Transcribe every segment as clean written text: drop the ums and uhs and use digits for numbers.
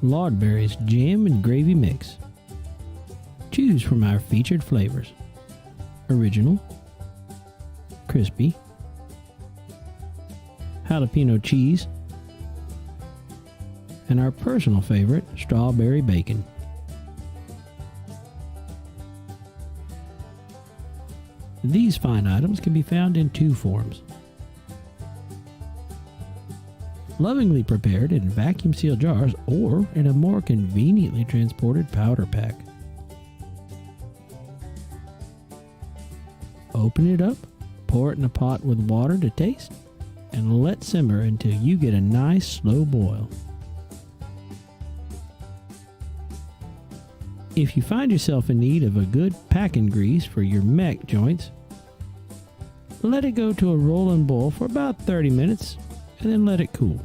Laudberries jam and gravy mix. Choose from our featured flavors: original, crispy, jalapeno cheese, and our personal favorite, strawberry bacon. These fine items can be found in two forms: lovingly prepared in vacuum sealed jars or in a more conveniently transported powder pack. Open it up, pour it in a pot with water to taste, and let simmer until you get a nice slow boil. If you find yourself in need of a good packing grease for your mech joints, let it go to a rolling boil for about 30 minutes and then let it cool.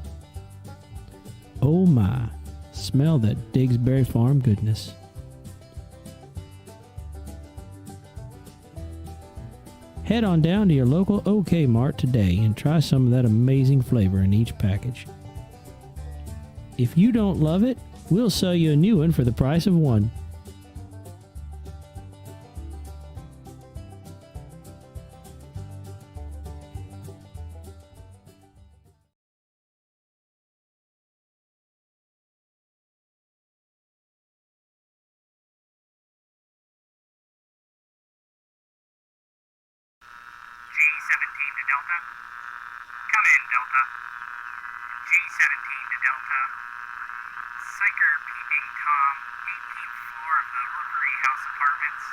Oh my, smell that Digsbury Farm goodness. Head on down to your local OK Mart today and try some of that amazing flavor in each package. If you don't love it, we'll sell you a new one for the price of one. G17 to Delta. Come in, Delta. G17 to Delta. Psycher peeping Tom, 18th floor of the Rookery House Apartments.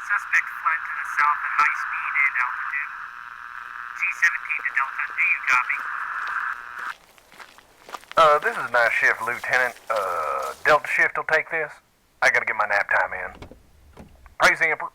Suspect fled to the south at high speed and altitude. G17 to Delta, do you copy? This is night shift, Lieutenant. Delta shift will take this. I gotta get my nap time in. Praise the Emperor.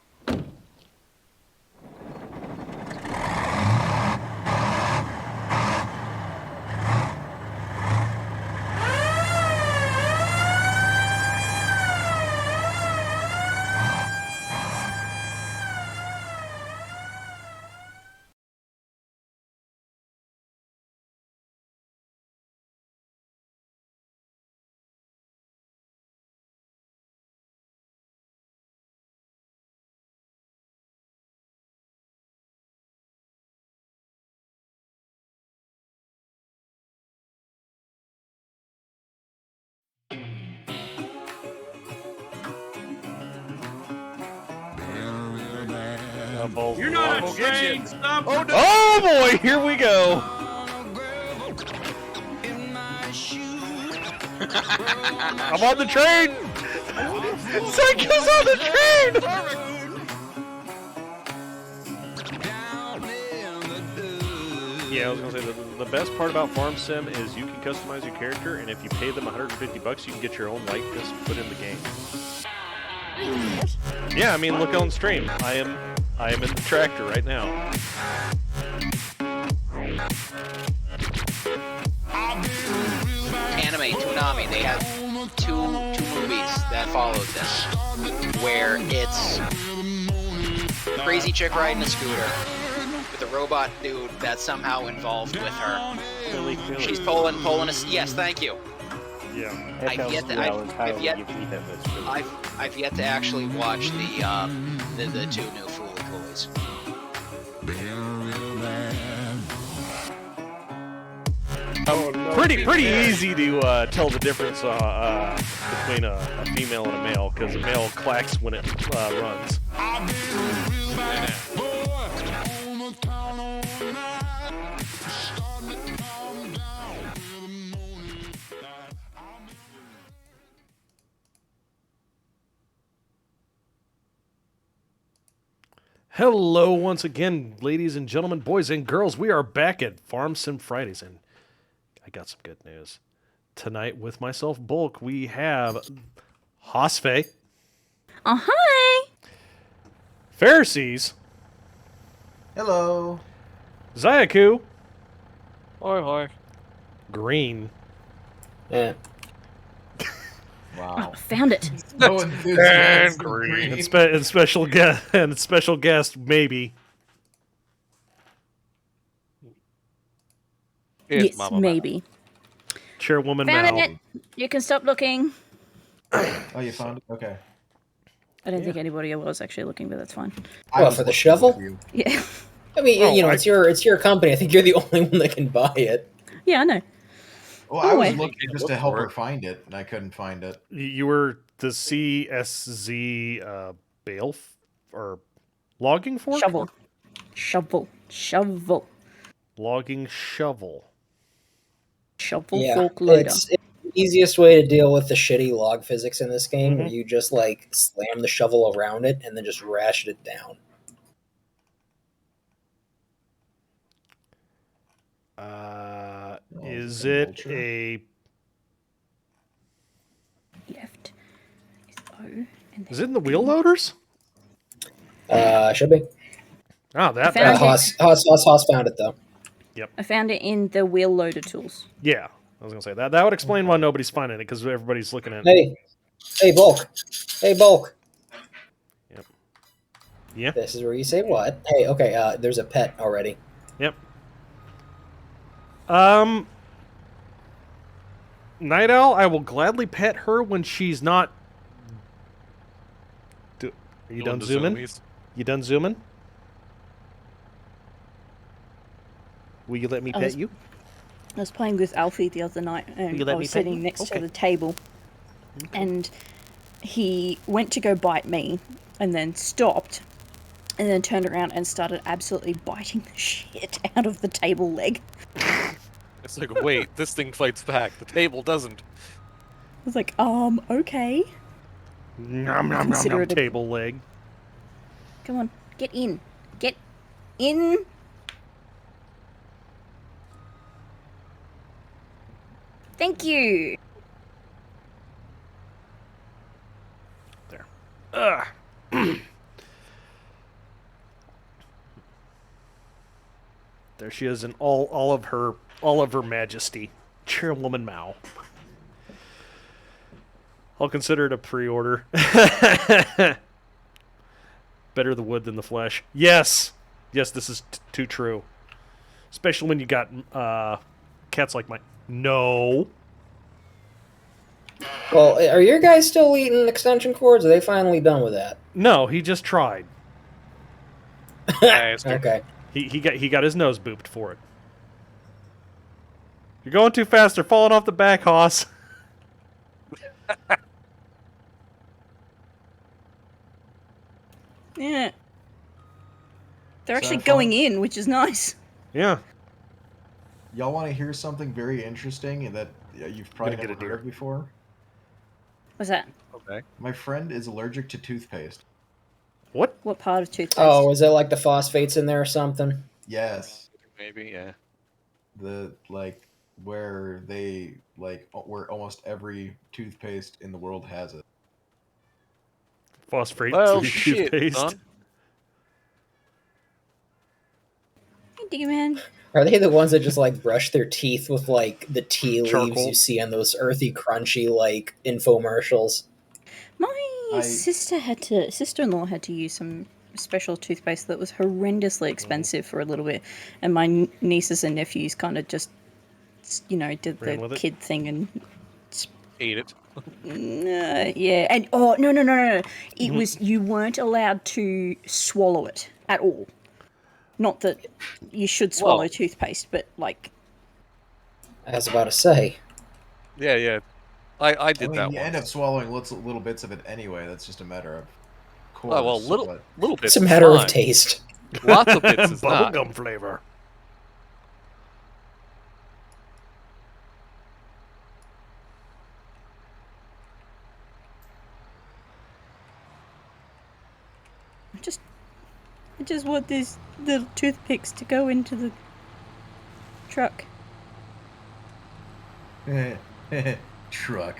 You're not a train. Stop. Oh, no. Oh boy, here we go. I'm on the train. Psycho's on the train. Yeah, I was gonna say the best part about Farm Sim is you can customize your character, and if you pay them $150, you can get your own likeness put in the game. Yeah, I mean, look on stream. I am in the tractor right now. Anime Toonami, they have two movies that follow this, where it's a crazy chick riding a scooter with a robot dude that's somehow involved with her. She's pulling a. Yes, thank you. Yeah. I've yet to actually watch the two new Fooly Coolies. Pretty easy to tell the difference between a female and a male, because a male clacks when it runs. Hello once again, ladies and gentlemen, boys and girls. We are back at Farm Sim Fridays, and I got some good news. Tonight with myself, Bulk, we have Hosfae. Oh, hi! Fairsees. Hello. Zayaku. Hoi hoi. Green. Yeah. Wow. Oh, found it. No enthusiasm. Green. And special guest, maybe. Yes, Mama maybe. Chairwoman Found Mal. it. You can stop looking. Oh, you found it? Okay. I don't think anybody was actually looking, but that's fine. I Well, was for the looking shovel? for you. Yeah. I mean, Oh, you know, I- it's your company. I think you're the only one that can buy it. Yeah, I know. Well, Oh, I was wait. looking just Look to help for her it. find it, and I couldn't find it. You were the CSZ bail or logging fork? Shovel. Logging shovel. Shovel Yeah, fork loader. it's the easiest way to deal with the shitty log physics in this game, where Mhm. you just like slam the shovel around it and then just ratchet it down. Is fucking it vulture. a? Left is O. And Is it in the wheel loaders? Should be. Oh, that. Found it. Haas found it though. I found it in the wheel loader tools. Yeah, I was gonna say that. That would explain why nobody's finding it because everybody's looking at. Hey, bulk. Hey, bulk. Yep. Yeah. This is where you say what? Hey, okay. There's a pet already. Yep. Night Owl, I will gladly pet her when she's not. Are you done zooming? You done zooming? Will you let me pet you? I was playing with Alfie the other night, You and let I me was pet sitting you? next Okay. to the table, and he went to go bite me, and then stopped, and then turned around and started absolutely biting the shit out of the table leg. It's like, wait, this thing fights back. The table doesn't. I was like, okay. Nom nom nom Consider nom. it a- Table leg. Come on, get in. Get in. Thank you. There. Ugh. There she is in all of her majesty. Chairwoman Mao. I'll consider it a pre-order. Better the wood than the flesh. Yes! Yes, this is too true. Especially when you got cats like mine. No. Well, are your guys still eating extension cords? Or are they finally done with that? No, he just tried. Okay. He got his nose booped for it. You're going too fast. They're falling off the back, Hoss. Yeah. They're Is actually that fun? going in, which is nice. Yeah. Y'all want to hear something very interesting that you've probably Gonna get never a deer. heard of before? What's that? Okay. My friend is allergic to toothpaste. What? What part of toothpaste? Oh, is it like the phosphates in there or something? Yes. Maybe, yeah. The where where almost every toothpaste in the world has it. Phosphate Well, free shit, toothpaste. son. Hey, D-Man. Are they the ones that just like brush their teeth with like the tea leaves Charcoal. you see on those earthy, crunchy like infomercials? My sister-in-law had to use some special toothpaste that was horrendously expensive for a little bit, and my nieces and nephews kind of just, did Ran the with it? kid thing and Ate it. yeah, and no. It was you weren't allowed to swallow it at all. Not that you should swallow Whoa. toothpaste, but like I was about to say. Yeah, yeah. I did I mean, that you once. end up swallowing little bits of it anyway. That's just a matter of course. Oh, well, little bits. It's a is matter of fine. taste. Lots of bits is not. Bubblegum flavor. I just want these little toothpicks to go into the truck. Truck.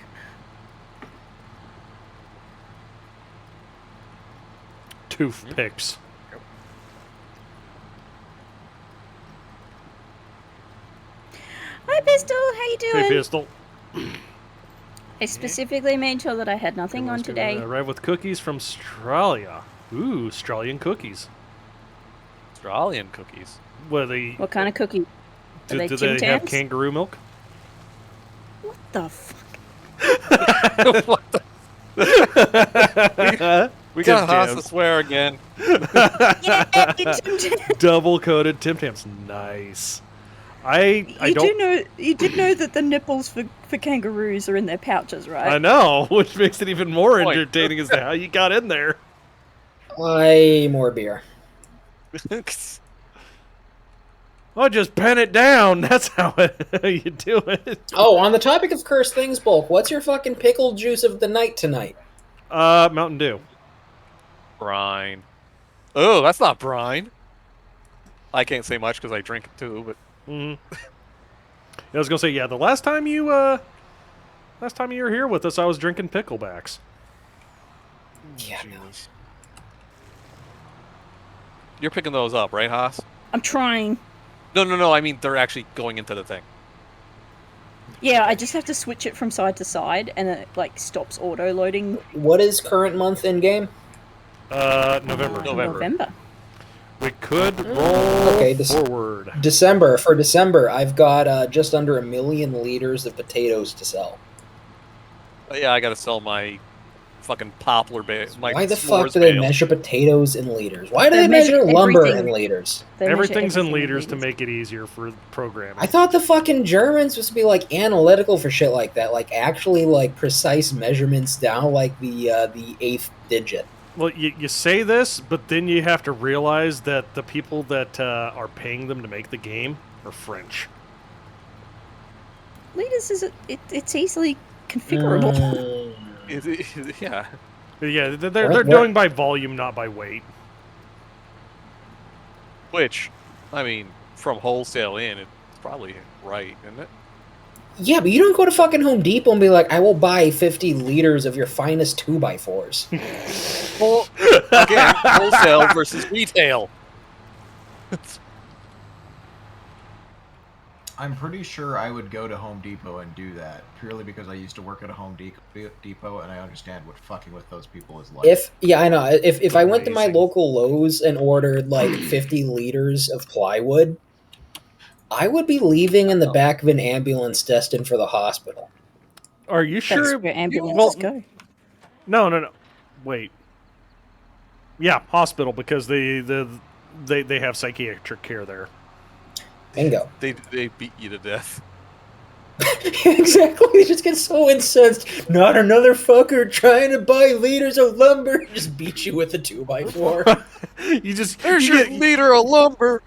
Toothpicks. Hi, Pistol. How you doing? Hey, Pistol. I specifically made sure that I had nothing on today. Arrive with cookies from Australia. Ooh, Australian cookies. Australian cookies. What are they? What kind of cookie? Do they they Tim have Tams? kangaroo milk? the fuck? What the? We got Haas to swear again. Yeah, Tim Tam. Double coated Tim Tams. Nice. I don't. You do know that the nipples for kangaroos are in their pouches, right? I know, which makes it even more entertaining as to how you got in there. More beer. Oh, just pen it down. That's how you do it. Oh, on the topic of cursed things, Bulk, what's your fucking pickle juice of the night tonight? Mountain Dew. Brine. Oh, that's not brine. I can't say much because I drink it too, but. I was gonna say, yeah. The last time you were here with us, I was drinking picklebacks. Yeah. Jeez. You're picking those up, right, Haas? I'm trying. No. I mean, they're actually going into the thing. Yeah, I just have to switch it from side to side, and it like stops auto loading. What is current month in game? November. We could roll forward. December. For December, I've got just under 1 million liters of potatoes to sell. Yeah, I gotta sell my fucking poplar bale. Why the fuck do they measure potatoes in liters? Why do they measure lumber in liters? Everything's in liters to make it easier for programming. I thought the fucking Germans was to be like analytical for shit like that, like actually like precise measurements down like the 8th digit. Well, you say this, but then you have to realize that the people that are paying them to make the game are French. Liters it's easily configurable. Yeah. Yeah, they're doing by volume, not by weight. Which, I mean, from wholesale in, it's probably right, isn't it? Yeah, but you don't go to fucking Home Depot and be like, I will buy 50 liters of your finest 2x4s. Well, again, wholesale versus retail. I'm pretty sure I would go to Home Depot and do that, purely because I used to work at a Home Depot and I understand what fucking with those people is like. I know. If I went to my local Lowe's and ordered like 50 liters of plywood, I would be leaving in the back of an ambulance destined for the hospital. Are you sure? That's where ambulances go. No. Wait. Yeah, hospital, because they have psychiatric care there. Bingo. They beat you to death. Exactly. They just get so incensed. Not another fucker trying to buy liters of lumber. Just beat you with a 2x4. There's your liter of lumber.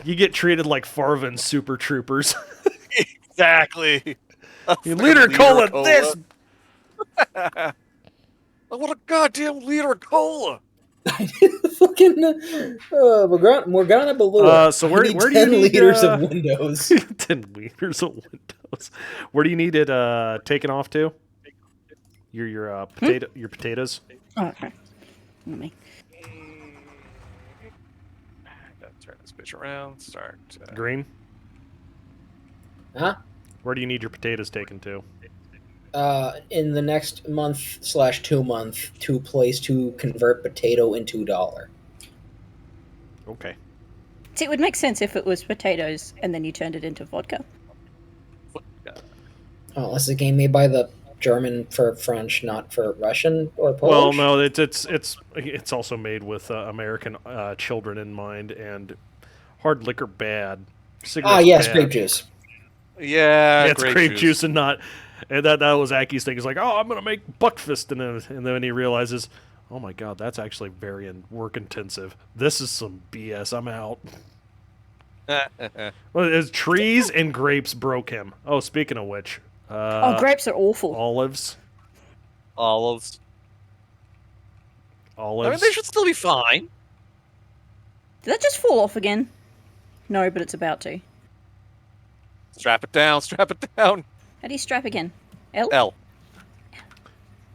You get treated like Farvin Super Troopers. Exactly. Liter cola this. I want a goddamn liter of cola. Fucking Morgana Baloo. So where do you 10 need liters of windows? 10 liters of windows. Where do you need it taken off to? Your potatoes. Oh, okay. Let me. Gotta turn this bitch around. Start Green. Huh? Where do you need your potatoes taken to? In the next month/2 month, to place to convert potato into dollar. Okay. See, it would make sense if it was potatoes and then you turned it into vodka. Oh, this is a game made by the German for French, not for Russian or Polish. Well, no, it's also made with American children in mind, and hard liquor bad. Cigarettes yes, bad. grape juice. Yeah, it's grape juice and not. And that was Aki's thing. He's like, oh, I'm gonna make buckfist, and then he realizes, oh my god, that's actually very work intensive. This is some BS. I'm out. Well, it's trees and grapes broke him. Oh, speaking of which, grapes are awful. Olives. I mean, they should still be fine. Did that just fall off again? No, but it's about to. Strap it down. How do you strap again? L? L.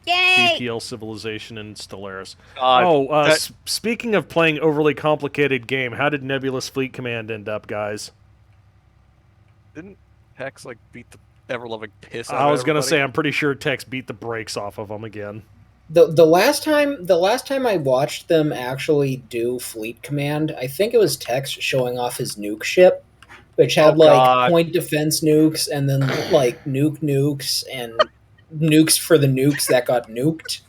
Yay! DPL Civilization and Stellaris. Speaking of playing overly complicated game, how did Nebulous Fleet Command end up, guys? Didn't Hex beat the ever-loving piss out of I was gonna everybody? say, I'm pretty sure Tex beat the brakes off of them again. The last time I watched them actually do Fleet Command, I think it was Tex showing off his nuke ship, which had God. point defense nukes and then nukes and nukes for the nukes that got nuked.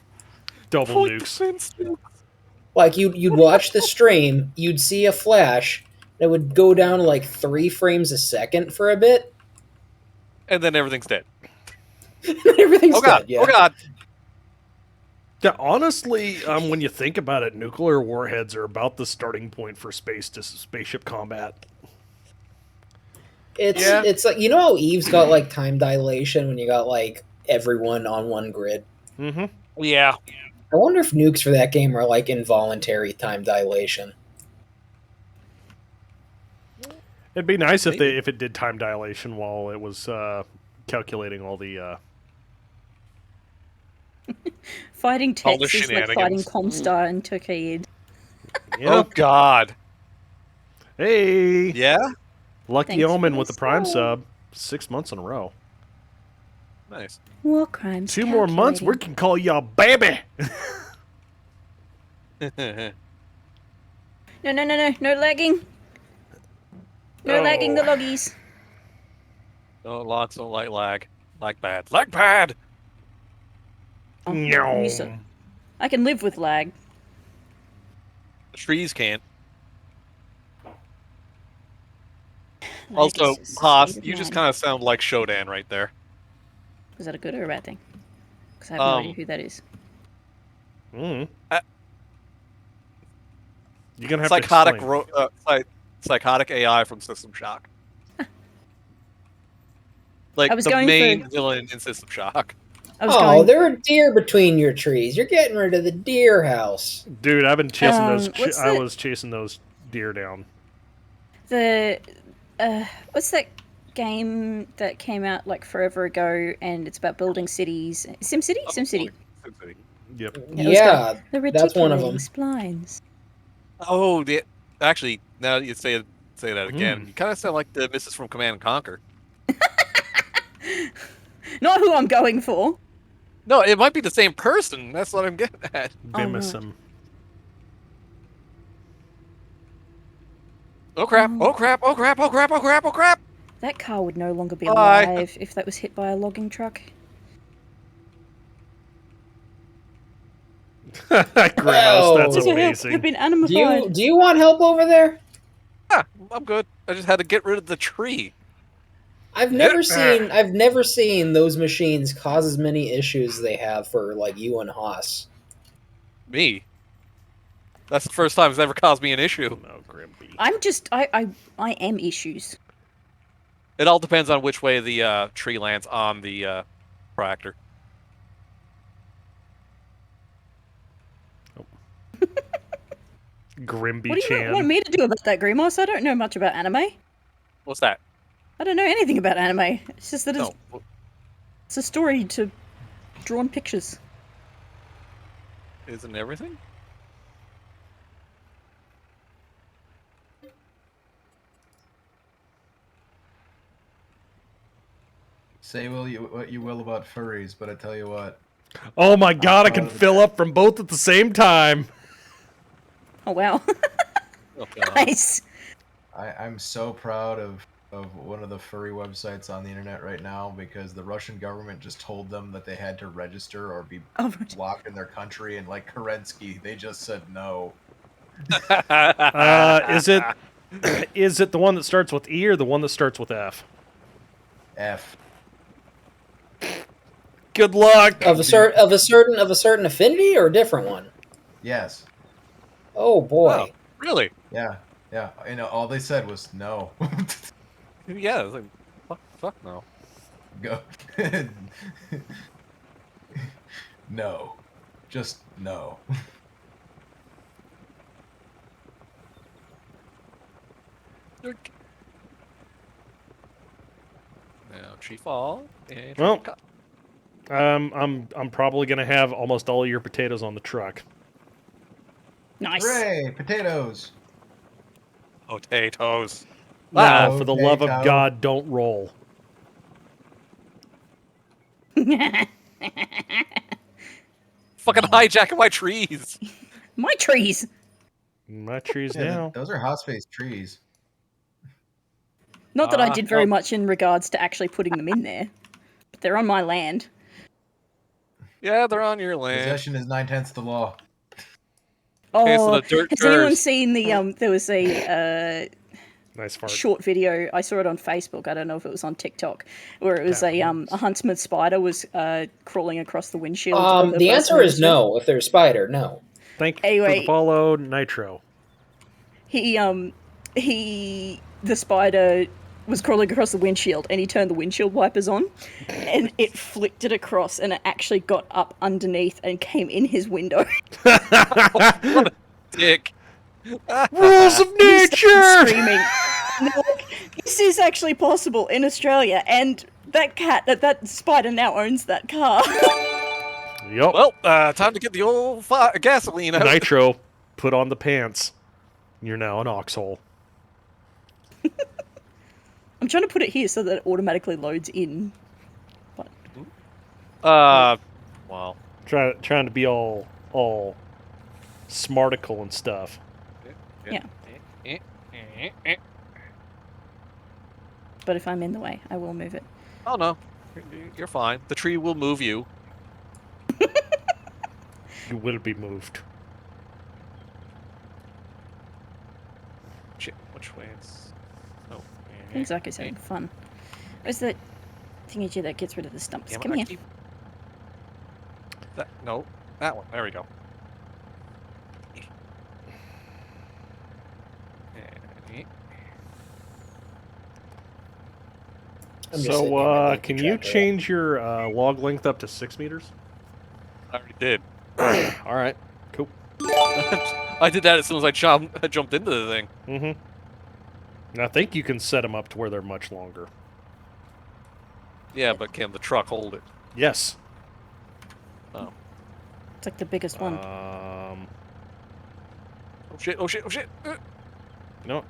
Double Point nukes. defense nukes. You'd watch the stream, you'd see a flash that would go down to 3 frames a second for a bit, And then everything's dead. everything's Oh god! dead. Yeah. Oh god! Yeah, honestly, when you think about it, nuclear warheads are about the starting point for spaceship combat. It's like, you know how Eve's got time dilation when you got everyone on one grid. Mm-hmm. Yeah. I wonder if nukes for that game are involuntary time dilation. It'd be nice if it did time dilation while it was calculating all the. Fighting All the Tex is like fighting shenanigans. Comstar and Tokaid. Yeah. Oh god. Hey. Yeah. Lucky Thanks Omen for with the the Prime sub. sub, 6 months in a row. Nice. War crimes. 2 more months, we can call y'all baby. No lagging. No lagging the loggies. No, lots don't like lag. Like bad. Like bad! Oh, No. I'm used to- I can live with lag. The trees can't. Lag Also, is just Haas, state of you just mind. kind of sound like Shodan right there. Was that a good or a bad thing? Because I have no idea who that is. Mm. You're gonna have Psychotic, to explain. psychotic AI from System Shock. Like I was the going main for- villain in System Shock. I was Oh, going. there are deer between your trees. You're getting rid of the deer house. Dude, I've been chasing those. what's I the- was chasing those deer down. The what's that game that came out forever ago and it's about building cities? SimCity? SimCity. SimCity. Yep. Yeah, it was Yeah, The that's one of reticulating them. splines. Oh, actually, now that you say that again, you kind of sound like the Mrs. from Command and Conquer. Not who I'm going for. No, it might be the same person. That's what I'm getting at. Bimism. Oh crap! Oh crap! Oh crap! Oh crap! Oh crap! Oh crap! That car would no longer be Bye. alive if that was hit by a logging truck. Greenhouse, that's Please help, amazing. I've been animified. Do you want help over there? Yeah, I'm good. I just had to get rid of the tree. I've never seen those machines cause as many issues they have for you and Haas. Me. That's the first time it's ever caused me an issue. No, Grimby. I'm just I am issues. It all depends on which way the tree lands on the tractor. Grimby What do you Chan. want me to do about that, Grimos? I don't know much about anime. What's that? I don't know anything about anime. It's just that No. it's a story to drawn pictures. Isn't everything? Say what you will about furries, but I tell you what. Oh my god, I can fill up from both at the same time. Oh wow. Oh, God. Nice. I'm so proud of one of the furry websites on the internet right now because the Russian government just told them that they had to register or be blocked in their country, and like Kerensky, they just said no. Is it the one that starts with E or the one that starts with F? F. Good luck. Of a certain affinity or a different one? Yes. Oh boy. Oh, really? Yeah. Yeah. You know, all they said was no. Yeah. It's like, fuck no. Go. No. Just no. Now, tree fall. And Well, cut. I'm probably gonna have almost all of your potatoes on the truck. Nice. Hooray! Potatoes. Potatoes. Wow, Wow. for the love of Potato. God, don't roll. Fucking hijacking my trees. My trees. My trees Yeah, now. those are Hosfae's trees. Not that I did very much in regards to actually putting them in there, but they're on my land. Yeah, they're on your land. Possession is 9/10 the law. Okay, so Oh, the dirt has anyone curs. seen the? There was a Nice fart. short video. I saw it on Facebook. I don't know if it was on TikTok, where it was a huntsman spider was crawling across the windshield. Of The answer is no. If there's a spider, no. Thank you for Anyway, the follow, Nitro. the spider was crawling across the windshield, and he turned the windshield wipers on, and it flicked it across, and it actually got up underneath and came in his window. What a dick. Rules of nature! Screaming. And they're like, this is actually possible in Australia, and that spider now owns that car. Yep. Well, time to get the old gasoline out. Nitro, put on the pants. You're now an oxhole. I'm trying to put it here so that it automatically loads in. But... Wow. Trying to be all smarticle and stuff. Yeah. But if I'm in the way, I will move it. Oh no, you're fine. The tree will move you. You will be moved. Shit, which way it's... Oh. Things like it's having fun. Where's the thingy that gets rid of the stumps? Damn it, Come here. No, that one. There we go. So, can you change your log length up to 6 meters? I already did. All right, cool. I did that as soon as I jumped into the thing. Mm-hmm. And I think you can set them up to where they're much longer. Yeah, but can the truck hold it? Yes. Oh. It's like the biggest one. Oh shit, oh shit, oh shit! No.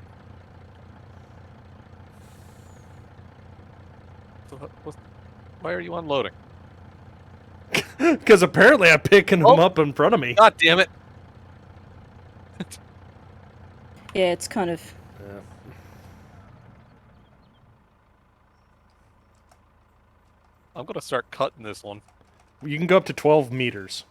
Why are you unloading? Because apparently I'm picking them up in front of me. God damn it! Yeah, it's kind of... Yeah. I'm gonna start cutting this one. You can go up to 12 meters.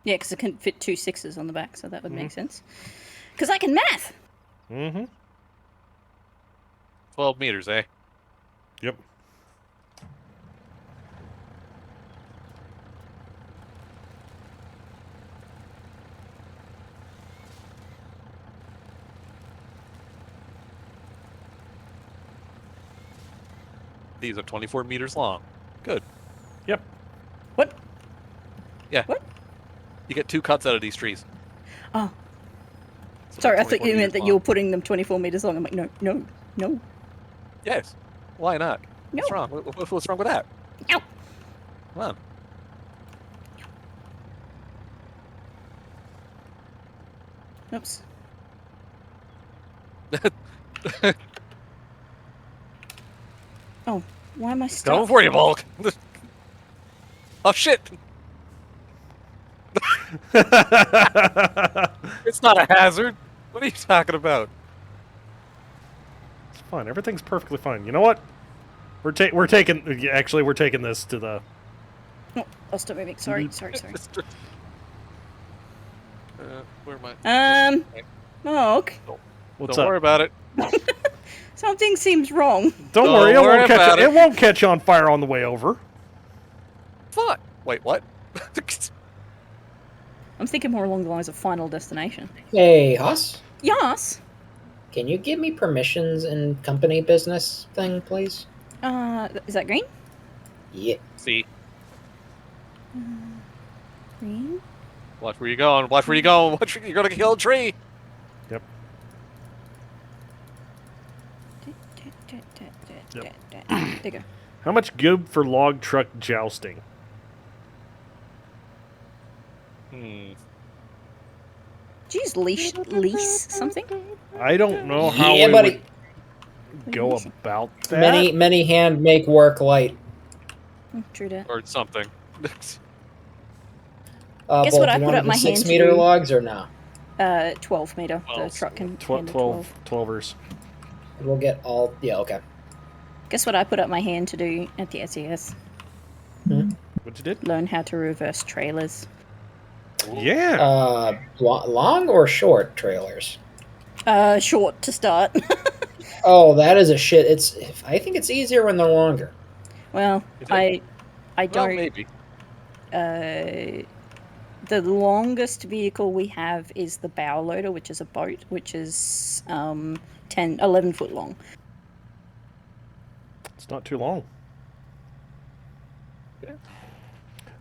Yeah, because it can fit 2 6s on the back, so that would make sense. Because I can math! Mm-hmm. 12 meters, eh? Yep. These are 24 meters long. Good. Yep. What? Yeah. What? You get 2 cuts out of these trees. Oh. So Sorry, I they're thought 24 you meant meters that long. you were putting them 24 meters long. I'm like, no, no, no. Yes. Why not? No. What's wrong? What's wrong with that? No. Come on. Oops. Oh, why am I stuck? Coming for you, Bulk. Oh shit! It's not a hazard. What are you talking about? It's fine. Everything's perfectly fine. You know what? We're taking this to the... Oh, I'll stop moving. Sorry, sorry. Where am I? Mark. What's Don't up? worry about it. Something seems wrong. Don't worry, it won't catch on fire on the way over. What? Wait, what? I'm thinking more along the lines of Final Destination. Hey, Hoss? Yes? Can you give me permissions in company business thing, please? Is that green? Yeah. See. Green? Watch where you're going. Watch where you're going. You're gonna kill a tree. Yep. There you go. How much good for log truck jousting? Did you use lease something? I don't know how Yeah, we buddy. would go about that. Many hand make work light. True that. Or something. Guess Bolt, what I you put wanna up do my hand 6 to meter do? logs or no? 12 meter. The 12. truck can 12, handle 12ers. We'll get all. Yeah, okay. Guess what I put up my hand to do at the SES? What you did? Learn how to reverse trailers. Yeah. Long or short trailers? Short to start. Oh, that is a shit. I think it's easier when they're longer. Well, I Well, don't. maybe. The longest vehicle we have is the bow loader, which is a boat, which is 11 foot long. It's not too long.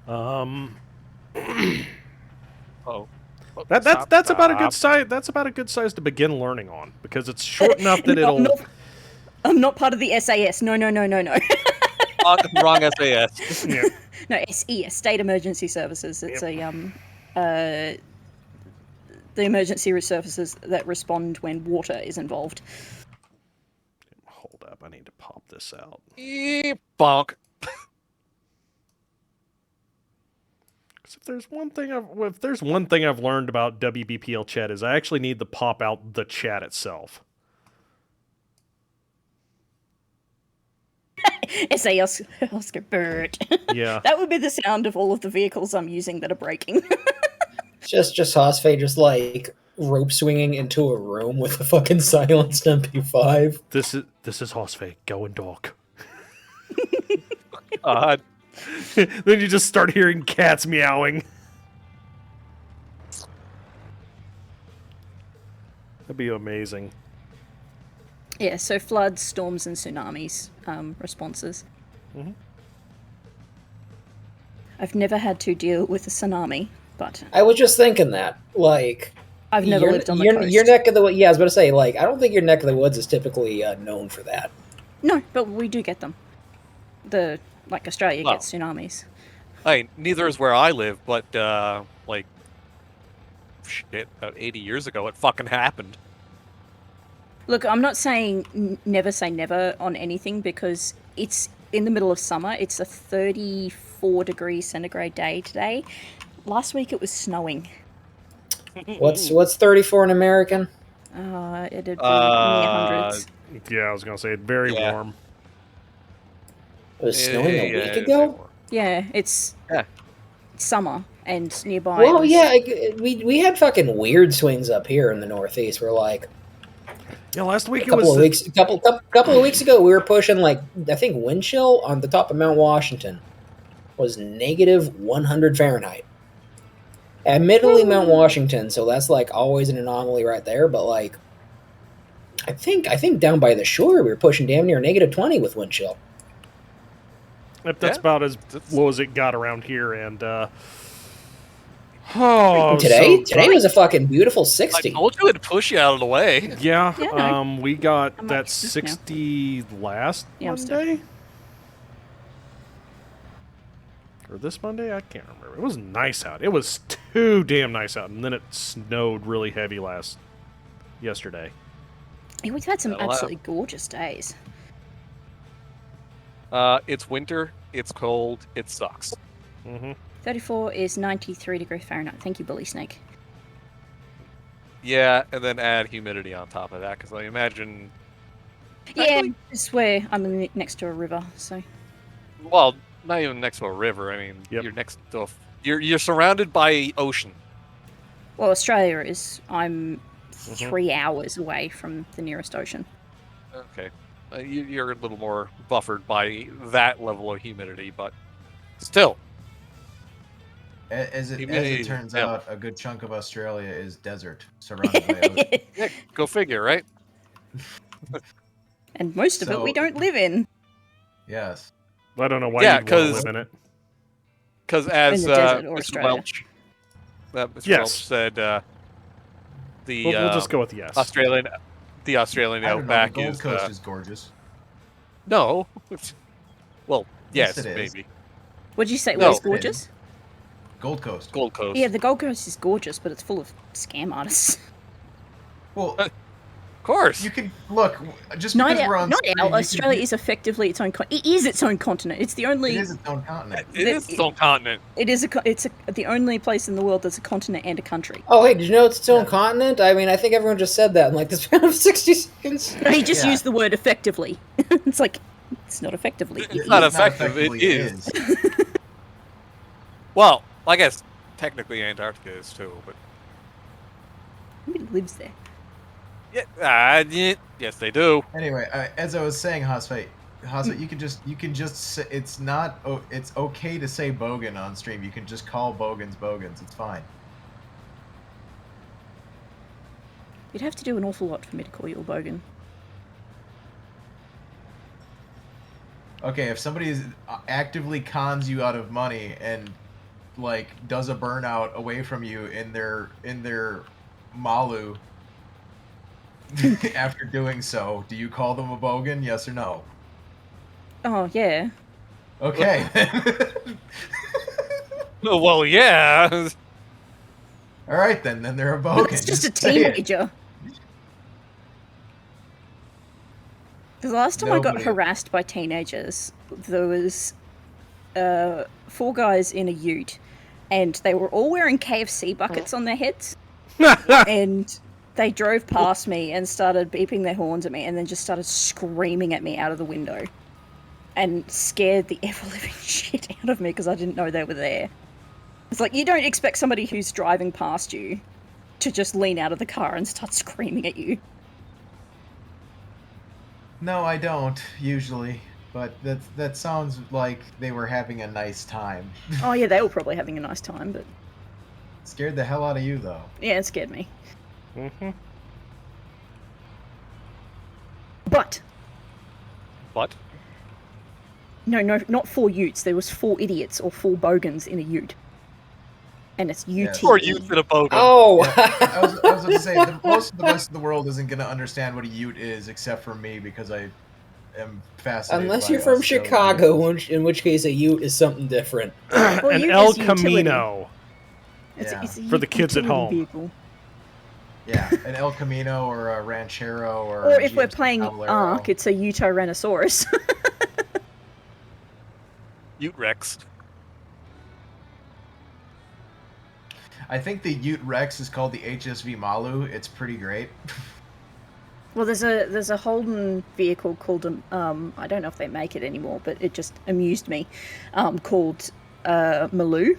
Oh. That's about a good size. That's about a good size to begin learning on because it's short enough that it'll. I'm not part of the SAS. No. Wrong SAS. Yeah. No, SES, State Emergency Services. It's the emergency services that respond when water is involved. Hold up, I need to pop this out. Bonk. If there's one thing I've learned about WBPL chat is I actually need to pop out the chat itself. SAS Oscar Bird. Yeah. That would be the sound of all of the vehicles I'm using that are braking. Just Hosfae just like rope swinging into a room with a fucking silenced MP5. This is Hosfae. Go and talk. God. Then you just start hearing cats meowing. That'd be amazing. Yeah, so floods, storms, and tsunamis responses. Mm-hmm. I've never had to deal with a tsunami, but I was just thinking that, like, I've never lived on the coast. Your neck of the woods. Yeah, I was about to say, like, I don't think your neck of the woods is typically known for that. No, but we do get them. Australia gets tsunamis. Neither is where I live, but like, shit, about 80 years ago, it fucking happened. Look, I'm not saying never say never on anything because it's in the middle of summer. It's a 34 degrees centigrade day today. Last week it was snowing. What's 34 in American? It'd be near hundreds. Yeah, I was gonna say very warm. It was snowing a week ago? Yeah, it's summer and nearby. Well, yeah, we had fucking weird swings up here in the Northeast. We're like, yeah, last week a couple of weeks ago, we were pushing like I think wind chill on the top of Mount Washington was negative 100 Fahrenheit. Admittedly, Mount Washington, so that's like always an anomaly right there. But like, I think down by the shore, we were pushing damn near negative 20 with wind chill. That's about as low as it got around here, and today was a fucking beautiful 60. I told you it'd push you out of the way. Yeah, we got that 60 last Monday. Or this Monday? I can't remember. It was nice out. It was too damn nice out, and then it snowed really heavy yesterday. Yeah, we've had some absolutely gorgeous days. It's winter, it's cold, it sucks. 34 is 93 degrees Fahrenheit. Thank you, Bully Snake. Yeah, and then add humidity on top of that, because I imagine... Yeah, it's where I'm next to a river, so... Well, not even next to a river. I mean, you're next to... You're surrounded by ocean. Well, Australia is. I'm 3 hours away from the nearest ocean. Okay. You're a little more buffered by that level of humidity, but still. As it turns out, a good chunk of Australia is desert, surrounded by ocean. Yeah, go figure, right? And most of it we don't live in. Yes. I don't know why you'd want to live in it. Because as Mr. Welch said, we'll just go with yes. The Australian outback the Gold Coast is gorgeous. No. Well, yes, it is. maybe. What'd you say? Was gorgeous? Gold Coast. Gold Coast. Yeah, the Gold Coast is gorgeous, but it's full of scam artists. Well, course. You can look just Not because we're on not screen, out. you can Australia do- is effectively its own. It is its own continent. It's the only. It is its own continent. It is its own continent. It is the only place in the world that's a continent and a country. Oh, hey, did you know it's its own continent? I mean, I think everyone just said that in like the span of 60 seconds. He just Yeah. used the word effectively. It's like, it's not effectively. It's not effective. It effectively is. Well, I guess technically Antarctica is too, but Nobody lives there. yeah, yes they do. Anyway, as I was saying, Hosfae, you can just say, it's not. It's okay to say bogan on stream. You can just call bogans bogans. It's fine. You'd have to do an awful lot for me to call you a bogan. Okay, if somebody actively cons you out of money and like does a burnout away from you in their malu after doing so, do you call them a bogan? Yes or no? Oh yeah. Okay. Well, yeah. All right then they're a bogan. It's just a say it. teenager. Because the last time I got Nobody- harassed by teenagers, there was 4 guys in a ute, and they were all wearing KFC buckets on their heads. And they drove past me and started beeping their horns at me, and then just started screaming at me out of the window, and scared the ever-living shit out of me because I didn't know they were there. It's like, you don't expect somebody who's driving past you to just lean out of the car and start screaming at you. No, I don't usually, but that sounds like they were having a nice time. Oh yeah, they were probably having a nice time, but Scared the hell out of you though. yeah, it scared me. Mm-hmm. But What? no, not 4 utes. There was 4 idiots or 4 bogans in a ute, and it's UT. Or youth in a bogan. Oh, I was going to say, most of the rest of the world isn't going to understand what a ute is, except for me, because I am fascinated. unless by you're from Australian Chicago, utes. in which case a ute is something different. Well, An ute El is utility. Camino. Yeah. It's a For the kids at utility home. vehicle. Yeah, an El Camino or a Ranchero or. Or a if we're GMC playing Cavallero. Ark, it's a Utoranosaurus. Ute Rex. I think the Ute Rex is called the HSV Malu. It's pretty great. Well, there's a Holden vehicle called I don't know if they make it anymore, but it just amused me, called Maloo,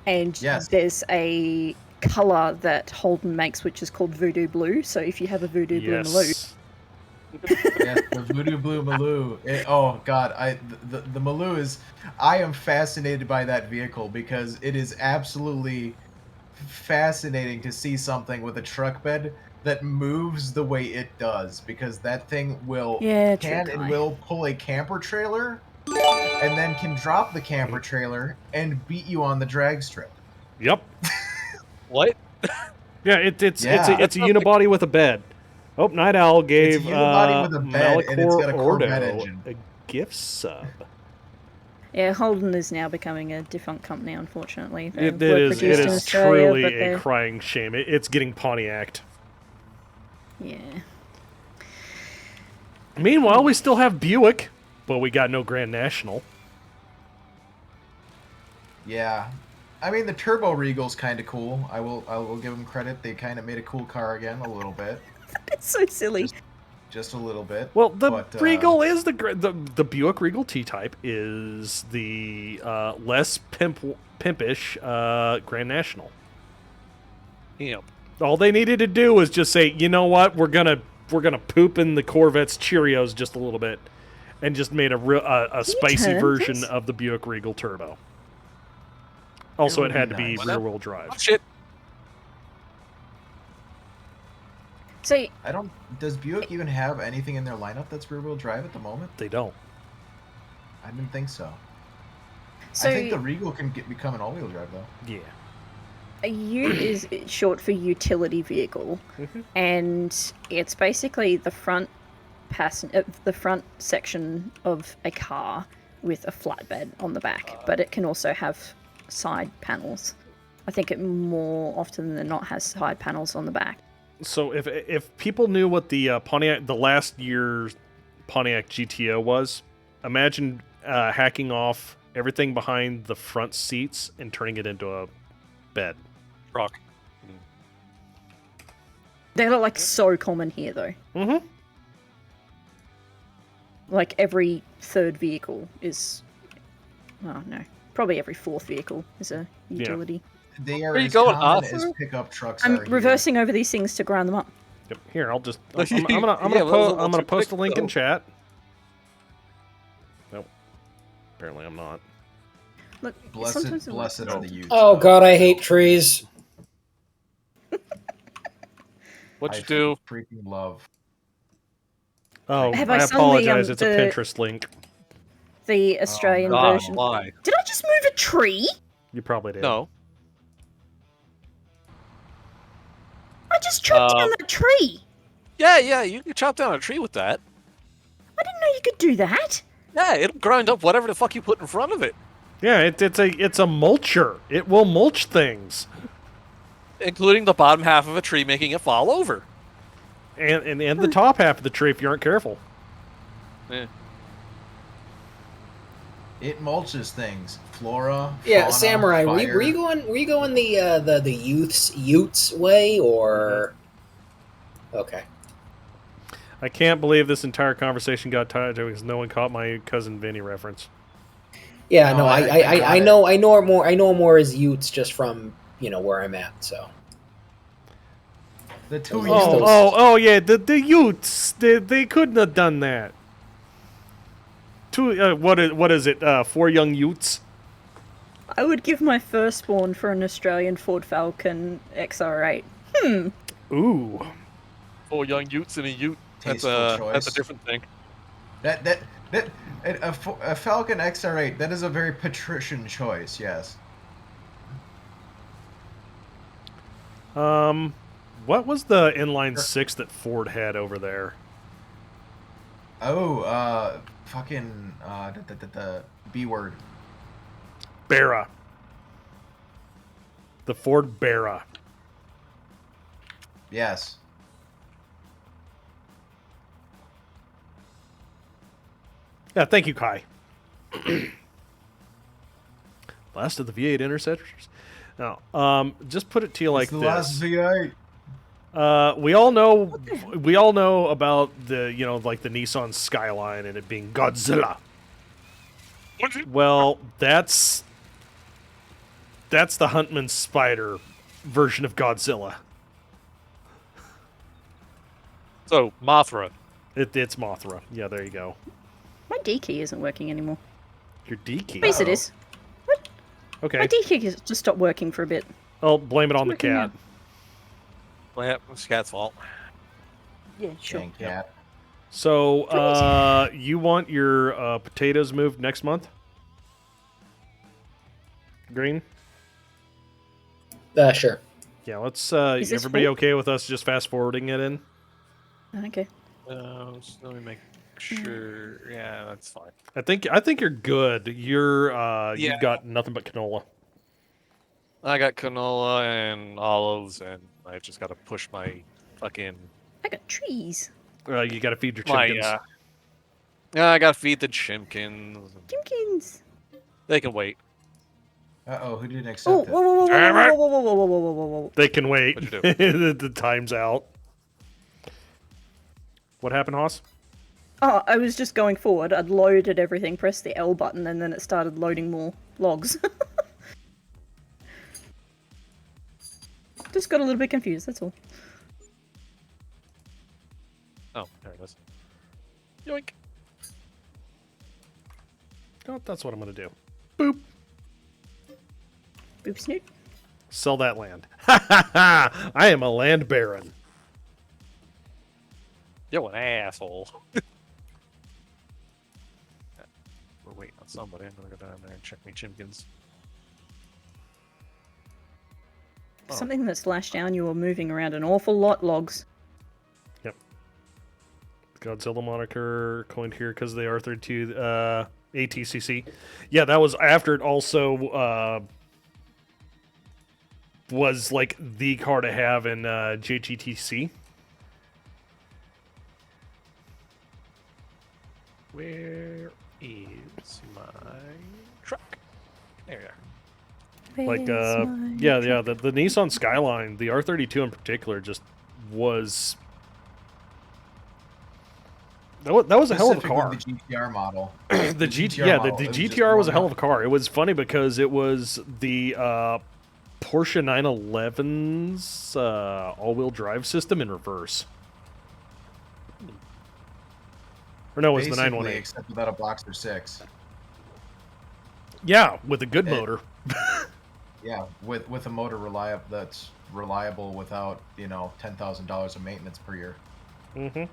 and Yes. there's a color that Holden makes which is called Voodoo Blue. So if you have a Voodoo Blue Maloo, Yes. Yes, the Voodoo Blue Maloo. Oh God, the Maloo is. I am fascinated by that vehicle because it is absolutely fascinating to see something with a truck bed that moves the way it does, because that thing will Yeah, can true and guy. will pull a camper trailer and then can drop the camper trailer and beat you on the drag strip. Yep. What? Yeah, it's Yeah. it's a unibody with a bed. Oh, Night Owl gave unibody with a bed, and it's got a Malachor Corvette Ordo engine. a gift sub. yeah, Holden is now becoming a defunct company. Unfortunately, They It were is produced in Australia, truly but a they're- crying shame. It's getting Pontiac'd. yeah. Meanwhile, we still have Buick, but we got no Grand National. Yeah, I mean the Turbo Regal's kind of cool. I will give them credit. They kind of made a cool car again, a little bit, It's so silly. just a little bit. Well, the But, Regal is the Buick Regal T-Type is the less pimpish Grand National. Yep. All they needed to do was just say, you know what, we're gonna poop in the Corvette's Cheerios just a little bit, and just made a spicy turn, version please? of the Buick Regal Turbo. Also, it had to be Nice. rear-wheel drive. Oh, shit. So I don't. Does Buick even have anything in their lineup that's rear-wheel drive at the moment? They don't. I didn't think so. So I think the Regal can become an all-wheel drive though. Yeah. a ute is short for utility vehicle, and it's basically the front the front section of a car with a flatbed on the back, but it can also have side panels. I think it more often than not has side panels on the back. So if people knew what the Pontiac, the last year's Pontiac GTO was, imagine hacking off everything behind the front seats and turning it into a bed. Rock. They're like so common here, though. Mm-hmm. Like every third vehicle is. Oh no, probably every fourth vehicle is a utility. They are Where you as going, common Arthur? as pickup trucks I'm are here. reversing over these things to grind them up. Yep. Here, I'm Yeah, gonna post a link in though. chat. Nope. Apparently, I'm not. Look, Blessed, sometimes it blessed works. are the youth. Oh god, I hate trees. What'd I you do? freaking love. Oh, Have I I sung apologize. the, It's a the- Pinterest link. The Australian God, version. why? Did I just move a tree? You probably did. No. I just chopped down that tree. Yeah, you can chop down a tree with that. I didn't know you could do that. Yeah, it'll grind up whatever the fuck you put in front of it. Yeah, it's a mulcher. It will mulch things, Including the bottom half of a tree, making it fall over. and the top half of the tree if you aren't careful. Yeah. It mulches things. Flora. Yeah, fauna, Samurai, were fire. you going the Utes way or? Okay. I can't believe this entire conversation got tied because no one caught my cousin Vinny reference. Yeah, No, no, I got I it. know more as Utes just from where I'm at. So. The two Oh, youths. Oh, yeah, the Utes. They couldn't have done that. Two, what is it? 4 young Utes. I would give my firstborn for an Australian Ford Falcon XR8. Ooh. 4 young utes in a ute. That's Tasteful a choice. different thing. A Falcon XR8. That is a very patrician choice. Yes. What was the inline 6 that Ford had over there? Oh, fucking the B word. Barra. The Ford Barra. Yes. Yeah, thank you, Kai. Last of the V8 interceptors. Now, just put it to you like It's the this. last V8. We all know about the like the Nissan Skyline and it being Godzilla. Well, that's the Huntman Spider version of Godzilla. So, Mothra. It's Mothra. Yeah, there you go. My D key isn't working anymore. Your D key. Yes, it is. Okay. My D key has just stopped working for a bit. I'll blame it on the working cat. now. Well, yeah, it's Cat's fault. Yeah, sure. Dang cat. So, you want your potatoes moved next month? Green? Sure. Yeah, let's. Is this Everybody full? okay with us just fast forwarding it in? Okay. So let me make sure. Yeah, that's fine. I think you're good. You're Yeah. You've got nothing but canola. I got canola and olives, and I just got to push my fucking I got trees. You got to feed your my. chickens. Yeah, I got to feed the chimkins. Jimkins. They can wait. Who didn't Oh, accept whoa, it? whoa, whoa, Damn it. whoa, whoa, whoa, whoa, whoa, whoa, whoa, whoa. They can wait. What'd you The time's out. What happened, Hoss? Oh, I was just going forward. I'd loaded everything, pressed the L button, and then it started loading more logs. Just got a little bit confused, that's all. Oh, there it is. Yoink. Oh, that's what I'm gonna do. Boop. Boop snoot. Sell that land. Ha ha ha! I am a land baron. Yo, an asshole. We're waiting on somebody. I'm gonna go down there and check my chimkins. Oh. Something that slashed down, you were moving around an awful lot, logs. Yep. Godzilla moniker coined here because they are 32 ATCC. Yeah, that was after it also was like the car to have in JGTC. Where is my truck? There you are. Like, Where's my yeah, truck? the Nissan Skyline, the R32 in particular, just was. That was a hell of a car. Specifically the GTR model. The GTR model, the it was just GTR was a one hell of a car. It was funny because it was the Porsche 911's all-wheel drive system in reverse. Or no, it was the Basically, 918. except without a Boxer 6. Yeah, with a good motor. Yeah, with a motor that's reliable without, $10,000 of maintenance per year. Mm-hmm.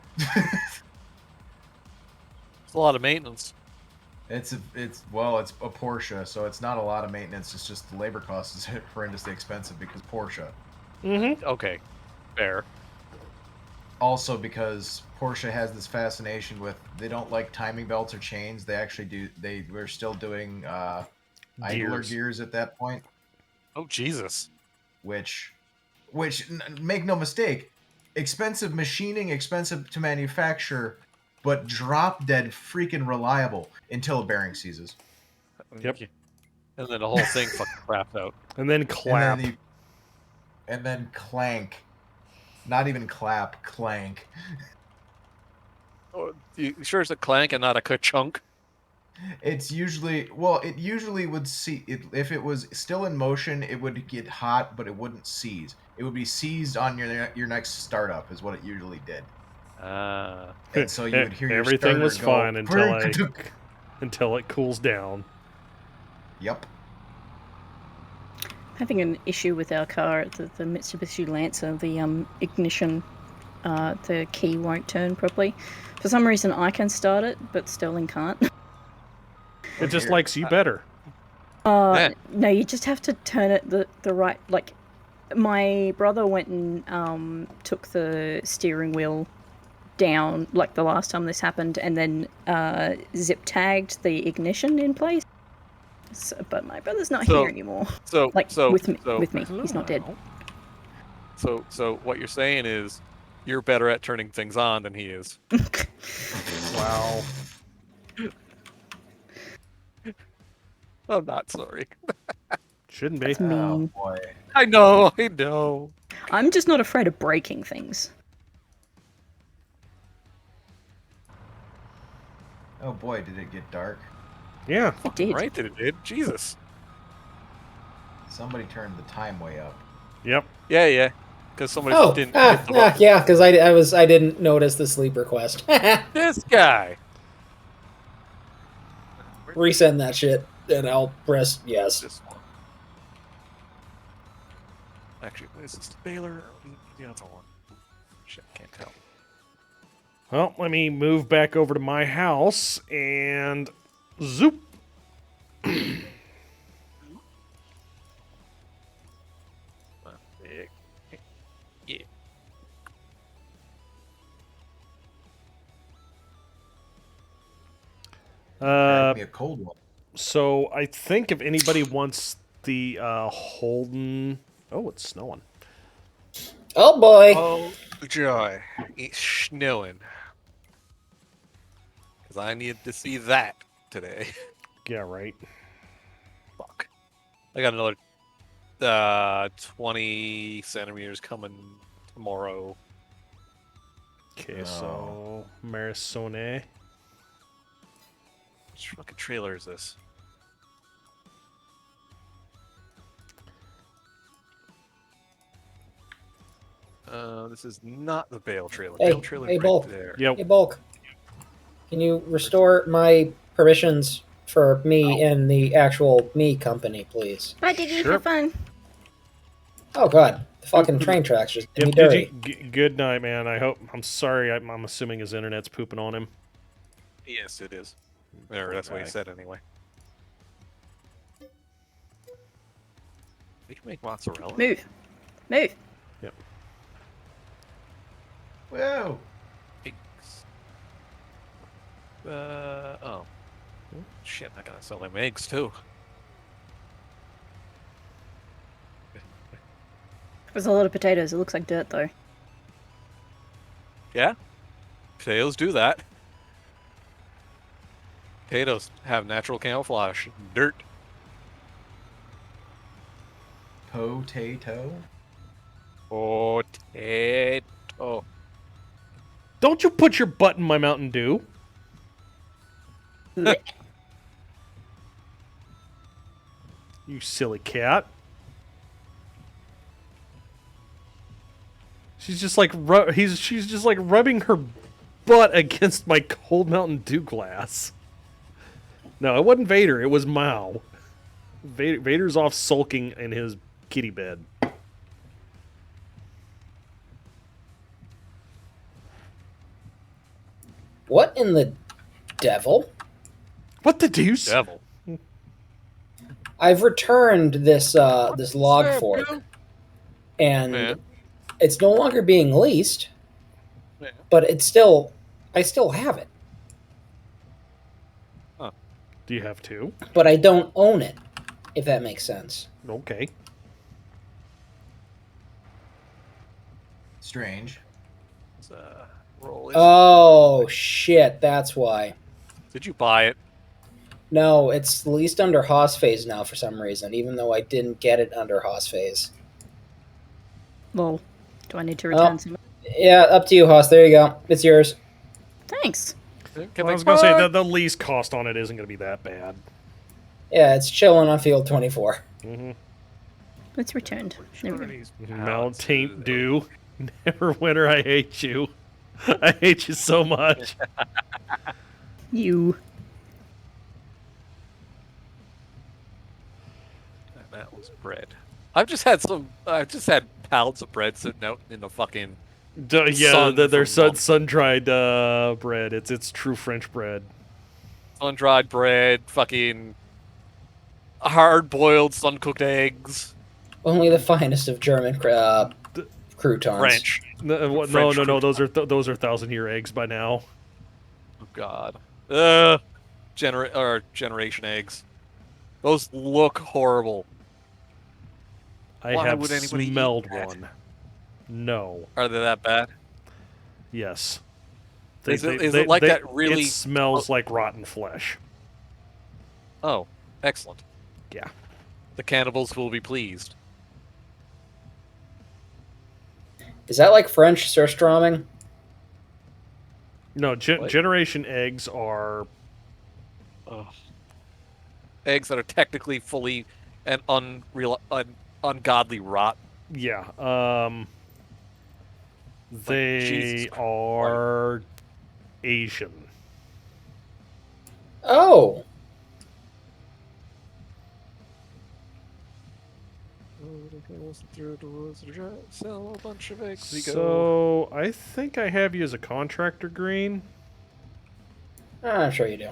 It's a lot of maintenance. It's a Porsche, so it's not a lot of maintenance. It's just the labor cost is horrendously expensive because Porsche. Mm-hmm. Okay, fair. Also because Porsche has this fascination with they don't like timing belts or chains. They actually do. We're still doing idler gears at that point. Oh Jesus! Which make no mistake, expensive machining, expensive to manufacture, but drop dead freaking reliable until a bearing seizes. Yep. And then the whole thing fucking craps out. And then clap. And then clank. Not even clap, clank. Oh, you sure it's a clank and not a ka-chunk? It's usually it usually would see it if it was still in motion. It would get hot, but it wouldn't seize. It would be seized on your next startup, is what it usually did. And so you would hear your everything was starter fine go, until it cools down. Yep. Having an issue with our car, the Mitsubishi Lancer, the ignition, the key won't turn properly. For some reason, I can start it, but Sterling can't. It just likes you better. No, you just have to turn it the right. Like, my brother went and took the steering wheel down, like the last time this happened, and then zip tagged the ignition in place. So, but my brother's not here anymore. With me, he's not dead. So what you're saying is, you're better at turning things on than he is. Wow. I'm not sorry. Shouldn't be. That's mean. Oh boy. I know. I'm just not afraid of breaking things. Oh boy, did it get dark. Yeah. It did. Right that it did. Jesus. Somebody turned the time way up. Yep. Yeah. Because somebody didn't. Yeah, because I didn't notice the sleep request. This guy. Resend that shit, and I'll press yes. This one. Actually, is this the Baylor? The other one. Shit, can't tell. Well, let me move back over to my house and zoop. Yeah. Me a cold one. So I think if anybody wants the Holden... Oh, it's snowing. Oh boy. Oh, joy. It's snowing. Because I needed to see that today. Yeah, right. Fuck. I got another 20 centimeters coming tomorrow. Okay, so Marisone. Which fucking trailer is this? This is not the Bale trailer. Hey, Bale trailer hey, right Bulk. there. Yep. Hey, Bulk. Can you restore my permissions for me in the actual me company, please? Bye, Diggy. Sure. Have fun. Oh god, the fucking train tracks just did me Yep, dirty. good night, man. I'm sorry. I'm assuming his internet's pooping on him. Yes, it is. Or that's what he said anyway. We can make mozzarella. Move. Yep. Whoa. Eggs. Oh. Shit, I gotta sell them eggs too. There's a lot of potatoes. It looks like dirt, though. Yeah, potatoes do that. Potatoes have natural camouflage. Dirt. Potato? Potato. Don't you put your butt in my Mountain Dew. Blech. You silly cat. She's just like she's just like rubbing her butt against my cold Mountain Dew glass. No, it wasn't Vader. It was Mao. Vader's off sulking in his kitty bed. What in the devil? What the deuce? Devil. I've returned this this log fork, and Yeah. it's no longer being leased, Yeah. but I still have it, Do you have two? but I don't own it. If that makes sense. Okay. Strange. Let's, roll it. Oh shit! That's why. Did you buy it? No, it's leased under Hosfae now for some reason, even though I didn't get it under Hosfae. Well, do I need to return Oh. some? Yeah, up to you, Hoss. There you go. It's yours. Thanks. Can Well, I we was going to say buy- that the lease cost on it isn't going to be that bad. Yeah, it's chilling on field 24. Mm-hmm. It's returned. There we go. These Mountain Dew. Neverwinter, I hate you. I hate you so much. You. That was bread. I've just had pallets of bread sitting out in the fucking Yeah, Sun they're from sun-dried bread. It's true French bread. sun-dried bread, fucking hard-boiled, sun-cooked eggs. Only the finest of German croutons. French. No, French no. Those are 1,000-year eggs by now. Oh God. Generation eggs. Those look horrible. I Why have would anybody eat smelled that? one. No. Are they that bad? Yes. Is it like that really- It smells like rotten flesh. Oh, excellent. Yeah. The cannibals will be pleased. Is that like French surströmming? No, What? generation eggs are... Eggs that are technically fully and ungodly rot. Yeah. Jesus They are Asian. Oh, Sell a bunch of eggs. We go. So, I think I have you as a contractor, Green. I'm sure you do.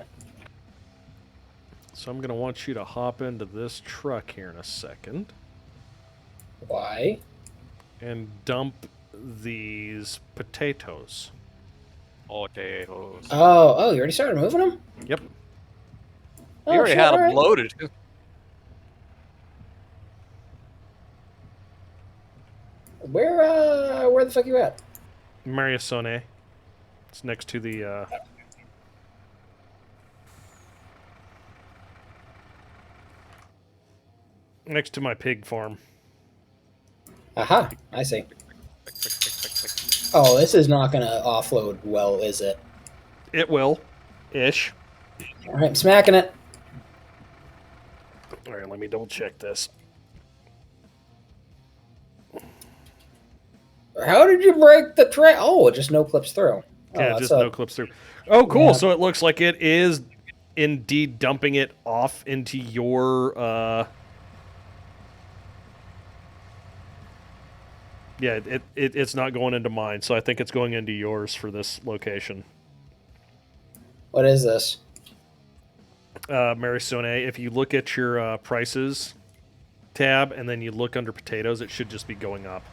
So I'm going to want you to hop into this truck here in a second Why? and dump these potatoes. Potatoes. Oh, you already started moving them? Yep. Oh, We already shit, had them alright. loaded. Where the fuck you at? Mariasone. It's next to the... next to my pig farm. Aha, I see. Oh, this is not gonna offload well, is it? It will. Ish. Alright, I'm smacking it. Alright, let me double check this. How did you break the tray? Oh, it just no clips through. Yeah, that's just a- no clips through. Oh, cool. Yeah. So it looks like it is indeed dumping it off into your... Yeah, it's not going into mine, so I think it's going into yours for this location. What is this? Marisone, if you look at your prices tab and then you look under potatoes, it should just be going up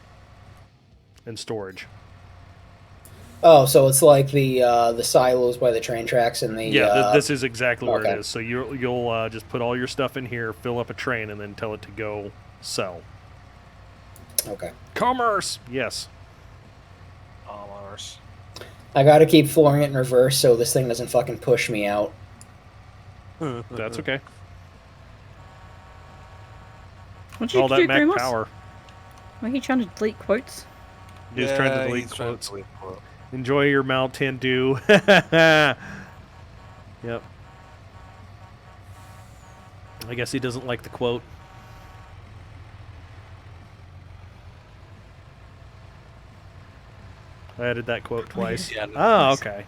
in storage. Oh, so it's like the silos by the train tracks and the Yeah, this is exactly where okay. it is. So you'll just put all your stuff in here, fill up a train, and then tell it to go sell. Okay. Commerce! Yes. Commerce. I gotta keep flooring it in reverse so this thing doesn't fucking push me out. That's okay. What did All you that do, Mac Grimos? power. Were you trying to delete quotes? He's trying to delete he's trying quotes. to delete quotes. Enjoy your Mountain Dew. Yep. I guess he doesn't like the quote. I added that quote twice. Yeah, Oh, okay.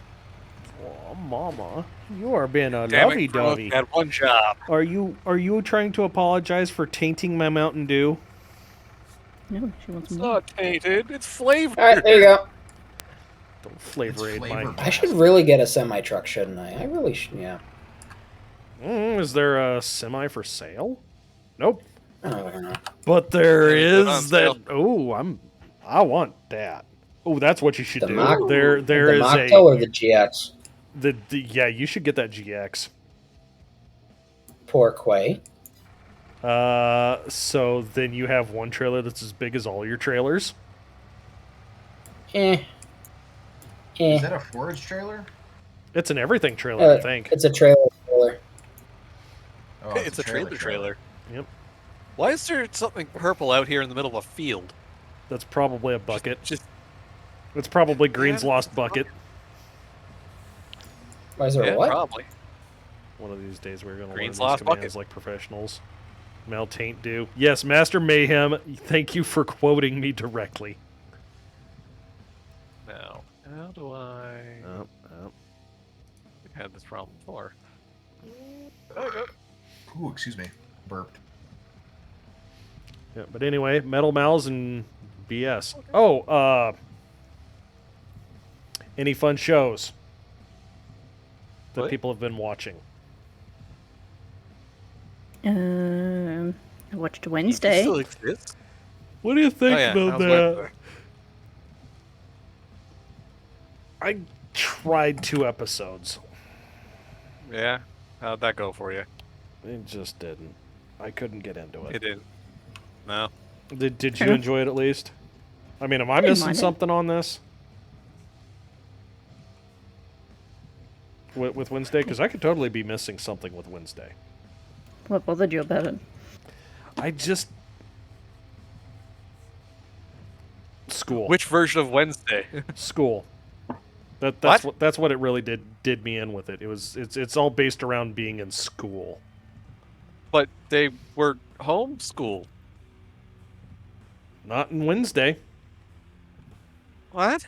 Oh, Mama, you are being a Damn it, lovey-dovey. Had one job. Are you trying to apologize for tainting my Mountain Dew? No, she wants It's more. not tainted. It's flavored. All right, there you go. Don't flavor aid my. flavor I should really get a semi truck, shouldn't I? I really should. Yeah. Is there a semi for sale? Nope. I don't know. But there Yeah, it's on is that. sale. Oh, I want that. Oh, that's what you should The do. Mach- there the is Mocktail a. or the GX? Yeah, you should get that GX. Poor Quay. So then you have one trailer that's as big as all your trailers. Eh. Is that a forage trailer? It's an everything trailer, I think. It's a trailer. Oh, It's a trailer. Yep. Why is there something purple out here in the middle of a field? That's probably a bucket. Just It's probably Green's lost bucket. Why is there yeah, a what? probably. One of these days we're going to learn Green's these lost commands bucket. like professionals. Mel taint do. Yes, Master Mayhem, thank you for quoting me directly. Now, how do I? Oh. We've had this problem before. Ooh, excuse me. Burped. Yeah, but anyway, Metal Mouths and BS. Oh, any fun shows that What? people have been watching? I watched It Wednesday. still exists. What do you think Oh, yeah, about how's that? Wednesday? I tried 2 episodes. Yeah, how'd that go for you? It just didn't. I couldn't get into It it. didn't. No. Did you enjoy it at least? I mean, am I didn't missing mind it. something on this? With Wednesday? Because I could totally be missing something with Wednesday. What bothered you about it? I just... School. Which version of Wednesday? School. That's what it really did me in with it. It's all based around being in school. But they were homeschooled. Not in Wednesday. What?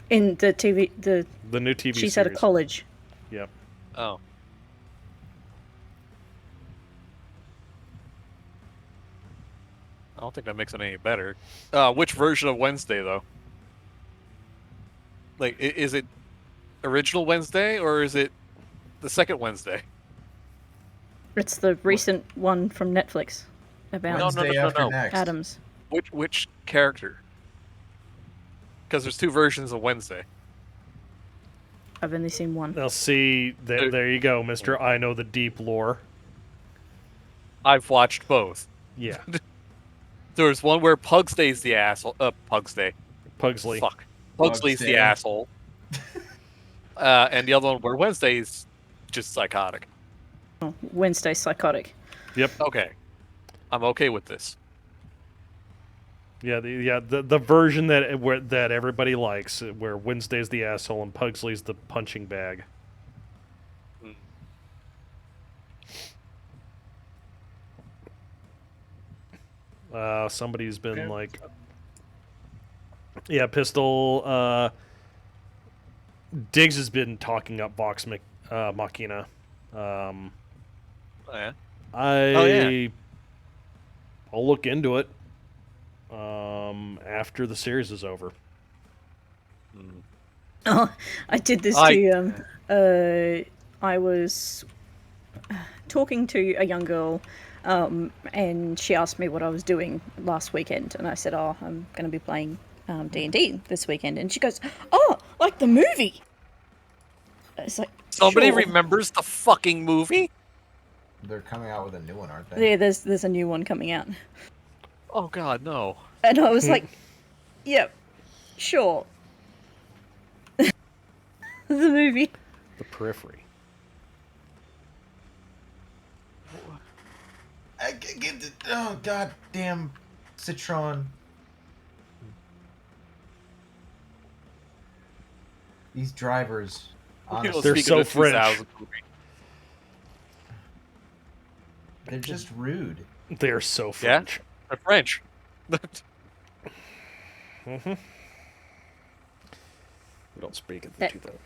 In the TV, The new TV she's series. at a college. Yep. Oh. I don't think that makes it any better. Which version of Wednesday, though? Like, is it original Wednesday, or is it the second Wednesday? It's the recent one from Netflix about No, Wednesday after no. next. Adams. Which character? Because there's 2 versions of Wednesday. I've only seen one. Now see, there you go, Mister. I know the deep lore. I've watched both. Yeah. There's one where Pugsley's the asshole. Pugsley. Pugsley. Fuck. Pugsley's the Pugsley. asshole. And the other one where Wednesday's just psychotic. Oh, Wednesday psychotic. Yep. Okay. I'm okay with this. Yeah, the version that everybody likes, where Wednesday's the asshole and Pugsley's the punching bag. Somebody's been like, yeah, Pistol. Diggs has been talking up Vox Machina. Oh, yeah. I'll look into it after the series is over. Oh, I did this to I was talking to a young girl, and she asked me what I was doing last weekend, and I said, "Oh, I'm going to be playing D&D this weekend," and she goes, "Oh, like the movie." It's like Somebody sure. remembers the fucking movie? They're coming out with a new one, aren't they? Yeah, there's a new one coming out. Oh God, no. And I was like, yep, sure. The movie. The Periphery. I get the goddamn Citron. These drivers, honestly, They're so French. 2000 movie. they're just rude. They're so Yeah? French. They're French. Mm-hmm. We don't speak at the That- 2000.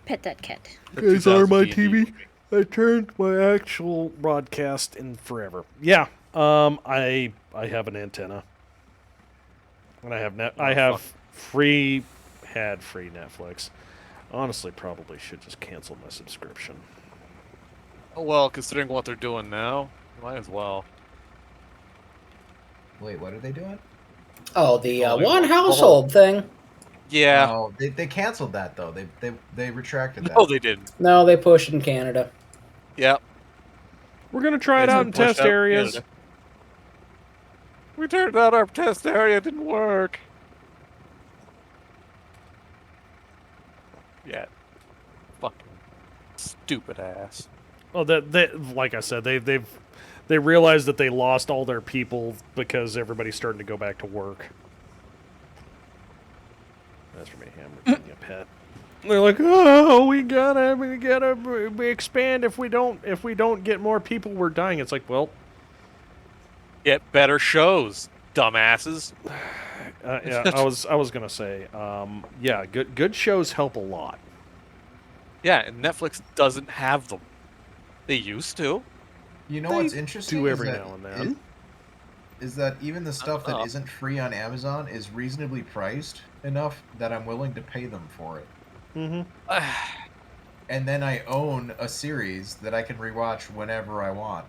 Pet that cat. Guys are my 2000 TV. I turned my actual broadcast in forever. Yeah. I have an antenna. And I have free Netflix. Honestly, probably should just cancel my subscription. Oh well, considering what they're doing now, might as well. Wait, what are they doing? Oh, the Oh, one oh. household thing. Yeah. No, they canceled that though. They retracted that. No, they didn't. No, they pushed in Canada. Yep. We're gonna try it It's out been in pushed test out in areas. Canada. We turned out our test area, it didn't work. Yeah. Fucking stupid ass. Oh, that like I said, they realized that they lost all their people because everybody's starting to go back to work. That's for me, Hammer, getting a pet. They're like, oh, we gotta expand. If we don't get more people, we're dying. It's like, well, Get better shows, dumbasses. yeah, I was gonna say, yeah, good shows help a lot. Yeah, and Netflix doesn't have them. They used to. You know They what's interesting do is every that now and then. is that even the stuff that isn't free on Amazon is reasonably priced enough that I'm willing to pay them for it. Mm-hmm. And then I own a series that I can rewatch whenever I want.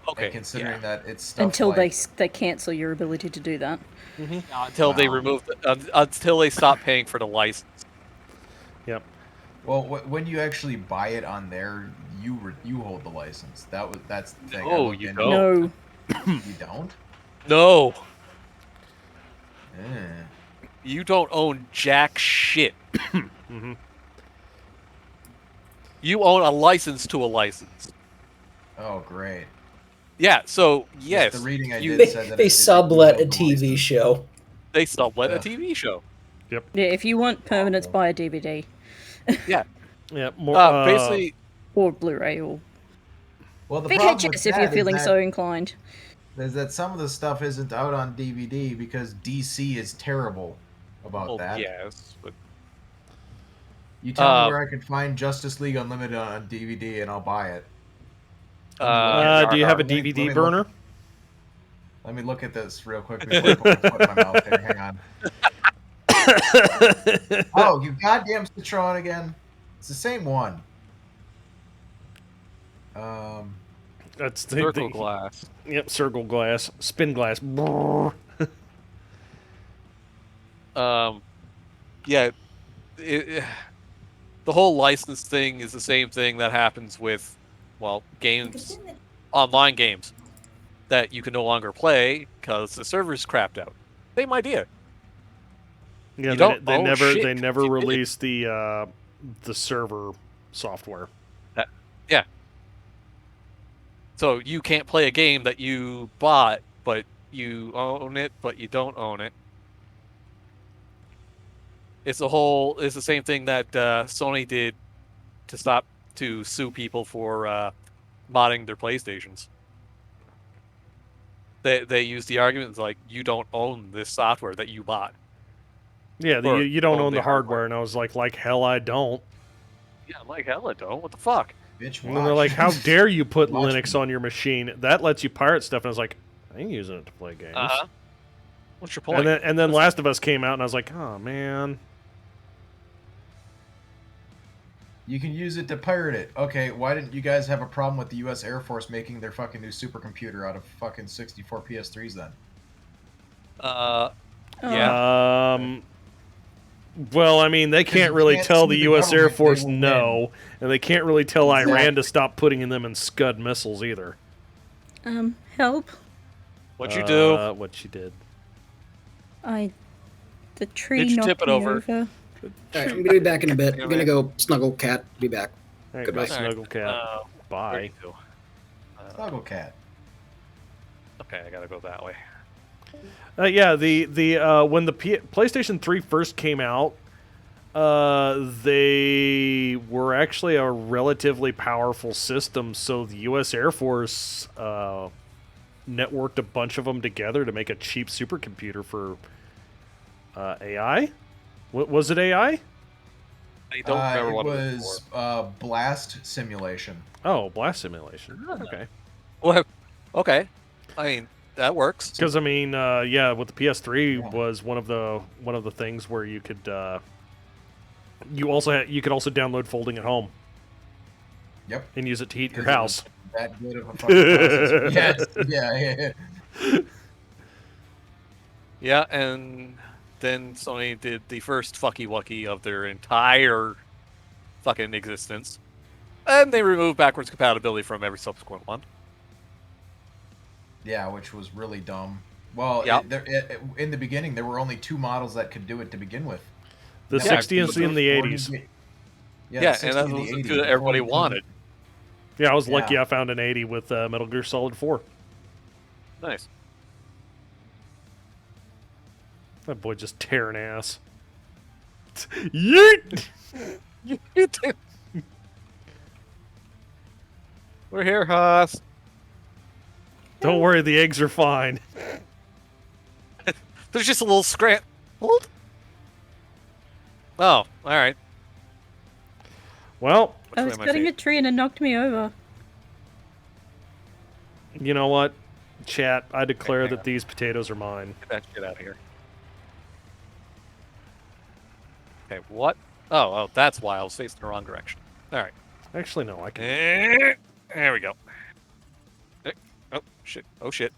Okay. And considering yeah. that it's stuff Until like, they cancel your ability to do that. Until they Wow. remove, until they stop paying for the license. Yep. well, when you actually buy it on there, you hold the license. That's the thing. I No, looked you into don't. it. No. You don't? No, Eh. you don't own jack shit. Mm-hmm. You own a license to a license. Oh, great. Yeah, so yes, The reading I you- did said that They it sublet a held the TV license. show. they sublet a Yeah. TV show. Yeah, if you want permanence, buy a DVD Yeah, Yeah. More. basically, or Blu-ray or Well, the problem with VHS if you're that feeling is so inclined. that some of the stuff isn't out on DVD because DC is terrible about well, that. yes, but You tell me where I can find Justice League Unlimited on DVD and I'll buy it. do you have a Let me- DVD let me burner? look- Let me look at this real quick before I put my foot in my mouth here. Hang on. Oh, you goddamn Citron again. It's the same one. That's the circle glass. Yep, circle glass, spin glass. Brrr. Yeah, the whole license thing is the same thing that happens with, well, games, online games, that you can no longer play because the server's crapped out. Same idea. Yeah, You don't they own never shit they if never you did it. released the server software. Yeah. So you can't play a game that you bought, but you own it, but you don't own it. It's the same thing that Sony did to sue people for modding their PlayStations. They used the argument like, you don't own this software that you bought. Yeah, Or you don't own own the the hardware, and I was like hell I don't. Yeah, like hell I don't. What the fuck? Bitch, And they're watch. like, how dare you put Watch Linux me. on your machine? That lets you pirate stuff. And I was like, I ain't using it to play games. Uh-huh. What's your point? And then Last of Us came out, and I was like, oh man. You can use it to pirate it. Okay, why didn't you guys have a problem with the U.S. Air Force making their fucking new supercomputer out of fucking 64 PS3s then? Yeah. Well, I mean, they can't you really can't tell sue the the U.S. Air government, they Force will no, and they can't really tell Iran Exactly. to stop putting them in Scud missiles either. Help. What'd you do? What she did. The tree Did you knocked tip it me over? over. Alright, I'm gonna be back in a bit. I'm gonna go snuggle cat. Be back. All right, Goodbye. bye, Snuggle Cat. Where'd Bye. you go? Snuggle cat. Okay, I gotta go that way. Yeah, the when the PlayStation 3 first came out, they were actually a relatively powerful system. So the U.S. Air Force networked a bunch of them together to make a cheap supercomputer for AI. What was it? AI? I don't remember what it it was. was Blast simulation. Oh, blast simulation. Okay. for. Well, okay. I mean, that works. Because I mean, yeah, with the PS3 Yeah. was one of the things where you could you could also download Folding at Home Yep. and use it to heat your Because it house. was that good of a fucking process. Yes. Yeah. Yeah, and then Sony did the first fucky wucky of their entire fucking existence. And they removed backwards compatibility from every subsequent one. Yeah, which was really dumb. Well, Yep. in the beginning, there were only 2 models that could do it to begin with. The That 60 was and the 40. 80s. Yeah, Yeah, the 60 and that and the was the 80. two that everybody Only two- wanted. Yeah, I was lucky Yeah. I found an 80 with Metal Gear Solid 4. Nice. That boy just tearing ass. Yeet! You too. We're here, Haas. Don't worry, the eggs are fine. There's just a little scrap. Hold. Oh, alright. Well, I was cutting a tree and it knocked me over. you know what? Chat, I declare that these potatoes are mine. Get that shit out of here. Okay, what? Oh, that's why I was facing the wrong direction. Alright. Actually, no, I can. There we go. Oh, shit. Oh, shit.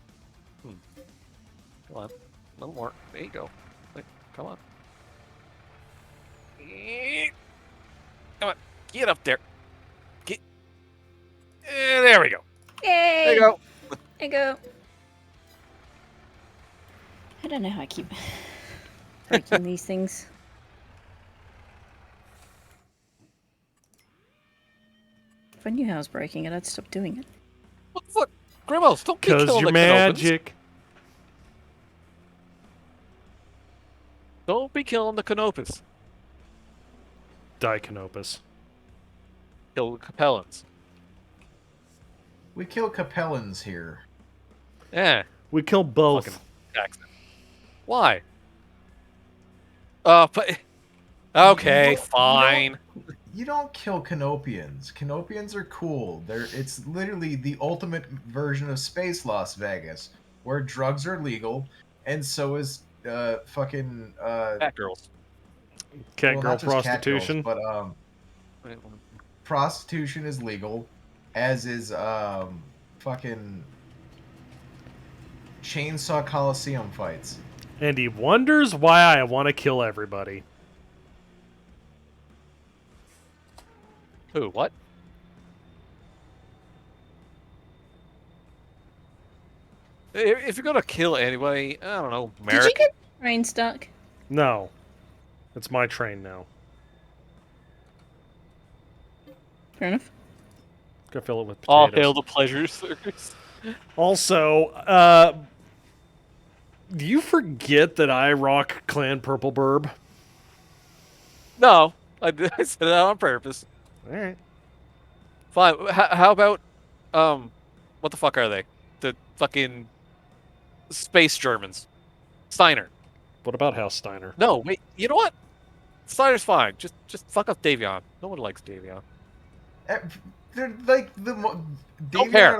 Come on. A little more. There you go. Wait, come on. Come on. Get up there. Get. There we go. Yay! There you go. There you go. I don't know how I keep breaking these things. If I knew how I was breaking it, I'd stop doing it. What the fuck? Grimmos, don't be Because killing you're the Canopans. magic. Don't be killing the Canopus. Dicanopus. Kill the Capellans. We kill Capellans here. Yeah. We kill both. Fucking accent. Why? But... Okay, fine. You don't kill Canopians. Canopians are cool. It's literally the ultimate version of Space Las Vegas, where drugs are legal, and so is fucking Cat girls. Cat well, girl not just cat prostitution. girls, but prostitution is legal, as is fucking chainsaw coliseum fights. And he wonders why I want to kill everybody. Who? What? If you're gonna kill anybody, I don't know, Did you Merrick. get the train stuck? No. It's my train now. Fair enough. Gotta fill it with All potatoes. hail the pleasure circus. Also, do you forget that I rock Clan Purple Burb? No, I said that on purpose. Alright. Fine. How about, what the fuck are they? The fucking space Germans. Steiner. What about House Steiner? No, wait. You know what? Steiner's fine. Just fuck up Davion. No one likes Davion. They're like the Don't Davion care.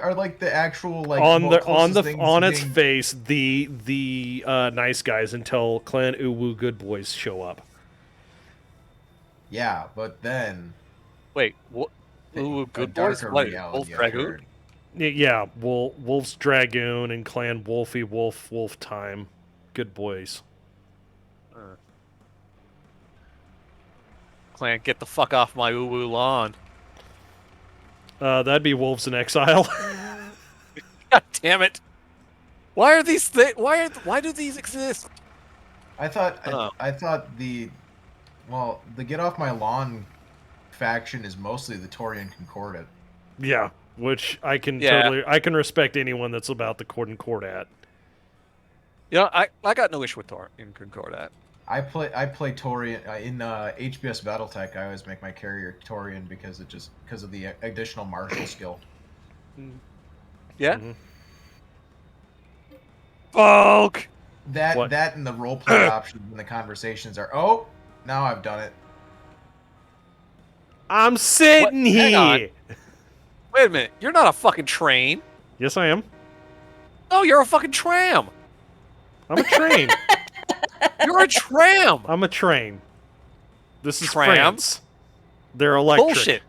are like the actual like on its being... face, the nice guys until Clan Uwu Good Boys show up. Yeah, but then Wait, what? Ooh, a good boys? darker What? reality Wolf Dragoon? occurred. Yeah, Wolf's Dragoon and Clan Wolfie Wolf Time. Good boys. Clan, get the fuck off my uwu lawn. That'd be Wolves in Exile. God damn it. Why are these why do these exist? I thought Oh. I thought the Get Off My Lawn faction is mostly the Torian Concordat. Yeah, which I can Yeah. I can respect anyone that's about the Cord and Cordat. Yeah, I got no issue with Tor in Concordat. I play Torian in HBS BattleTech. I always make my carrier Torian because of the additional martial skill. Yeah. Bulk. That and the roleplay options and the conversations are. Oh, now I've done it. I'm sitting What? Hang on. here. Wait a minute. You're not a fucking train. Yes, I am. No, you're a fucking tram. I'm a train. You're a tram. I'm a train. This is Trams? France. They're electric. Bullshit.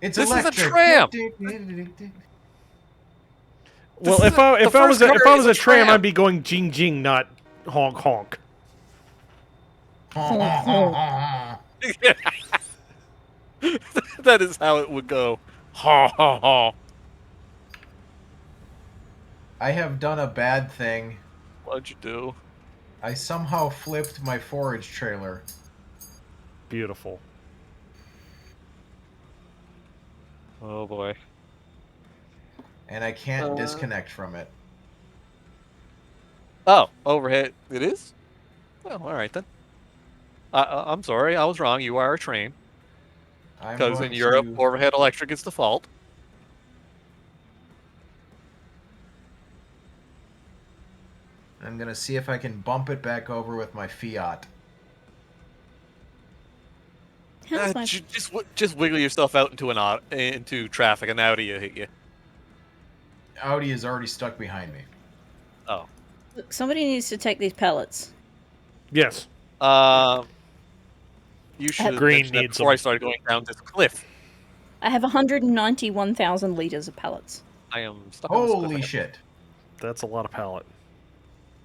It's This is a electric. tram. Well, if I was a tram, I'd be going jing jing, not honk honk. That is how it would go. Ha ha ha. I have done a bad thing. What'd you do? I somehow flipped my forage trailer. Beautiful. Oh boy. And I can't disconnect from it. Oh, overhead. It is? Oh, all right then. I'm sorry. I was wrong. You are a train. Because in Europe, overhead electric is default. I'm going to see if I can bump it back over with my Fiat. Just wiggle yourself out into traffic, and Audi will hit you. Audi is already stuck behind me. Oh. Look, somebody needs to take these pallets. Yes. You should Green have mentioned that needs before I them. started going down this cliff. I have 191,000 liters of pallets. I am stuck on this cliff. Holy shit. That's a lot of pallet.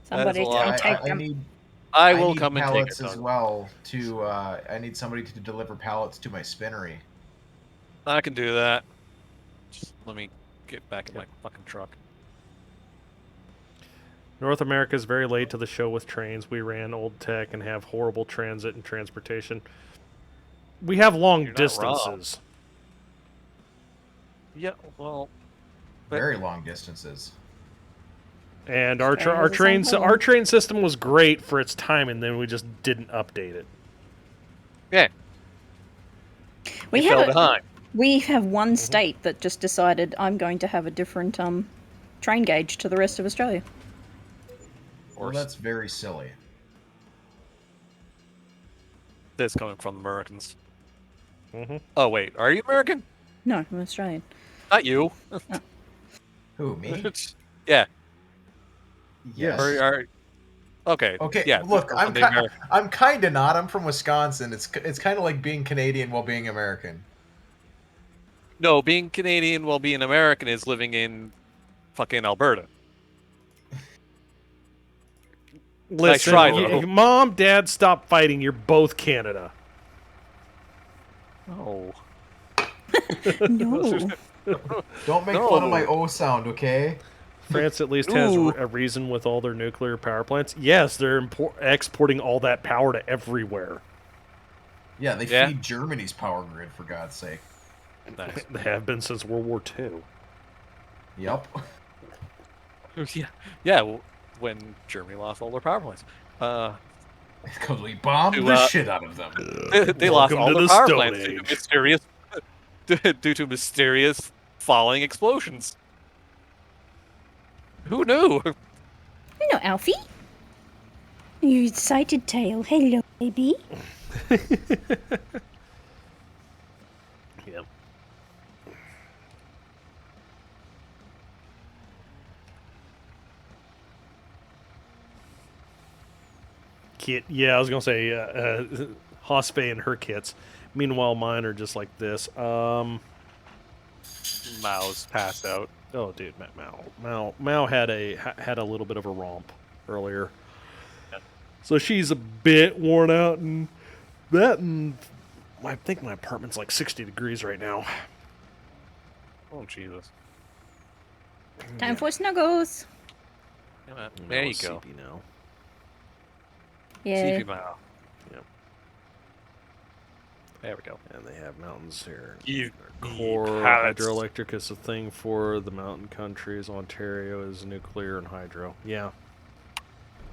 Somebody a lot. take I them. need I I will need come and take pallets it. as well to I need somebody to deliver pallets to my spinnery. I can do that. Just let me get back in my fucking truck. North America is very late to the show with trains. We ran old tech and have horrible transit and transportation. We have long You're not distances. Yeah, well, Very long distances. And our Australia's the same way. our train system was great for its time, and then we just didn't update it. yeah. We You fell have behind. we have one state that just decided I'm going to have a different train gauge to the rest of Australia. Well, that's very silly. This coming from Americans. Mm-hmm. Oh wait, are you American? No, I'm Australian. Not you. Who, me? Yeah. Yes. Okay. Okay, Yeah. look, from the I'm kind of not. I'm from Wisconsin. It's kind of like being Canadian while being American. No, being Canadian while being American is living in fucking Alberta. Listen, try, though. Mom, Dad, stop fighting. You're both Canada. Oh. No. Don't make No. fun of my O sound, okay? France at least has Ooh. a reason with all their nuclear power plants. Yes, they're exporting all that power to everywhere. Yeah, they Yeah. feed Germany's power grid, for God's sake. Nice. They have been since World War II. Yep. Yeah. Yeah. Well, when Germany lost all their power plants. Because we bombed To, the shit out of them. They lost Welcome all to their the power Stone plants due to mysterious falling explosions. Who knew? Hello, Alfie. You excited tail. Hello, baby. Yep. Kit, yeah, I was gonna say Hosfae and her kits. Meanwhile, mine are just like this. Mao's passed out. Oh, dude, Mao had a little bit of a romp earlier, so she's a bit worn out, and I think my apartment's like 60 degrees right now. Oh Jesus. Time for snuggles. There No, you go. CP now. Yeah. CP mile. Yep. There we go. And they have mountains here. You Core pallets. hydroelectric is a thing for the mountain countries. Ontario is nuclear and hydro. Yeah.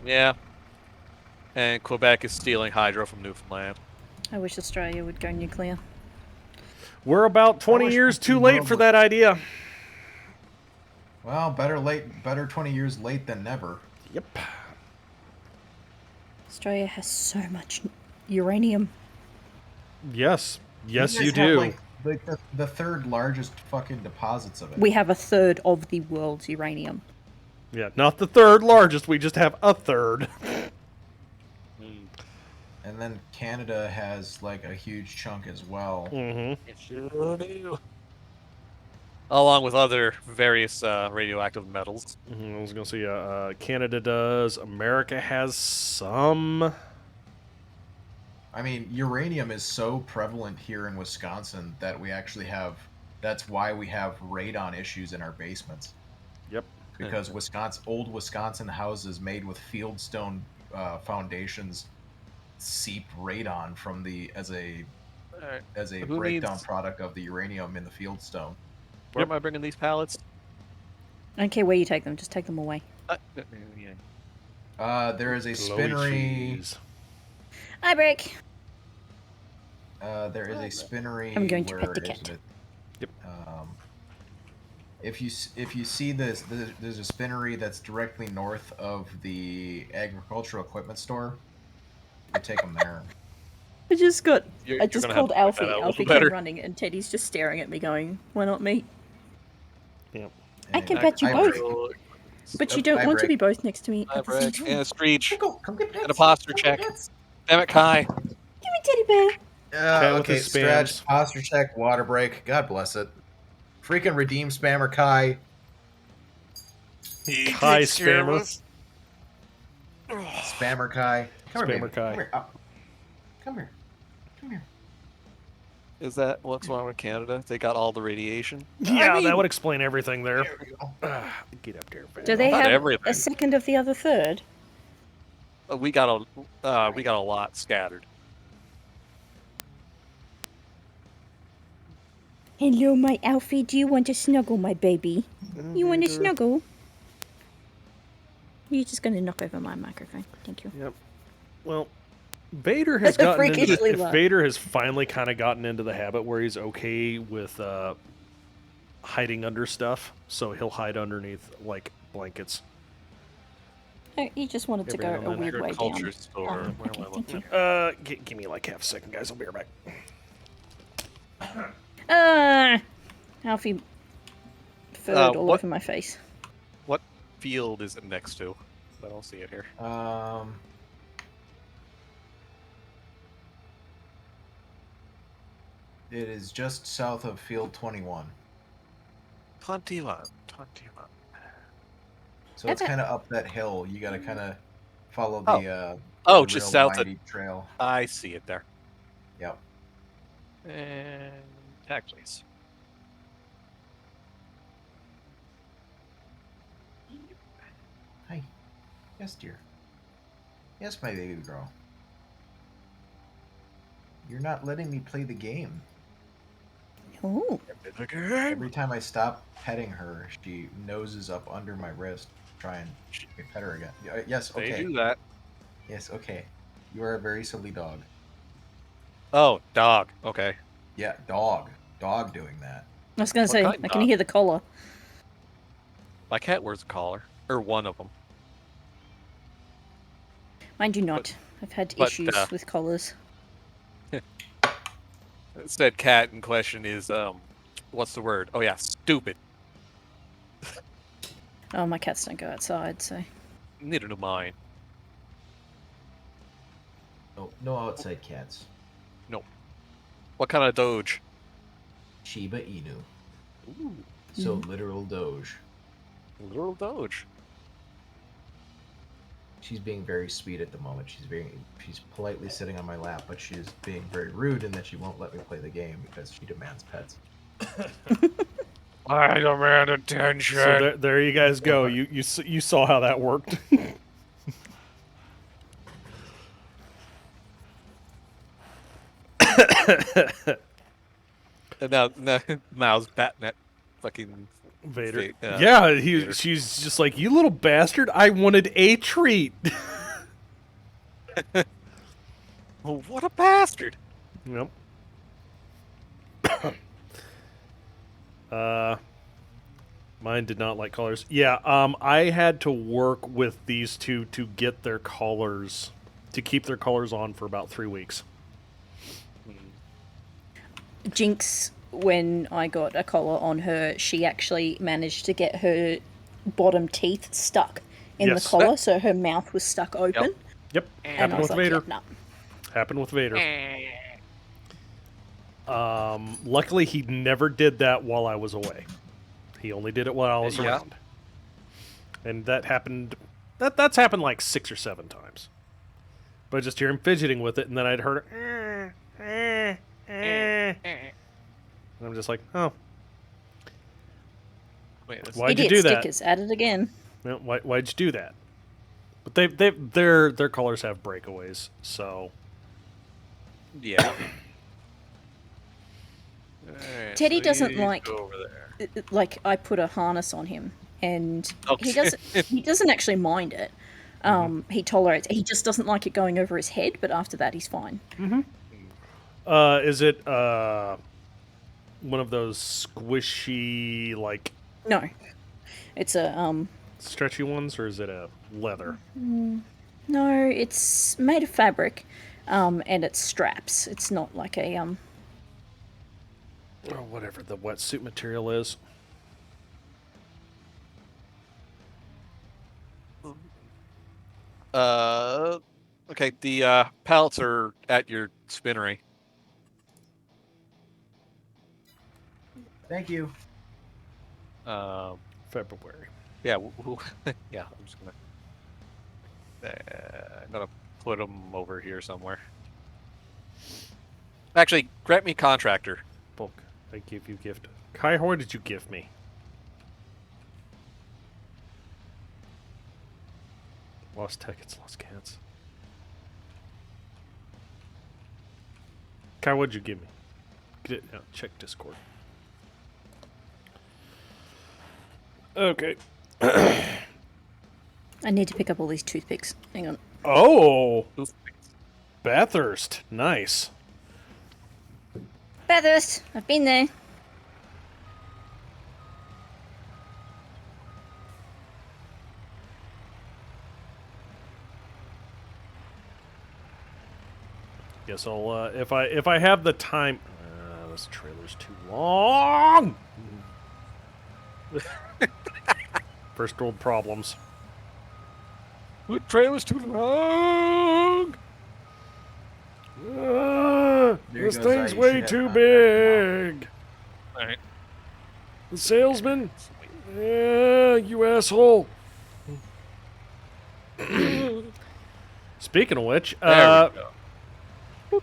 Yeah. And Quebec is stealing hydro from Newfoundland. I wish Australia would go nuclear. We're about 20 wish years the too late world for would- that idea. Well, better 20 years late than never. Yep. Australia has so much uranium. Yes. Yes, guys you have, do. like the third largest fucking deposits of it. We have a third of the world's uranium. Yeah, not the third largest. We just have a third. And then Canada has like a huge chunk as well. Mm-hmm. It sure do. Along with other various radioactive metals. I was going to say Canada does. America has some. I mean, uranium is so prevalent here in Wisconsin that we actually have. That's why we have radon issues in our basements. Yep. Because old Wisconsin houses made with fieldstone foundations seep radon from as a Who breakdown needs- product of the uranium in the fieldstone. Where am I bringing these pallets? I don't care where you take them, just take them away. There is a Glowy spinnery. cheese. Hi, Brick. There is a spinnery. I'm going to where pet the is cat. it? Yep. If you see this, there's a spinnery that's directly north of the agricultural equipment store. You take them there. I just got. You're I just gonna have called to point Alfie. that out a little Alfie better. came running, and Teddy's just staring at me, going, "Why not me?" Yep. I And can bet you I both. break- But you don't I want to break. be both next to me at the same time. And a screech. Come get pets. And a posture Come get check. pets. Damn it, Kai. Give me Teddy Bear. Cat with Okay, his stretch, spams. posture check, water break. God bless it. Freaking redeem spammer Kai. Kai spammer. Spammer Kai. Come here, Spammer baby. Kai. Come here. Oh. Come here. Come here. Is that what's wrong with Canada? They got all the radiation? Yeah, mean- that would explain everything there. There we go. Get up there, Do they Not have everything. a second of the other third? We got a lot scattered. Hello, my Alfie. Do you want to snuggle, my baby? You want to snuggle? You're just going to knock over my microphone. Thank you. Yep. Well, Vader has That's a gotten into freakishly the, loud. Vader has finally kind of gotten into the habit where he's okay with hiding under stuff, so he'll hide underneath like blankets. No, he just wanted to go Every now a and weird way down. Culture store. Oh, Where okay, am I thank looking? you. Give me like half a second, guys. I'll be right back. Alfie furred all what- over my face. What field is it next to? I don't see it here. It is just south of Field 21. 21. So it's kind of up that hill. You got to kind of follow Oh. the Oh, the just real south of. windy trail. I see it there. Yep. And tag, please. Hi. Yes, dear. Yes, my baby girl. You're not letting me play the game. Oh, Every time I stop petting her, she noses up under my wrist, try and pet her again. Yes, They okay. do that. Yes, okay. You are a very silly dog. Oh, dog. Okay. Yeah, dog. Dog doing that. I was going to What say, kind I can of- hear the collar. My cat wears a collar. Or one of them. Mine do not. I've had but, issues with collars. Said cat in question is, what's the word? Oh, yeah, stupid. Oh, my cats don't go outside, so. Neither do mine. No outside cats. What kind of doge? Shiba Inu. Ooh, So literal doge. little doge. She's being very sweet at the moment. She's politely sitting on my lap, but she's being very rude in that she won't let me play the game because she demands pets. I demand attention. So there you guys go. You saw how that worked. And now Mao's batting at fucking Vader. Vader. She's just like, you little bastard. I wanted a treat. Oh, what a bastard! Yep. Mine did not like collars. Yeah, I had to work with these two to get their collars, to keep their collars on for about 3 weeks. Jinx, when I got a collar on her, she actually managed to get her bottom teeth stuck in the collar, so her mouth was stuck open. Yep. And Happened I was with like, Vader. yep, nah. Happened with Vader. Luckily, he never did that while I was away. He only did it while I was around. And that happened... That's happened like 6 or 7 times. But I just hear him fidgeting with it, and then I'd heard it... And I'm just like, oh. Wait, why'd you do that? Stickers, at it again. No, why'd you do that? But their colors have breakaways, so... Yeah. Teddy doesn't like... Over there. Like, I put a harness on him, and Okay. he doesn't actually mind it. He tolerates it. He just doesn't like it going over his head, but after that, he's fine. Is it one of those squishy, like... No. It's a, stretchy ones, or is it a leather? No, it's made of fabric, and it's straps. It's not like a, Or whatever the wetsuit material is. Okay, the pallets are at your spinnery. Thank you. February. Yeah, yeah. I'm just gonna put them over here somewhere. Actually, grant me contractor. Bulk, I give you gift. Kai, what did you give me? Lost tickets, lost cats. Kai, what'd you give me? Get it, check Discord. Okay. I need to pick up all these toothpicks. Hang on. Oh! Bathurst. Nice. Bathurst! I've been there. Guess I'll, if I have the time... this trailer's too long! First world problems. The trailer's too long. This thing's way too big. All right. The salesman? Yeah, you asshole. Speaking of which, There we go.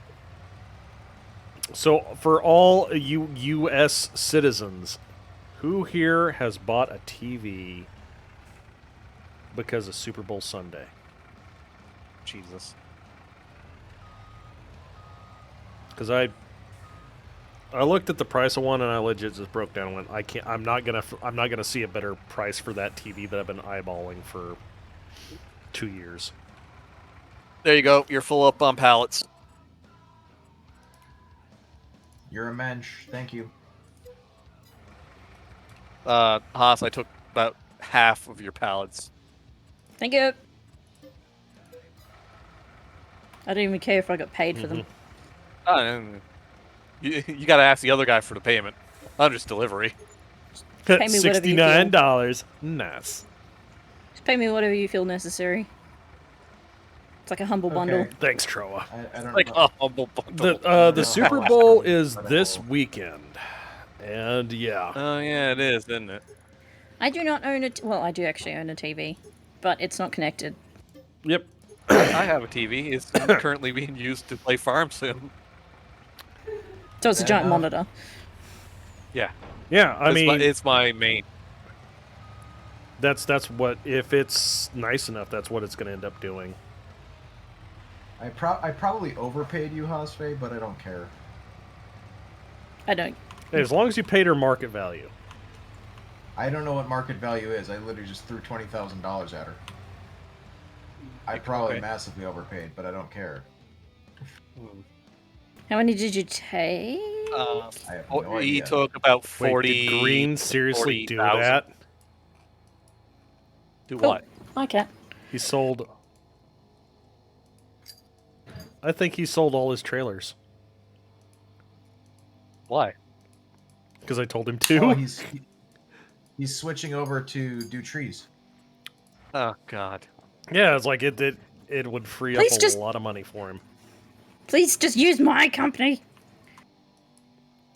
So for all you U.S. citizens, who here has bought a TV because of Super Bowl Sunday? Jesus. Because I looked at the price of one and I legit just broke down and went, I'm not gonna see a better price for that TV that I've been eyeballing for 2 years. There you go. You're full up on pallets. You're a mensch. Thank you. Haas, I took about half of your pallets. Thank you. I don't even care if I got paid for them. You gotta ask the other guy for the payment. I'm just delivery. Pay me whatever you feel. $69. Nice. Just pay me whatever you feel necessary. It's like a humble bundle. Thanks, Troa. I don't Like know. a humble bundle. The Super Bowl is this weekend. And yeah. Oh yeah, it is, isn't it? I do not own well, I do actually own a TV, but it's not connected. Yep. I have a TV. It's currently being used to play Farm Sim. So it's a giant monitor. Yeah. Yeah, I mean, it's my main. that's what, if it's nice enough, that's what it's going to end up doing. I probably overpaid you, Hosfae, but I don't care. I don't. As long as you paid her market value. I don't know what market value is. I literally just threw $20,000 at her. I probably okay. massively overpaid, but I don't care. How many did you take? I have no He idea. took about Wait, 40. did Green seriously do 40,000. that? Do what? Oh, okay. He sold... I think he sold all his trailers. Why? Because I told him to. Oh, he's switching over to do trees. Oh God. Yeah, it's like it would free Please up just- a lot of money for him. Please just use my company.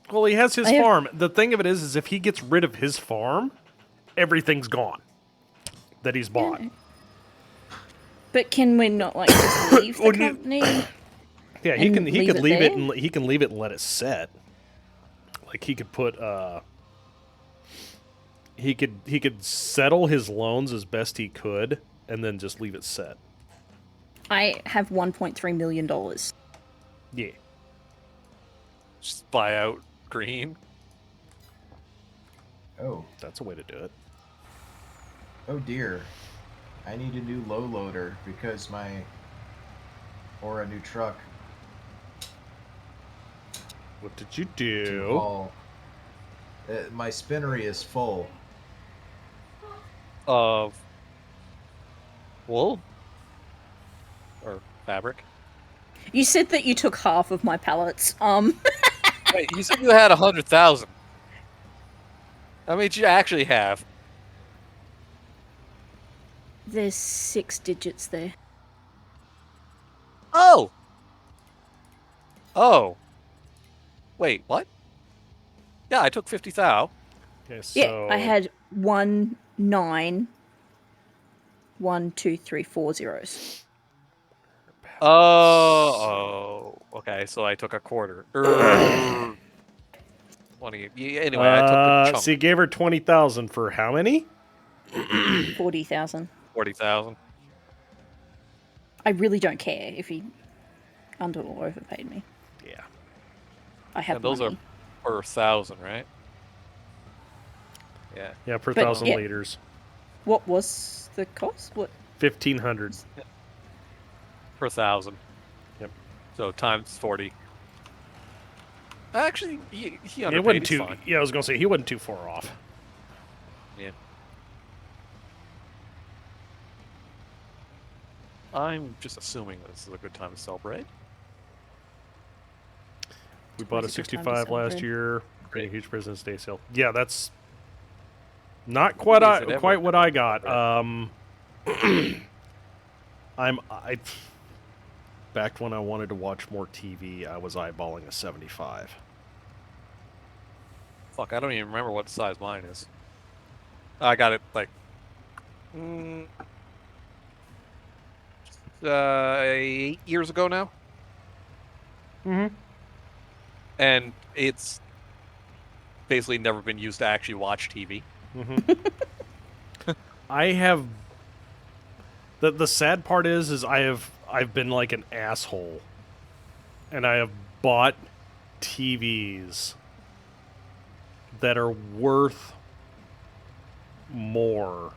Well, he has his farm. The thing of it is if he gets rid of his farm, everything's gone that he's bought. Yeah. But can we not like just leave the company? Yeah, he can leave it and he can leave it and let it set. Like he could put he could settle his loans as best he could and then just leave it set. I have $1.3 million. Yeah. Just buy out Green. Oh. That's a way to do it. Oh dear. I need a new low loader because or a new truck. What did you do? My spinnery is full. Of wool? Or fabric? You said that you took half of my pallets. Wait, you said you had 100,000. How many did you actually have? There's 6 digits there. Oh! Oh. Wait, what? Yeah, I took 50,000. Okay, so... Yeah, I had 1, 9, 1, 2, 3, 4 zeros. Oh, okay, so I took a quarter. 20. Anyway, I took a chunk. So you gave her 20,000 for how many? 40,000. 40,000. I really don't care if he under or overpaid me. Yeah. I have And those money. are per 1,000, right? Yeah. Yeah, per But, 1,000 yeah. liters. What was the cost? What? 1,500. Per 1,000. Yep. So times 40. Actually, he It underpaid. wasn't He's too. fine. Yeah, I was gonna say he wasn't too far off. Yeah. I'm just assuming this is a good time to celebrate. We bought a Always a good time to 65 last celebrate. year. Pretty huge President's Day sale. Yeah, that's not quite what I got. I back when I wanted to watch more TV, I was eyeballing a 75. Fuck, I don't even remember what size mine is. I got it like 8 years ago now. Mm-hmm. And it's basically never been used to actually watch TV. Mm-hmm. I have. The sad part is I've been like an asshole, and I have bought TVs that are worth more.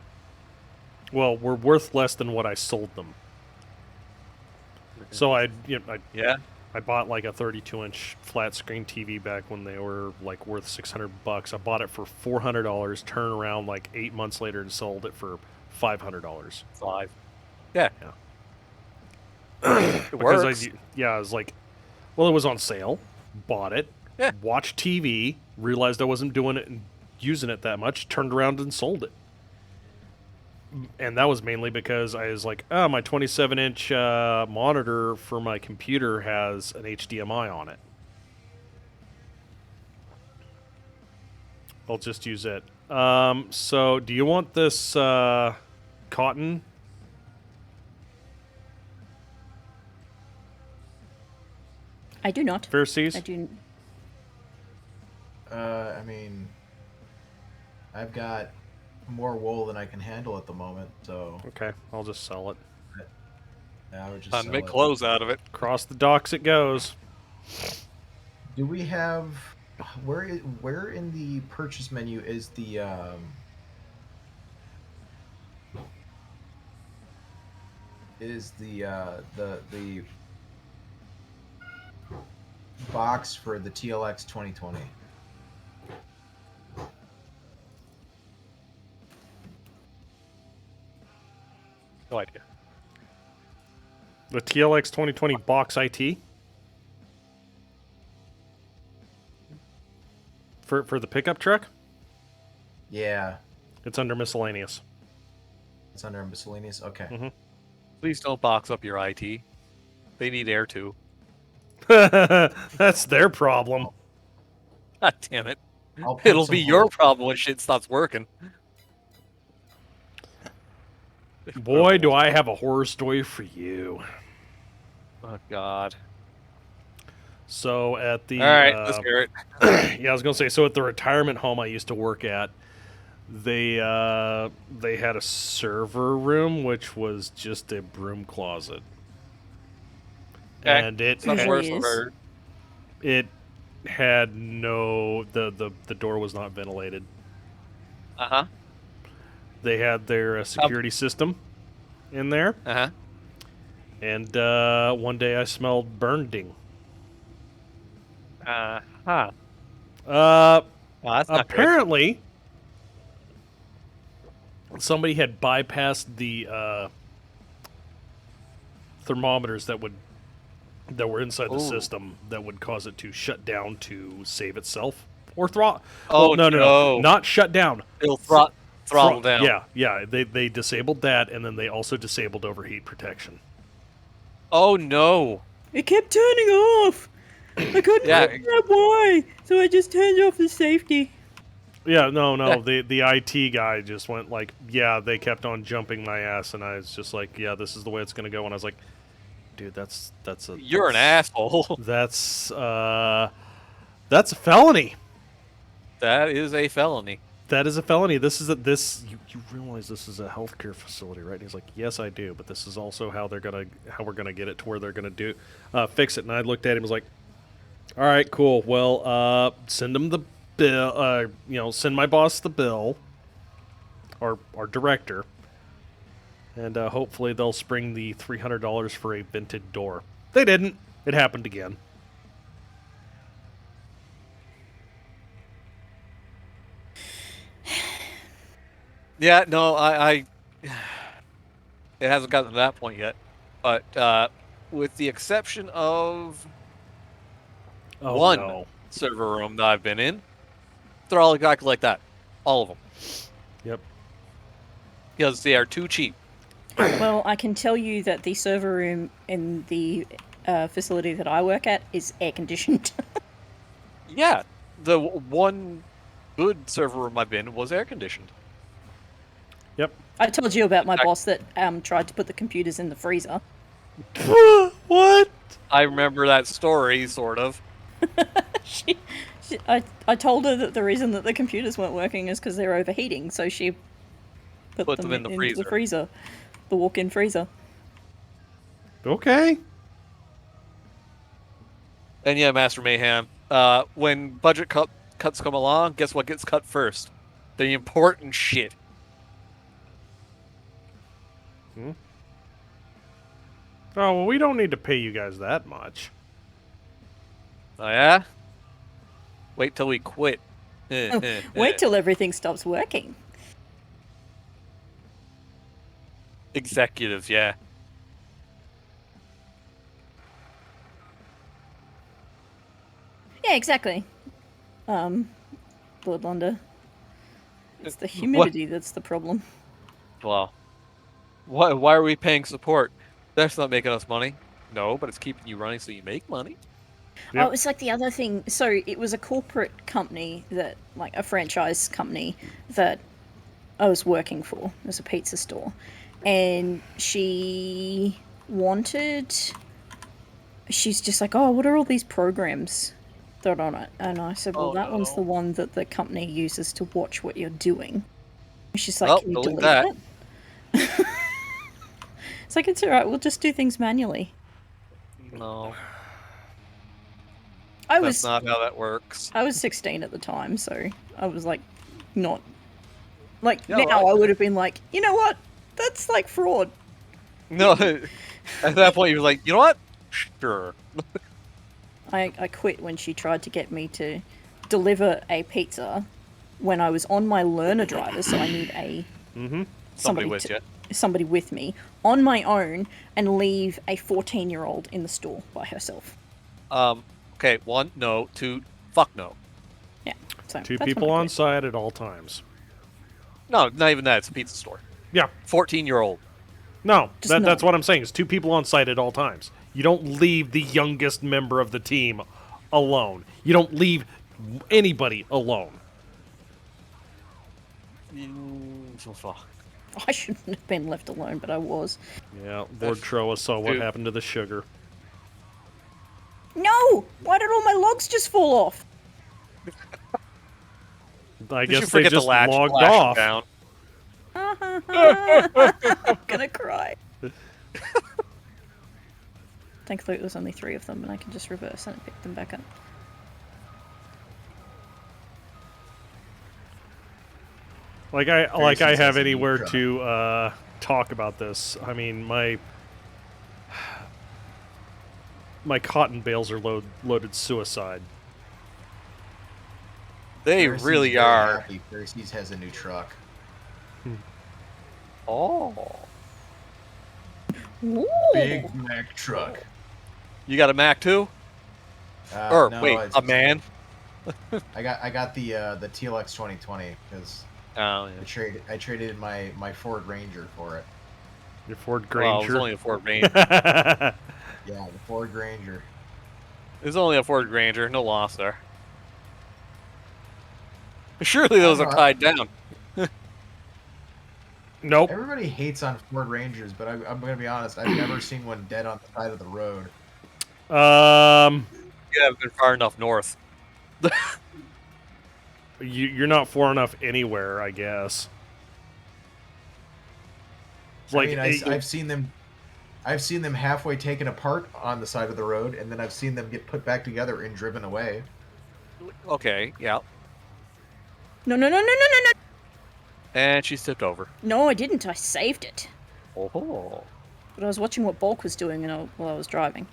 Well, were worth less than what I sold them. So I bought like a 32-inch flat screen TV back when they were like worth $600. I bought it for $400. Turned around like 8 months later and sold it for $500. Five. Yeah. It works. I was like, well, it was on sale. Bought it. Yeah. Watched TV. Realized I wasn't doing it and using it that much. Turned around and sold it. And that was mainly because I was like, oh, my 27-inch monitor for my computer has an HDMI on it. I'll just use it. So, do you want this cotton? I do not. Fairseas? I do. I mean, I've got more wool than I can handle at the moment, so Okay, I'll just sell it. I would just Time to sell make it. clothes out of it. Across the docks it goes. Do we have where in the purchase menu is the the box for the TLX 2020? No idea. The TLX 2020 box IT? For the pickup truck? Yeah, It's under miscellaneous. it's under miscellaneous. Okay. Mm-hmm. Please don't box up your IT. They need air too. That's their problem. God damn it. I'll put It'll some be your holes- problem when shit stops working. Boy, do I have a horror story for you. Oh, God. So at the All right, let's hear it. yeah, I was gonna say. So at the retirement home I used to work at, they had a server room which was just a broom closet, Okay. and it It's not the had, worst I've heard. it had no the door was not ventilated. Uh-huh. They had their security system in there, Uh-huh. and one day I smelled burning. Uh-huh. Uh, Oh, that's not good. apparently, somebody had bypassed the thermometers that were inside the Ooh. system that would cause it to shut down to save itself or throttle. Oh, no, not shut down. It'll throttle down. Yeah. They disabled that, and then they also disabled overheat protection. Oh, no. It kept turning off. I couldn't figure out why, so I just turned off the safety. Yeah, no. the IT guy just went like, yeah, they kept on jumping my ass, and I was just like, yeah, this is the way it's gonna go. And I was like, dude, that's You're an asshole. That's a felony. That is a felony. That is a felony. You realize this is a healthcare facility, right? And he's like, yes, I do, but this is also how we're gonna get it to where they're gonna fix it. And I looked at him and was like, all right, cool. Well, send them the bill. Send my boss the bill, or our director, and hopefully they'll spring the $300 for a vented door. They didn't. It happened again. Yeah, no, I it hasn't gotten to that point yet. But with the exception of one server room that I've been in, they're all exactly like that. All of them. Yep. Because they are too cheap. Well, I can tell you that the server room in the facility that I work at is air conditioned. Yeah, the one good server room I've been was air conditioned. Yep. I told you about my boss that tried to put the computers in the freezer. What? I remember that story, sort of. I told her that the reason that the computers weren't working is because they're overheating, so she put them in the into the freezer, the walk-in freezer. Okay. And yeah, Master Mayhem, when budget cuts come along, guess what gets cut first? The important shit. Oh, well, we don't need to pay you guys that much. Oh, yeah? Wait till we quit. Wait till everything stops working. Executives, yeah. Yeah, exactly. Bloodlander. It's the humidity that's the problem. Well, why are we paying support? That's not making us money. No, but it's keeping you running so you make money. Yep. Oh, it's like the other thing. So it was a corporate company that, like a franchise company that I was working for. It was a pizza store. And she's just like, oh, what are all these programs they're on it. And I said, well, that one's the one that the company uses to watch what you're doing. And she's like, can you delete that? It's like, it's alright, we'll just do things manually. No. That's not how that works. I was 16 at the time, so I was like, not... Like, now I would have been like, you know what? That's like fraud. No, at that point you were like, you know what? Sure. I quit when she tried to get me to deliver a pizza when I was on my learner driver, so I need a somebody with me on my own and leave a 14-year-old in the store by herself. Okay, 1, no. 2, fuck no. Yeah. So 2 people on site at all times. No, not even that. It's a pizza store. Yeah. 14-year-old. No, that's what I'm saying. It's 2 people on site at all times. You don't leave the youngest member of the team alone. You don't leave anybody alone. I shouldn't have been left alone, but I was. Yeah, Lord Troa saw what happened to the sugar. No! Why did all my logs just fall off? I guess they just logged off. Down. I'm gonna cry. Thankfully, it was only 3 of them, and I can just reverse and pick them back up. Like I have anywhere to talk about this. I mean, my cotton bales are loaded suicide. They really are. Fairsee has a new truck. Oh. Ooh. Big Mac truck. You got a Mac too? No, wait, a man? I got the TLX 2020 because I traded in my Ford Ranger for it. Your Ford Granger? Well, it was only a Ford Ranger. Yeah, the Ford Granger. It was only a Ford Granger, no loss there. Surely those are tied down. Nope. Everybody hates on Ford Rangers, but I'm going to be honest. I've never seen one dead on the side of the road. You haven't been far enough north. You're not far enough anywhere, I guess. Like, I've seen them halfway taken apart on the side of the road, and then I've seen them get put back together and driven away. Okay, yeah. No. And she tipped over. No, I didn't. I saved it. Oh. But I was watching what Bulk was doing while I was driving.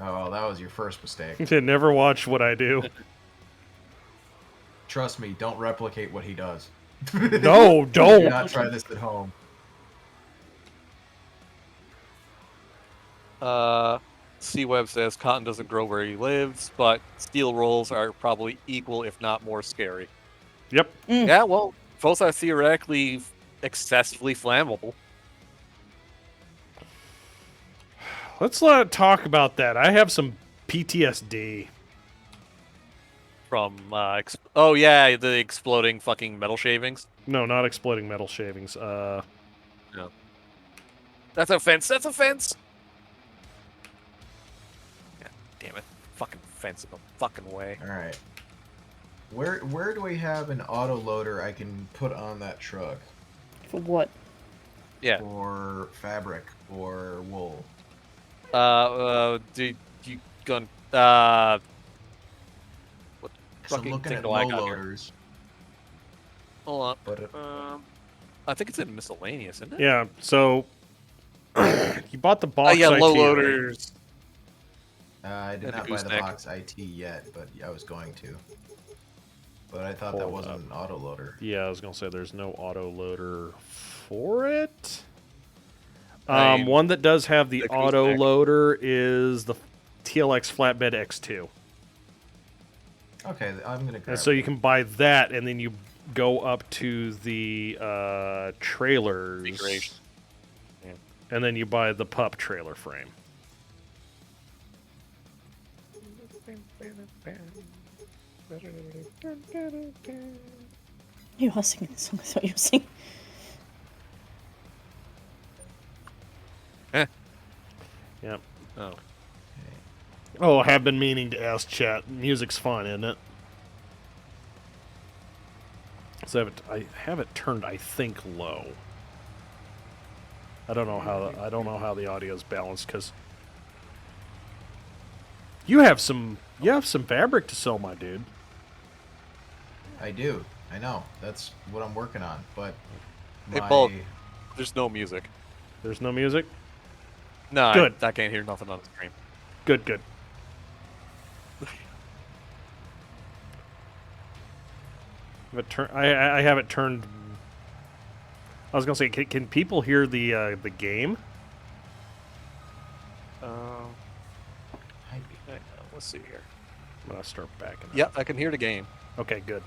Oh, well, that was your first mistake. Never watch what I do. Trust me, don't replicate what he does. No, don't. Do not try this at home. C-Web says cotton doesn't grow where he lives, but steel rolls are probably equal, if not more scary. Yep. Yeah, well, both are theoretically excessively flammable. Let's talk about that. I have some PTSD. From, the exploding fucking metal shavings? No, not exploding metal shavings. No. That's a fence. That's a fence! God damn it. Fucking fence in the fucking way. Alright. Where do we have an auto loader I can put on that truck? For what? Yeah. For fabric or wool. Do you gun? What So fucking looking thing at do low I got loaders. Here? Hold on. But I think it's in miscellaneous, isn't it? Yeah. So you bought the box. Yeah, low IT, loaders. I did not buy the box IT yet, but I was going to. But I thought that wasn't an auto loader. Yeah, I was gonna say there's no auto loader for it. One that does have the auto loader is the TLX Flatbed X2. Okay, I'm gonna grab And so you can buy that, and then you go up to the trailers, and then you buy the pup trailer frame. You are singing the song I thought you were singing. Eh. Yep. Oh. Oh, I have been meaning to ask chat. Music's fun, isn't it? So I have it turned, I think, low. I don't know how the audio is balanced because you have some fabric to sell, my dude. I do. I know. That's what I'm working on. But Hey, Paul, there's no music. There's no music? No, Good. I can't hear nothing on the stream. Good, good. I have it turned. I was gonna say, can people hear the game? Let's see here. I'm gonna start backing up. Yeah, I can hear the game. Okay, good.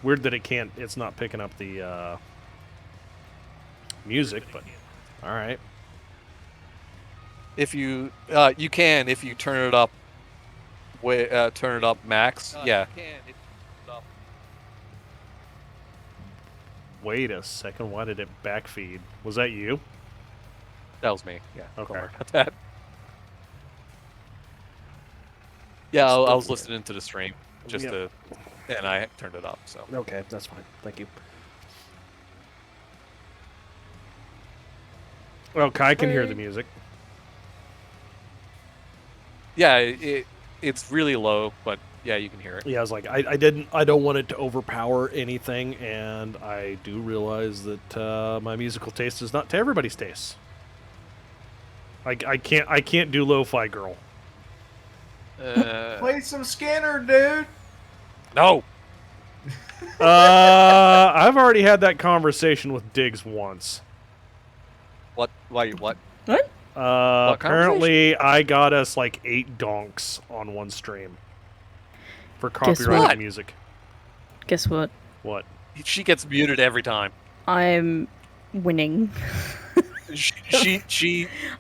Weird that it's not picking up the music, but all right. If you can if you turn it up, turn it up max. Yeah. Wait a second. Why did it backfeed? Was that you? That was me. Yeah. Okay. Don't worry about that. Yeah, I was listening to the stream and I turned it up. So. Okay, that's fine. Thank you. Okay, I can hear the music. Yeah, it's really low, but yeah, you can hear it. Yeah, I was like, I don't want it to overpower anything, and I do realize that my musical taste is not to everybody's taste. I can't do lo-fi girl. Play some Scanner, dude. No. I've already had that conversation with Diggs once. What? Why? What? What? Apparently, I got us like 8 donks on one stream for copyrighted music. Guess what? What? She gets muted every time. I'm winning.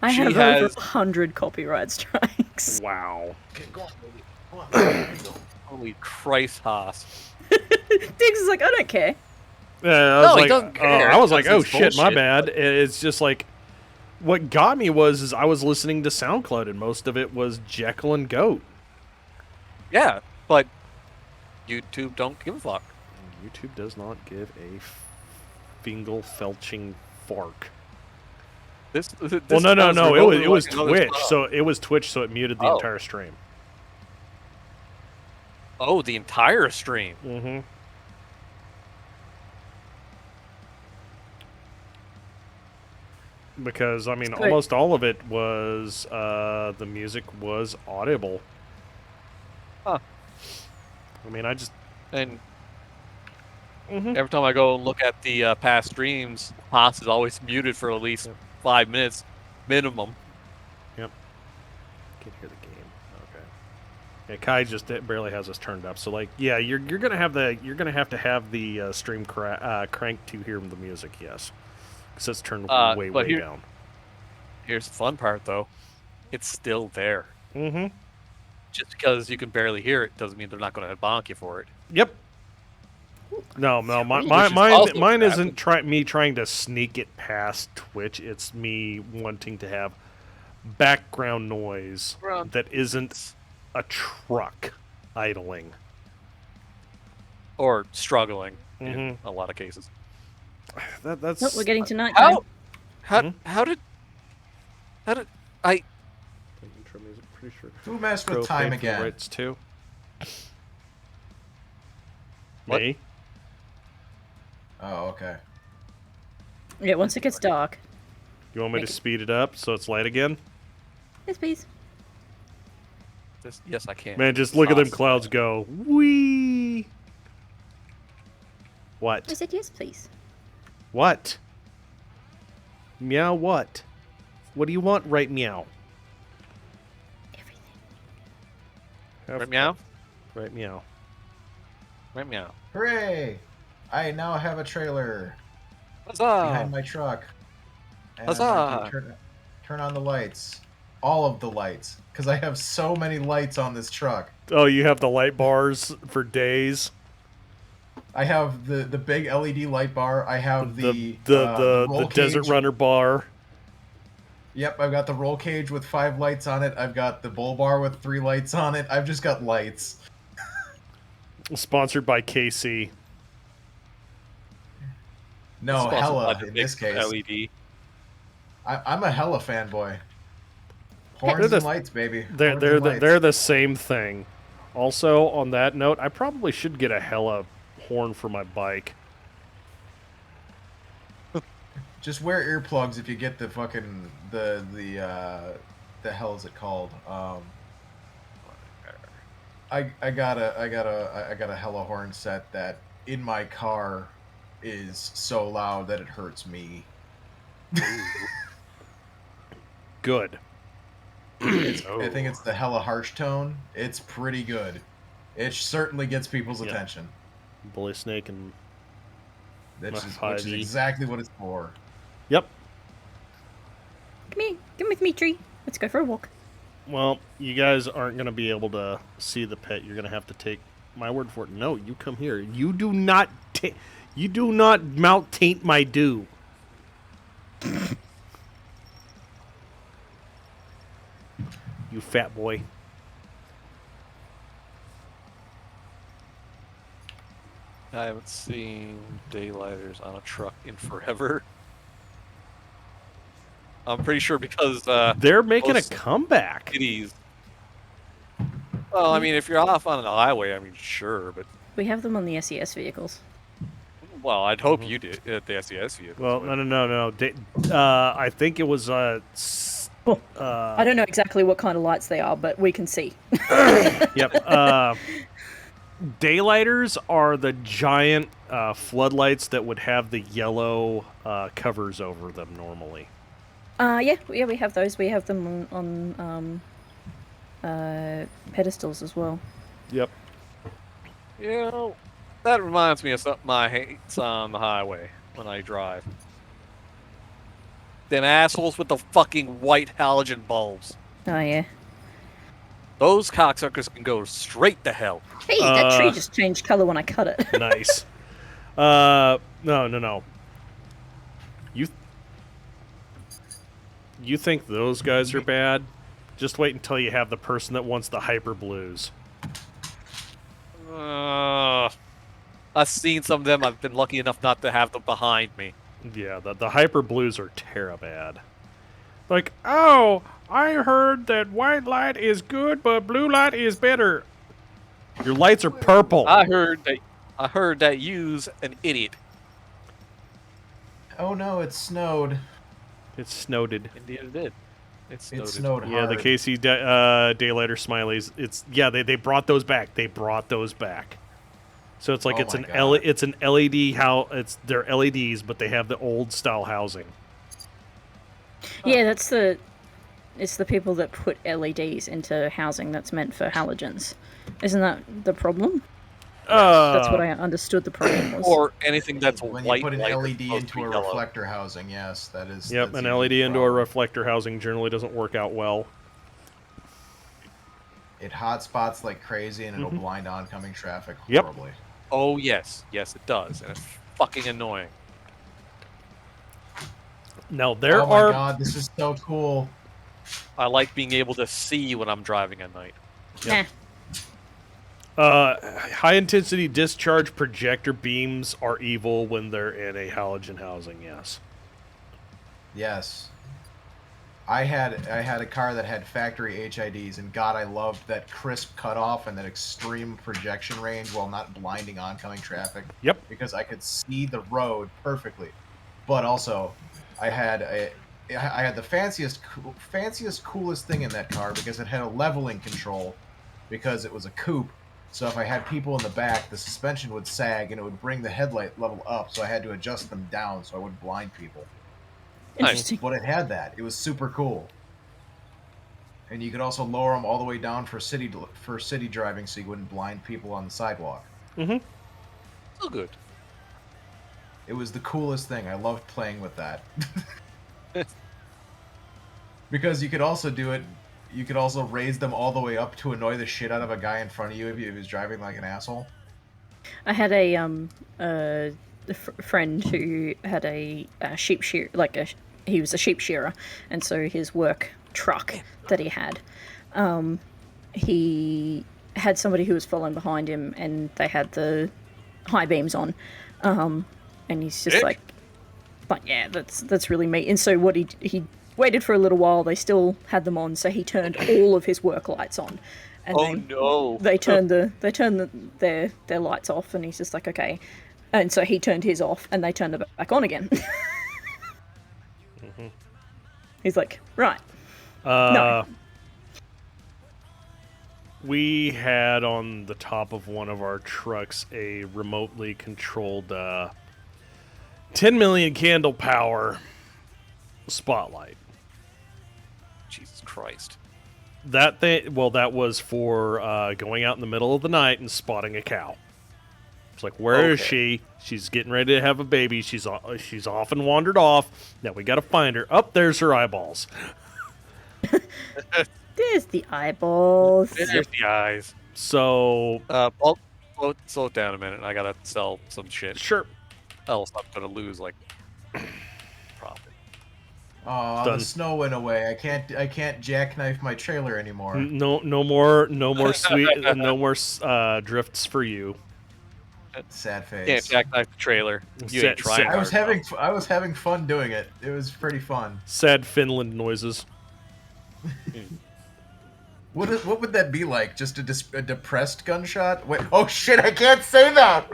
I have over 100 copyright strikes. Wow. Okay, go on, baby. Go on. Holy Christ, Haas. Diggs is like, I don't care. Yeah, No, he doesn't care. I was like, oh It's shit, my bullshit, bad. It's just like, what got me is I was listening to SoundCloud and most of it was Jekyll and Goat. Yeah, but YouTube don't give a fuck. YouTube does not give a fingal felching fark. Well, no. It was Twitch. So it was Twitch. So it muted the entire stream. Oh, the entire stream. Mm-hmm. Because I mean, almost all of it was the music was audible. Huh. I mean, and every time I go and look at the past streams, Haas is always muted for at least 5 minutes minimum. Yep. Can hear the game. Okay. Yeah, Kai just barely has us turned up. So like, yeah, you're gonna have to have the stream cranked to hear the music. Yes, because it's turned way down. Here's the fun part, though. It's still there. Mm-hmm. Just because you can barely hear it doesn't mean they're not going to bonk you for it. Yep. No, mine isn't me trying to sneak it past Twitch. It's me wanting to have background noise that isn't a truck idling or struggling in a lot of cases. That's. Nope, we're getting to nighttime. How did I? Pretty sure. Who messed with time again? Rights too. What? Me. Oh, okay. Yeah, once it gets dark. You want me to speed it up so it's light again? Yes, please. Yes, I can. Man, just look at them clouds go. Whee! What? I said yes, please. What? Meow what? What do you want, right meow? Everything. Right meow? Right meow. Right meow. Hooray! I now have a trailer Huzzah! behind my truck. And Huzzah! I can turn on the lights. All of the lights. Because I have so many lights on this truck. Oh, you have the light bars for days? I have the big LED light bar. I have the Desert Runner bar. Yep, I've got the roll cage with 5 lights on it. I've got the bull bar with 3 lights on it. I've just got lights. Sponsored by KC. No, Sponsored by Hella the in big this case. LED. I'm a Hella fanboy. Horns and lights, baby. Horns and lights. They're the same thing. Also, on that note, I probably should get a Hella horn for my bike. Just wear earplugs if you get the fucking the hell is it called? I got a Hella horn set that in my car is so loud that it hurts me. Good. I think it's the Hella harsh tone. It's pretty good. It certainly gets people's attention. Bully Snake and which is exactly what it's for. Yep. Come with me, Tree. Let's go for a walk. Well, you guys aren't going to be able to see the pet. You're going to have to take my word for it. No, you come here. You do not mount taint my dew. You fat boy. I haven't seen daylighters on a truck in forever. I'm pretty sure because they're making a comeback. Cities. Well, I mean, if you're off on the highway, I mean, sure, but we have them on the SES vehicles. Well, I'd hope you did at the SES vehicles. Well, no. I think it was. I don't know exactly what kind of lights they are, but we can see. Yep. Daylighters are the giant floodlights that would have the yellow covers over them normally. Yeah, we have those. We have them on pedestals as well. Yep. You know, that reminds me of something I hate on the highway when I drive. Them assholes with the fucking white halogen bulbs. Oh, yeah. Those cocksuckers can go straight to hell. Hey, that tree just changed color when I cut it. Nice. No. You think those guys are bad? Just wait until you have the person that wants the hyper blues. I've seen some of them. I've been lucky enough not to have them behind me. Yeah, the hyper blues are bad. Like, oh, I heard that white light is good, but blue light is better. Your lights are purple. I heard that you's an idiot. Oh no, it snowed. It snowed. Indeed it did. It snowed hard. Yeah, the KC Daylighter Smileys. They brought those back. So it's like it's an LED they're LEDs, but they have the old style housing. Yeah, it's the people that put LEDs into housing that's meant for halogens. Isn't that the problem? That's what I understood the problem was. Or anything that's when white. You put an LED into a reflector housing, yes, that is. Yep, an LED into a reflector housing generally doesn't work out well. It hotspots like crazy, and it'll blind oncoming traffic horribly. Yep. Oh yes, it does, and it's fucking annoying. Now Oh my god, this is so cool. I like being able to see when I'm driving at night. Yep. High intensity discharge projector beams are evil when they're in a halogen housing. Yes. I had a car that had factory HIDs, and God, I loved that crisp cutoff and that extreme projection range while not blinding oncoming traffic. Yep. Because I could see the road perfectly, but also I had the fanciest, coolest thing in that car because it had a leveling control, because it was a coupe. So if I had people in the back, the suspension would sag and it would bring the headlight level up. So I had to adjust them down so I wouldn't blind people. Interesting. But it had that. It was super cool. And you could also lower them all the way down for city driving, so you wouldn't blind people on the sidewalk. Mm-hmm. So good. It was the coolest thing. I loved playing with that. Because you could also do it. You could also raise them all the way up to annoy the shit out of a guy in front of you if he was driving like an asshole. I had a friend who had a sheep shear, like a he was a sheep shearer, and so his work truck that he had, he had somebody who was following behind him, and they had the high beams on, and he's just like, but yeah, that's really me. And so what he waited for a little while. They still had them on, so he turned all of his work lights on. And they turned their lights off, and he's just like, okay. And so he turned his off, and they turned it back on again. He's like, right. No. We had on the top of one of our trucks a remotely controlled 10 million candle power spotlight. Jesus Christ. That was for going out in the middle of the night and spotting a cow. It's like, where is she? She's getting ready to have a baby. She's off and wandered off. Now we got to find her. Up there's her eyeballs. There's the eyeballs. There's the eyes. So, slow it down a minute. I gotta sell some shit. Sure. Else I'm gonna lose like profit. Oh, the snow went away. I can't jackknife my trailer anymore. No more sweet, no more drifts for you. Sad face. Can't jackknife the trailer. You ain't trying. I was having fun doing it. It was pretty fun. Sad Finland noises. What would that be like? Just a depressed gunshot? Wait, oh shit! I can't say that.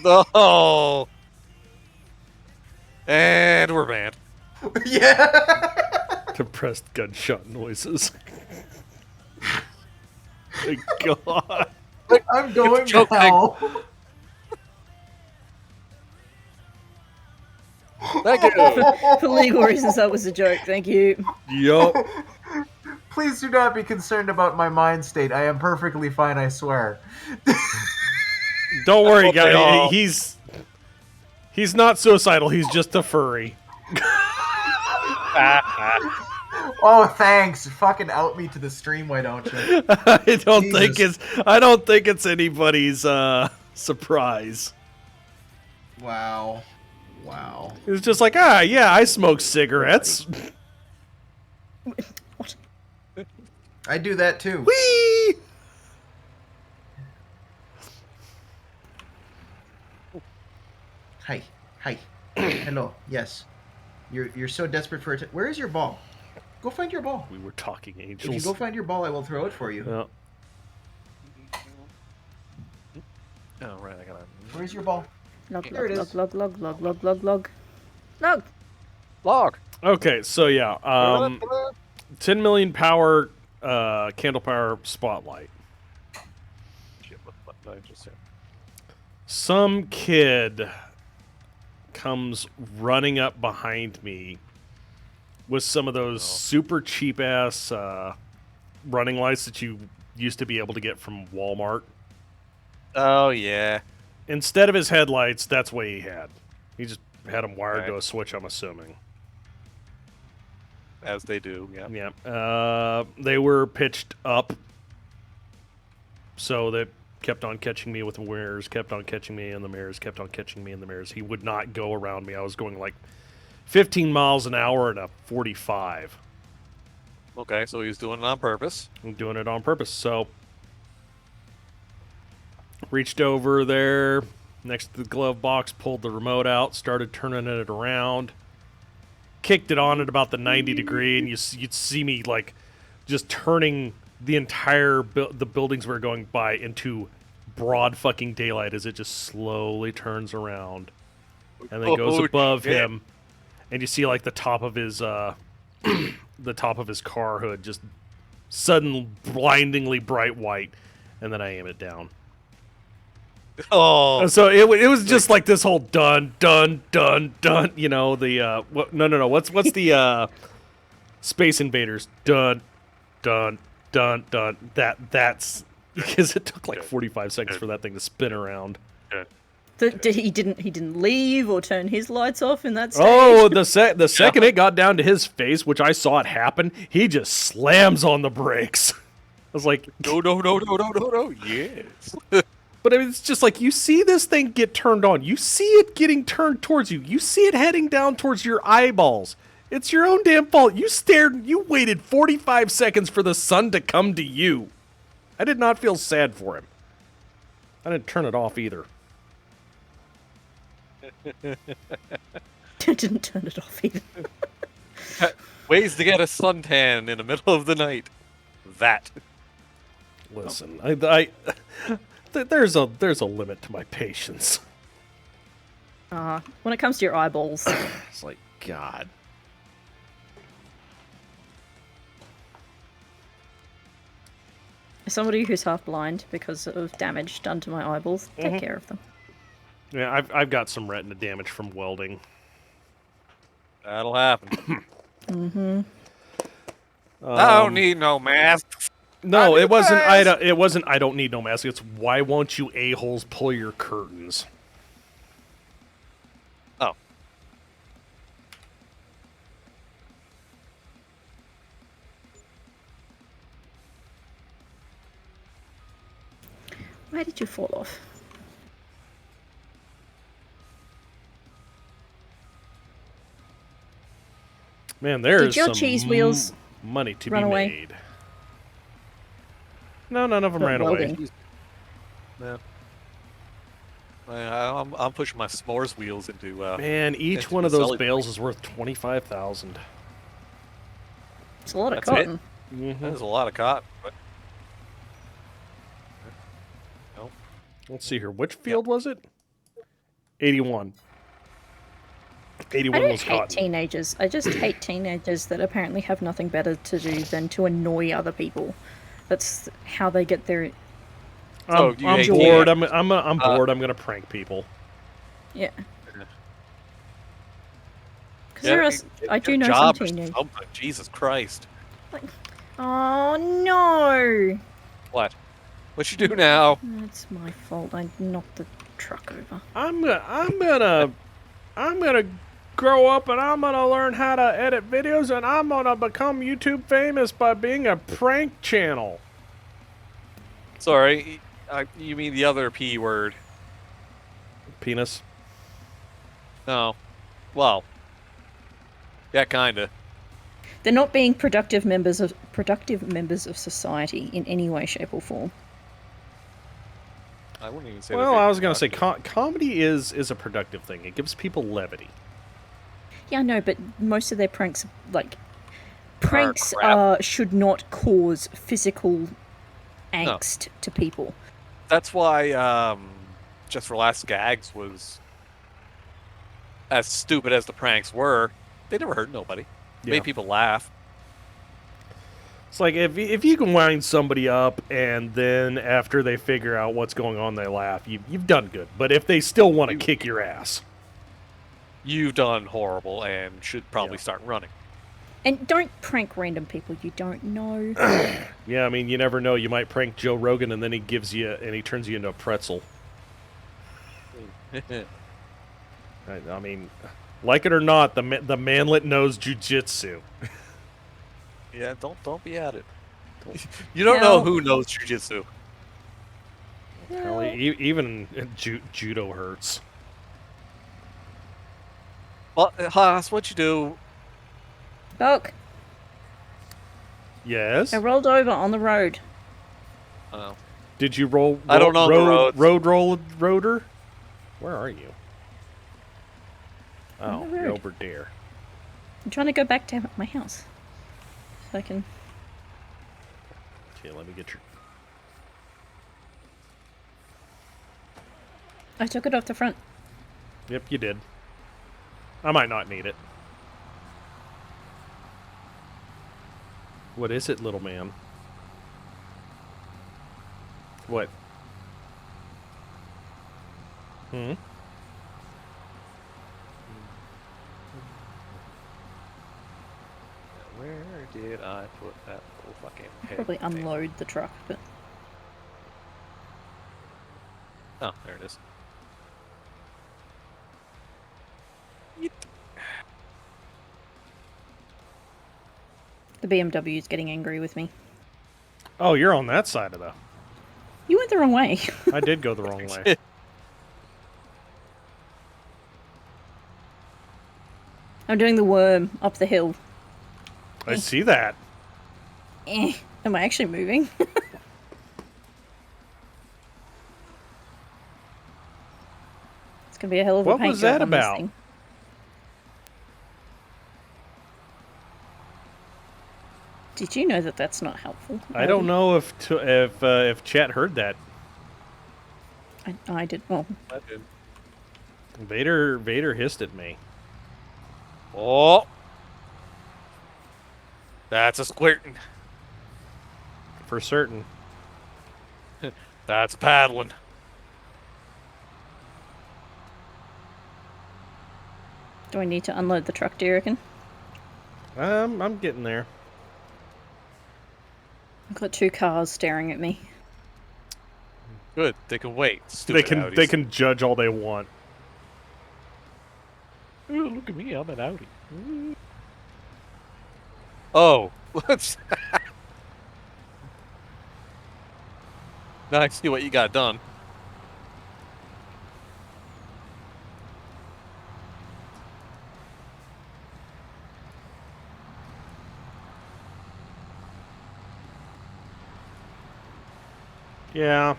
No. And we're banned. Yeah. Depressed gunshot noises. My God. I'm going now. Thank you. For legal reasons, that was a joke. Thank you. Yup. Please do not be concerned about my mind state. I am perfectly fine, I swear. Don't worry, guys. He's not suicidal. He's just a furry. Oh, thanks. Fucking out me to the stream, why don't you? I don't think it's anybody's surprise. Wow. It's just like, yeah, I smoke cigarettes. What? I do that too. Whee! Hi. Hello. Yes. You're so desperate for it. Where is your ball? Go find your ball. We were talking angels. If you go find your ball, I will throw it for you. Yeah. Oh, right, I gotta... Where's your ball? Log. Okay, so yeah, 10 million power candle power spotlight. Shit, what did I just say? Some kid comes running up behind me with some of those super cheap ass running lights that you used to be able to get from Walmart. Oh, yeah. Instead of his headlights, that's what he had. He just had them wired to a switch, I'm assuming. As they do, yeah. Yeah. They were pitched up, so they kept on catching me with the mirrors, kept on catching me in the mirrors, kept on catching me in the mirrors. He would not go around me. I was going like 15 miles an hour at a 45. Okay, so he was doing it on purpose. I'm doing it on purpose. So, reached over there next to the glove box, pulled the remote out, started turning it around, kicked it on at about the 90 degree, and you'd see me like just turning the entire the buildings we were going by into broad fucking daylight as it just slowly turns around and then goes above him, and you see like the top of his the top of his car hood just sudden blindingly bright white, and then I aim it down. Oh, so it was just like this whole dun dun dun dun. You know the no. What's the Space Invaders dun dun dun dun. That's because it took like 45 seconds for that thing to spin around. He didn't leave or turn his lights off in that stage? Oh, the second it got down to his face, which I saw it happen, he just slams on the brakes. I was like, no, yes. But I mean, it's just like you see this thing get turned on. You see it getting turned towards you. You see it heading down towards your eyeballs. It's your own damn fault. You waited 45 seconds for the sun to come to you. I did not feel sad for him. I didn't turn it off either. I didn't turn it off either. Ways to get a suntan in the middle of the night. That. Listen, there's a limit to my patience. When it comes to your eyeballs. It's like, God. As somebody who's half blind because of damage done to my eyeballs, take care of them. Yeah, I've got some retina damage from welding. That'll happen. I don't need no mask. No, it wasn't. It wasn't. I don't need no mask. It's why won't you a-holes pull your curtains? Oh. Why did you fall off? Man, there's your some cheese wheels money to run be away? made. No, none of them But ran away. No. I'm pushing my s'mores wheels into. Man, each into one the of those celly bales is worth 25,000. It's a lot of That's cotton. That is a lot of cotton. But... No. Let's see here. Which field was it? 81. 81 I don't was hate cotton. teenagers. I just hate teenagers that apparently have nothing better to do than to annoy other people. That's how they get their... I'm bored. I'm bored. I'm gonna prank people. Yeah. Because I do know some job or teenagers. something. Jesus Christ. Like, oh no! What? What you do now? It's my fault. I knocked the truck over. I'm gonna grow up and I'm gonna learn how to edit videos and I'm gonna become YouTube famous by being a prank channel. Sorry, you mean the other P word? Penis. No. Well. Yeah, kinda. They're not being productive members of society in any way, shape, or form. I wouldn't even say. Well, I was gonna say comedy is a productive thing. It gives people levity. Yeah, I know, but most of their pranks, pranks, crap. should not cause physical angst to people. That's why Just for Last Gags was as stupid as the pranks were. They never hurt nobody. Yeah. Made people laugh. It's like if you can wind somebody up and then after they figure out what's going on, they laugh. You've done good. But if they still want to kick your ass, you've done horrible and should probably start running. And don't prank random people you don't know. Yeah, I mean, you never know. You might prank Joe Rogan and then he turns you into a pretzel. I mean, like it or not, the manlet knows jujitsu. Yeah, don't be at it. You don't know who knows jujitsu. Hell, even judo hurts. Well, Haas, what you do? Bulk. Yes. I rolled over on the road. Oh. Did you roll? I don't know the roads. Roader? Where are you? Oh, you're over there. I'm trying to go back to my house. So I can... Okay, let me get your... I took it off the front. Yep, you did. I might not need it. What is it, little man? What? Hmm? Where did I put that little fucking head Probably thing? unload the truck, but... Oh, there it is. The BMW is getting angry with me. Oh, you're on that side of the... You went the wrong way. I did go the wrong way. I'm doing the worm up the hill. I see that. Am I actually moving? It's gonna be a hell of a What paint was job that on this about? thing. Did you know that that's not helpful? I don't know if chat heard that. I did. Well, I did. Vader hissed at me. Oh, that's a squirting. For certain. That's paddling. do I need to unload the truck, do you reckon? I'm getting there. I've got 2 cars staring at me. Good. They can wait. Stupid Audis. They can judge all they want. Ooh, look at me. I'm an Audi. Ooh. Oh, let's. Now I see what you got done. Yeah.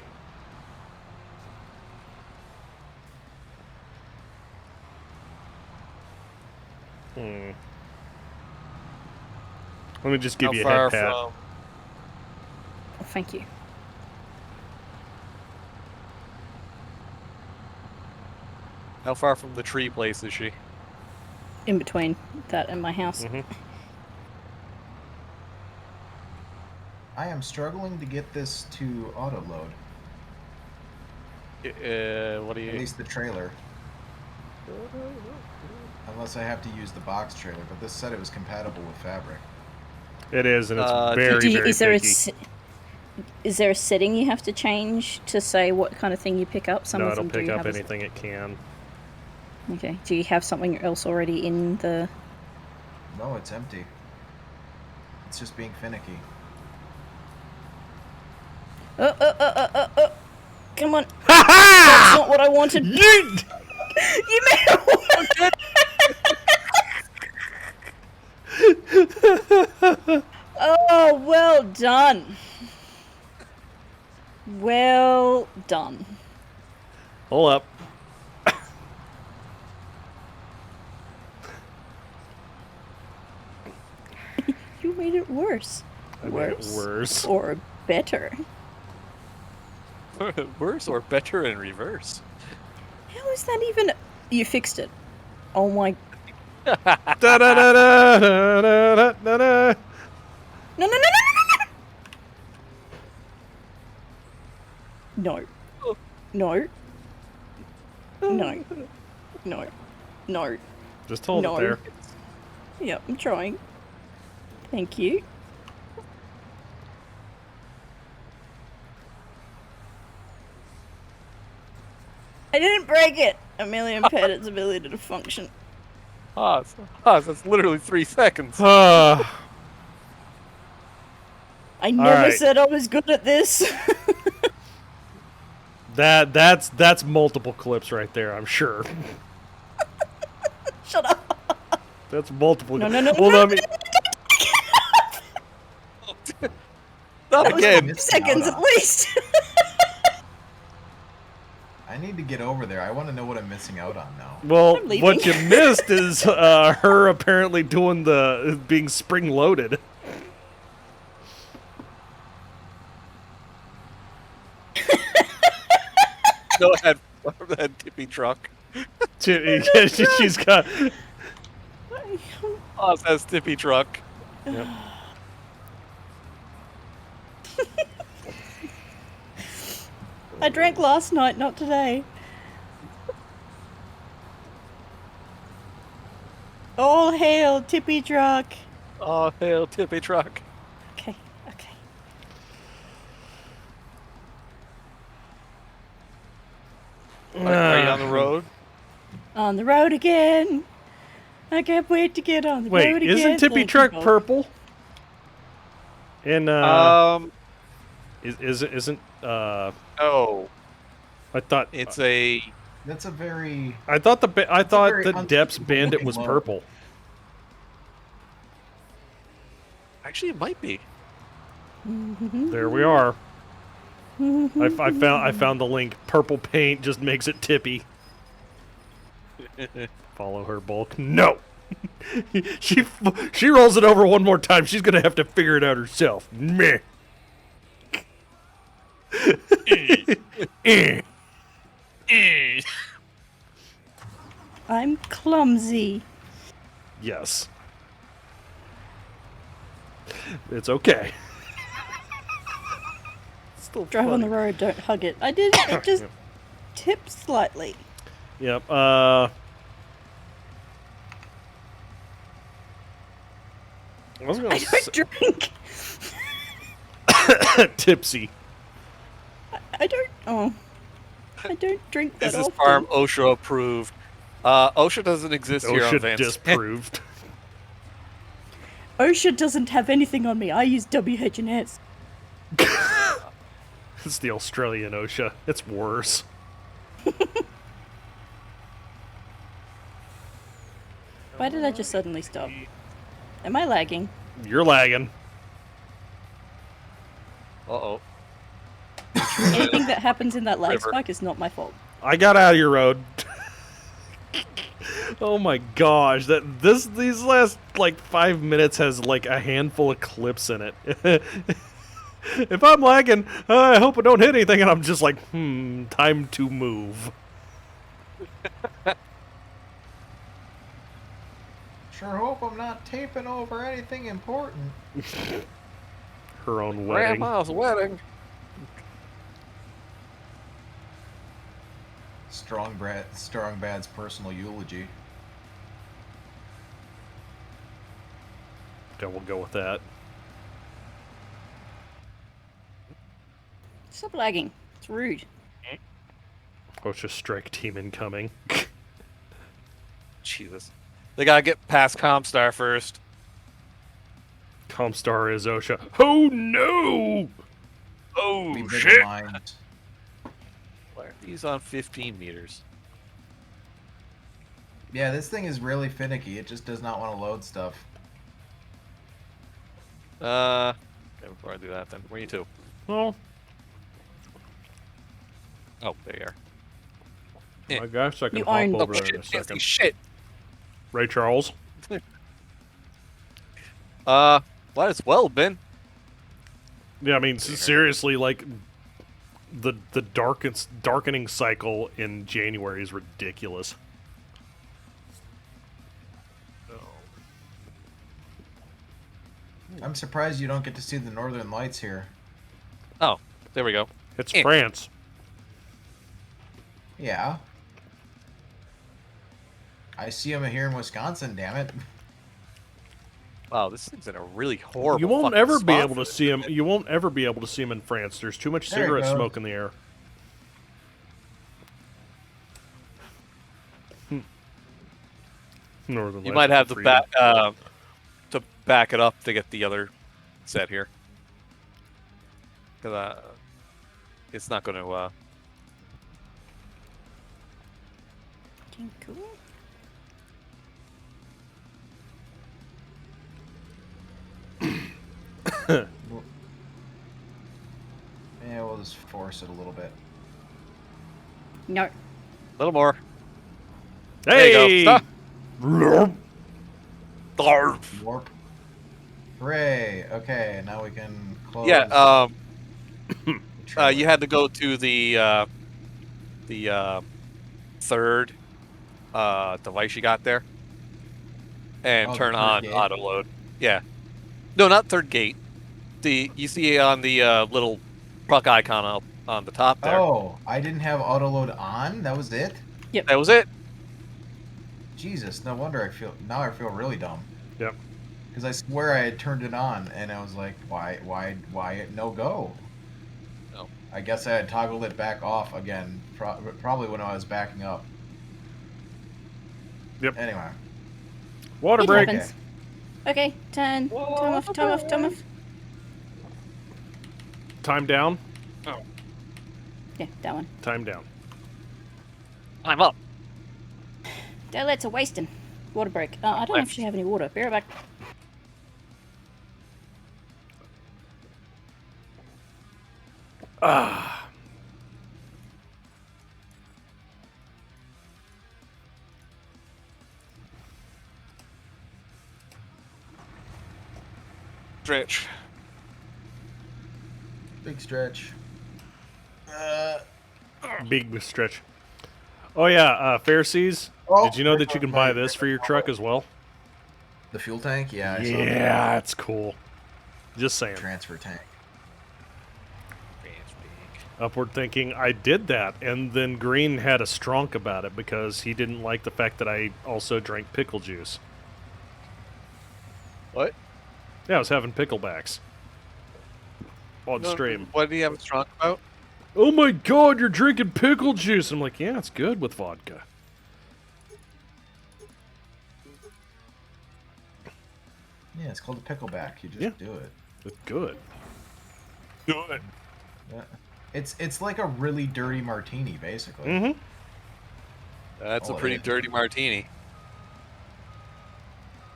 Let me just give you a head pat. Oh, thank you. How far from the tree place is she? In between that and my house. I am struggling to get this to auto load. What do you? At least the trailer. Unless I have to use the box trailer, but this said it was compatible with fabric. It is, and it's very picky. Is there a setting you have to change to say what kind of thing you pick up? No, it'll pick up anything it can. Okay. Do you have something else already in the... No, it's empty. It's just being finicky. Come on. That's not what I wanted. You made it. Oh, well done. Well done. Hold up. You made it worse. I made it worse. Or better. Worse or better in reverse? How is that even... You fixed it. Oh my... Da da da da da da da da. No. No. No. No. No. No. Just hold it there. Yep, I'm trying. Thank you. I didn't break it. I merely impaired its ability to function. That's literally 3 seconds. I never said I was good at this. That's multiple clips right there, I'm sure. Shut up. That's multiple. No. Well, Not that again. Was 5 seconds at least. I need to get over there. I want to know what I'm missing out on now. Well, what you missed is her apparently doing being spring loaded. Go ahead, that tippy truck. She's got. Oh, it says tippy truck. Yep. I drank last night, not today. All hail, tippy truck. Oh, hail, tippy truck. Okay. Are you on the road? On the road again. I can't wait to get on the road again. Wait, isn't tippy truck purple? And isn't Oh, I thought it's a. That's a very. I thought the very Depths uncomfortable Bandit looking was load. purple. Actually, it might be. There we are. I found the link. Purple paint just makes it tippy. Follow her, Bulk. No. she rolls it over one more time. She's gonna have to figure it out herself. Meh. I'm clumsy. Yes. It's okay. It's still Drive on funny. the road, don't hug it. I did. It just tipped slightly. Yep. I was gonna I don't drink. tipsy. I don't. Oh. I don't drink that This is often. farm OSHA approved. OSHA doesn't exist here on OSHA Vance. disproved. OSHA doesn't have anything on me. I use WHS. It's the Australian OSHA. It's worse. Why did I just suddenly stop? Am I lagging? You're lagging. Uh-oh. Anything that happens in that lag River. spike is not my fault. I got out of your road. Oh my gosh, these last like 5 minutes has like a handful of clips in it. If I'm lagging, I hope I don't hit anything, and I'm just like, time to move. Sure hope I'm not taping over anything important. Her own wedding. Grandma's wedding. Strong Bad's personal eulogy. Yeah, we'll go with that. Stop lagging. It's rude. OSHA strike team incoming. Jesus. They gotta get past Comstar first. Comstar is OSHA. Oh no! Oh Be big shit! in mind. Why are these on 15 meters? Yeah, this thing is really finicky. It just does not want to load stuff. Okay, before I do that then, where are you two? Well, Oh, there you are. I guess I can You hop own- over Oh, there in a shit, second. shit. Ray Charles. Might as well have been. Yeah, I mean, seriously, like the darkening cycle in January is ridiculous. I'm surprised you don't get to see the northern lights here. Oh, there we go. It's Eh. France. Yeah. I see them here in Wisconsin, damn it. Wow, this thing's in a really horrible. You won't fucking ever be spot able for to this see them. shit. You won't ever be able to see them in France. There's too much There you cigarette go. smoke in the air. Northern You Lights might have of to freedom. back it up to get the other set here. Cause it's not going to. Okay, cool. Yeah, we'll just force it a little bit. No. A little more. Hey! There you go. Stop. Warp. Hooray! Okay, now we can close. Yeah. the trailer. You had to go to the third device you got there, and Oh, the turn third on gate? auto load. Yeah. No, not third gate. You see on the little puck icon up on the top there. Oh, I didn't have auto load on. That was it. That was it. Jesus, no wonder I feel really dumb. Yep. Because I swear I had turned it on, and I was like, why no go? No. I guess I had toggled it back off again, probably when I was backing up. Yep. Anyway, Water It break. happens. Okay, time off. Time down. Yeah, that one. Time down. I'm up. Daylights are wasting. Water break. I don't actually have any water. Bear it back. Ah. Stretch. Big stretch. Big stretch. Oh yeah, Fairsees. Oh, Did you know that you can buy right. this for your truck as well? The fuel tank? Yeah, I saw that. Yeah, that's cool. Just saying. Transfer tank. Upward thinking, I did that, and then Green had a stronk about it because he didn't like the fact that I also drank pickle juice. What? Yeah, I was having picklebacks on stream. What do you have a strong about? Oh my god, you're drinking pickle juice! I'm like, yeah, it's good with vodka. Yeah, it's called a pickleback. You just do it. It's good. Good. Yeah. It's like a really dirty martini, basically. Mm-hmm. That's a pretty dirty martini.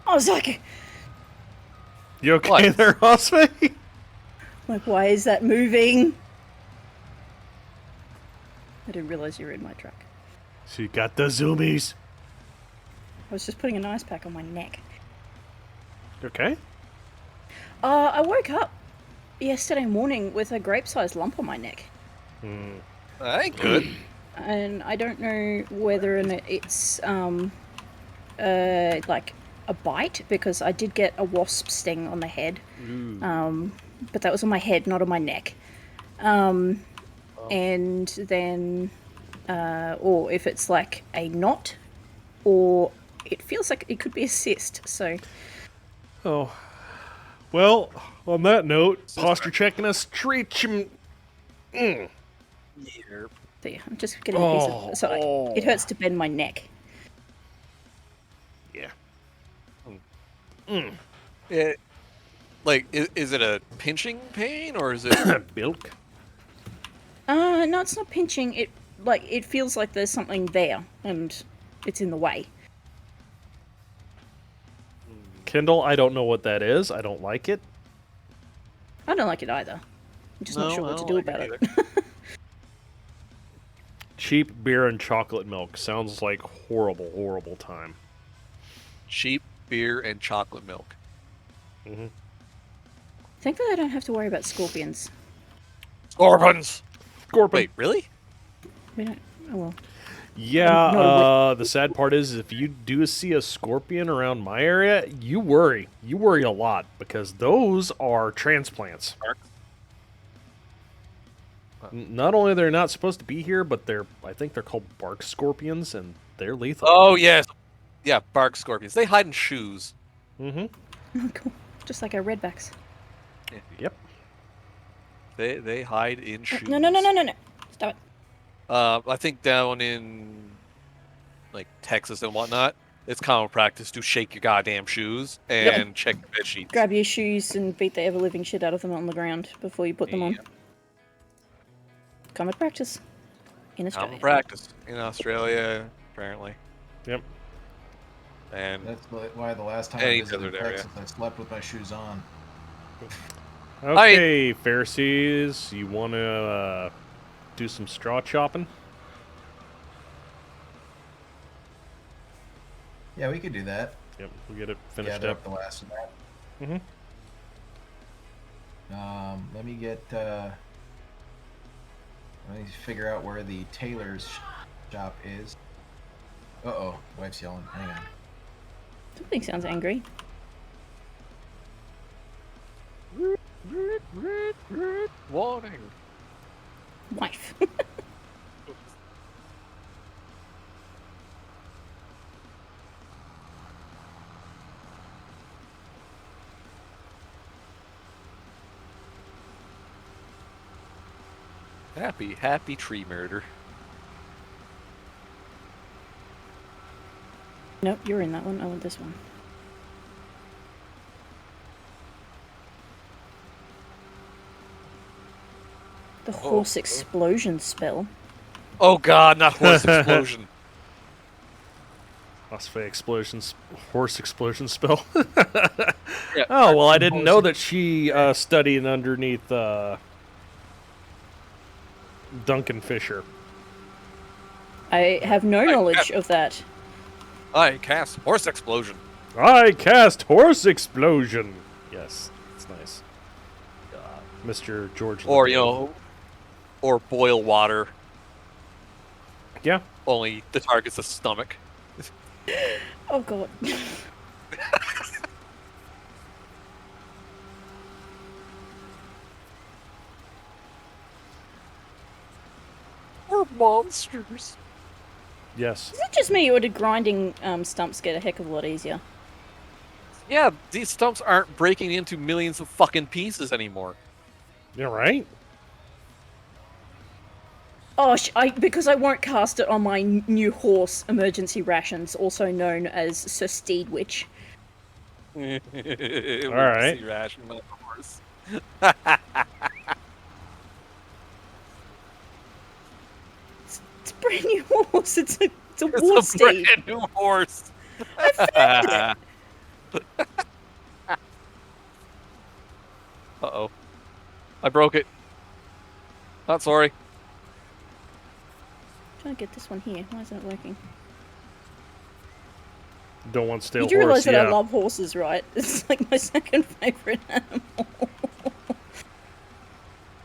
I was like, You okay there, Hosfae? like, why is that moving? I didn't realize you were in my truck. She got the zoomies. I was just putting an ice pack on my neck. Okay. I woke up yesterday morning with a grape-sized lump on my neck. That ain't good. And I don't know whether it's like a bite, because I did get a wasp sting on the head. But that was on my head, not on my neck. And then or if it's like a knot, or it feels like it could be a cyst. So Oh. Well, on that note, posture checking a stretch. so yeah, I'm just getting a piece of, so like, it hurts to bend my neck. Yeah. Is it a pinching pain or is it Milk? No, it's not pinching. It feels like there's something there and it's in the way. Kindle, I don't know what that is. I don't like it. I don't like it either. I'm just not sure what to do about it. Cheap beer and chocolate milk sounds like horrible, horrible time. cheap beer and chocolate milk? Mm-hmm. Thankfully, I don't have to worry about scorpions. Scorpions! Scorpion. Wait, really? We don't. Oh well. Yeah, the sad part is if you do see a scorpion around my area, you worry. You worry a lot because those are transplants. Not only they're not supposed to be here, but I think they're called bark scorpions, and they're lethal. Oh, yes. Yeah, bark scorpions. They hide in shoes. Mm-hmm. Oh, cool. Just like our redbacks. Yep. They hide in shoes. No. Stop it. I think down in like Texas and whatnot, it's common practice to shake your goddamn shoes and check your bed sheets. Grab your shoes and beat the ever-living shit out of them on the ground before you put them on. Common practice in Australia. Common practice in Australia, apparently. Yep. And that's why the last time I any visited desert area. Texas, I slept with my shoes on. Okay, Pharisees, you want to do some straw chopping? Yeah, we could do that. Yep, we'll get it finished Gather up. up the last of that. Mm-hmm. Let me get. Let me figure out where the tailor's shop is. Uh-oh, wife's yelling. Hang on. Something sounds angry. Warning. Wife. Happy tree murder. Nope, you're in that one. I want this one. The horse explosion spell. Oh god, not horse explosion. Hosfae explosions, horse explosion spell. Yeah. Oh well, I didn't know that she studied underneath Duncan Fisher. I have no knowledge of that. I cast horse explosion. I cast horse explosion. Yes, it's nice. Mr. George. Or, you know, or boil water. Yeah. Only the target's the stomach. Oh god. We're monsters. Yes. Is it just me, or did grinding stumps get a heck of a lot easier? Yeah, these stumps aren't breaking into millions of fucking pieces anymore. Yeah, right? Oh, because I won't cast it on my new horse, Emergency Rations, also known as Sir Steedwitch. Alright. Ration, of course. It's a brand new horse. It's a war steed. Brand new horse. I found it. Uh-oh. I broke it. Not sorry. I'm trying to get this one here. Why isn't it working? Don't want stale You horse. do realise that yeah. I love horses, right? It's like my second favourite animal.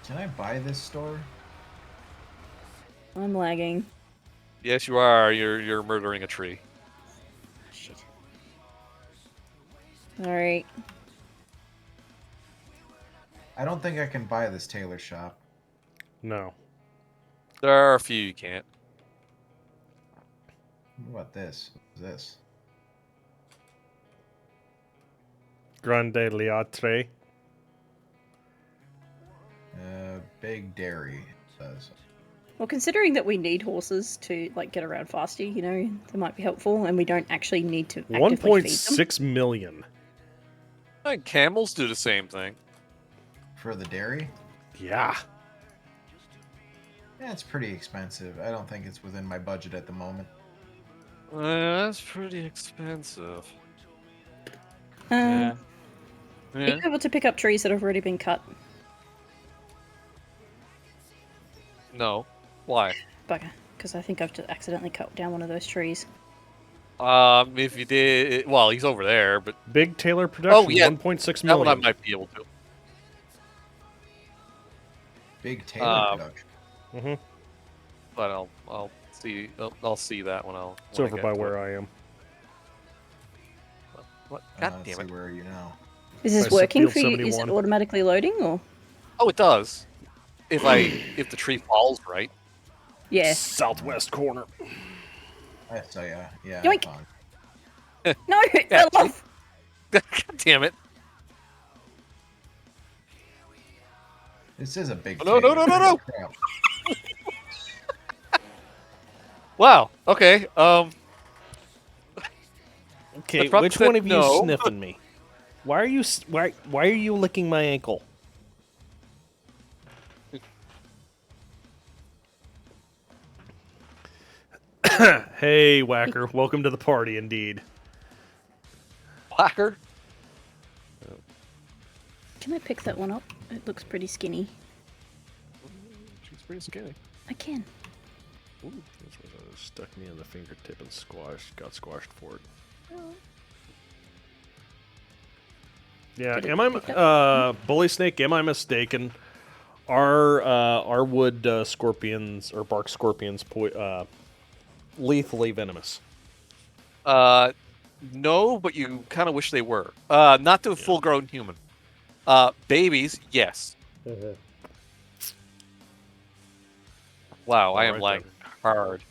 Can I buy this store? I'm lagging. Yes, you are. You're murdering a tree. Shit. Alright. I don't think I can buy this tailor shop. No. There are a few you can't. What about this? What's this? Grande Liatre. Big dairy, it says. Well, considering that we need horses to like get around faster, you know, they might be helpful, and we don't actually need to actively feed them. 1.6 million. And camels do the same thing. For the dairy? Yeah. Yeah, it's pretty expensive. I don't think it's within my budget at the moment. That's pretty expensive. Are Yeah. you able to pick up trees that have already been cut? No. Why? Bugger. Because I think I've just accidentally cut down one of those trees. If you did, well, he's over there, but Big Taylor production. Oh, yeah. 1.6 that million. one I might be able to. Big tailor production. Mm-hmm. But I'll see. I'll see that when I'll. It's over by where I am. What? God Let's damn see it! where are you now? Is this By working Field for you? Is it 71. automatically loading, or? Oh, it does. If the tree falls right. Yeah. Southwest corner. So yeah, yeah. Yoink! fine. No, it fell off! God damn it! This is a big. No, no, tailor. no, no, no! Crap. Wow. Okay. Okay, The truck which said one of you no. sniffing me? Why are you why are you licking my ankle? Hey, Whacker, welcome to the party indeed. Whacker. Can I pick that one up? It looks pretty skinny. She's pretty skinny. I can. Ooh, this was stuck me in the fingertip and got squashed for it. Yeah, Did it am I pick up? Bully Snake? Am I mistaken? Are wood scorpions or bark scorpions lethally venomous? No, but you kind of wish they were. Not to a full-grown human. Babies, yes. Mm-hmm. Wow, I am Alright lagging hard.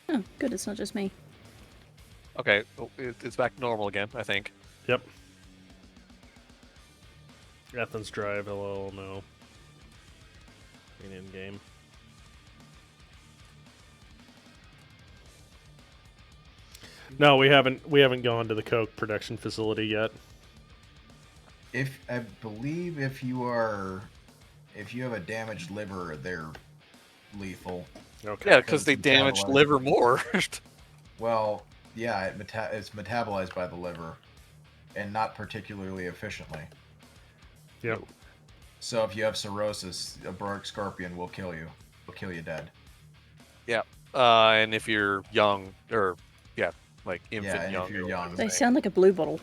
Oh, good, it's not just me. Okay, it's back to normal again, I think. Yep. Athens Drive, hello, no. In game. No, we haven't gone to the Coke production facility yet. I believe if you are if you have a damaged liver, they're lethal. Okay. Yeah, because they damage metabolized. liver more. Well, yeah, it's metabolized by the liver, and not particularly efficiently. Yep. So if you have cirrhosis, a broic scorpion will kill you. Will kill you dead. Yeah. And if you're young, or like infant Yeah, and young. if you're young. They sound like a blue bottle.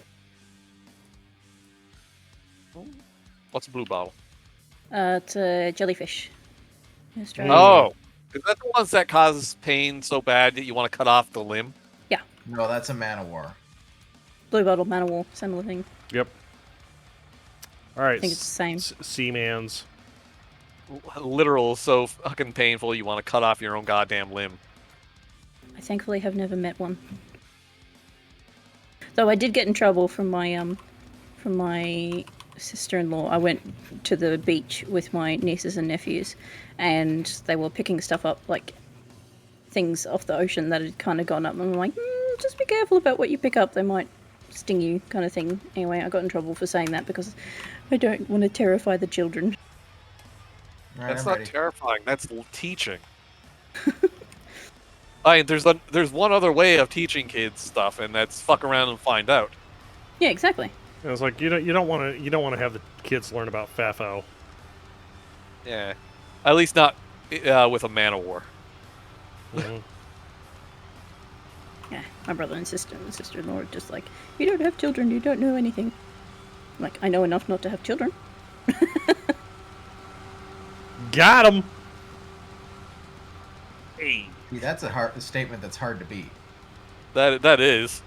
What's a blue bottle? It's a jellyfish. In Australia. Oh, is that the ones that cause pain so bad that you want to cut off the limb? No, that's a man of war. Blue bottle, man of war, similar thing. Yep. All right. I think it's the same. Seamans. Literal, so fucking painful you want to cut off your own goddamn limb. I thankfully have never met one. Though I did get in trouble from my sister-in-law. I went to the beach with my nieces and nephews, and they were picking stuff up, like things off the ocean that had kind of gone up. And I'm like, just be careful about what you pick up. They might sting you, kind of thing. Anyway, I got in trouble for saying that because I don't want to terrify the children. Right, That's I'm not ready. terrifying. That's teaching. There's one other way of teaching kids stuff, and that's fuck around and find out. Yeah, exactly. And it's like you don't want to have the kids learn about FAFO. Yeah, at least not with a man of war. Mhm. Yeah, my brother and sister-in-law are just like, you don't have children, you don't know anything. I'm like, I know enough not to have children. Got him. Hey, See, that's a statement that's hard to beat. that is.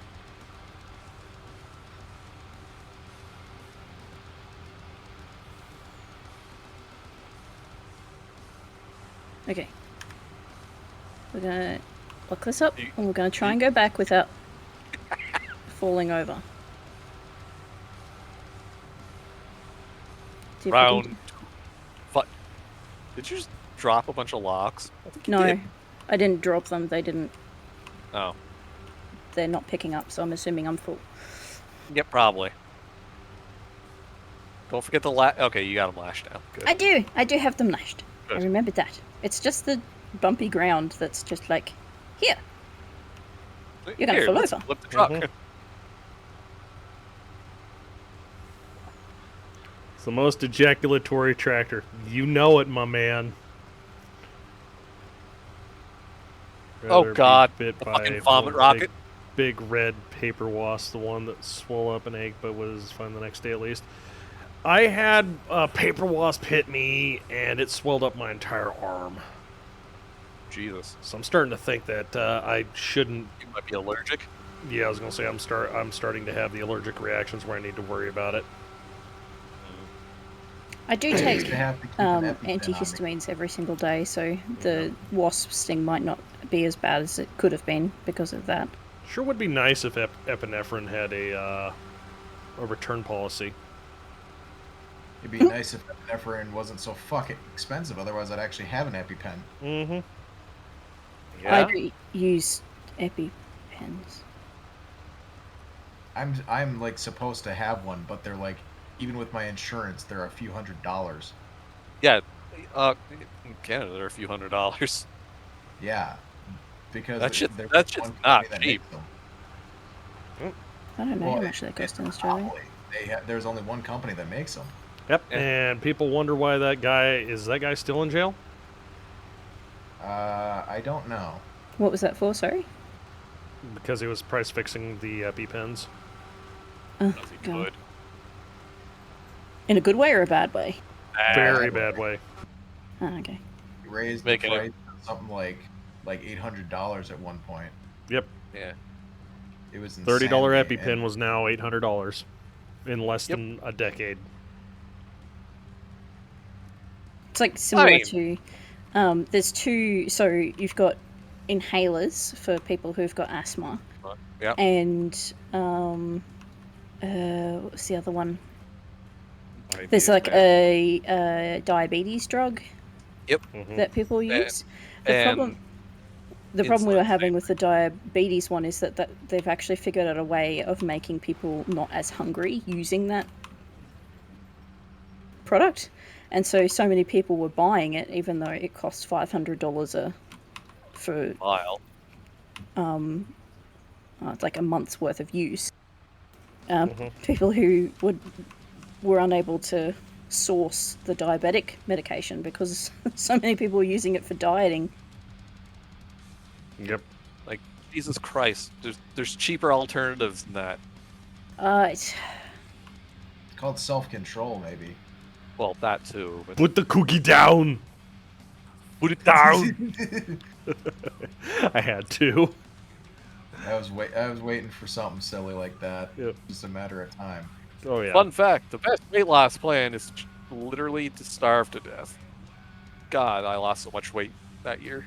Okay. We're gonna lock this up, and we're gonna try and go back without falling over. See if we can- Round. Did you just drop a bunch of locks? I think you No, did. I didn't drop them. They didn't. Oh. They're not picking up, so I'm assuming I'm full. Yep, probably. Don't forget the Okay, you got them lashed down. Good. I do have them lashed. I Good. remembered that. It's just the bumpy ground that's just like, here. You're gonna Here, fall let's over. flip the truck. Mhm. It's the most ejaculatory tractor. You know it, my man. Oh, Rather be God. bit The by fucking one vomit rocket. Big red paper wasp, the one that swelled up and ached but was fine the next day at least. I had a paper wasp hit me and it swelled up my entire arm. Jesus. So I'm starting to think that I shouldn't. You might be allergic. Yeah, I was gonna say I'm starting to have the allergic reactions where I need to worry about it. I do used take to have to keep an EpiPen on me. antihistamines every single day, so the wasp sting might not be as bad as it could have been because of that. Sure would be nice if epinephrine had a return policy. It'd be nice if epinephrine wasn't so fucking expensive. Otherwise, I'd actually have an EpiPen. Mm-hmm. Yeah. I do use EpiPens. I'm like supposed to have one, but they're like, even with my insurance, they're a few $100s. Yeah. In Canada, they're a few $100s. Yeah, because That's just there's not one company that cheap. makes them. I don't know Well, how much they cost in it's a Australia. monopoly. There's only one company that makes them. Yep. Yeah. And people wonder why that guy still in jail? I don't know. What was that for, sorry? Because he was price fixing the EpiPens. Oh, Nothing God. good. In a good way or a bad way? Very bad way. Oh, okay. He raised Making the it- price to something like $800 at one point. Yep. Yeah. It was $30 insanity, EpiPen and- was now $800 in less Yep. than a decade. It's like similar mean- to there's two, so you've got inhalers for people who've got asthma, Yeah. and what's the other one? There's like a diabetes drug Mhm. that people use. The and problem we were insulin, having same. with the diabetes one is that they've actually figured out a way of making people not as hungry using that product. And so many people were buying it, even though it costs $500 for While. it's like a month's worth of use. People who were unable to source the diabetic medication because so many people were using it for dieting. Yep. Like, Jesus Christ, there's cheaper alternatives than that. It's called self-control, maybe. Well, that too. But... Put the cookie down. Put it down. I had to. I was waiting for something silly like that. Yep. Just a matter of time. Oh yeah. Fun fact: the best weight loss plan is literally to starve to death. God, I lost so much weight that year.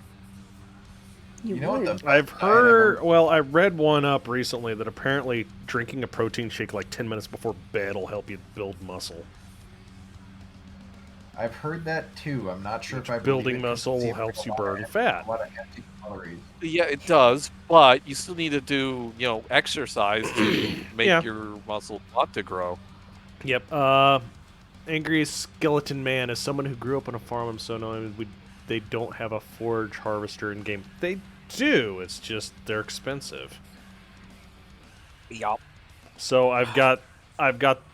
You know what? I've heard. Well, I read one up recently that apparently drinking a protein shake like 10 minutes before bed will help you build muscle. I've heard that too. I'm not sure if I building muscle helps you burn fat. A lot of empty calories. Yeah, it does, but you still need to do, exercise to make your muscle want to grow. Yep. Angry Skeleton Man is someone who grew up on a farm. I'm so annoyed they don't have a forage harvester in game. They do. It's just they're expensive. Yup. So I've got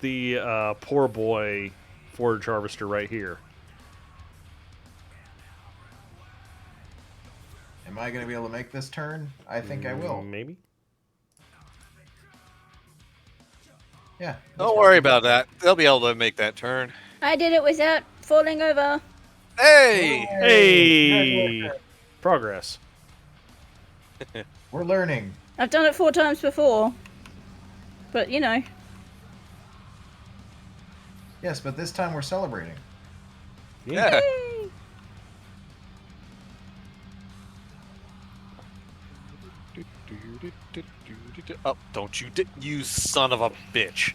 the poor boy forage harvester right here. Am I going to be able to make this turn? I think I will. Maybe. Yeah. Don't worry about that. They'll be able to make that turn. I did it without falling over. Hey! Hey! Progress. We're learning. I've done it 4 times before. But, Yes, but this time we're celebrating. Yeah. Yay! Oh, don't you son of a bitch.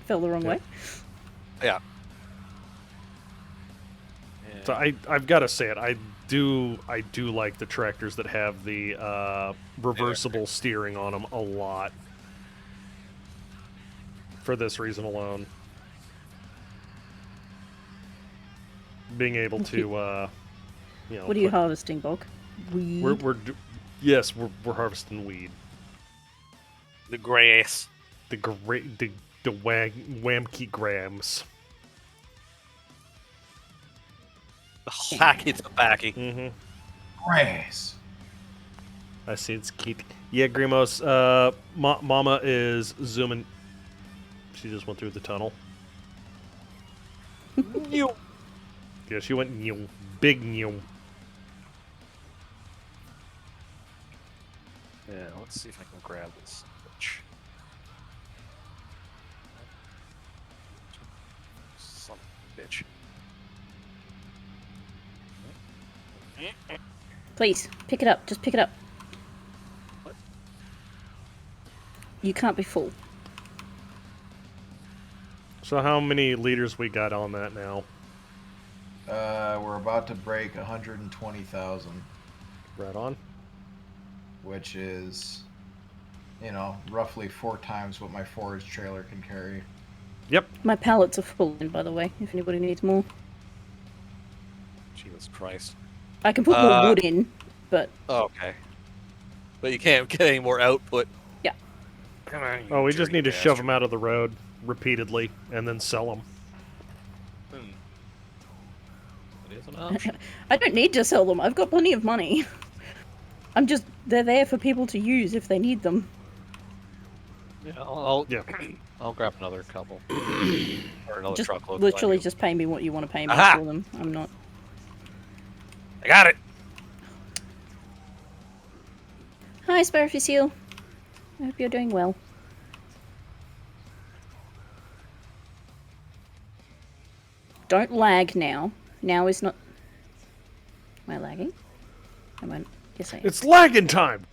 Fell the wrong way. Yeah. So I've got to say it. I do like the tractors that have the reversible steering on them a lot. For this reason alone, being able to, What are you harvesting, Bog? Weed. We're harvesting weed. The grass. The whamky grams. The packets of backing. Mm-hmm. Grass. I see it's cute. Yeah, Grimos. Mama is zooming. She just went through the tunnel. You. Yeah, she went new. Big new. Yeah, let's see if I can grab this bitch. Son of a bitch. Please, pick it up. Just pick it up. What? You can't be full. So how many liters we got on that now? We're about to break 120,000. Right on. Which is, roughly 4 times what my forage trailer can carry. Yep. My pallets are full, by the way, if anybody needs more. Jesus Christ. I can put more wood in, but... Oh, okay. But you can't get any more output. Yeah. Come on, Oh, we just need to bastard. shove them out of the road repeatedly and then sell them. That is an option. I don't need to sell them. I've got plenty of money. They're there for people to use if they need them. Yeah, I'll grab another couple. Or another Just truckload. literally just pay me what you want to pay me Aha! for them. I'm not... I got it! Hi, Sparrowfy Seal. I hope you're doing well. Don't lag now. Now is not... Am I lagging? Am I... Yes, I am. It's lagging time!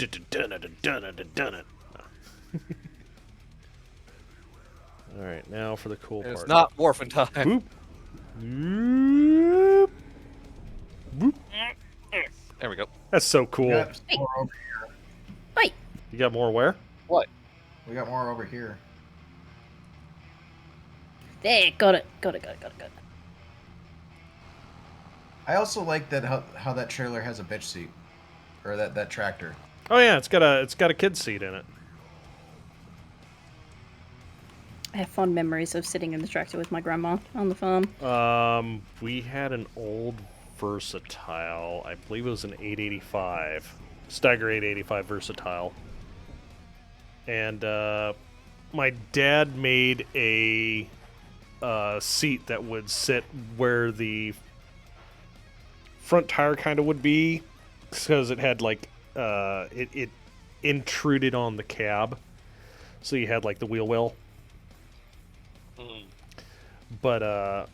Alright, now for the cool It's part. not morphin' time. Boop. Boop. There we go. That's so cool. We got more over here. Wait! You got more where? What? We got more over here. There, got it. Got it. I also like that how that trailer has a bitch seat, or that tractor. Oh yeah, it's got a kid's seat in it. I have fond memories of sitting in the tractor with my grandma on the farm. We had an old Versatile. I believe it was an 885, Steiger 885 Versatile, and my dad made a seat that would sit where the front tire kind of would be, because it had like it intruded on the cab, so you had like the wheel well. But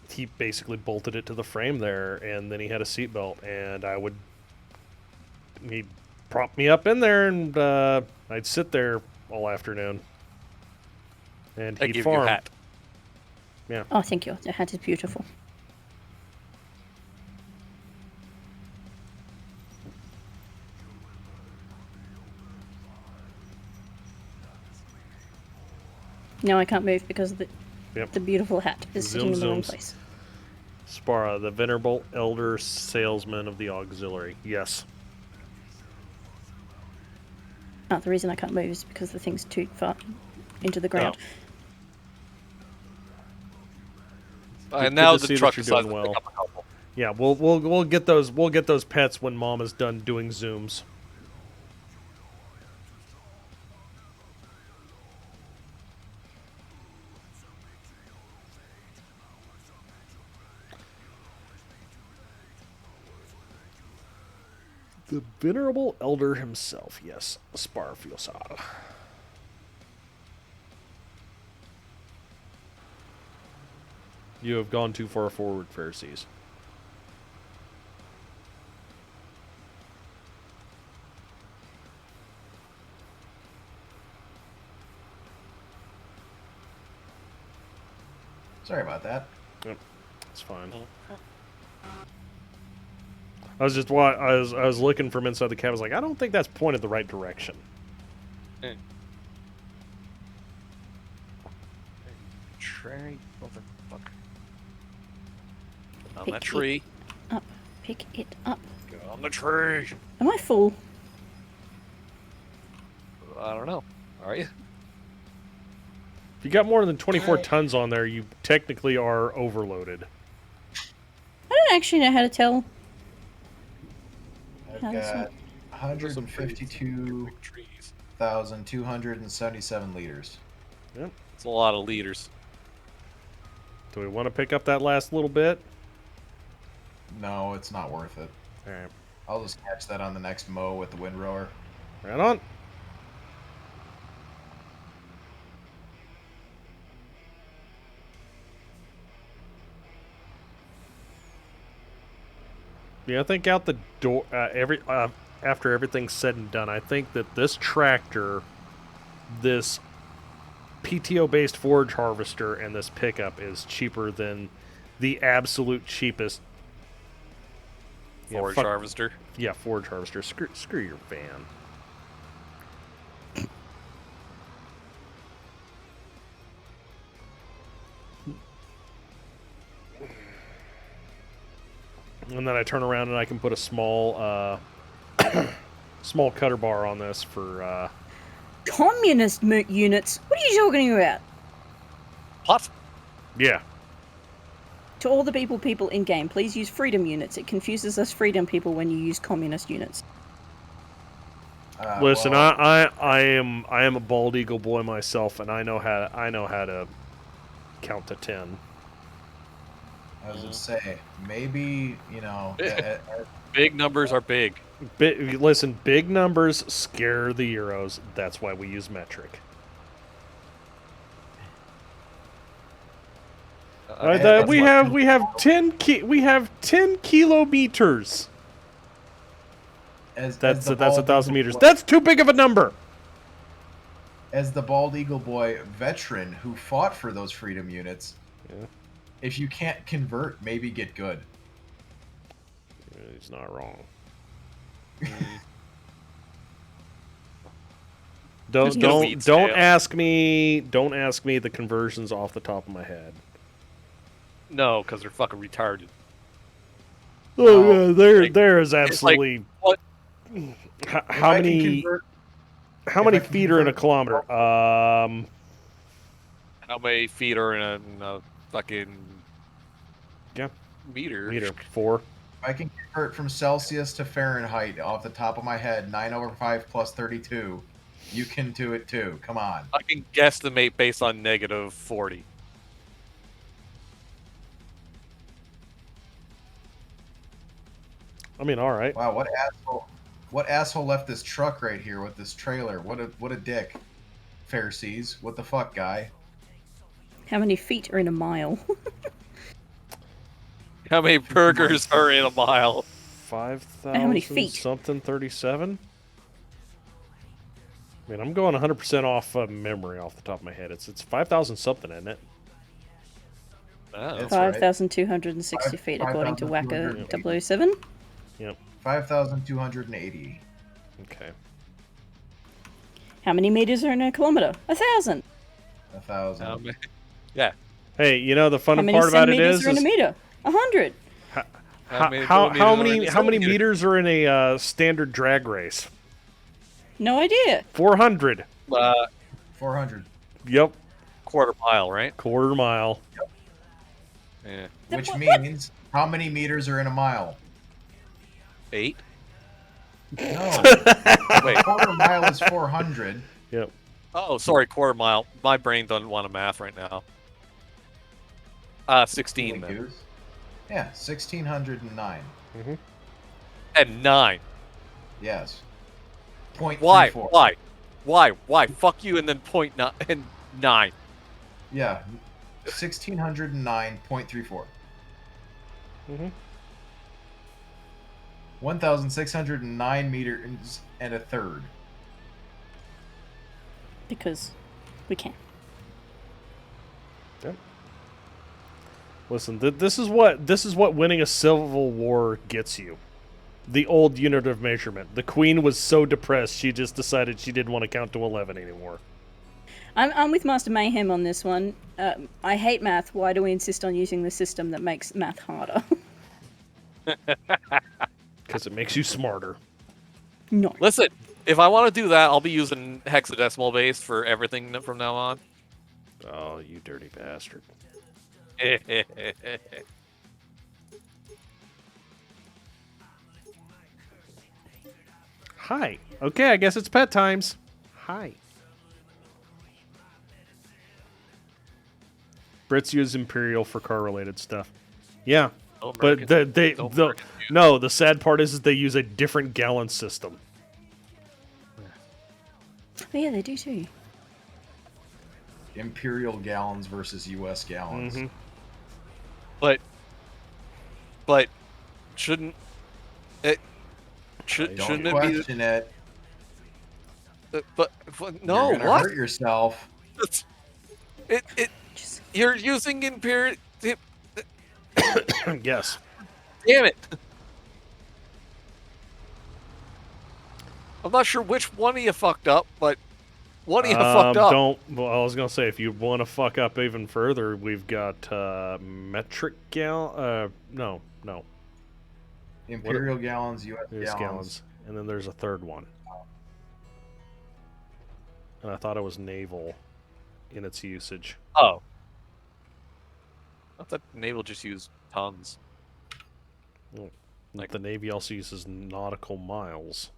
he basically bolted it to the frame there, and then he had a seatbelt, and he'd prop me up in there, and I'd sit there all afternoon, and I he'd give farm. you a hat. Yeah. Oh, thank you. The hat is beautiful. No, I can't move because the beautiful hat is sitting in the wrong place. Spara, the venerable elder salesman of the auxiliary. Yes. Oh, the reason I can't move is because the thing's too far into the ground. And now to the see truck that you're decides doing to well. pick up a couple. Yeah, we'll get those pets when Mama's done doing zooms. The venerable elder himself, yes, Sparfiosal. You have gone too far forward, Pharisees. Sorry about that. Yep, it's fine. I was looking from inside the cab. I was like, I don't think that's pointed the right direction. Tree, motherfucker. On Pick that tree. It up. Pick it up. Get on the tree. Am I full? I don't know. Are you? If you got more than 24 tons on there, you technically are overloaded. I don't actually know how to tell. I've How's got it? 152,277 liters. Yep. It's a lot of liters. Do we want to pick up that last little bit? No, it's not worth it. All right. I'll just catch that on the next mow with the windrower. Right on. Yeah, I think out the door, after everything's said and done, I think that this tractor, this PTO-based forage harvester, and this pickup is cheaper than the absolute cheapest Forage harvester. Yeah, forage harvester. Screw your van. And then I turn around and I can put a small small cutter bar on this for Communist units? What are you talking about? What? Yeah. To all the people in game, please use freedom units. It confuses us freedom people when you use communist units. Listen, well, I am a bald eagle boy myself, and I know how to count to 10. I was gonna say, maybe, big numbers are big. Listen, big numbers scare the Euros. That's why we use metric. We have 10 kilometers. That's 1,000 meters. That's too big of a number. As the bald eagle boy veteran who fought for those freedom units, if you can't convert, maybe get good. He's not wrong. Don't ask me the conversions off the top of my head. No, because they're fucking retarded. Oh yeah, Like, there is it's like, absolutely what? how many feet are in a kilometer? How many feet are in a fucking Yeah, meter? 4. I can convert from Celsius to Fahrenheit off the top of my head, 9/5 plus 32. You can do it too. Come on. I can guesstimate based on -40. I mean, all right. Wow, what asshole! What asshole left this truck right here with this trailer? What a dick. Pharisees, what the fuck, guy? How many feet are in a mile? How many burgers are in a mile? 5,000 How many feet? something 37. I mean, I'm going 100% off memory off the top of my head. It's 5,000 something, isn't it? Oh. That's right. 5,260 feet, according to Wacko 007. Yep. 5,280. Okay. How many meters are in a kilometer? 1,000. 1,000. Yeah. Hey, you know the How funny many part about it centimeters is are in a meter? 100. how many meters are in a standard drag race? No idea. 400. 400. Yep. Quarter mile, right? Quarter mile. Yeah. Which means how many meters are in a mile? 8. No. Wait. A quarter mile is 400. Yep. Oh, sorry, quarter mile. My brain doesn't want to math right now. 16 then. Yeah, 1,609. Mm-hmm. And 9. Yes. Point Why? 34. Why? Fuck you and then point 9 and 9. Yeah. 1,609.34. Mm-hmm. 1,609 meters and a third. Because we can. Yep. Listen, this is what winning a civil war gets you. The old unit of measurement. The queen was so depressed she just decided she didn't want to count to 11 anymore. I'm with Master Mayhem on this one. I hate math. Why do we insist on using the system that makes math harder? Because it makes you smarter. No. Listen, if I want to do that, I'll be using hexadecimal based for everything from now on. Oh, you dirty bastard. Hi. Okay, I guess it's pet times. Hi. Brits use Imperial for car-related stuff. Yeah, but the sad part is they use a different gallon system. Oh, yeah, they do too. Imperial gallons versus U.S. gallons. Mm-hmm. But shouldn't it? Shouldn't it be? Question it. But no, You're gonna what? hurt yourself. You're using imperial. Yes. Damn it! I'm not sure which one of you fucked up, but one of you fucked up. Well, I was gonna say if you want to fuck up even further, we've got metric gal. No. Imperial gallons, U.S. gallons, and then there's a third one. And I thought it was naval in its usage. Oh. I thought naval just used tons. Well, like the Navy also uses nautical miles.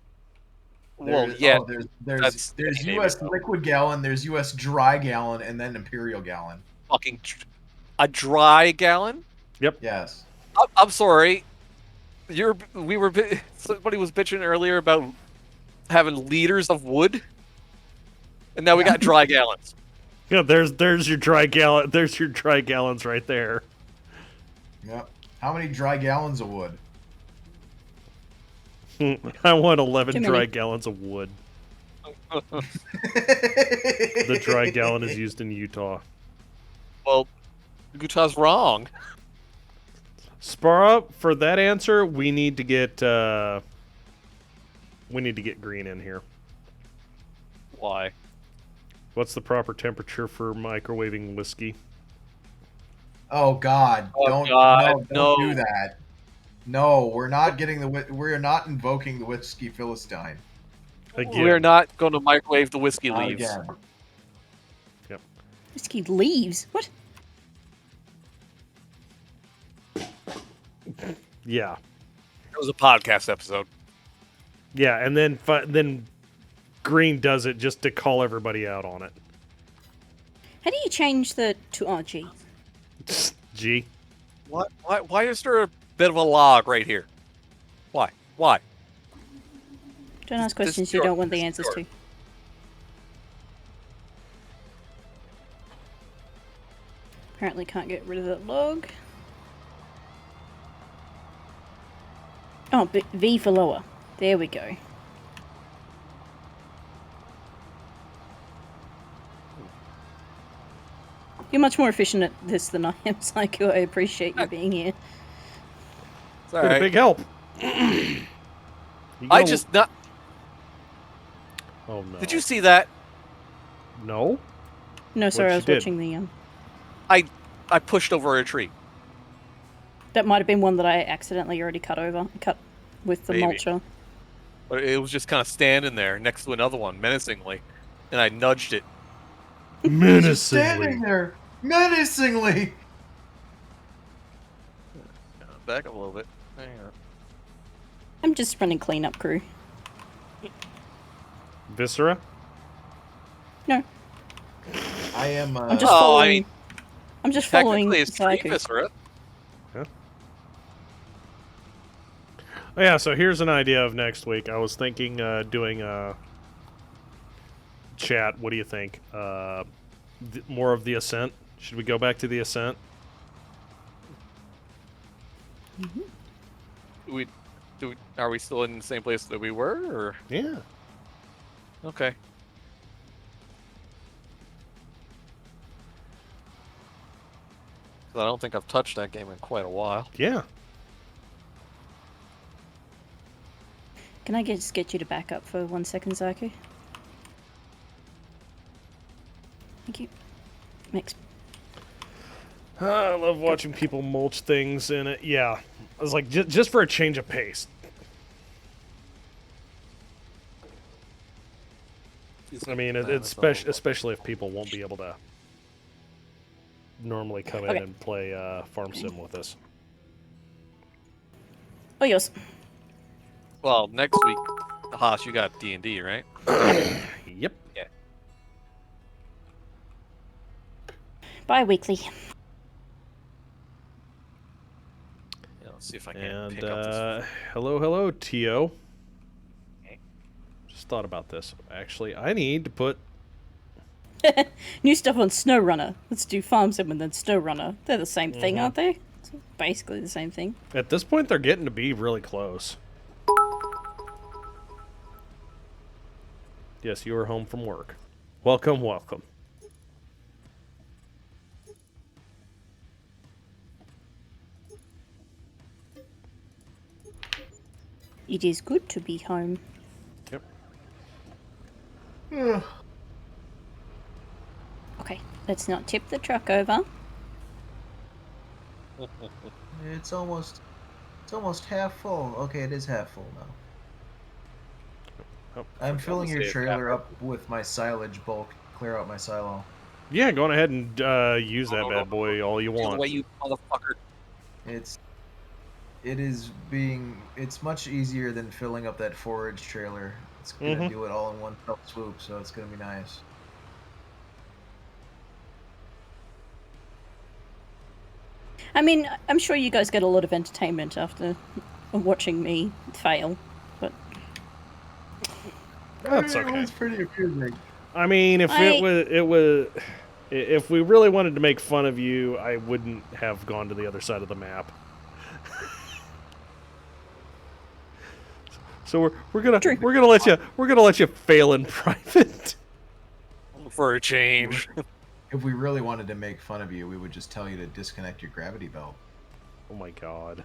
Well, yeah. There's U.S. liquid gallon, there's U.S. dry gallon, and then Imperial gallon. Fucking a dry gallon? Yep. Yes. I'm sorry. Somebody was bitching earlier about having liters of wood, and now we got dry gallons. Yeah, there's your dry gallon. There's your dry gallons right there. Yep. How many dry gallons of wood? I want 11 dry gallons of wood. The dry gallon is used in Utah. Well, Utah's wrong. Spara, for that answer, we need to get green in here. Why? What's the proper temperature for microwaving whiskey? Oh God! Oh, don't God, don't do that. No, we're not getting we're not invoking the whiskey philistine. Again. We're not going to microwave the whiskey Not leaves. again. Yep. Whiskey leaves? What? Yeah. It was a podcast episode. Yeah, and then Green does it just to call everybody out on it. How do you change the to RG? G. What? Why is there a bit of a log right here? Why? Why? Don't ask This questions is you your- don't want the this is answers your- to. Apparently can't get rid of that log. Oh, but V for lower. There we go. You're much more efficient at this than I am, Psycho. I appreciate you being here. It's all Been a right. big help. I just not. Oh no. Did you see that? No. No, sorry, I was you did? watching the I pushed over a tree. That might have been one that I accidentally already cut with the Maybe. mulcher. But it was just kind of standing there next to another one, menacingly, and I nudged it. Just Menacingly. standing there, menacingly. Back up a little bit. Hang on. I'm just running cleanup crew. Viscera. No, I am. I'm just Oh, I following. mean, I'm just following Technically, it's tree Psycho. viscera. Oh, yeah, so here's an idea of next week. I was thinking doing a chat. What do you think? More of the Ascent? Should we go back to the Ascent? Are we still in the same place that we were? Or Yeah. okay. 'Cause I don't think I've touched that game in quite a while. Yeah. Can I just get you to back up for 1 second, Psycho? Thank you. Mix. I love watching people mulch things in it. Yeah. I was like, just for a change of pace. I mean, it's especially if people won't be able to normally come in Okay. and play Farm Sim with us. Oh, yours. Well, next week, Haas, you got D&D, right? Yep. Yeah. Bi-weekly. Yeah, let's see if I can And pick up this. hello, Tio. Okay. Just thought about this. Actually, I need to put. New stuff on SnowRunner. Let's do Farm Sim and then SnowRunner. They're the same thing, aren't they? It's basically the same thing. At this point, they're getting to be really close. Yes, you are home from work. Welcome, welcome. It is good to be home. Yep. Okay, let's not tip the truck over. It's almost half full. Okay, it is half full now. Oh, I'm filling your say it's trailer half up with my silage bulk. Clear out my silo. yeah, go on ahead and use that bad boy all you The want. way you motherfucker. It's much easier than filling up that forage trailer. It's gonna do it all in one fell swoop, so it's gonna be nice. I mean, I'm sure you guys get a lot of entertainment after watching me fail, but That's It okay. was pretty amusing. I mean, if if we really wanted to make fun of you, I wouldn't have gone to the other side of the map. So we're gonna let you fail in private. For a change. If we really wanted to make fun of you, we would just tell you to disconnect your gravity belt. Oh my god.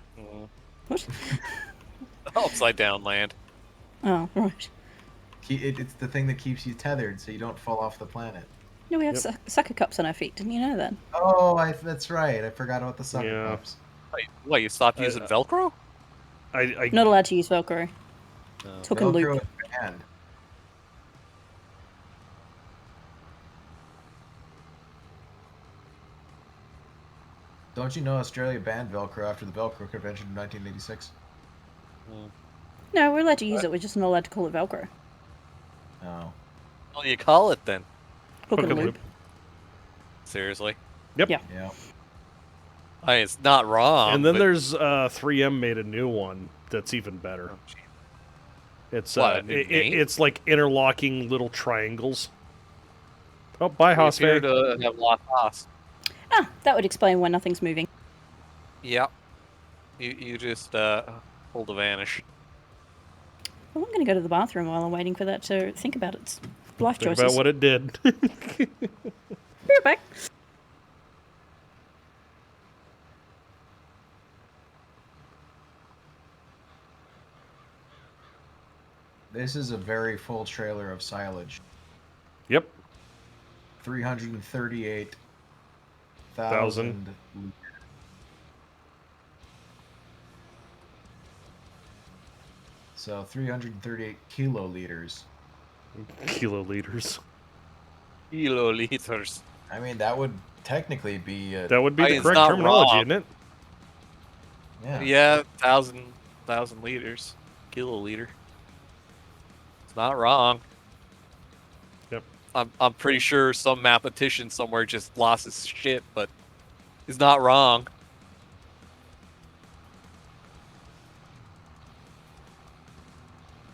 what? Upside down land. Oh, right. It's the thing that keeps you tethered, so you don't fall off the planet. No, we have sucker cups on our feet. Didn't you know that? Oh, that's right. I forgot about the sucker Yeah. cups. Wait, what, you stopped using Velcro? Not allowed to use Velcro. No. Hook and Velcro loop. is banned. Don't you know Australia banned Velcro after the Velcro Convention in 1986? No, we're allowed to use it. We're just not allowed to call it Velcro. No. What do you call it then? Hook and loop. Seriously? Yep. Yeah. Yeah. I mean, it's not wrong. And then but... there's 3M made a new one that's even better. It's What, a new name? it's like interlocking little triangles. Oh, bye, We appear Hosfae. to have lost Hoss. Ah, that would explain why nothing's moving. Yep. You just pulled a vanish. Well, I'm going to go to the bathroom while I'm waiting for that to think about its life Think choices. about what it did. Be right back. This is a very full trailer of silage. Yep. 338,000. So 338 kiloliters. Kiloliters. Kiloliters. I mean, that would technically be. That would be the It's correct not terminology, wrong. isn't it? Yeah. Yeah, 1,000 liters. Kiloliter. It's not wrong. Yep. I'm pretty sure some mathematician somewhere just lost his shit, but he's not wrong.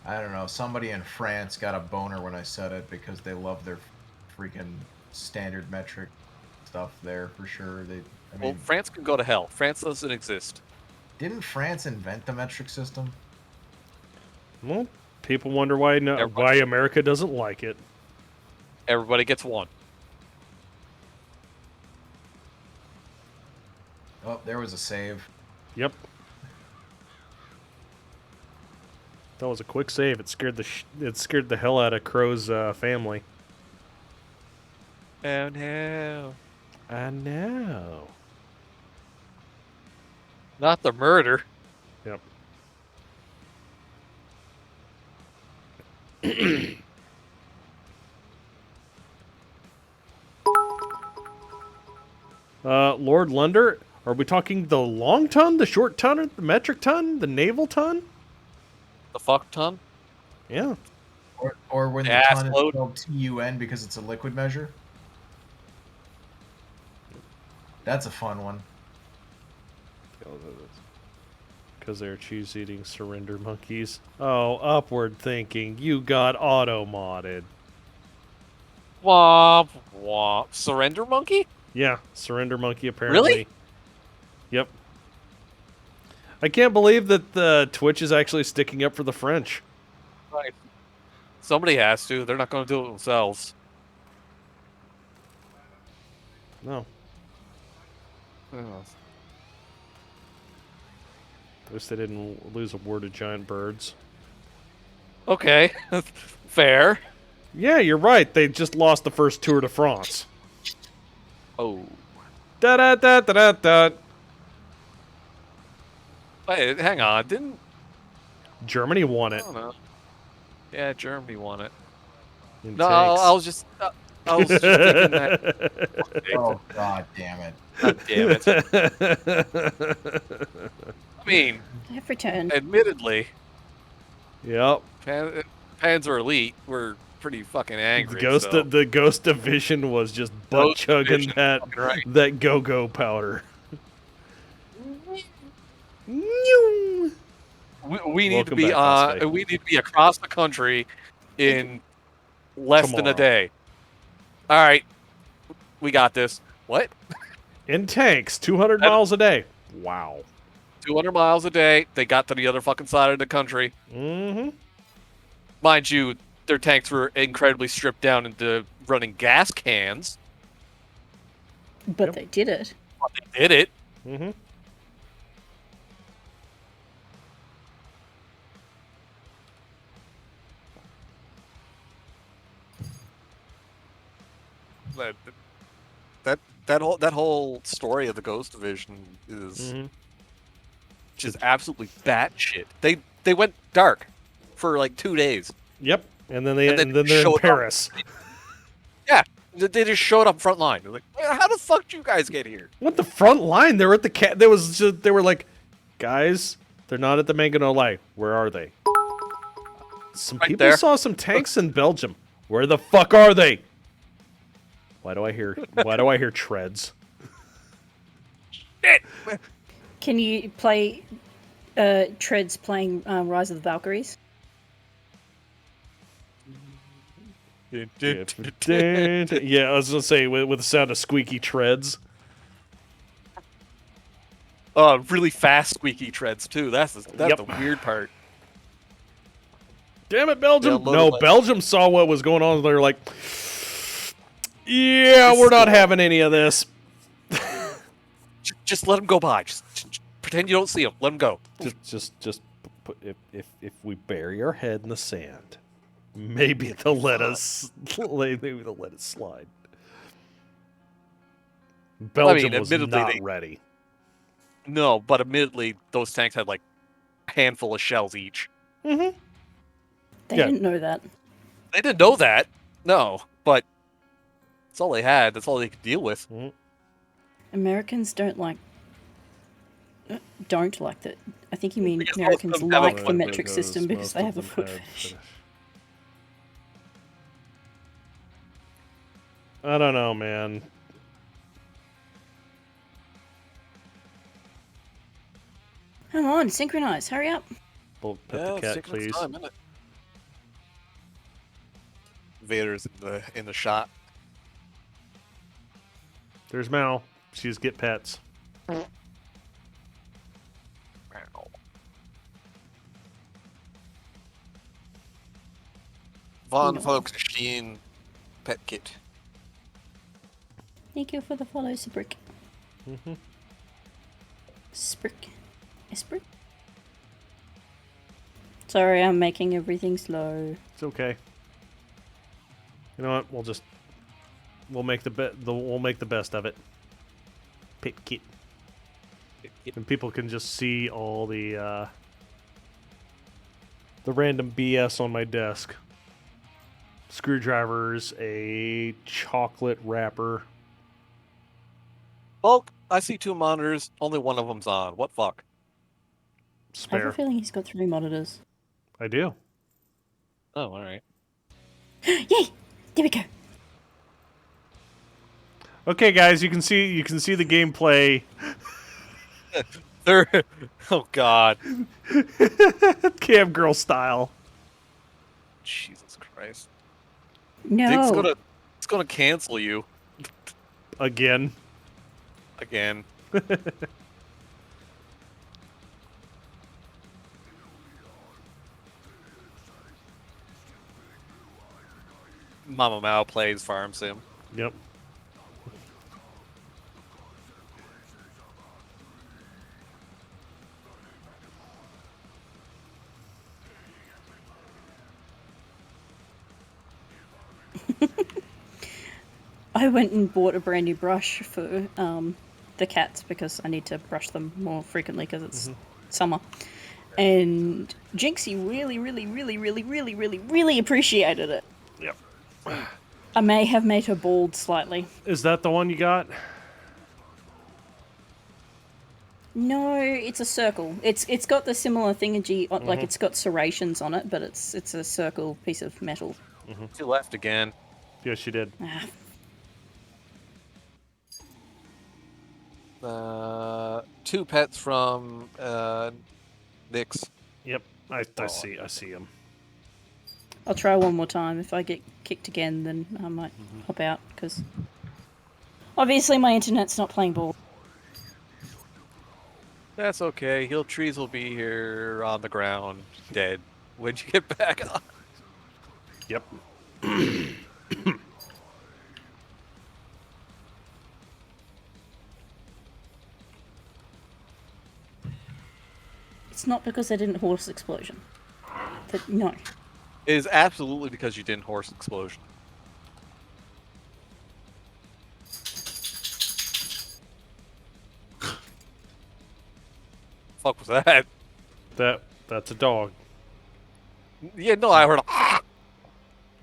I don't know. Somebody in France got a boner when I said it because they love their freaking standard metric stuff there for sure. Well, France can go to hell. France doesn't exist. Didn't France invent the metric system? Well, people wonder why America doesn't like it. Everybody gets one. Oh, there was a save. Yep. That was a quick save. It scared the hell out of Crow's family. Oh no. I know. Not the murder. Yep. Lord Lunder, are we talking the long ton, the short ton, the metric ton, the naval ton? The fuck ton? Yeah. Or when the Ass ton is load. spelled TUN because it's a liquid measure? That's a fun one. Because they're cheese-eating surrender monkeys. Oh, upward thinking. You got auto-modded. Womp womp. Surrender monkey? Yeah, surrender monkey apparently. Really? Yep. I can't believe that the Twitch is actually sticking up for the French. Right. Somebody has to. They're not going to do it themselves. No. At least they didn't lose a war to giant birds. Okay. Fair. Yeah, you're right. They just lost the first Tour de France. Oh. Da da da da da da. Wait, hang on. Didn't... Germany won I it. don't know. Yeah, Germany won it. In No, tanks. I was just thinking that. Oh, god damn it. God damn it. I mean, I've returned. admittedly, Yep. Panzer Elite were pretty fucking angry. The Ghost Division was just butt Ghost chugging Division, that fucking right. that go-go powder. Nyoo. We need to Welcome be back, Hosfae. we need to be across the country in less than a Tomorrow. day. All right, we got this. What? In tanks, 200 miles a day. Wow. 200 miles a day. They got to the other fucking side of the country. Mm-hmm. Mind you, their tanks were incredibly stripped down into running gas cans. But they did it. But they did it. Mm-hmm. That whole story of the Ghost Division is which is absolutely batshit. They went dark for like 2 days. Yep. And then they're in showed up. Paris. Yeah, they just showed up front line. They're like, how the fuck did you guys get here? What the front line? They were at the they were like, guys, they're not at the Maginot Light. Where are they? Some Right people there. saw some tanks in Belgium. Where the fuck are they? Why do I hear treads? Shit. Can you play Treads playing Rise of the Valkyries? Yeah, I was gonna say with the sound of squeaky treads. Really fast squeaky treads too. That's the weird part. Damn it, Belgium! They No, unloaded, Belgium saw what was going on. They're like, yeah, we're not having any of this. Just let them go by. Just pretend you don't see them. Let them go. Just put, if we bury our head in the sand, maybe they'll let us. Maybe they'll let it slide. Belgium was not ready. No, but admittedly, those tanks had like a handful of shells each. Mm-hmm. They didn't know that. They didn't know that. No, but that's all they had. That's all they could deal with. Mm-hmm. Americans don't like that. I think you mean Because Americans most of them have a like the foot metric fetish. system because Most they of have a them foot had fetish. I don't know, man. Come on, synchronize. Hurry up. Pet the cat, please. Time, isn't it? Vader's in the shot. There's Mal. She's get pets. Von Volksstein pet kit. Thank you for the follow, Sprick. Mm-hmm. Sprick. Sprick. Sorry, I'm making everything slow. It's okay. You know what? We'll make the best of it. Pet kit. And people can just see all the random BS on my desk. Screwdrivers, a chocolate wrapper. Bulk, I see 2 monitors. Only one of them's on. What fuck? I have Spare. a feeling he's got 3 monitors. I do. Oh, all right. Yay! There we go. Okay, guys, you can see the gameplay. Oh God. Cam girl style. Jesus Christ. No. It's gonna cancel you Again. Mama Mao plays Farm Sim. Yep. I went and bought a brand new brush for the cats because I need to brush them more frequently because it's summer. And Jinxie really appreciated it. Yep. I may have made her bald slightly. Is that the one you got? No, it's a circle. It's got the similar thingy, like it's got serrations on it, but it's a circle piece of metal. She left again. Yes, she did. Ah. 2 pets from Nyx. Yep. I see him. I'll try one more time. If I get kicked again, then I might hop out, because obviously my internet's not playing ball. That's okay. Trees will be here on the ground, dead, when you get back on. Yep. It's not because I didn't horse explosion. No. It is absolutely because you didn't horse explosion. fuck was that? That's a dog. Yeah, no, I heard. Yeah,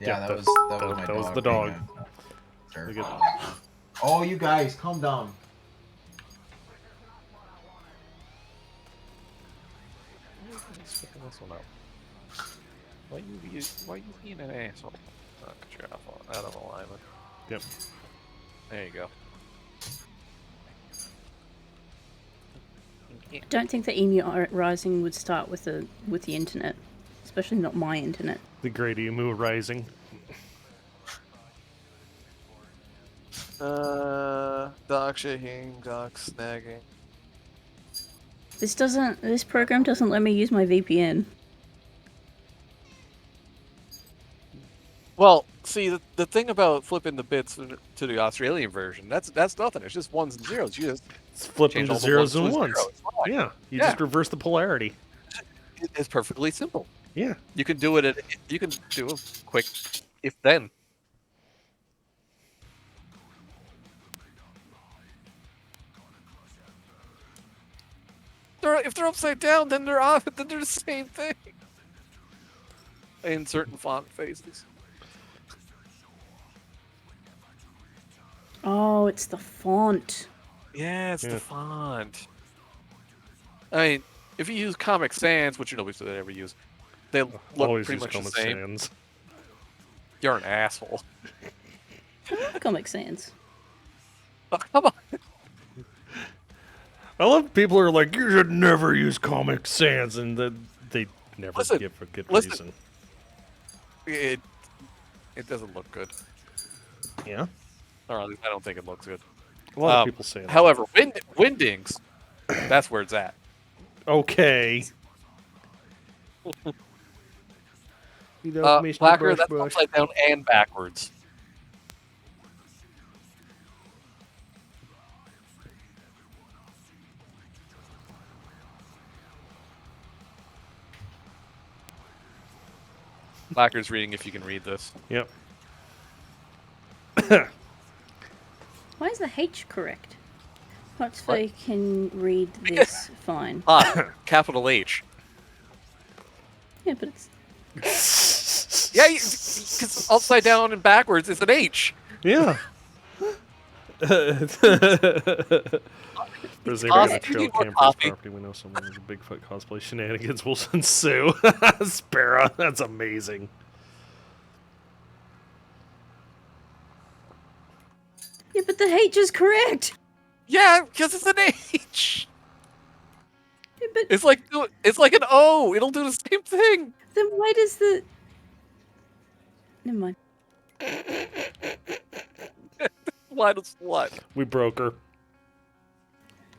Yeah, that was my that was dog. the being dog. a jerk. Oh, you guys, calm down. Picking this one up. Why you being an asshole? Oh, 'cause you're out of alignment. Yep. There you go. I don't think that Emu Rising would start with the internet, especially not my internet. The Great Emu Rising. Dock shaking, dock snagging. This program doesn't let me use my VPN. Well, see, the thing about flipping the bits to the Australian version, that's nothing. It's just ones and zeros. You just Flip them change to all the zeros ones and to a ones. zero. It's fine. Yeah, you Yeah. just reverse the polarity. It's perfectly simple. Yeah. You can do it. You can do a quick if then. If they're upside down, then they're on. Then they're the same thing. In certain font phases. Oh, it's the font. Yeah, it's the font. I mean, if you use Comic Sans, which nobody should ever use, they look Always pretty use much the Comic same. Sans. You're an asshole. Comic Sans. Oh, come on. I love people who are like, you should never use Comic Sans, and they never give a good reason. It doesn't look good. Yeah? Or at least I don't think it looks good. A lot of people say that. However, Windings, that's where it's at. Okay. Blacker, that's upside down and backwards. Blacker's reading if you can read this. Yep. Why is the H correct? Hosfae can read this fine. Capital H. Yeah, but it's... Yeah, because upside down and backwards is an H. Yeah. There's a trail camper's property. We know someone who's a Bigfoot cosplay. Shenanigans will ensue. Sparrow, that's amazing. Yeah, but the H is correct. Yeah, because it's an H. Yeah, but it's like an O. It'll do the same thing. Then why does the... Never mind. Why does what? We broke her.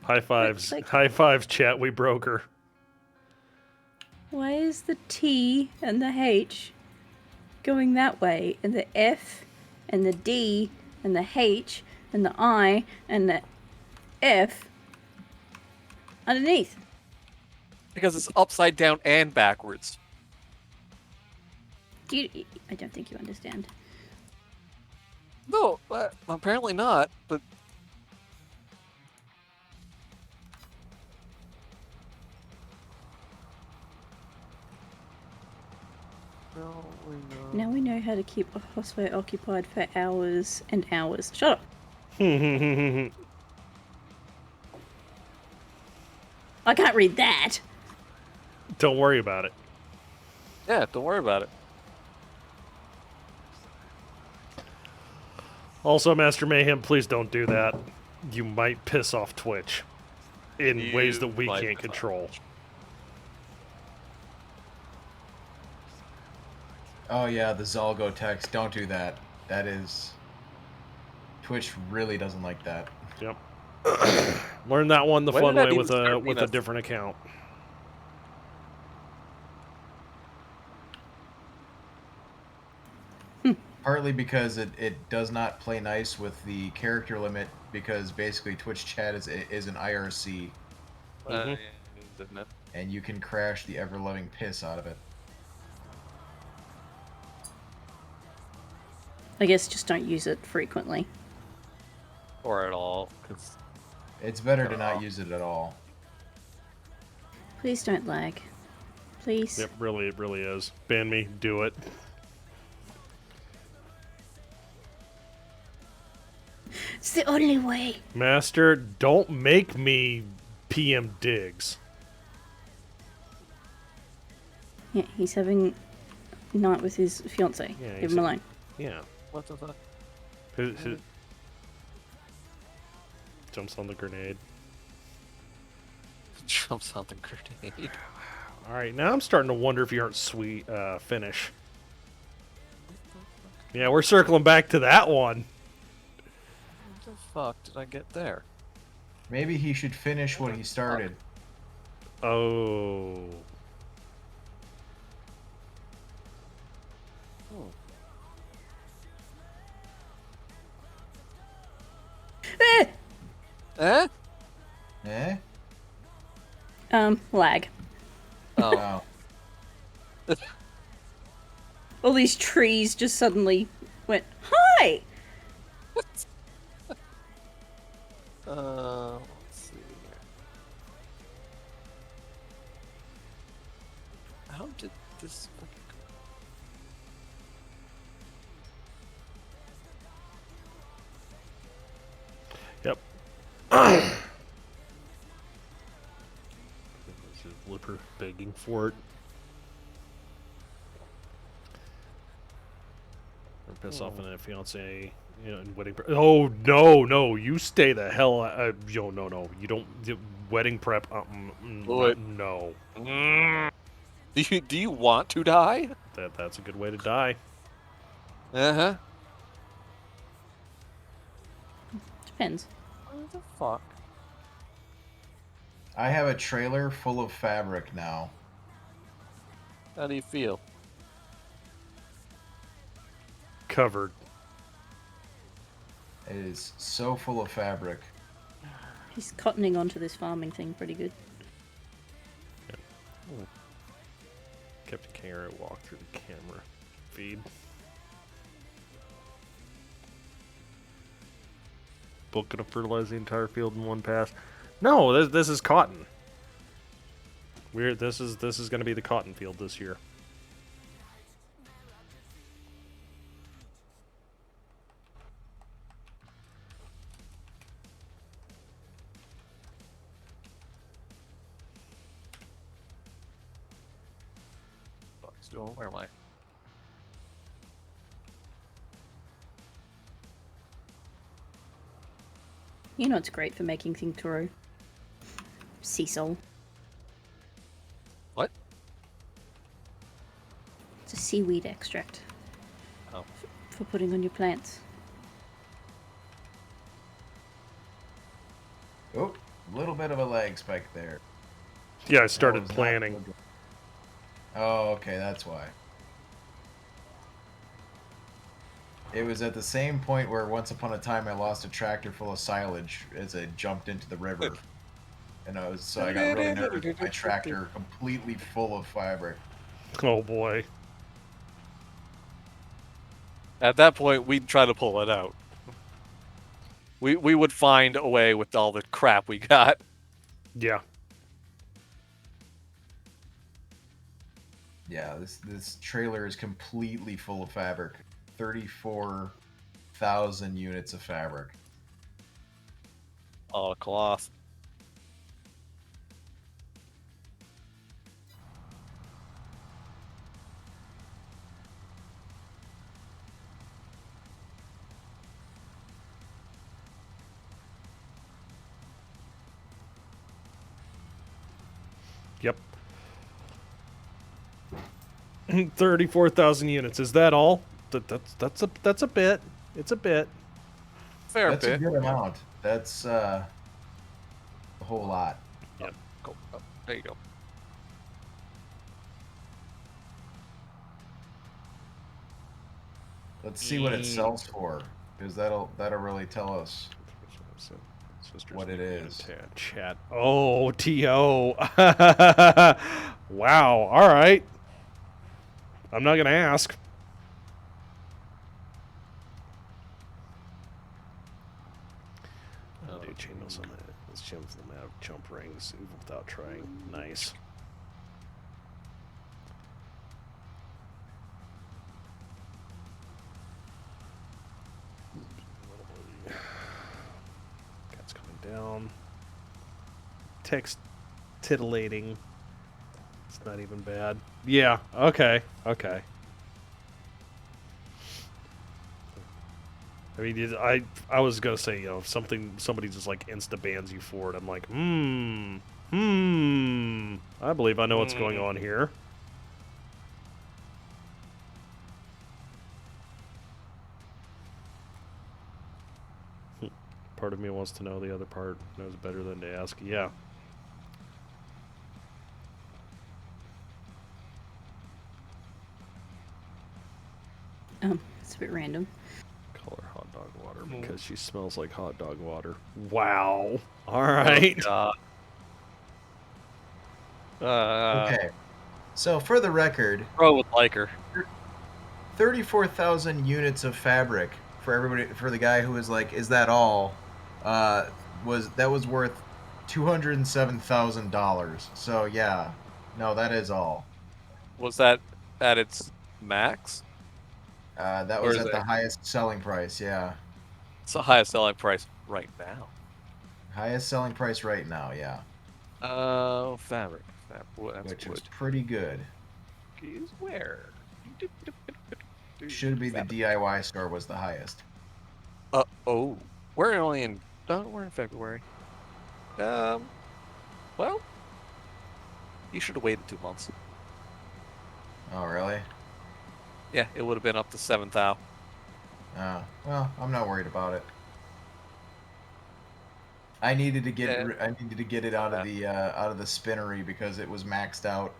High fives. High fives, chat. We broke her. Why is the T and the H going that way, and the F and the D and the H and the I and the F underneath? Because it's upside down and backwards. I don't think you understand. No, apparently not, but... Now we know how to keep a Hosfae occupied for hours and hours. Shut up! I can't read that! Don't worry about it. Yeah, don't worry about it. Also, Master Mayhem, please don't do that. You might piss off Twitch in ways that we can't control. Oh yeah, the Zalgo text. Don't do that. That is... Twitch really doesn't like that. Yep. Learn that one the When fun did that way even with start a different account. Partly because it does not play nice with the character limit, because basically Twitch chat is an IRC. Isn't it? And you can crash the ever-loving piss out of it. I guess just don't use it frequently. Or at all, because... It's better to not use it at all. Please don't lag. Please. It really is. Ban me. Do it. It's the only way. Master, don't make me PM Diggs. Yeah, he's having a night with his fiance. Yeah, Leave him alone. Yeah. What the fuck? Who jumps on the grenade? Jumps on the grenade. All right, now I'm starting to wonder if you aren't sweet finish. Yeah, we're circling back to that one. What the fuck did I get there? Maybe he should finish what he started. Oh. Eh? Eh? Lag. Oh. All these trees just suddenly went, hi! Let's see here. How did this fucking go? Yep. This is Lipper begging for it. Or piss off on a fiance, you know, and wedding prep. Oh no, you stay the hell. No, you don't. Wedding prep. No. Do you want to die? That's a good way to die. Uh-huh. Depends. What the fuck? I have a trailer full of fabric now. How do you feel? Covered. It is so full of fabric. He's cottoning onto this farming thing pretty good. Yeah. Captain Kangaroo walk through the camera feed. Book gonna fertilize the entire field in one pass. No, this is cotton. This is gonna be the cotton field this year. Fuck's doing? Where am I? You know it's great for making things grow. Sea salt. What? It's a seaweed extract. Oh. For putting on your plants. Oh, a little bit of a lag spike there. Yeah, I started That was not planning. good. Oh, okay, that's why. It was at the same point where once upon a time I lost a tractor full of silage as I jumped into the river. And I got really nervous with my tractor completely full of fabric. Oh boy. At that point, we'd try to pull it out. We would find a way with all the crap we got. Yeah. Yeah, this trailer is completely full of fabric. 34,000 units of fabric. Oh, cloth. Yep. 34,000 units. Is that all? That's a bit. It's a bit. Fair That's bit. a good amount. That's a whole lot. Yep. Go. Oh, there you go. Let's see what it sells for, because that'll really tell us what it is. Chat. Oh, T.O. Wow. All right. I'm not going to ask. Oh, dude, chainmail summon. Let's jump them out of jump rings even without trying. Nice. text titillating. It's not even bad. Yeah, okay. I mean, I was gonna say, you know, if somebody just like insta bans you for it, I'm like, I believe I know what's going on here. Part of me wants to know, the other part knows better than to ask. Yeah. It's a bit random. Call her hot dog water because she smells like hot dog water. Wow. All right. Oh, God. Okay. So for the record, Bro would like her. 34,000 units of fabric for everybody, for the guy who was like, "Is that all?" Was worth $207,000. So yeah, no, that is all. Was that at its max? That Or was is at it- the highest selling price. Yeah, It's the highest selling price right now. highest selling price right now. Yeah, Fabric. That's which wood. is pretty good. Is where? Should be the DIY store was the highest. Oh. We're only in. We're in February. Well, you should have waited 2 months. Oh really? Yeah, it would have been up to 7,000. Well, I'm not worried about it. I needed to get it out of the spinnery because it was maxed out.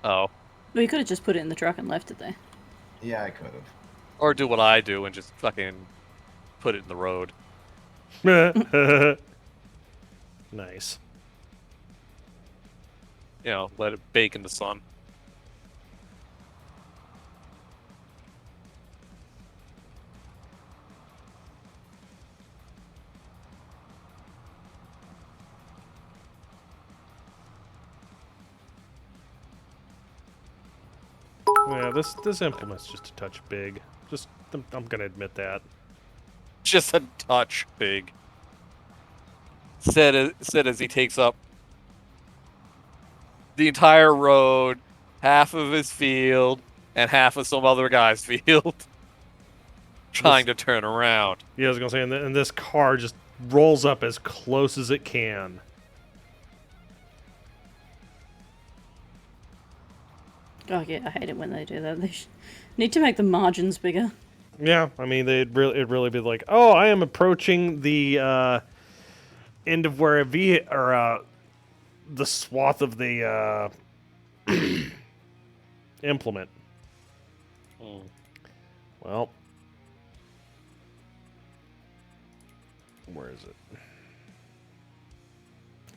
Oh. Well, you could have just put it in the truck and left it there. Yeah, I could have. Or do what I do and just fucking put it in the road. Nice. You know, let it bake in the sun. Yeah, this implement's just a touch big. I'm gonna admit that. Just a touch big. Said as he takes up the entire road, half of his field, and half of some other guy's field, trying to turn around. Yeah, I was gonna say, and this car just rolls up as close as it can. Oh yeah, I hate it when they do that. They need to make the margins bigger. Yeah, I mean, it'd really be like, oh, I am approaching the end of where the swath of the implement. Well, where is it?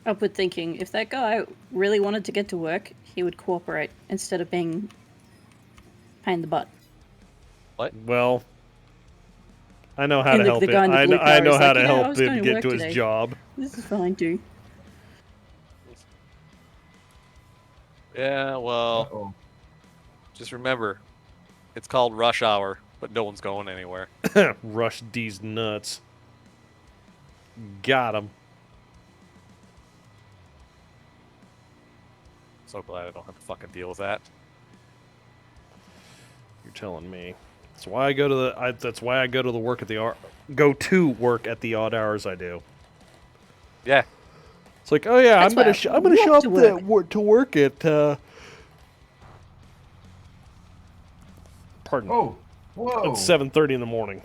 Upward thinking. If that guy really wanted to get to work, he would cooperate instead of being pain in the butt. What? Well, I know how And to the help guy in the blue I car know is how like, to "Yeah, I help was him going to get work to his today. job. This is fine too. Yeah, well, Uh-oh. just remember, it's called rush hour, but no one's going anywhere. Rush D's nuts. Got him. So glad I don't have to fucking deal with that. You're telling me. That's why I go to the. That's why I go to the work at the go to work at the odd hours I do. Yeah. It's like, oh yeah, That's I'm gonna why I I'm gonna show walk up to work. to work at. Pardon. Oh, whoa! It's 7:30 in the morning.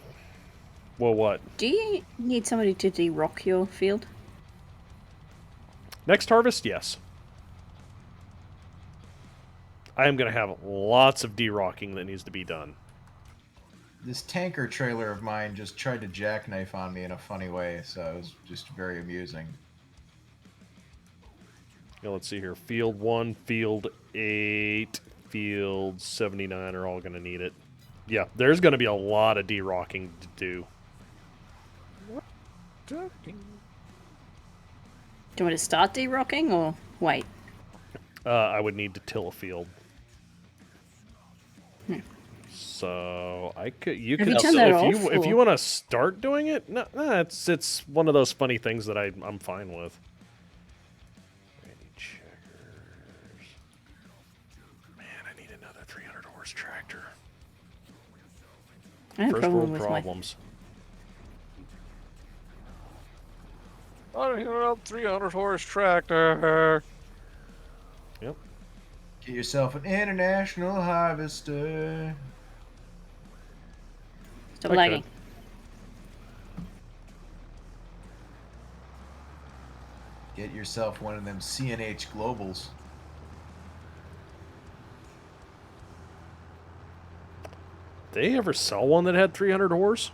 Well, what? Do you need somebody to de-rock your field? Next harvest, yes. I am gonna have lots of de-rocking that needs to be done. This tanker trailer of mine just tried to jackknife on me in a funny way, so it was just very amusing. Yeah, let's see here. Field 1, Field 8, Field 79 are all gonna need it. Yeah, there's gonna be a lot of de-rocking to do. Do you want me to start de-rocking or wait? I would need to till a field. So I could. You Have could. you turned So that if off, you or- want to start doing it, no, it's one of those funny things that I'm fine with. I have a First problem world with problems. Oh, you know, 300 horse tractor. Yep. Get yourself an international harvester. Stop I lagging. could. Get yourself one of them CNH Globals. They ever sell one that had 300 horse?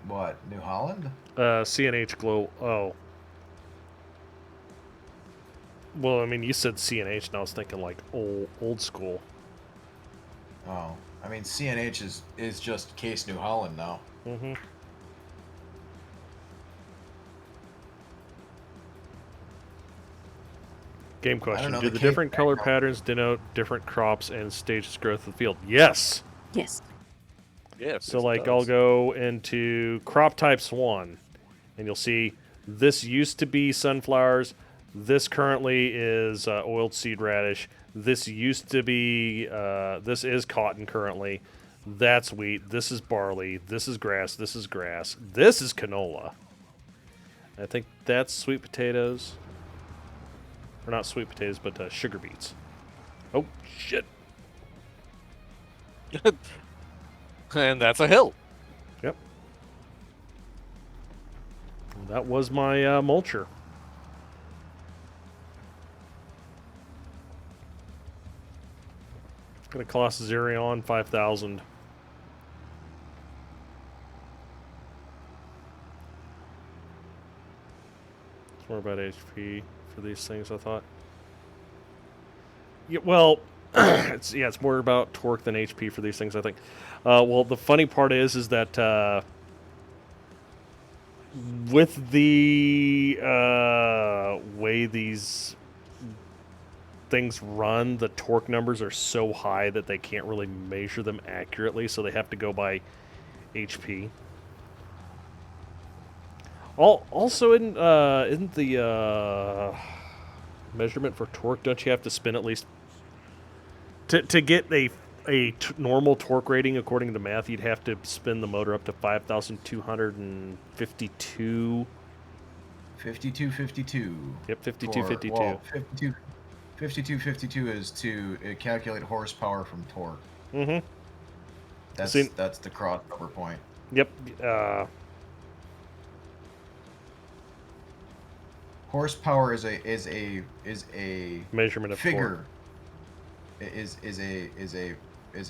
What, New Holland? CNH Glow. Oh. Well, I mean, you said CNH, and I was thinking like old school. Oh, I mean CNH is just Case New Holland now. Mm-hmm. Game question: know, do the the Cape different color background- patterns denote different crops and stages of growth of the field? Yes. Yes. Yes. So, like, I'll go into crop types 1, and you'll see this used to be sunflowers. This currently is oiled seed radish. This used to be, this is cotton currently. That's wheat. This is barley. This is grass. This is grass. This is canola. I think that's sweet potatoes. Or not sweet potatoes, but sugar beets. Oh, shit. And that's a hill. Yep. That was my mulcher. Gonna cost Zerion 5,000. It's more about HP for these things, I thought. Yeah, well, it's more about torque than HP for these things, I think. Well, the funny part is that with the way these things run, the torque numbers are so high that they can't really measure them accurately, so they have to go by HP. Also, isn't the measurement for torque, don't you have to spin at least to get a normal torque rating according to math? You'd have to spin the motor up to 5,252. 5252. Yep, 5252. Well, 5252 is to calculate horsepower from torque. Mm-hmm. That's the crossover point. Yep. Horsepower is a Measurement of figure. Is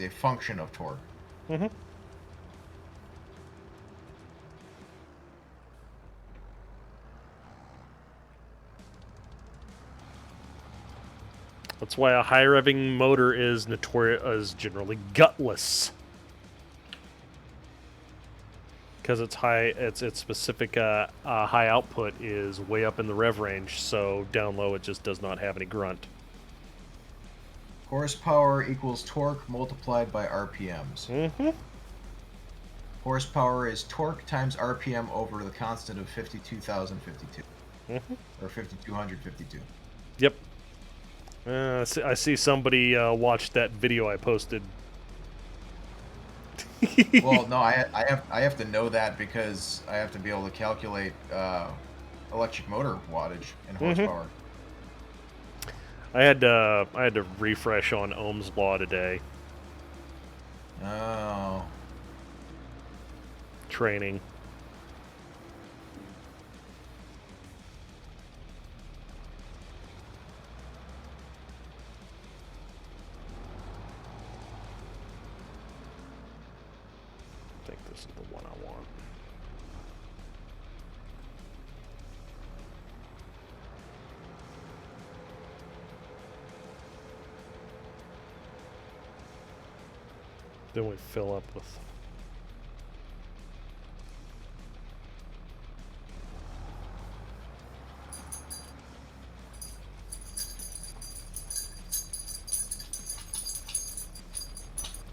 a function of torque. torque. Mm-hmm. That's why a high revving motor is generally gutless. Because its specific high output is way up in the rev range, so down low it just does not have any grunt. Horsepower equals torque multiplied by RPMs. Mm-hmm. Horsepower is torque times RPM over the constant of 52,052. Mm-hmm. Or 5,252. Yep. I see somebody watched that video I posted. Well, no, I have to know that because I have to be able to calculate electric motor wattage and horsepower. I had to refresh on Ohm's law today. Oh. Training. I think this is the one I want. Then we fill up with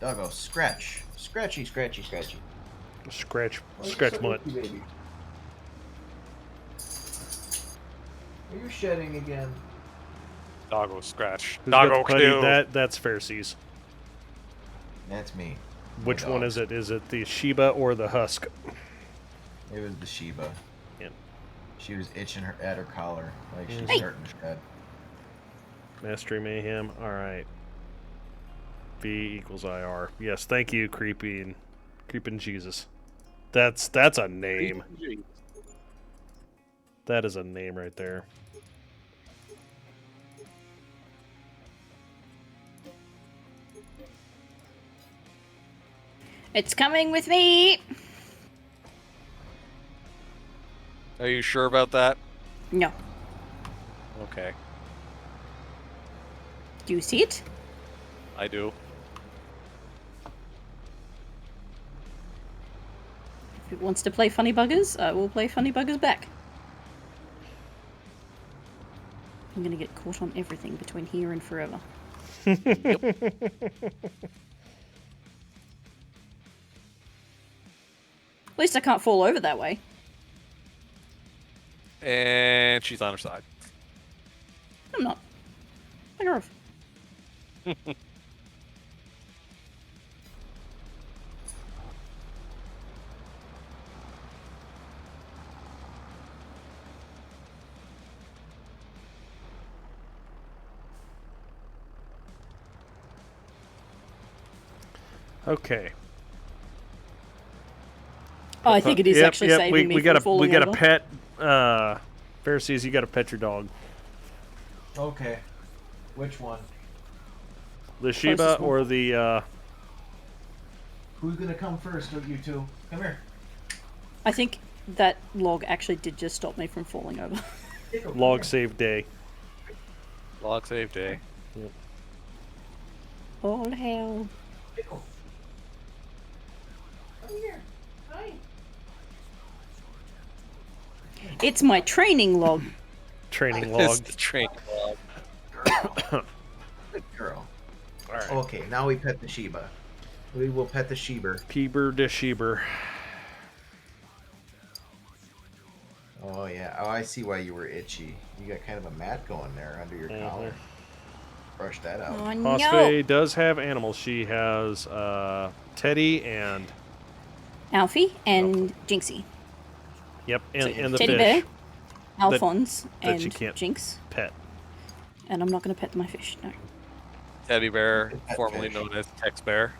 Doggo, scratch. Scratchy, scratchy, scratchy. scratch So mutt. itchy, baby. Are you shedding again? Doggo scratch. Who's got Doggo the putty? kill. That's Fairsee's. That's me. Which one is it? Is it the Sheba or the Husk? It was the Sheba. Yep. She was itching at her collar, like she's Hey. starting to shed. Mastery Mayhem. All right. B equals IR. Yes, thank you, Creeping Jesus. That's a name. That is a name right there. It's coming with me. Are you sure about that? No. Okay, Do you see it? I do. If it wants to play Funny Buggers, I will play Funny Buggers back. I'm gonna get caught on everything between here and forever. At least I can't fall over that way. And she's on her side. I'm not. Bugger off. Okay. Oh, I think it is actually saving me from falling we got over. a pet. Pharisees, you got to pet your dog. Okay. Which one? The Sheba Closest one. or the Who's gonna come first of you two? Come here. I think that log actually did just stop me from falling over. log save day. Log save day. Yep. All hell. Pickle. Come here. Hi. It's my training log. Training It's log. the training log. Good girl. All right. Okay, now we pet the Sheba. We will pet the Sheber. Peeber de Sheber. Oh yeah. Oh, I see why you were itchy. You got kind of a mat going there under your collar. Brush that out. Oh no. Hosfae does have animals. She has Teddy and Alfie and Jinxie. yep, and, So, and the Teddy fish. Bear, Alphonse, that and you can't Jinx. pet. And I'm not going to pet my fish, no. Teddy bear, Pet formerly fish. known as Tex Bear.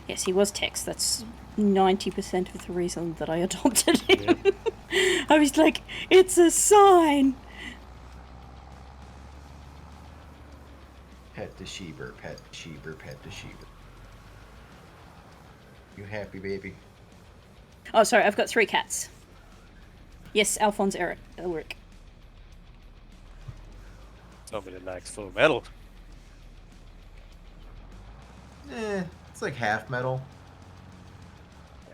Yes, he was Tex. That's 90% of the reason that I adopted him. I was like, it's a sign. Pet the Sheber. Pet the Sheber. Pet the Sheber. You happy, baby? Oh, sorry, I've got 3 cats. Yes, Alphonse, Elric. Somebody likes full metal. It's like half metal.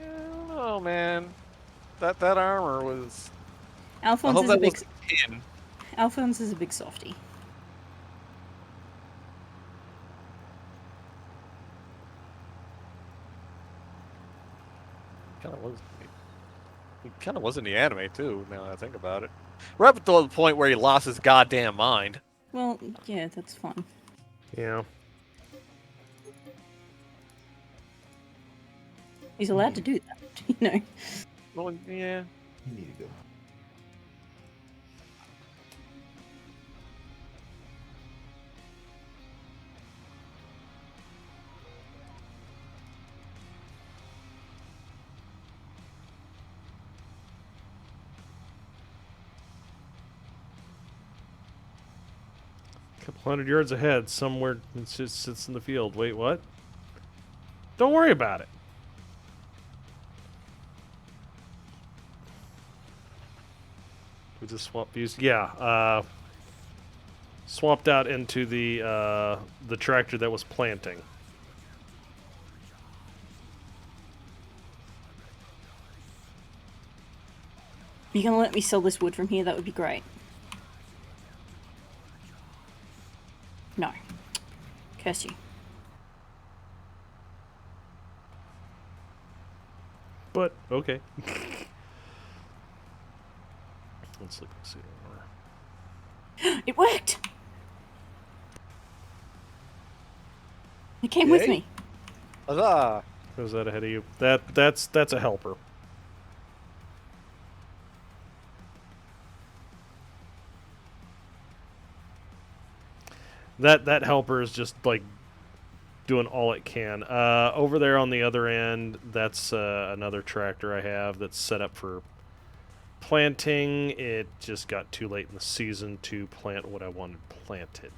I don't know, man. That armor was. I Alphonse hope is a that big. was tin. Alphonse is a big softie. Kind of was. He kind of was in the anime too. Now that I think about it, we're up to the point where he lost his goddamn mind. Well, yeah, that's fine. Yeah. He's allowed to do that, you know. Well, yeah. You need to go. Couple 100 yards ahead, somewhere it just sits in the field. Wait, what? Don't worry about it. We just swapped views. Yeah, swapped out into the tractor that was planting. If you're going to let me sell this wood from here, that would be great. No. Curse you. But okay. Let's look and see. It worked! It came with Yay. me. Huzzah! Who's that ahead of you? That's a helper. That helper is just like doing all it can. Over there on the other end, that's another tractor I have that's set up for planting. It just got too late in the season to plant what I wanted planted.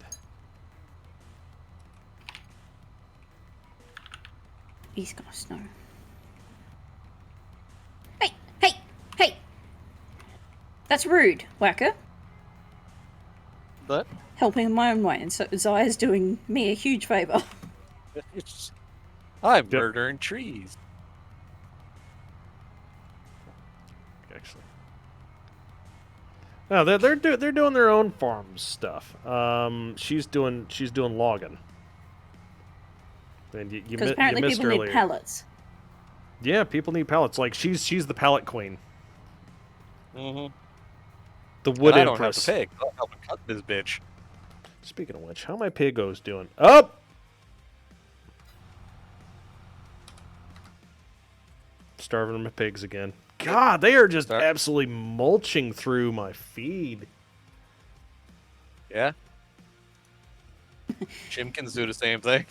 He's got snow. Hey, hey, hey! That's rude, Whacker. But Helping in my own way, and so Zaya's doing me a huge favour. I'm murdering trees. Actually, no, they're doing their own farm stuff. She's doing logging. And you Because missed apparently people earlier. need pallets. Yeah, people need pallets. Like she's the pallet queen. Mm-hmm. The wood I don't have empress. to pay. I'll help him cut this bitch. Speaking of which, how my pigos doing? Up. Starving my pigs again. God, they are just absolutely mulching through my feed. Yeah. Chimkins do the same thing.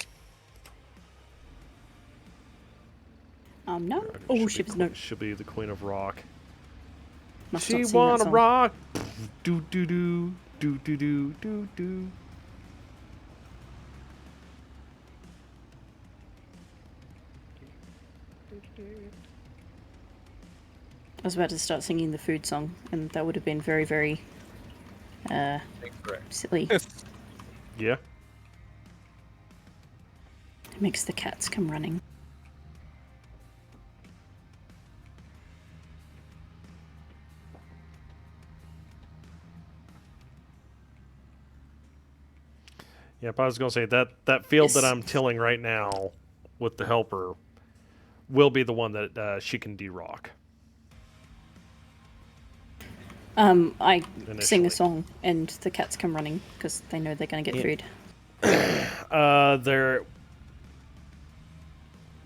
No. Oh, ship's no. She'll be the queen of rock. Must She not sing wanna that song. rock. Do do do do do do do do. I was about to start singing the food song, and that would have been very, very silly. Yeah. It makes the cats come running. Yep, I was gonna say that field that Yes. I'm tilling right now with the helper will be the one that she can de-rock. I sing Initially. a song, and the cats come running because they know they're going to get food. They're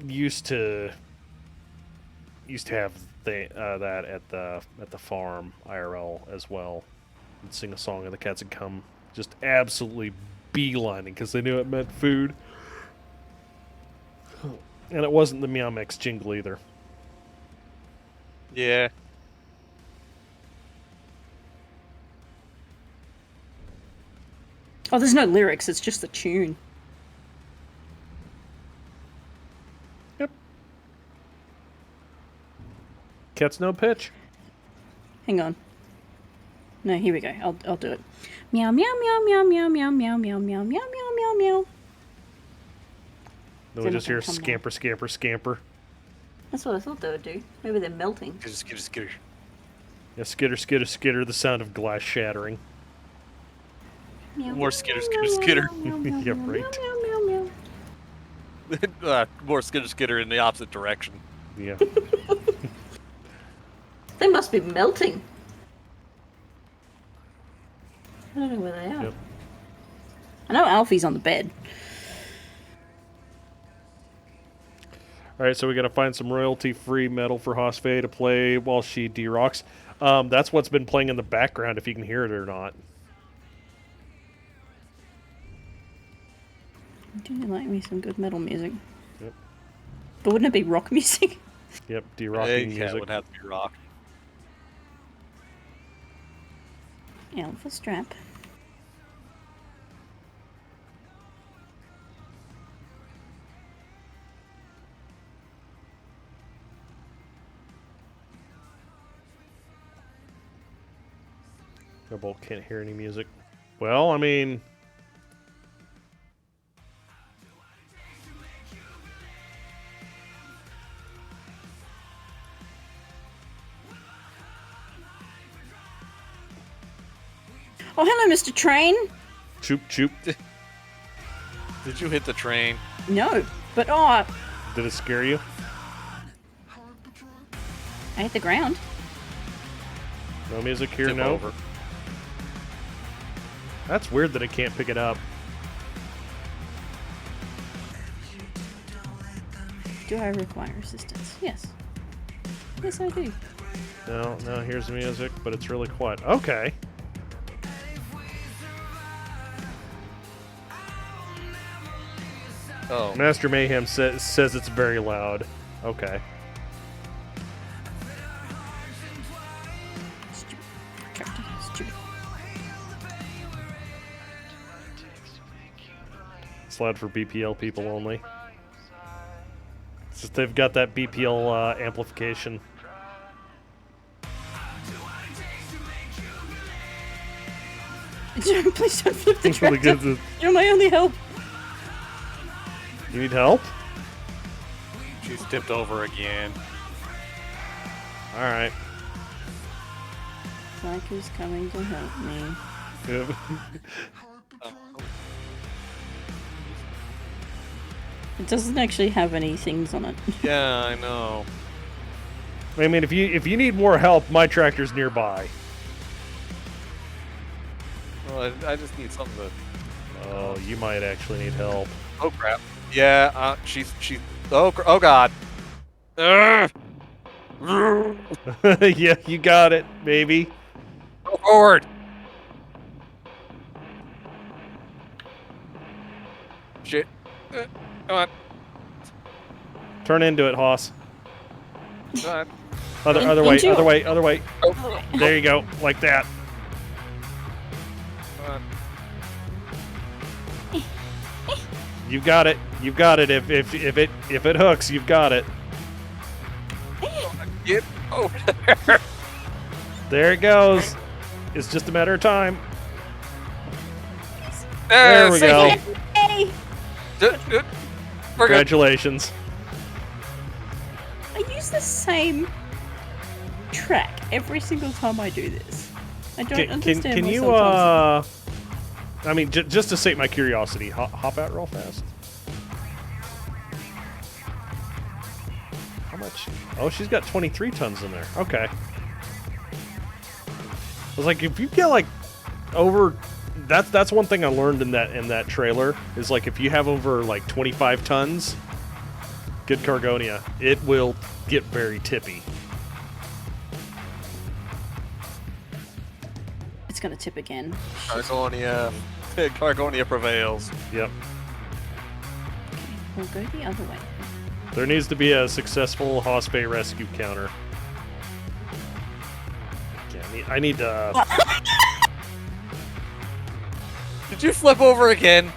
used to have that at the farm IRL as well. I'd sing a song and the cats would come just absolutely beelining because they knew it meant food. And it wasn't the Meow Mix jingle either. Yeah. Oh, there's no lyrics, it's just the tune. Yep. Cats no pitch. Hang on. No, here we go. I'll do it. Meow meow meow meow meow meow meow meow meow meow meow meow meow. Then we They're just not hear gonna come scamper, scamper, scamper. That's what I thought they would do. Maybe they're melting. Skitter. Yeah, skitter, skitter, skitter, the sound of glass shattering. Meow, More meow, skitter, meow, skitter, meow, skitter. meow, meow, Yeah, meow, right. meow, meow, meow. More skitter in the opposite direction. Yeah. They must be melting. I don't know where they are. Yep. I know Alfie's on the bed. All right, so we got to find some royalty-free metal for Hosfae to play while she de-rocks. That's what's been playing in the background, if you can hear it or not. Do you like me some good metal music? Yep. But wouldn't it be rock music? Yep, de-rocking Yeah, it music. would have to be rock. Alpha strap. I both can't hear any music. Well, I mean... Oh, hello, Mr. Train. Choop, choop. Did you hit the train? No, but oh, Did it scare you? I hit the ground. No music here, Tip no? over. That's weird that I can't pick it up. Do I require assistance? Yes. Yes, I do. No, here's the music, but it's really quiet. Okay. Oh. Master Mayhem says it's very loud. Okay. Stupid. Captain, stupid. It's loud for BPL people only. It's just they've got that BPL amplification. Please don't flip the It's really tractor. good. You're my only help. You need help? She's tipped over again. Alright. Psycho's coming to help me. It doesn't actually have any things on it. Yeah, I know. I mean, if you need more help, my tractor's nearby. Well, I just need something to... Oh, you might actually need help. Oh, crap. Yeah, she's... Oh God. Ugh. Yeah, you got it, baby. Go forward. Shit. Come on. Turn into it, Hoss. Come on. Other way, Into other it. way, other way. Oh, There you go, like that. come on. You've got it. You've got it. If it hooks, you've got it. Get over there. There it goes. It's just a matter of time. There we go. Hey! We're good. Congratulations. I use the same track every single time I do this. I don't understand Can why you sometimes I mean, just to sate my curiosity, hop out real fast. How much? Oh, she's got 23 tons in there. Okay. I was like, if you get like over, that's one thing I learned in that trailer is like if you have over like 25 tons, good Cargonia, it will get very tippy. it's gonna tip again. Cargonia prevails. Yep. We'll go the other way. There needs to be a successful Hosfae rescue counter. Yeah, I need to... Did you flip over again?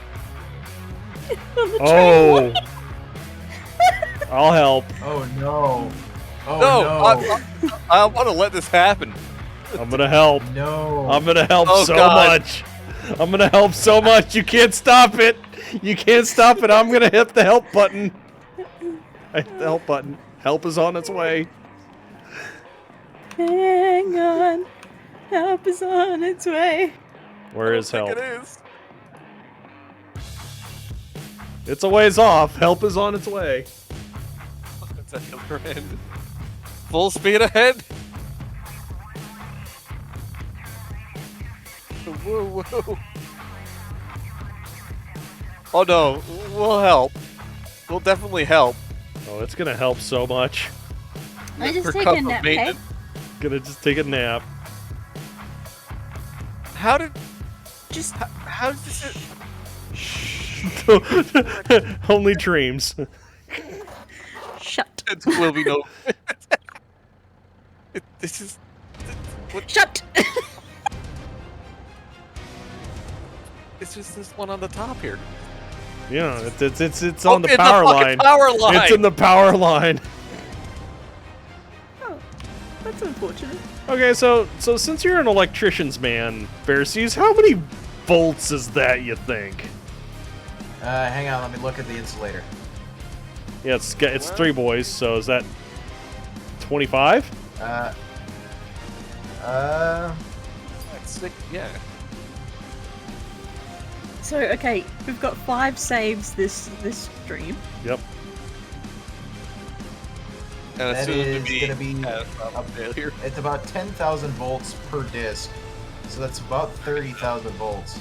Oh! I'll help. Oh no. Oh No, no. I want to let this happen. I'm gonna help. No. I'm gonna help Oh, so God. much. I'm gonna help so much. You can't stop it. You can't stop it. I'm gonna hit the help button. I hit the help button. Help is on its way. Hang on. Help is on its way. Where is help? It is. It's a ways off. Help is on its way. It's at the other end. Full speed ahead. Whoa, whoa. Oh no, we'll help. We'll definitely help. Oh, it's gonna help so much. I just For take cup a of nap, okay? maintenance. Gonna just take a nap. How did Just how did this? Only dreams. shut. It will be no. This is. What? Shut! It's just this one on the top here. Yeah, it's on the in power fucking line. Power line. It's in the power line. Oh, that's unfortunate. Okay, so since you're an electrician's man, Phairsees, how many volts is that, you think? Hang on, let me look at the insulator. Yeah, it's 3 boys, so is that 25? That's sick. Yeah. So, okay, we've got 5 saves this stream. Yep. And it's That soon is to be gonna be a failure. It's about 10,000 volts per disc, so that's about 30,000 volts.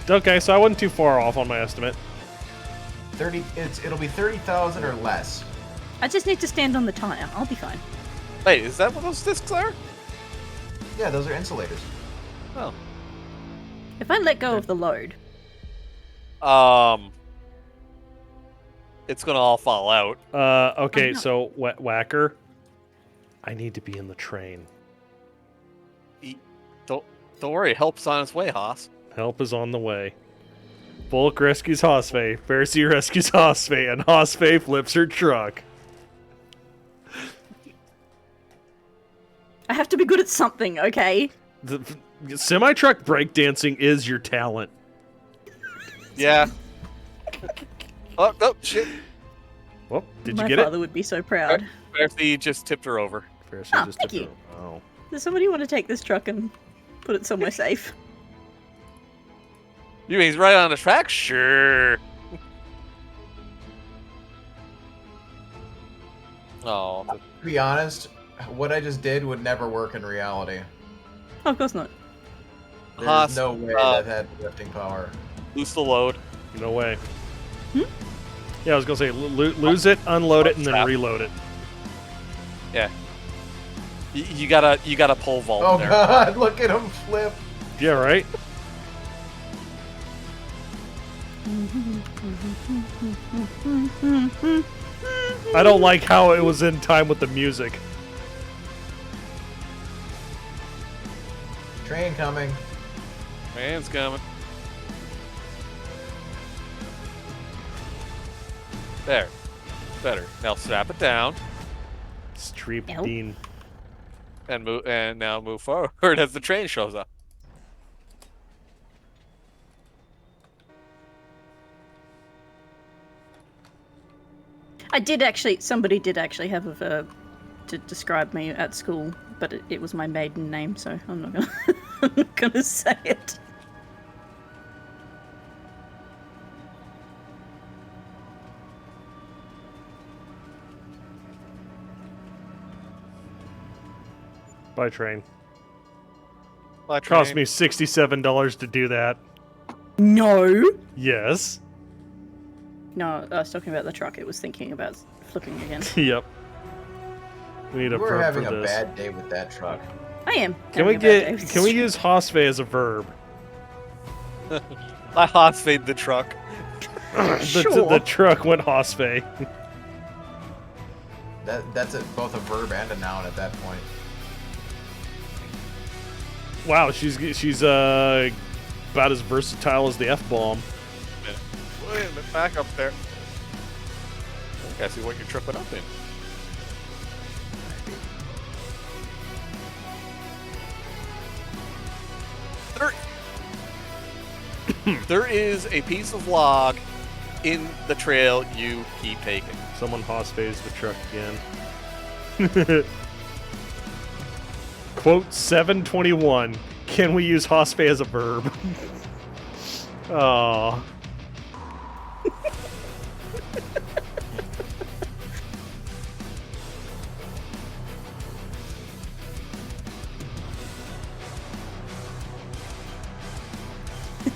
Okay, so I wasn't too far off on my estimate. It'll be 30,000 or less. I just need to stand on the tire. I'll be fine. Wait, is that what those discs are? Yeah, those are insulators. Oh. If I let go of the load, it's gonna all fall out. Okay, Oh, no. so Whacker, I need to be in the train. Don't worry, help's on its way, Haas. Help is on the way. Bulk rescues Hosfae, Fairsee rescues Hosfae, and Hosfae flips her truck. I have to be good at something, okay? The semi-truck breakdancing is your talent. Yeah. Oh, no, shit. Well, did My you get father would be so proud. Fairsee just tipped her over. Fairsee Oh, just thank took you. her- Oh. Does somebody want to take this truck and put it somewhere safe? You mean he's right on the track? Sure. Oh, To be honest, what I just did would never work in reality. Oh, of course not. There's Haas, no way that had lifting power. loose the load. No way. Yeah, I was gonna say lose it, unload it, and then Strap. reload it. Yeah. You gotta pole vault Oh there. god, look at him flip. Yeah, right. I don't like how it was in time with the music. Train coming. Man's coming. There. Better. Now strap it down Streep Nope. Dean. and now move forward as the train shows up. Somebody did actually have a verb to describe me at school, but it was my maiden name, so I'm not gonna, I'm not gonna say it. By train. Bye, Cost train. me $67 to do that. No. Yes. No, I was talking about the truck. It was thinking about flipping again. Yep. We need a We're verb having for a this. bad day with that truck. I am. Can we having a bad day with get? this Can we truck. use Hosfae as a verb? I Hosfaed the truck. Sure. The truck went Hosfae. That's both a verb and a noun at that point. Wow, she's about as versatile as the F-bomb. Wait a minute, back up there. I gotta see what you're tripping up in. There is a piece of log in the trail you keep taking. Someone Hosfaes the truck again. Quote 721. Can we use Hosfae as a verb? Oh.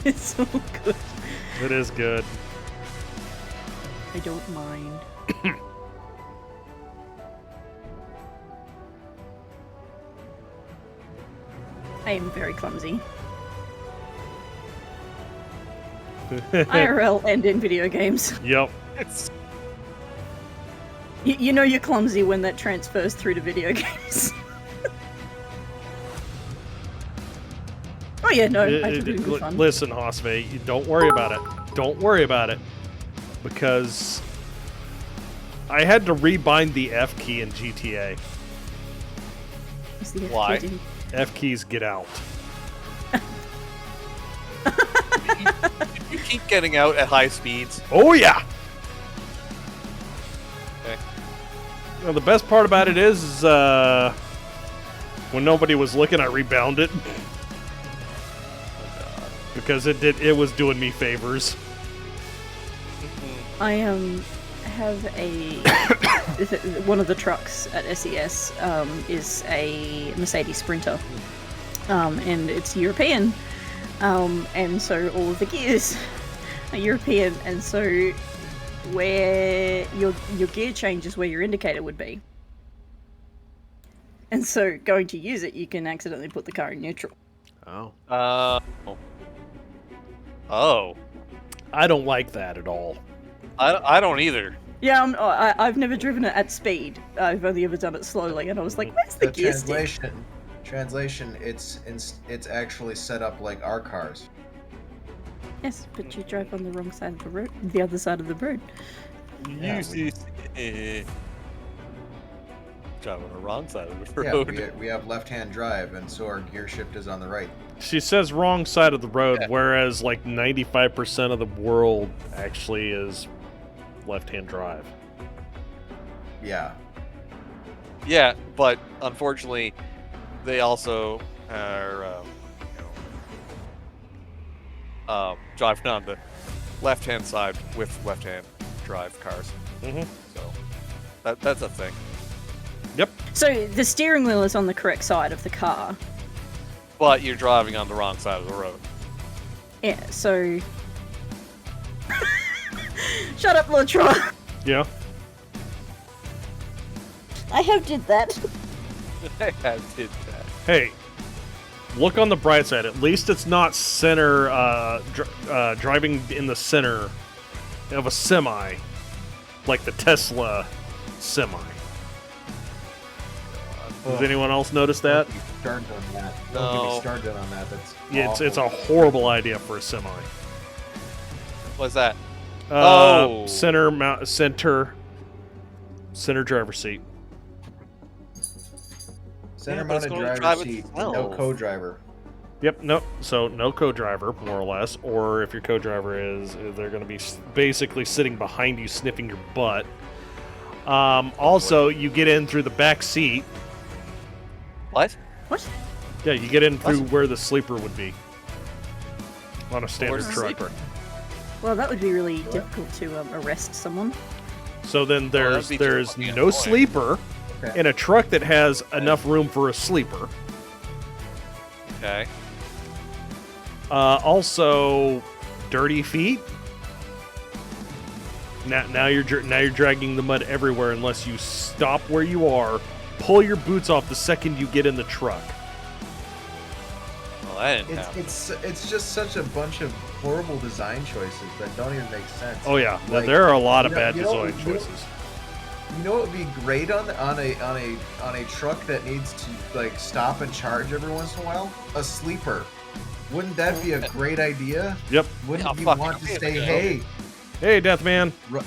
It's so good. It is good. I don't mind. I am very clumsy. IRL and in video games. Yep. It's You know you're clumsy when that transfers through to video games. Oh yeah, no, I think it'd be fun. Listen, Hosfae, you don't worry about it. Don't worry about it. Because I had to rebind the F key in GTA. What's the Why? FKD? F keys get out. you keep getting out at high speeds. Oh yeah! Okay. Well, the best part about it is when nobody was looking, I rebounded. Because it was doing me favors. I have a one of the trucks at SES is a Mercedes Sprinter, and it's European, and so all of the gears are European, and so where your gear change is where your indicator would be. And so going to use it, you can accidentally put the car in neutral. Oh. Oh. I don't like that at all. I don't either. Yeah, I've never driven it at speed. I've only ever done it slowly, and I was like, "Where's the gear stick?" Translation. It's actually set up like our cars. Yes, but you drive on the wrong side of the road, the other side of the road. Yeah, Drive on the wrong side of the Yeah, road. we have left-hand drive, and so our gear shift is on the right. She says wrong side of the road, whereas like 95% of the world actually is left-hand drive. Yeah. Yeah, but unfortunately, they also are driving on the left-hand side with left-hand drive cars. Mm-hmm. So that's a thing. Yep. So the steering wheel is on the correct side of the car. But you're driving on the wrong side of the road. Yeah, so... Shut up, Latra! Yeah. I have did that. I did that. Hey, look on the bright side. At least it's not center, driving in the center of a semi, like the Tesla semi. Does anyone else notice that? Don't get me started on that. Don't get No. me started on that. That's Yeah, it's a awful. horrible idea for a semi. What's that? Center driver seat. Center Yeah, but it's mounted gonna driver drive seat, itself. no co-driver. Yep, no. So no co-driver, more or less. Or if your co-driver is, they're going to be basically sitting behind you, sniffing your butt. Also, you get in through the back seat. What? What? Yeah, you get in through where the sleeper would be on a standard Where's the truck. sleeper? Well, that would be really difficult to arrest someone. So then that'd be there's too fucking no annoying. sleeper Okay. in a truck that has enough room for a sleeper. Okay. Also, dirty feet. Now you're dragging the mud everywhere unless you stop where you are, pull your boots off the second you get in the truck. Well, that didn't happen. It's just such a bunch of horrible design choices that don't even make sense. Oh yeah, Like, there are a lot of you know- bad you know- design you know- choices. You know what would be great on a truck that needs to like stop and charge every once in a while? A sleeper. Wouldn't that be a great idea? Yep. Wouldn't Yeah, you fucking want to okay, say, yeah. hey, Hey, Deathman. Ru-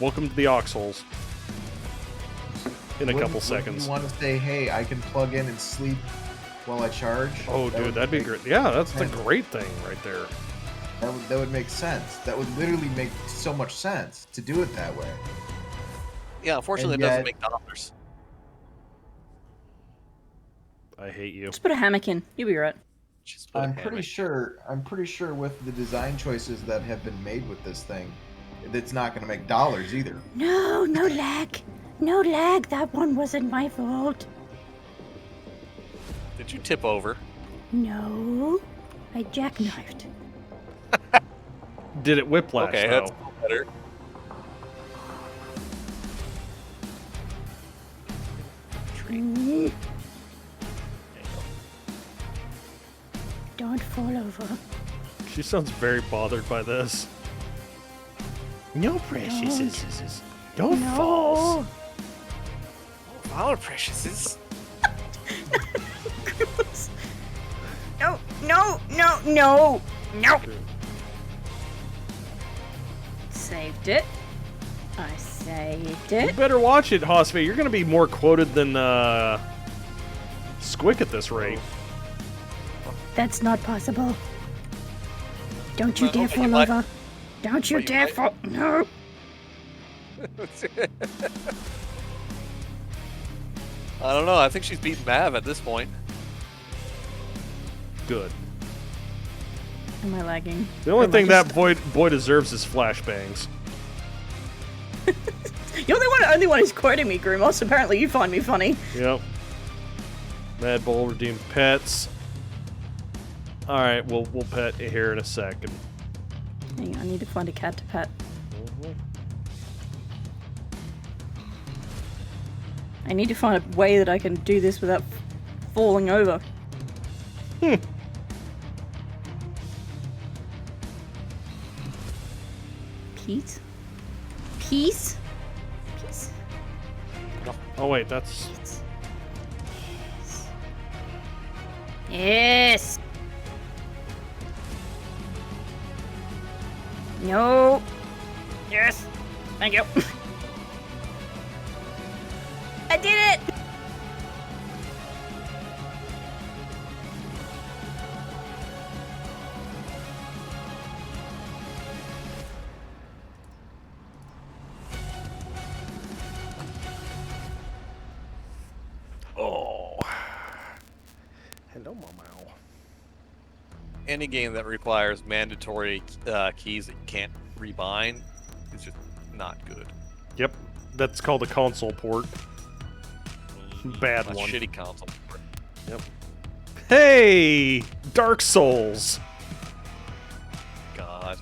Welcome to the Oxholes. In a couple wouldn't seconds. you want to say, hey, I can plug in and sleep while I charge? Oh, That dude, would that'd be make- great. Yeah, that's the sense. great thing right there. That would make sense. That would literally make so much sense to do it that way. Yeah, unfortunately, and it doesn't yet- make dollars. I hate you. Just put a hammock in. You'll be right. Just put a I'm hammock. pretty sure with the design choices that have been made with this thing, it's not going to make dollars either. No, no lag. No lag. That one wasn't my fault. Did you tip over? No. I jackknifed. Did it whiplash, Okay, though? that's a little better. Mm. Don't fall over. She sounds very bothered by this. No precious. Don't fall. Our precious. No, no, no, no, no. Saved it. I saved You it. better watch it, Hosfae. You're going to be more quoted than Squick at this rate. That's not possible. Don't you Well, dare but fall you might- over. Don't you but you dare might. fall. No. I don't know. I think she's beaten Mav at this point. Good. Am I lagging? The only Or am I thing that just- boy deserves is flashbangs. You're the only one who's quoting me, Grimos. Apparently you find me funny. Yep. Mad Bull redeemed pets. All right, we'll pet here in a second. Hang on, I need to find a cat to pet. I need to find a way that I can do this without falling over. Peace? Peace? Peace? Oh wait, that's... Yes! No! Yes! Thank you! I did it! Oh. Hello, Mama. Any game that requires mandatory keys that you can't rebind is just not good. Yep, that's called a console port. Bad A one. shitty console. Yep. Hey! Dark Souls! God.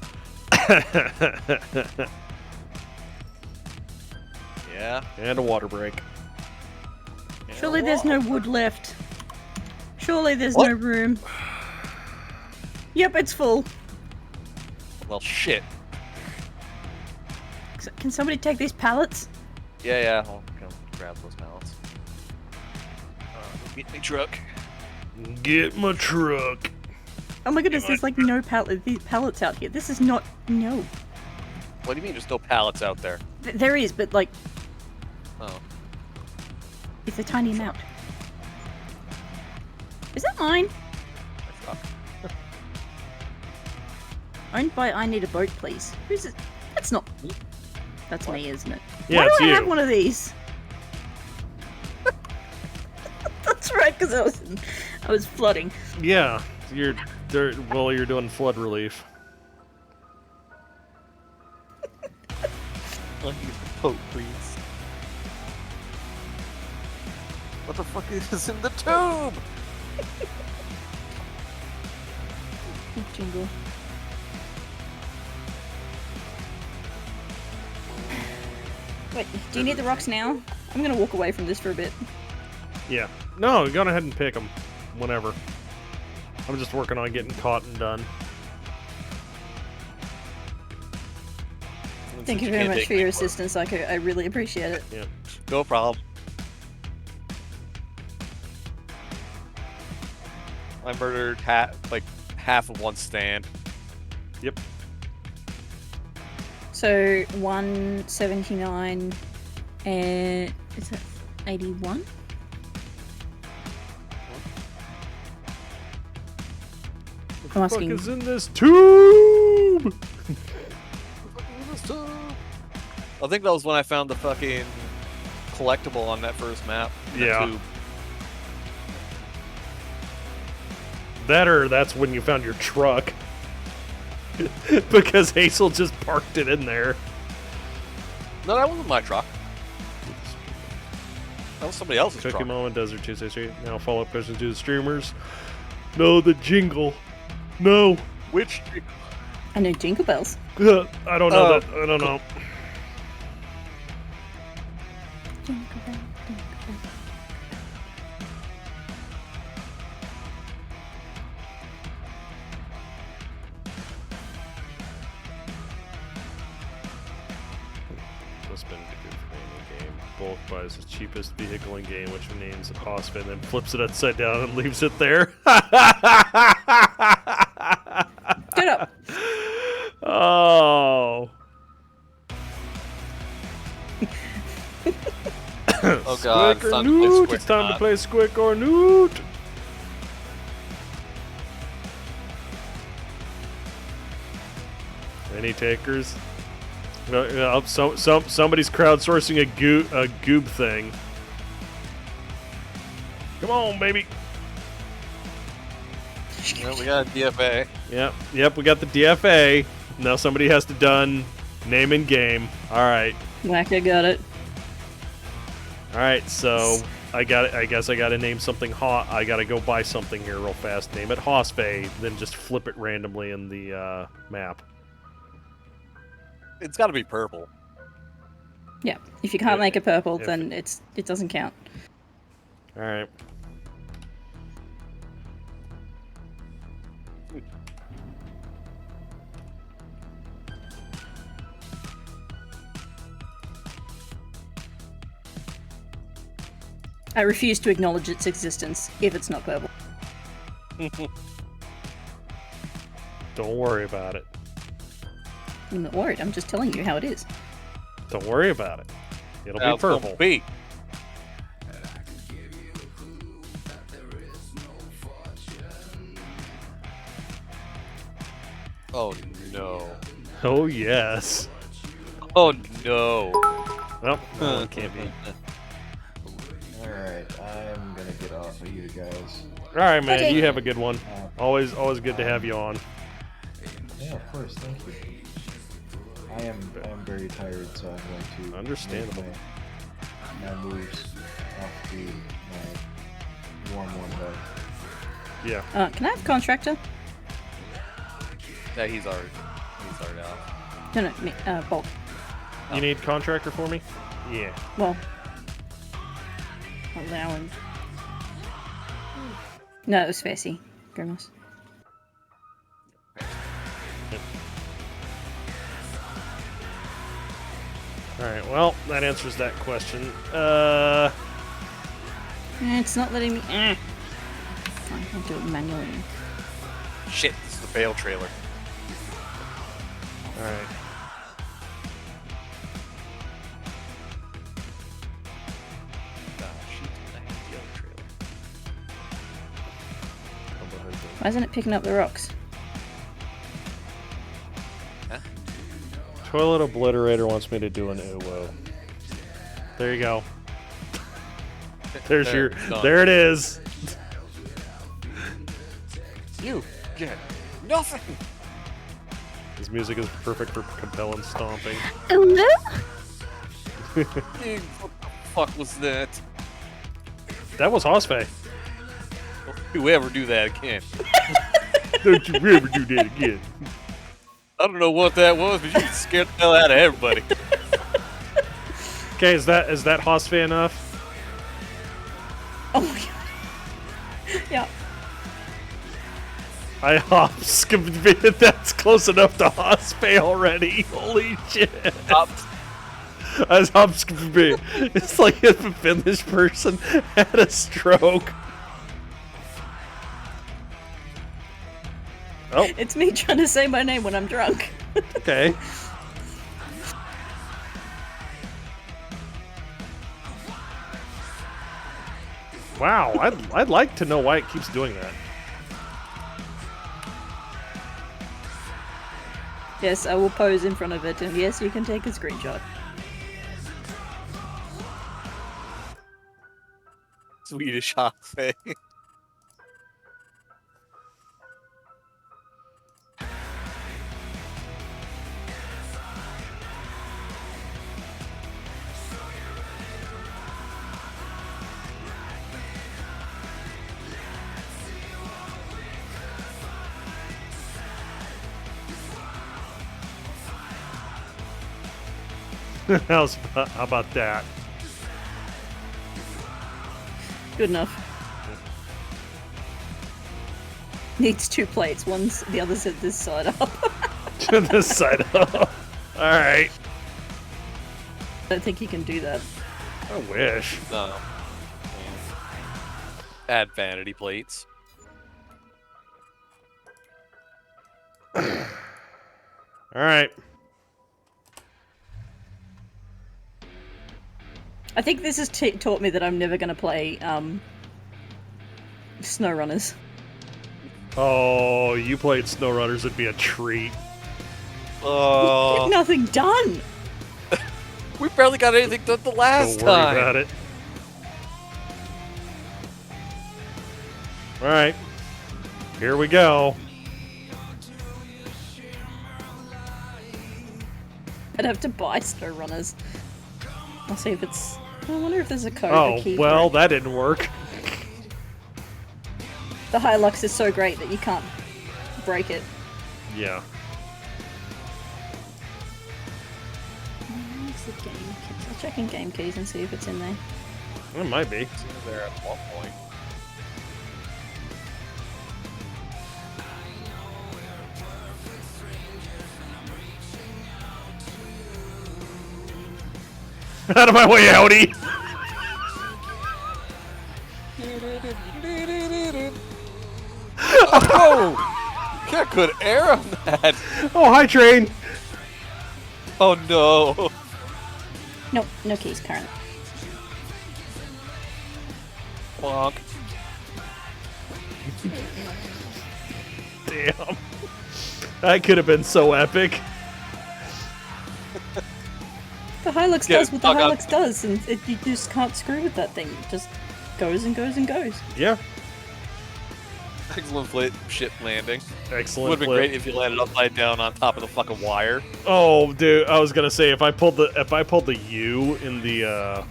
Yeah. And a water break. Surely there's no wood left. Surely there's What? no room. Yep, it's full. Well, shit. Can somebody take these pallets? Yeah. I'll come grab those pallets. Get me truck. Get my truck. Oh my goodness, there's like no pallets out here. This is not... No. What do you mean there's no pallets out there? There is, but like... Oh. It's a tiny amount. Is that mine? Fuck. Owned by I Need a Boat, please. Who's it? That's not... That's me, isn't it? Yeah, Why it's do I you. have one of these? That's right, because I was flooding. Yeah, you're doing flood relief. I'll use the boat, please. What the fuck is in the tube? Jingle. Wait, do you need the rocks now? I'm gonna walk away from this for a bit. Yeah. No, go ahead and pick them. Whenever. I'm just working on getting caught and done. Thank you very much for your assistance, Psycho. I really appreciate it. Yeah. No problem. I murdered half of one stand. Yep. So 179 and is that 81? I'm What the asking. fuck is in this tube? I think that was when I found the fucking collectible on that first map. in the Yeah. tube. That or that's when you found your truck. Because Hazel just parked it in there. No, that wasn't my truck. That was somebody else's Check truck. your moment, Desert Tuesday Street. Now follow up questions to the streamers. No, the jingle. No. Which? I know Jingle Bells. I don't know that. I don't know. Jingle Bell, Jingle Bell. What's been good for me in the game? Bulk buys the cheapest vehicle in game, which names it Hosfae, then flips it upside down and leaves it there. Get up. Oh. Oh god, Squick or it's time to play Newt. Squick It's time to Knot. play Squick or Newt. Any takers? Somebody's crowdsourcing a goob thing. Come on, baby. Well, we got a DFA. Yep, we got the DFA. Now somebody has to done name in game. All right. Whacker got it. All right, so I guess I got to name something hot. I got to go buy something here real fast. Name it Hosfae, then just flip it randomly in the map. It's got to be purple. Yeah, if you can't make it purple, if then it doesn't count. All right. I refuse to acknowledge its existence if it's not purple. Don't worry about it. I'm not worried. I'm just telling you how it is. Don't worry about it. It'll Now be it's gonna purple. be. Oh no. Oh yes. Oh no. Well, no, it can't be. Alright, I'm gonna get off of you guys. All right, man. Okay. You have a good one. Always good to have you on. Yeah, of course, thank you. I am very tired, so I'm going to Understandable. make my moves off to my warm bed. Yeah. Can I have contractor? Yeah, he's already out. No, me, Bulk. You need contractor for me? Yeah. Well, allowing. No, it was Fairsee. Grimace. All right. Well, that answers that question. It's not letting me. I can't do it manually. Shit, this is the Bale trailer. All right. Why isn't it picking up the rocks? Toilet Obliterator wants me to do an uwo. There you go. There's your. Done. There it is. You get nothing. This music is perfect for compelling stomping. Hello? What the fuck was that? That was Hosfae. Don't you ever do that again. Don't you ever do that again. I don't know what that was, but you scared the hell out of everybody. Okay, is that Hosfae enough? Oh my god. Yeah. I hop skipped bit. That's close enough to Hosfae already. Holy shit. I was hop skipping bit. It's like if a Finnish person had a stroke. Oh, It's me trying to say my name when I'm drunk. okay. Wow, I'd like to know why it keeps doing that. Yes, I will pose in front of it, and yes, you can take a screenshot. Swedish Hosfae. How about that? Good enough. Needs 2 plates. The other's at this side up. To this side up. Alright. I don't think you can do that. I wish. No. Add vanity plates. Alright. I think this has taught me that I'm never going to play SnowRunners. Oh, you played SnowRunners, it'd be a treat. Get nothing done! We barely got anything done the last Don't worry time. about it. Alright. Here we go. I'd have to buy SnowRunners. I'll see if it's... I wonder if there's a code or Oh, key well, for it. that didn't work. The Hilux is so great that you can't break it. Yeah. Game keys. I'll check in game keys and see if it's in there. It might be. It's in there at one point. Out of my way, Audi! Oh! Got good air on that! Oh, hi, train! Oh no! Nope, no keys currently. Bonk. Damn. That could have been so epic. The Hilux Get does it, what the fuck up. Hilux does, and you just can't screw with that thing. It just goes and goes and goes. Yeah. Excellent ship landing. Excellent. Would have been flip. great if you landed upside down on top of the fucking wire. Oh, dude, I was gonna say if I pulled the U in the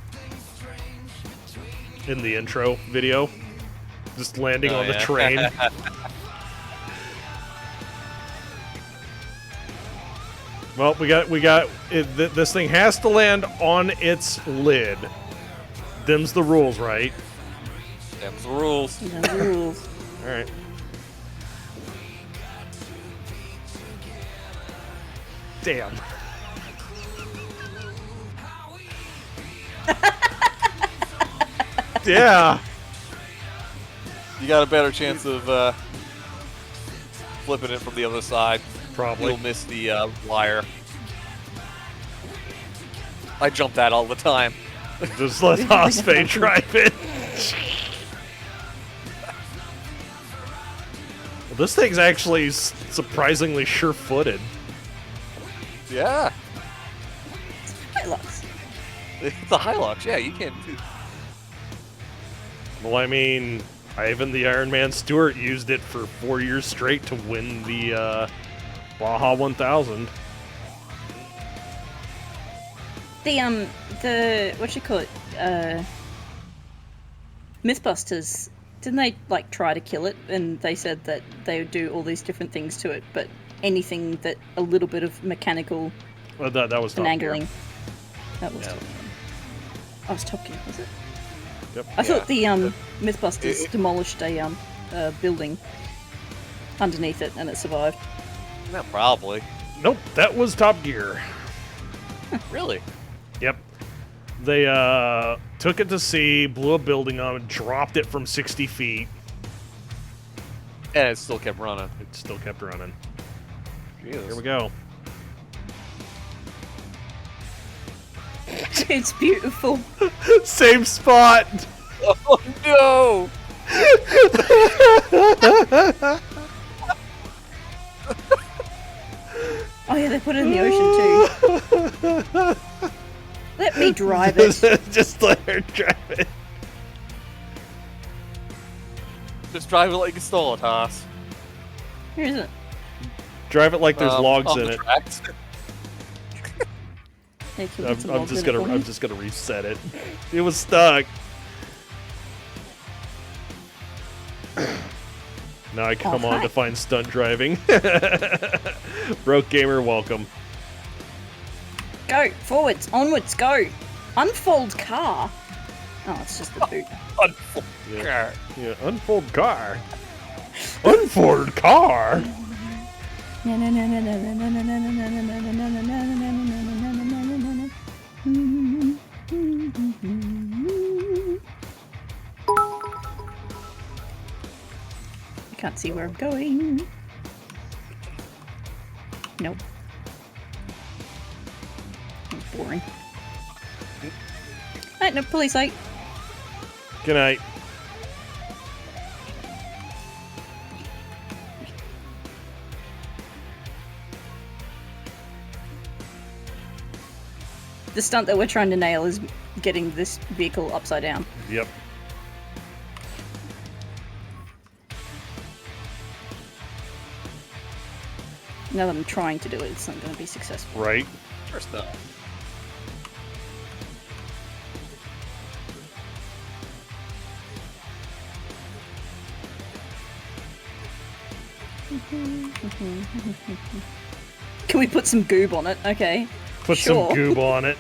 intro video, just landing Oh, on the yeah. train. Well, we got this thing has to land on its lid. Them's the rules, right? Them's the rules. You know the rules. All right. Damn. Yeah. You got a better chance of flipping it from the other side. Probably. You'll miss the wire. I jump that all the time. Just let Hosfae drive it. Well, this thing's actually surprisingly sure-footed. Yeah. Hilux. It's a Hilux, yeah, you can't do. Well, I mean, Ivan the Iron Man Stewart used it for 4 years straight to win the Baja 1000. The what you call it? Mythbusters. Didn't they like try to kill it? And they said that they would do all these different things to it, but anything that a little bit of mechanical Well, that was Top Gear. finagling. That was Yeah. Top Gear. Oh, it was Top Gear, was it? Yep. I thought the Mythbusters demolished a building underneath it, and it survived. No, probably. Nope, that was Top Gear. Really? Yep. They took it to sea, blew a building on it, dropped it from 60 feet. And it still kept running. It still kept running. Jesus. Here we go. It's beautiful. Same spot. Oh no! Oh yeah, they put it in the ocean too. Let me drive it. Just let her drive it. Just drive it like you stole it, Haas. Where is it? Drive it like there's logs on in the it. tracks. Hey, can we get some I'm logs just in it gonna for I'm me? just gonna reset it. It was stuck. Now I come on hi. to find stunt driving. Broke gamer, welcome. Go forwards, onwards, go. Unfold car. Oh, it's just the boot. Unfold car. Yeah, unfold car. Unfold car. I can't see where I'm going. Nope. Boring. Right, no police light. Good night. The stunt that we're trying to nail is getting this vehicle upside down. Yep. Now that I'm trying to do it, it's not going to be successful. Right. First up. Can we put some goob on it? Okay. Put Sure. some goob on it.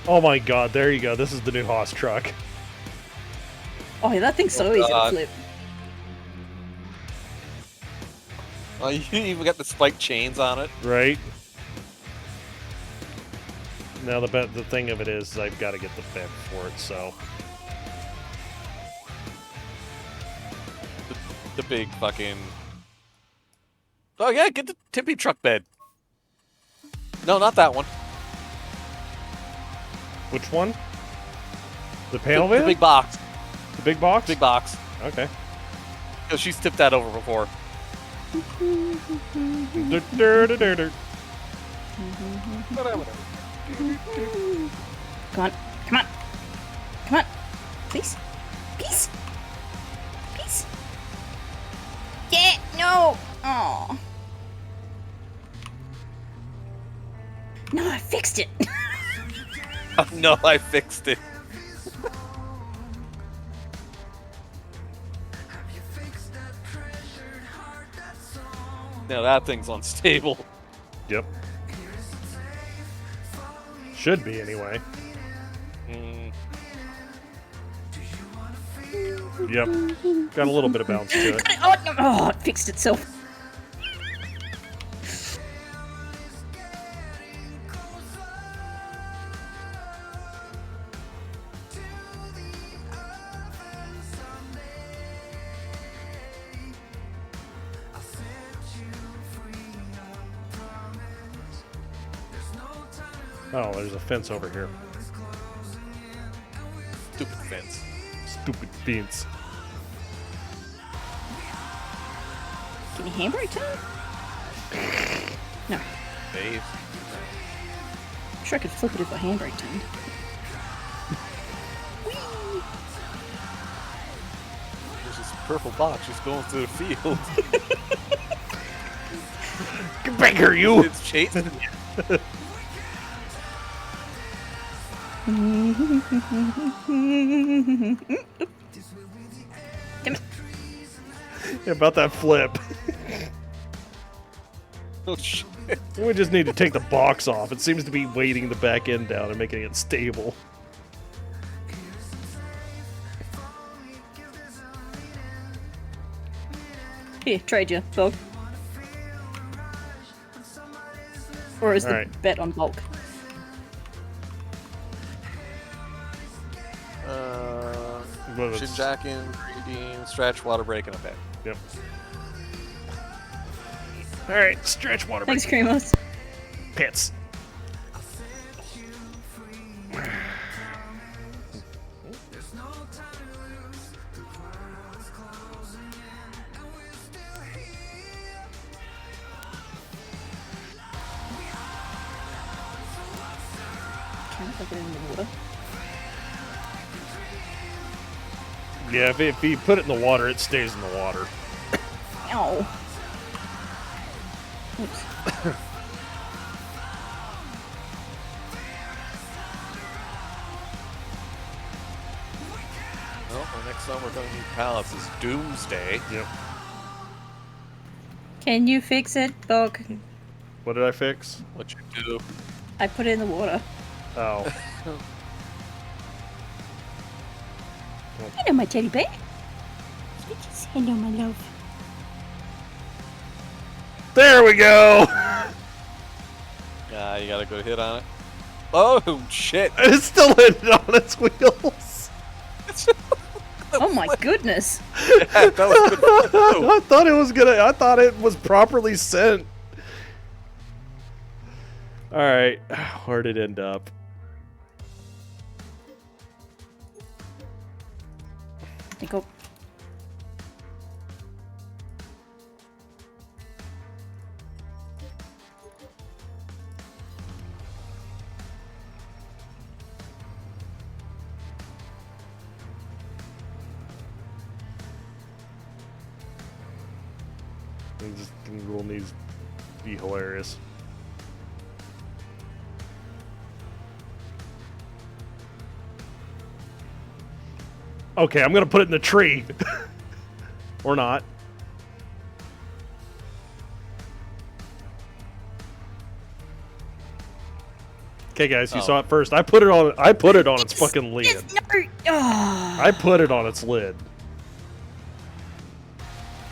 Oh my god, there you go. This is the new Haas truck. Oh, yeah, that thing's so easy to flip. Oh, you even got the spiked chains on it. Right? Now the thing of it is I've got to get the bed for it, so... The big fucking... Oh yeah, get the Tippy truck bed. No, not that one. Which one? The panel van? The big box. The big box? Big box. Okay. Because she's tipped that over before. Come on. Come on. Come on. Please. Please. Please. Yeah. No. Oh. No, I fixed it. Oh, no, I fixed it. Now that thing's unstable. Yep. Should be, anyway. Yep. Got a little bit of bounce to it. Oh, no. Oh, it fixed itself. Oh, there's a fence over here. Stupid fence. Stupid fence. Can you handbrake turn? No. Dave. I'm sure I could flip it if I handbrake turned. There's this purple box just going through the field. Get back here, you! It's chasing you. Damn it. Yeah, about that flip. Oh, shit. We just need to take the box off. It seems to be weighting the back end down and making it stable. Here, trade you, dog. Or is the Alright. bet on bulk? Well, it's- Shinjakin, Green stretch, water break, and a bed. Yep. Alright, stretch water Thanks, break. Creamos. Pits. Can I put it in the water? Yeah, if you put it in the water, it stays in the water. Ow. Oops. Well, the next time we're going to need pallets is Doomsday. Yep. Can you fix it, dog? What did I fix? What you do? I put it in the water. Oh. Hello, my teddy bear. Hello, my love. There we go! Yeah, you got a good hit on it. Oh, shit. It still landed on its wheels. Oh my goodness. Yeah, that was good. I thought it was properly sent. Alright, where'd it end up? Go. This rule needs to be hilarious. Okay, I'm gonna put it in the tree. Or not. Okay, guys, you Oh. saw it first. I put it on. I put it on its fucking lid. Yes, no. Oh, I put it on its lid.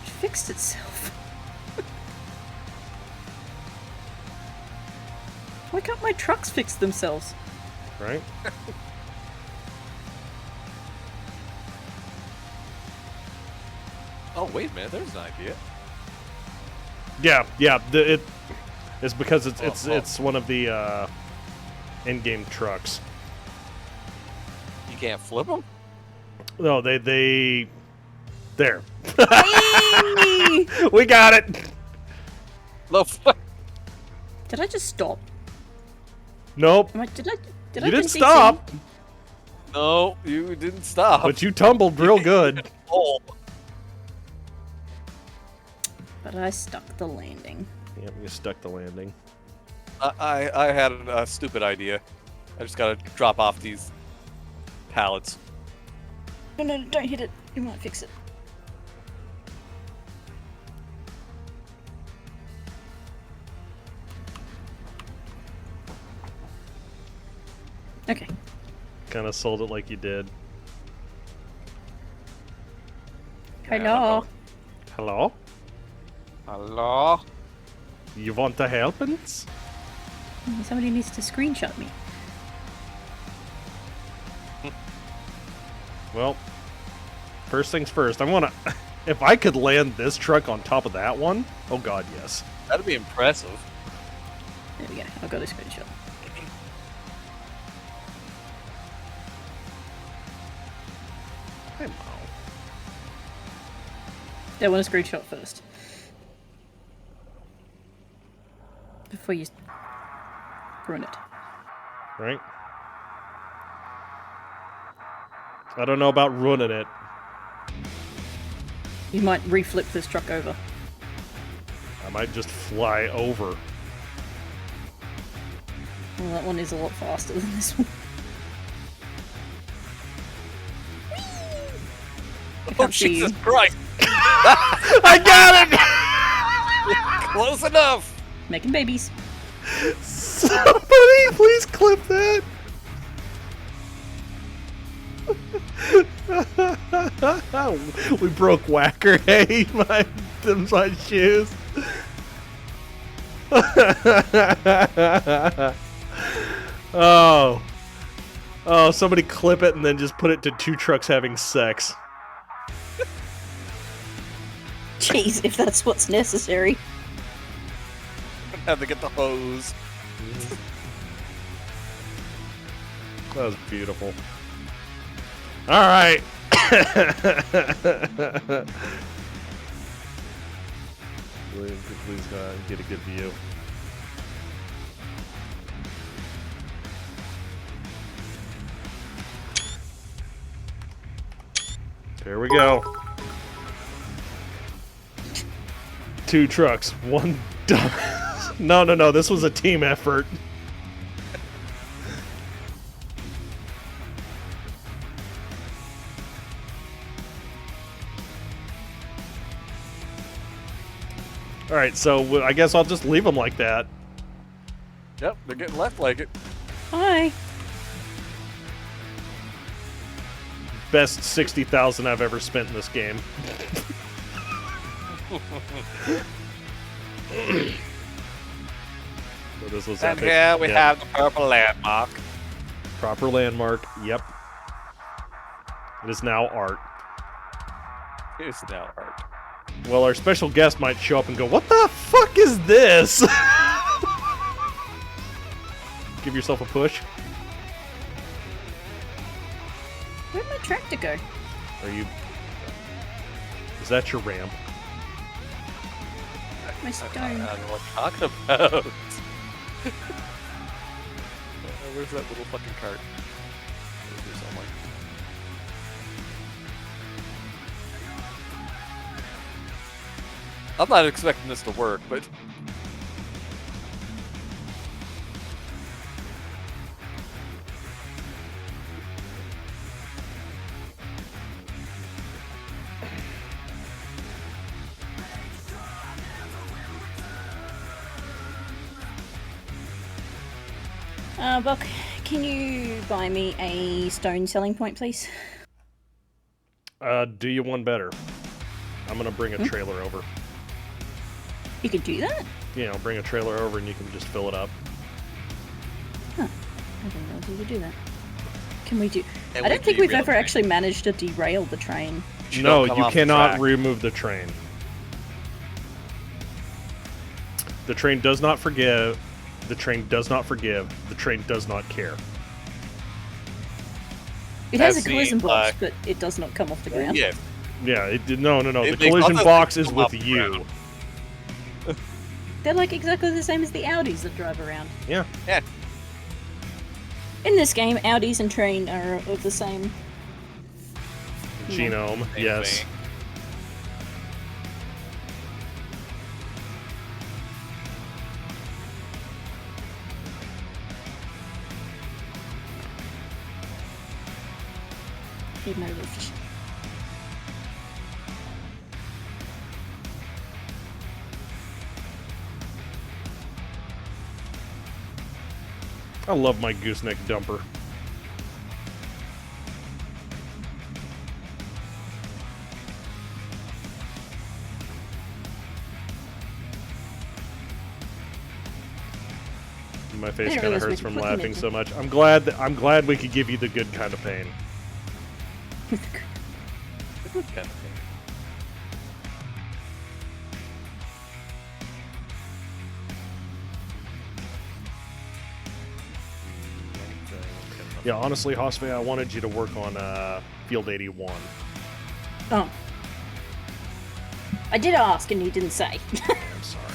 it fixed itself. Why can't my trucks fix themselves? Right? Oh, wait a minute. There's an idea. Yeah. It's because it's one of the in-game trucks. You can't flip them? No, they. There. Hey! We got it. No, fuck. Did I just stop? Nope. Did You I didn't just stop, No, you didn't stop. but you tumbled real good. Oh. But I stuck the landing. Yep, you stuck the landing. I had a stupid idea. I just gotta drop off these pallets. No, don't hit it. You might fix it. Okay. Kind of sold it like you did. Hello. Hello? Hello? You want to help us? Somebody needs to screenshot me. Well, first things first. I want to... If I could land this truck on top of that one... Oh god, yes. That'd be impressive. There we go. I've got a screenshot. Hey, Mo. I want a screenshot first. Before you ruin it. Right? I don't know about ruining it. You might reflip this truck over. I might just fly over. Well, that one is a lot faster than this one. I Oh, can't see Jesus you. Christ! I got it! Close enough! Making babies. Somebody please clip that! We broke Whacker. Hey, my shoes. Oh, somebody clip it and then just put it to two trucks having sex. Jeez, if that's what's necessary. Have to get the hose. That was beautiful. All right. Please get a good view. There we go. Two trucks, one dumb. No. This was a team effort. All right, so I guess I'll just leave them like that. Yep, they're getting left like it. Hi. Best 60,000 I've ever spent in this game. So this was And epic. here we Yep. have the purple landmark. Proper landmark. Yep. It is now art. It's now art. Well, our special guest might show up and go, "What the fuck is this?" Give yourself a push. Where'd my tractor go? Are you? Is that your ramp? My I stone. don't know what you're talking about. Where's that little fucking cart? Over here somewhere. I'm not expecting this to work, but Buck, can you buy me a stone selling point, please? Do you one better? I'm gonna bring a trailer over. You could do that? Yeah, I'll bring a trailer over and you can just fill it up. Huh. I didn't know you could do that. Can we do... And I don't think we've derail ever the actually managed to derail the train. No, come you off the cannot track. remove the train. The train does not forgive. The train does not forgive. The train does not care. It has As a collision seen box, by- but it does not come off the ground. Yeah. Yeah, no. It The makes collision other box things is come off with the you. ground. They're like exactly the same as the Audis that drive around. Yeah. Yeah. In this game, Audis and train are of the same... Genome, Same yes. thing. Feed my rift. I love my gooseneck dumper. My face didn't kind of realize we hurts could from put them laughing into- so much. I'm glad we could give you the good kind of pain. Good kind of thing. Yeah, honestly, Hosfae, I wanted you to work on Field 81. Oh. I did ask and you didn't say. I'm sorry.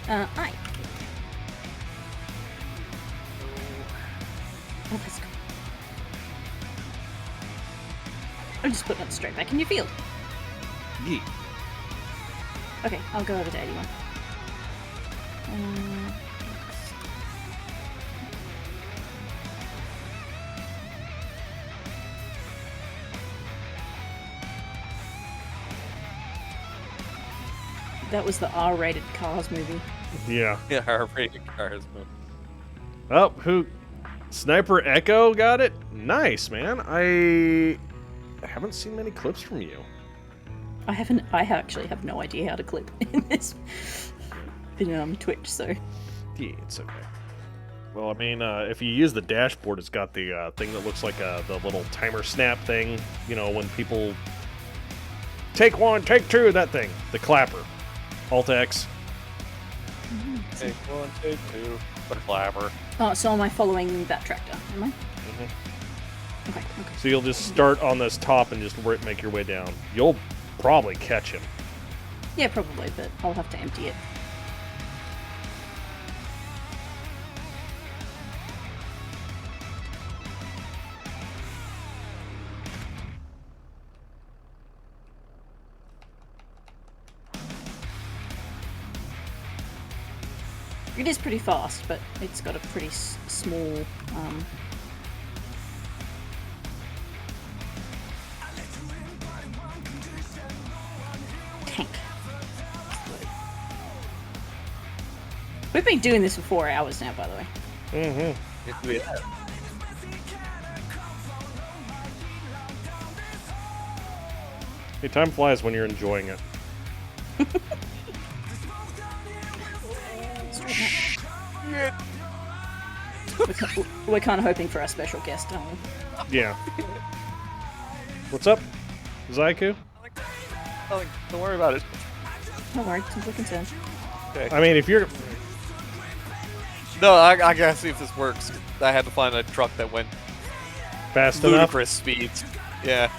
Aye. Oh, that's good. I'm just putting it straight back in your field. Yeah. Okay, I'll go over to 81. That was the R-rated Cars movie. Yeah. Yeah, our rated cars move. Oh, who? Sniper Echo got it? Nice, man. I haven't seen many clips from you. I actually have no idea how to clip in this in Twitch, so Yeah, it's okay. Well, I mean, if you use the dashboard, it's got the thing that looks like the little timer snap thing. You know, when people take one, take two, that thing, the clapper. Alt X. Take one, take two. The clapper. Oh, so am I following that tractor? Am I? Mm-hmm. Okay. So you'll just start on this top and just make your way down. You'll probably catch him. Yeah, probably, but I'll have to empty it. It is pretty fast, but it's got a pretty small tank. We've been doing this for 4 hours now, by the way. Mm-hmm. Yeah. Hey, time flies when you're enjoying it. We're kind of hoping for our special guest, aren't we? Yeah. What's up, Zaiku? Don't worry about it. Don't worry, simply concerned. Okay. I mean, if you're... No, I gotta see if this works. I had to find a truck that went Fast enough? ludicrous speeds. Yeah.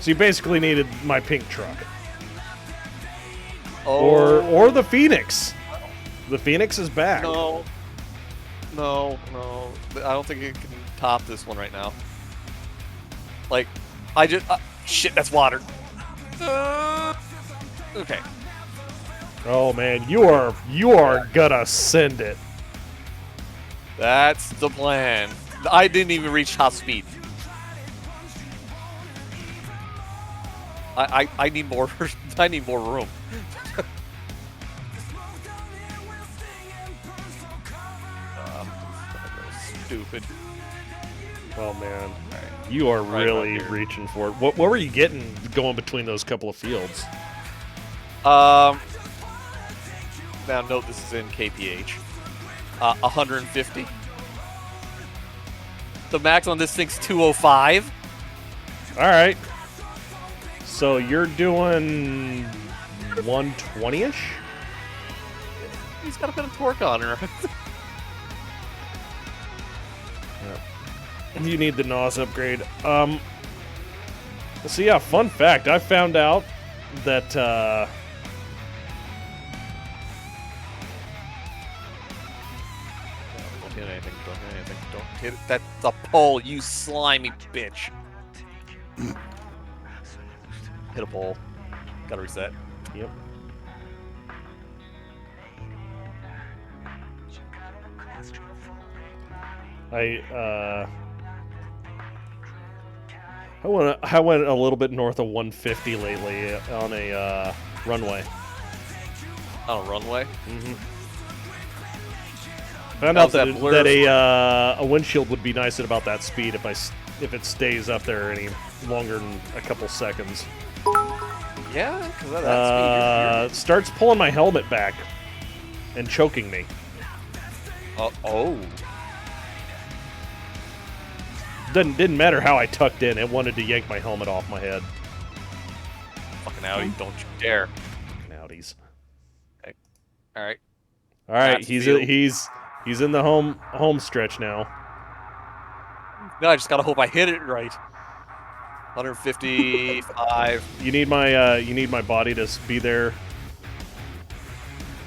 So you basically needed my pink truck. Oh. Or the Phoenix. The Phoenix is back. No. No. I don't think it can top this one right now. Like, I just... shit, that's water. Okay. Oh man, you are gonna send it. That's the plan. I didn't even reach top speed. I need more. I need more room. stupid. Oh man, you are Right really about here. reaching for it. What were you getting going between those couple of fields? Now note this is in kph. 150. The max on this thing's 205. All right. So you're doing 120-ish? He's got a bit of torque on her. You need the NOS upgrade. So yeah, fun fact. I found out that Don't hit anything. Don't hit anything. Don't hit it. That's a pole, you slimy bitch. Hit a pole. Gotta reset. Yep. I went a little bit north of 150 lately on a runway. On a runway? Mm-hmm. Found out that a windshield would be nice at about that speed if it stays up there any longer than a couple seconds. Yeah, because of that speed. Starts pulling my helmet back and choking me. Oh. Didn't matter how I tucked in. It wanted to yank my helmet off my head. Fucking Audi, don't you dare. Fucking Audis. Okay. All right. All right, That's he's in the home stretch now. No, I just gotta hope I hit it right. 155. You need my body to be there.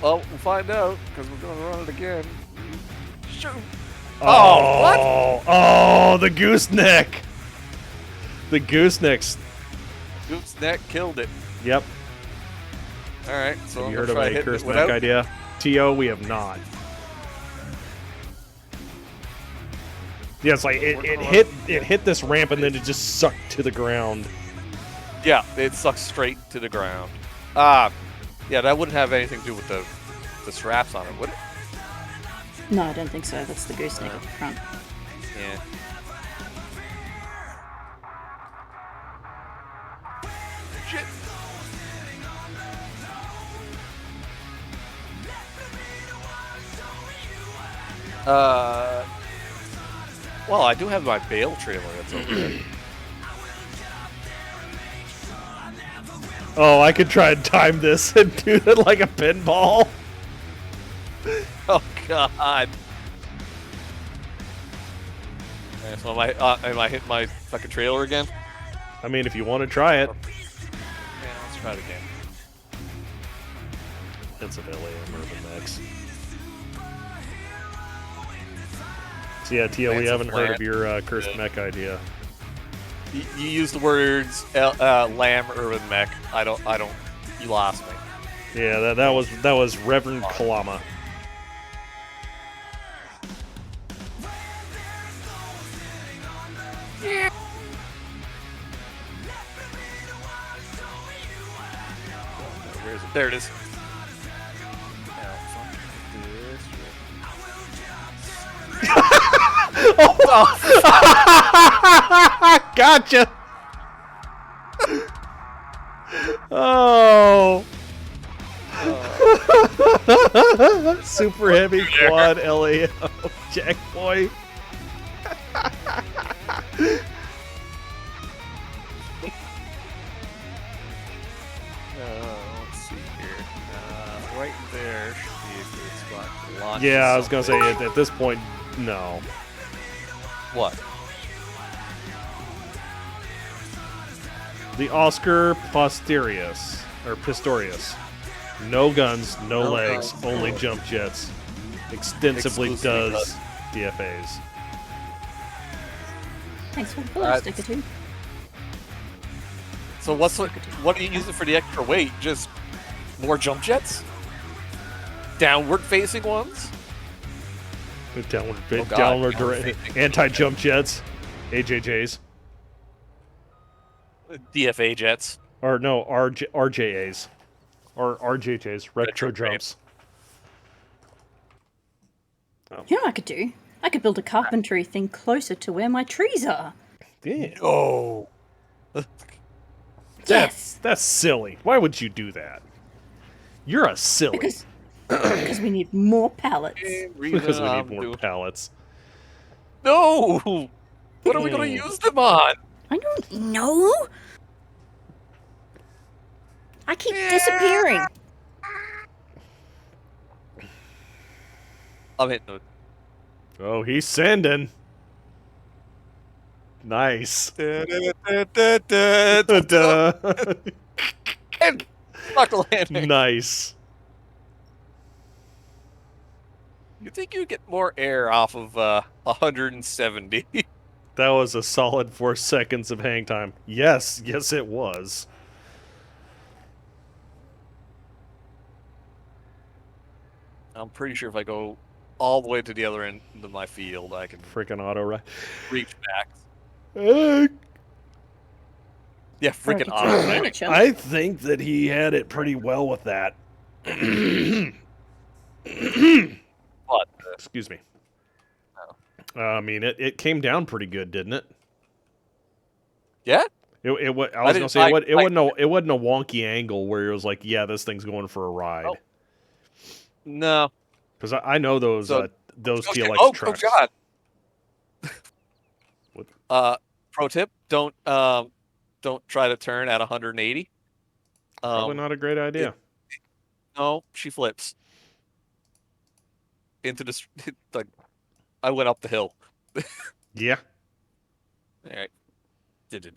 Well, we'll find out because we're gonna run it again. Shoot. Oh, what? Oh, the gooseneck. The goosenecks. Gooseneck killed it. Yep. All right. So Have you I'm heard of gonna try a hitting cursed it neck without. idea? T.O., we have not. Yeah, it's like it hit this ramp and then it just sucked to the ground. Yeah, it sucks straight to the ground. Yeah, that wouldn't have anything to do with the straps on it, would it? No, I don't think so. That's the gooseneck at the front. Yeah. Shit. Well, I do have my bail trailer. That's okay. Oh, I could try and time this and do it like a pinball. Oh God. Okay, so am I hitting my fucking trailer again? I mean, if you want to try it. Yeah, let's try it again. It's an LA Urban Mix. So yeah, Tio, we Lance haven't heard of Flat. your cursed mech idea. You used the words lamb urban mech. I don't. You lost me. Yeah, that was Reverend Kalama. Where is it? There it is. Gotcha. Oh. Super heavy quad LAO Jack boy. Let's see here. Right there should be a good spot to launch. Yeah, I was this gonna up. say at this point, no. What? The Oscar Posterius or Pistorius. No guns, no legs, only jump jets. Extensively Exclusively does DFAs. Thanks for the follow, Sticker 2. So what do you use it for the extra weight? Just more jump jets? Downward facing ones? Downward, Oh God, downward downward anti-jump jets, AJJs, DFA jets. or no RJAs, or RJJs, retro Retro jumps. You know what I could do? I could build a carpentry thing closer to where my trees are. Damn. Oh. Yes! That's silly. Why would you do that? You're a silly. Because we need more pallets. Because we need more pallets. No! What are we going to use them on? I don't know. I keep disappearing. I'm hitting it. Oh, he's sending. Nice. And knuckle landing. Nice. You think you get more air off of 170? That was a solid 4 seconds of hang time. Yes, it was. I'm pretty sure if I go all the way to the other end of my field, I can Freaking auto ride. reach back. Uh, Yeah, freaking it's auto. furniture. I think that he had it pretty well with that. What? Excuse me. I mean, it came down pretty good, didn't it? Yeah? I was gonna say it wasn't a wonky angle where it was like, yeah, this thing's going for a ride. Oh. No. Because I know those TLX trucks. Oh God. What? Pro tip: don't try to turn at 180. Probably not a great idea. No, she flips into the like. I went up the hill. Yeah. All right. Let's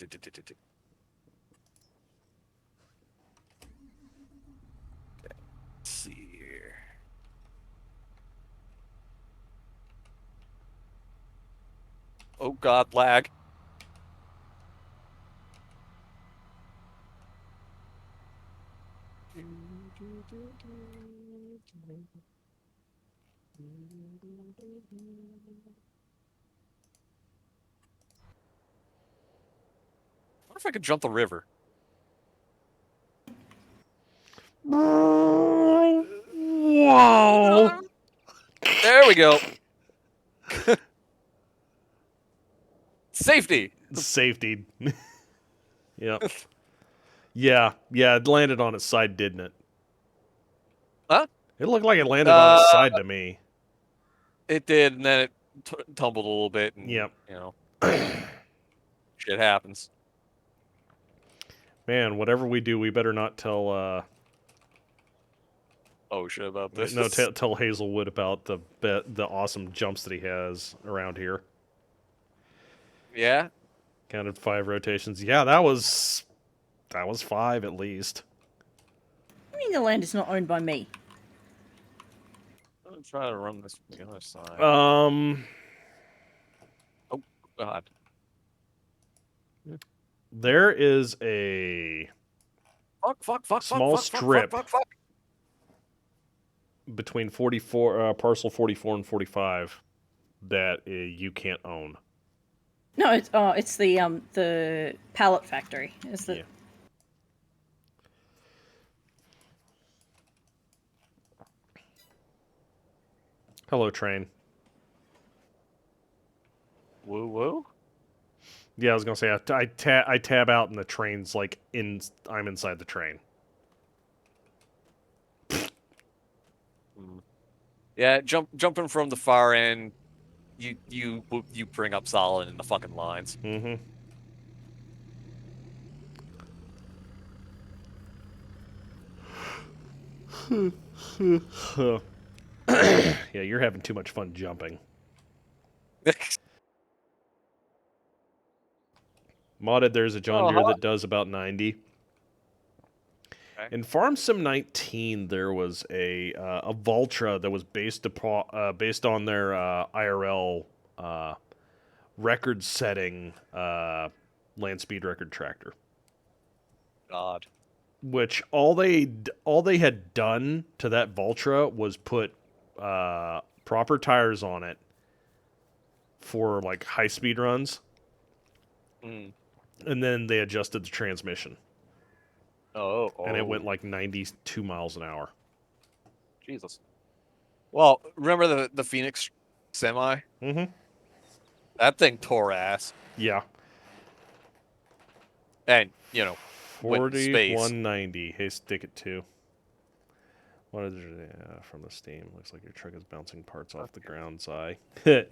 see here. Oh God, lag. I wonder if I could jump the river. Whoa! There we go. Safety. Safety. Yep. Yeah, it landed on its side, didn't it? Huh? It looked like it landed on its side to me. It did, and then it tumbled a little bit. And, Yep. You know, shit happens. Man, whatever we do, we better not tell. Oh shit about this. No, tell Hazelwood about the awesome jumps that he has around here. Yeah. Counted 5 rotations. Yeah, that was 5 at least. I mean, the land is not owned by me. I'm trying to run this from the other side. Oh God. There is a small strip between 44 parcel 44 and 45 that you can't own. No, it's the pallet factory. Is the Yeah. Hello, train. Woo woo. Yeah, I was gonna say I tab out and the train's like I'm inside the train. Yeah, jumping from the far end, you bring up solid in the fucking lines. Mm-hmm. Yeah, you're having too much fun jumping. Modded, there's a John Deere that does about 90. Okay. In Farm Sim 19, there was a Valtra that was based on their IRL record-setting land speed record tractor. God. Which all they had done to that Valtra was put proper tires on it for like high speed runs, and then they adjusted the transmission. And it went like 92 miles an hour. Jesus. Well, remember the Phoenix Semi. Mm-hmm. That thing tore ass. Yeah. And, you know, went into space. 4190. Hey, stick it to. What is it? From the Steam? Looks like your truck is bouncing parts off the ground. Sigh. Yep.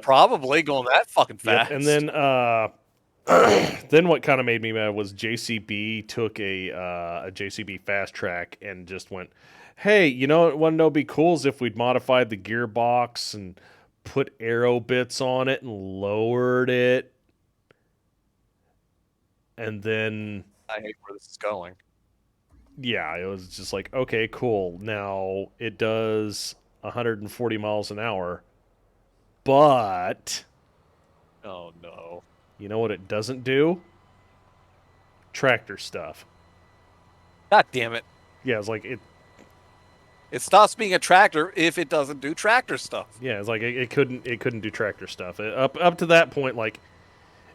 Probably going that fucking fast. Yep. And then, then what kind of made me mad was JCB took a JCB Fast Track and just went, "Hey, you know what? Want to know? Be cool is if we'd modified the gearbox and put aero bits on it and lowered it." And then I hate where this is going. Yeah, it was just like, okay, cool. Now it does 140 miles an hour, but oh no, you know what it doesn't do? Tractor stuff. God damn it! Yeah, it's like it. It stops being a tractor if it doesn't do tractor stuff. Yeah, it's like it couldn't do tractor stuff. Up to that point, like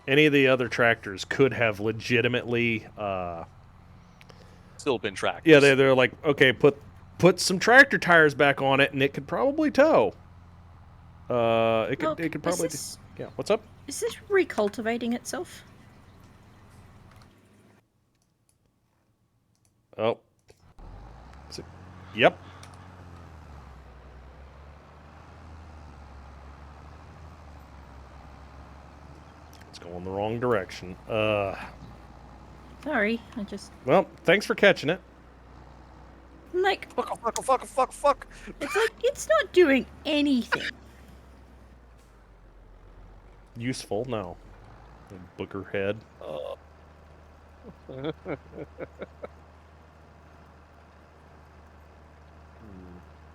any of the other tractors could have legitimately still been tractors. Yeah, they're like, okay, put some tractor tires back on it, and it could probably tow. It could probably. Yeah, what's up? Is this recultivating itself? Oh. Yep. It's going the wrong direction. Sorry, I just... Well, thanks for catching it. Like... Fuck. It's like, it's not doing anything. Useful? No. Booger head.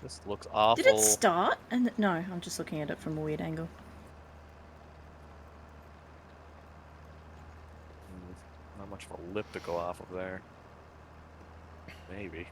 This looks awful. Did it start? And no, I'm just looking at it from a weird angle. Not much of a lip to go off of there. Maybe.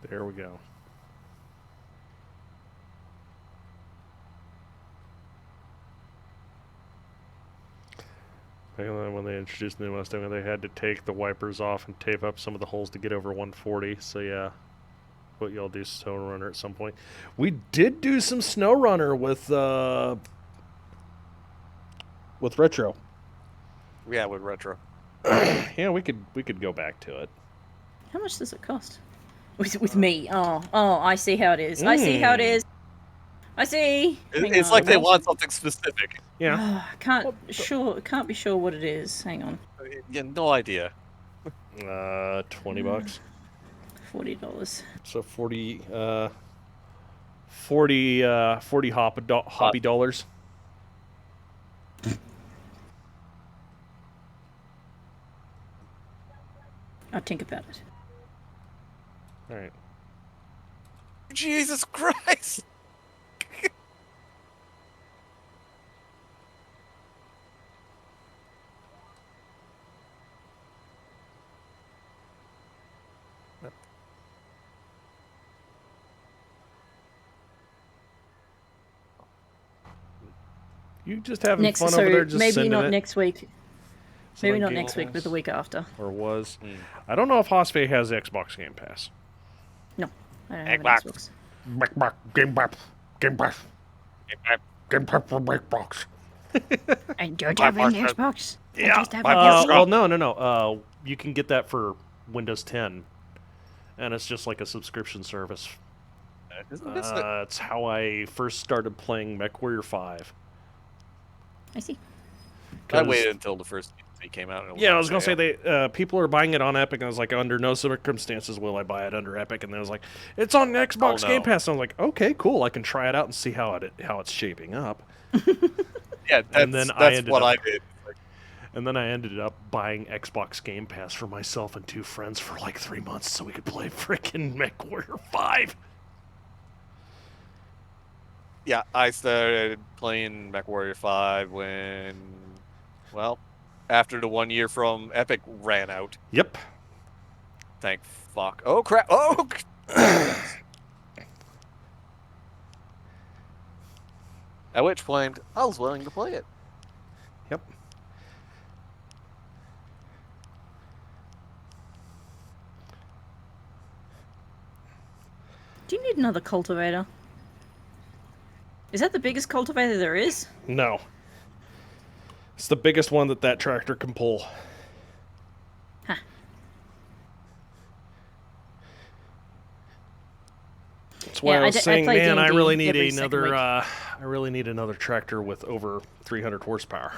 There we go. Back then when they introduced the new Mustang, they had to take the wipers off and tape up some of the holes to get over 140. So yeah, what y'all do Snow Runner at some point. We did do some Snow Runner with Retro. Yeah, with Retro. Yeah, we could go back to it. How much does it cost? With me? Oh, I see how it is. I see how it is. I see. It's like they want something specific. Yeah. Can't be sure what it is. Hang on. Yeah, no idea. $20. $40. So 40 hobby dollars. I'll think about it. All right. Jesus Christ! You just having fun over there, just maybe sending not it? next week. So Maybe like not Game next week, Pass? but the week after. Or was. I don't know if Hosfae has Xbox Game Pass. No, I don't have an Xbox. Xbox. Game Pass. Game Pass for Xbox. I don't have an Xbox. Yeah. I just have a PC. Well, no. You can get that for Windows 10, and it's just like a subscription service. It's how I first started playing MechWarrior 5. I see. I waited until the first DLC came out. And I was gonna say people are buying it on Epic, and I was like, under no circumstances will I buy it under Epic. And then I was like, it's on Xbox Game Pass. And I was like, okay, cool. I can try it out and see how it's shaping up. Yeah, that's what I did. And then I ended up buying Xbox Game Pass for myself and 2 friends for like 3 months so we could play freaking MechWarrior 5. Yeah, I started playing MechWarrior 5 when, well, after the 1 year from Epic ran out. Yep. Thank fuck. Oh crap! Oh. At which point, I was willing to play it. Yep. Do you need another cultivator? Is that the biggest cultivator there is? No. It's the biggest one that tractor can pull. Huh. That's why I was saying, play man, I D&D really need every second another. week. I really need another tractor with over 300 horsepower.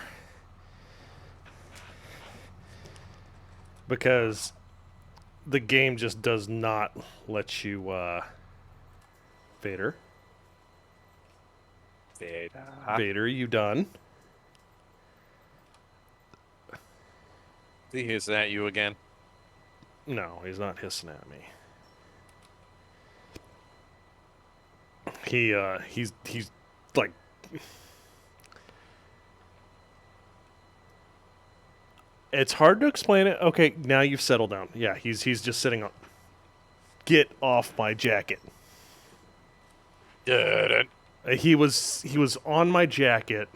Because the game just does not let you. Vader, you done? He hissing at you again. No, he's not hissing at me. He's like. It's hard to explain it. Okay, now you've settled down. Yeah, he's just sitting on. Get off my jacket. He was on my jacket.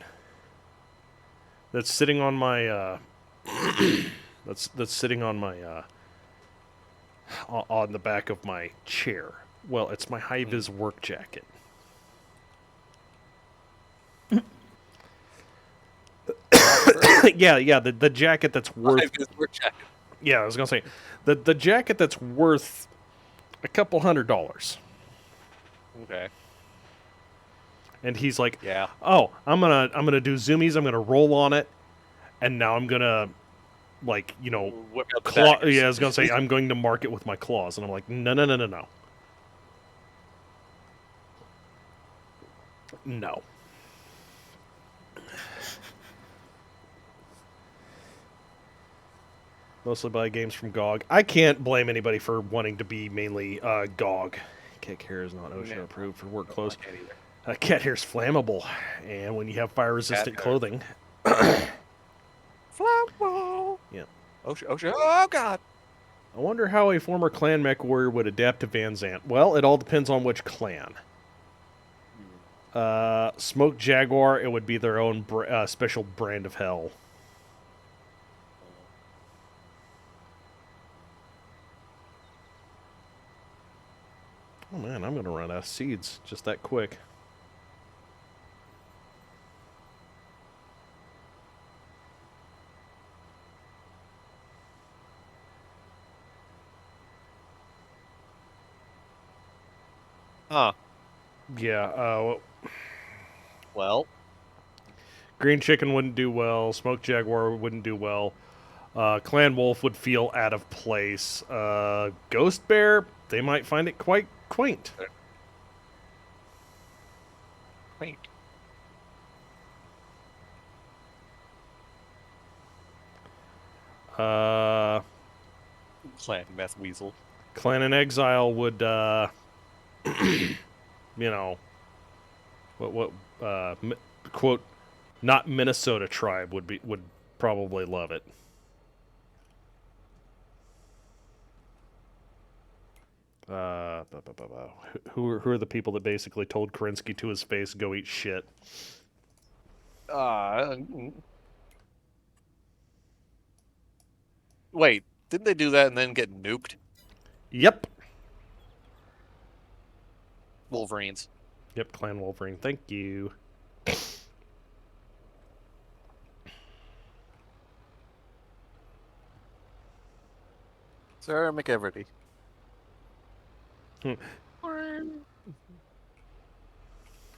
That's sitting on my. That's sitting on my. On the back of my chair. Well, it's my high-vis work jacket. yeah, the jacket that's worth. High-vis work jacket. Yeah, I was gonna say, the jacket that's worth a couple $100. Okay. And he's like, yeah. Oh, I'm gonna do zoomies. I'm gonna roll on it, and now I'm gonna, like, you know, whip out the claw. daggers. Yeah, I was gonna say I'm going to mark it with my claws, and I'm like, no. No. Mostly buy games from GOG. I can't blame anybody for wanting to be mainly GOG. Cat hair is not OSHA approved for work clothes. Cat hair is flammable, and when you have fire-resistant clothing, flammable. Yeah. OSHA. Oh god. I wonder how a former clan mech warrior would adapt to Van Zant. Well, it all depends on which clan. Smoke Jaguar, it would be their own special brand of hell. Oh man, I'm gonna run out of seeds just that quick. Huh. Yeah, well. Green Chicken wouldn't do well. Smoked Jaguar wouldn't do well. Clan Wolf would feel out of place. Ghost Bear, they might find it quite quaint. Quaint. Clan Meth Weasel. Clan in Exile would, you know, quote, not Minnesota tribe would probably love it. Who are the people that basically told Kerensky to his face, go eat shit? Wait, didn't they do that and then get nuked? Yep. Wolverines. Yep, Clan Wolverine. Thank you. Sarah McEverty.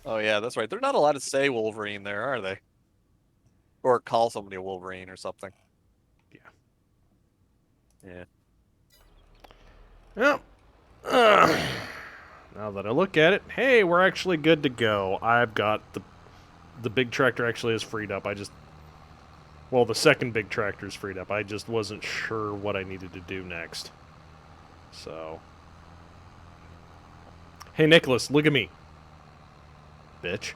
Oh yeah, that's right. They're not allowed to say Wolverine there, are they? Or call somebody a Wolverine or something. Yeah. Well, now that I look at it, hey, we're actually good to go. I've got the big tractor actually is freed up. Well, the second big tractor is freed up. I just wasn't sure what I needed to do next. So, hey, Nicholas, look at me, bitch.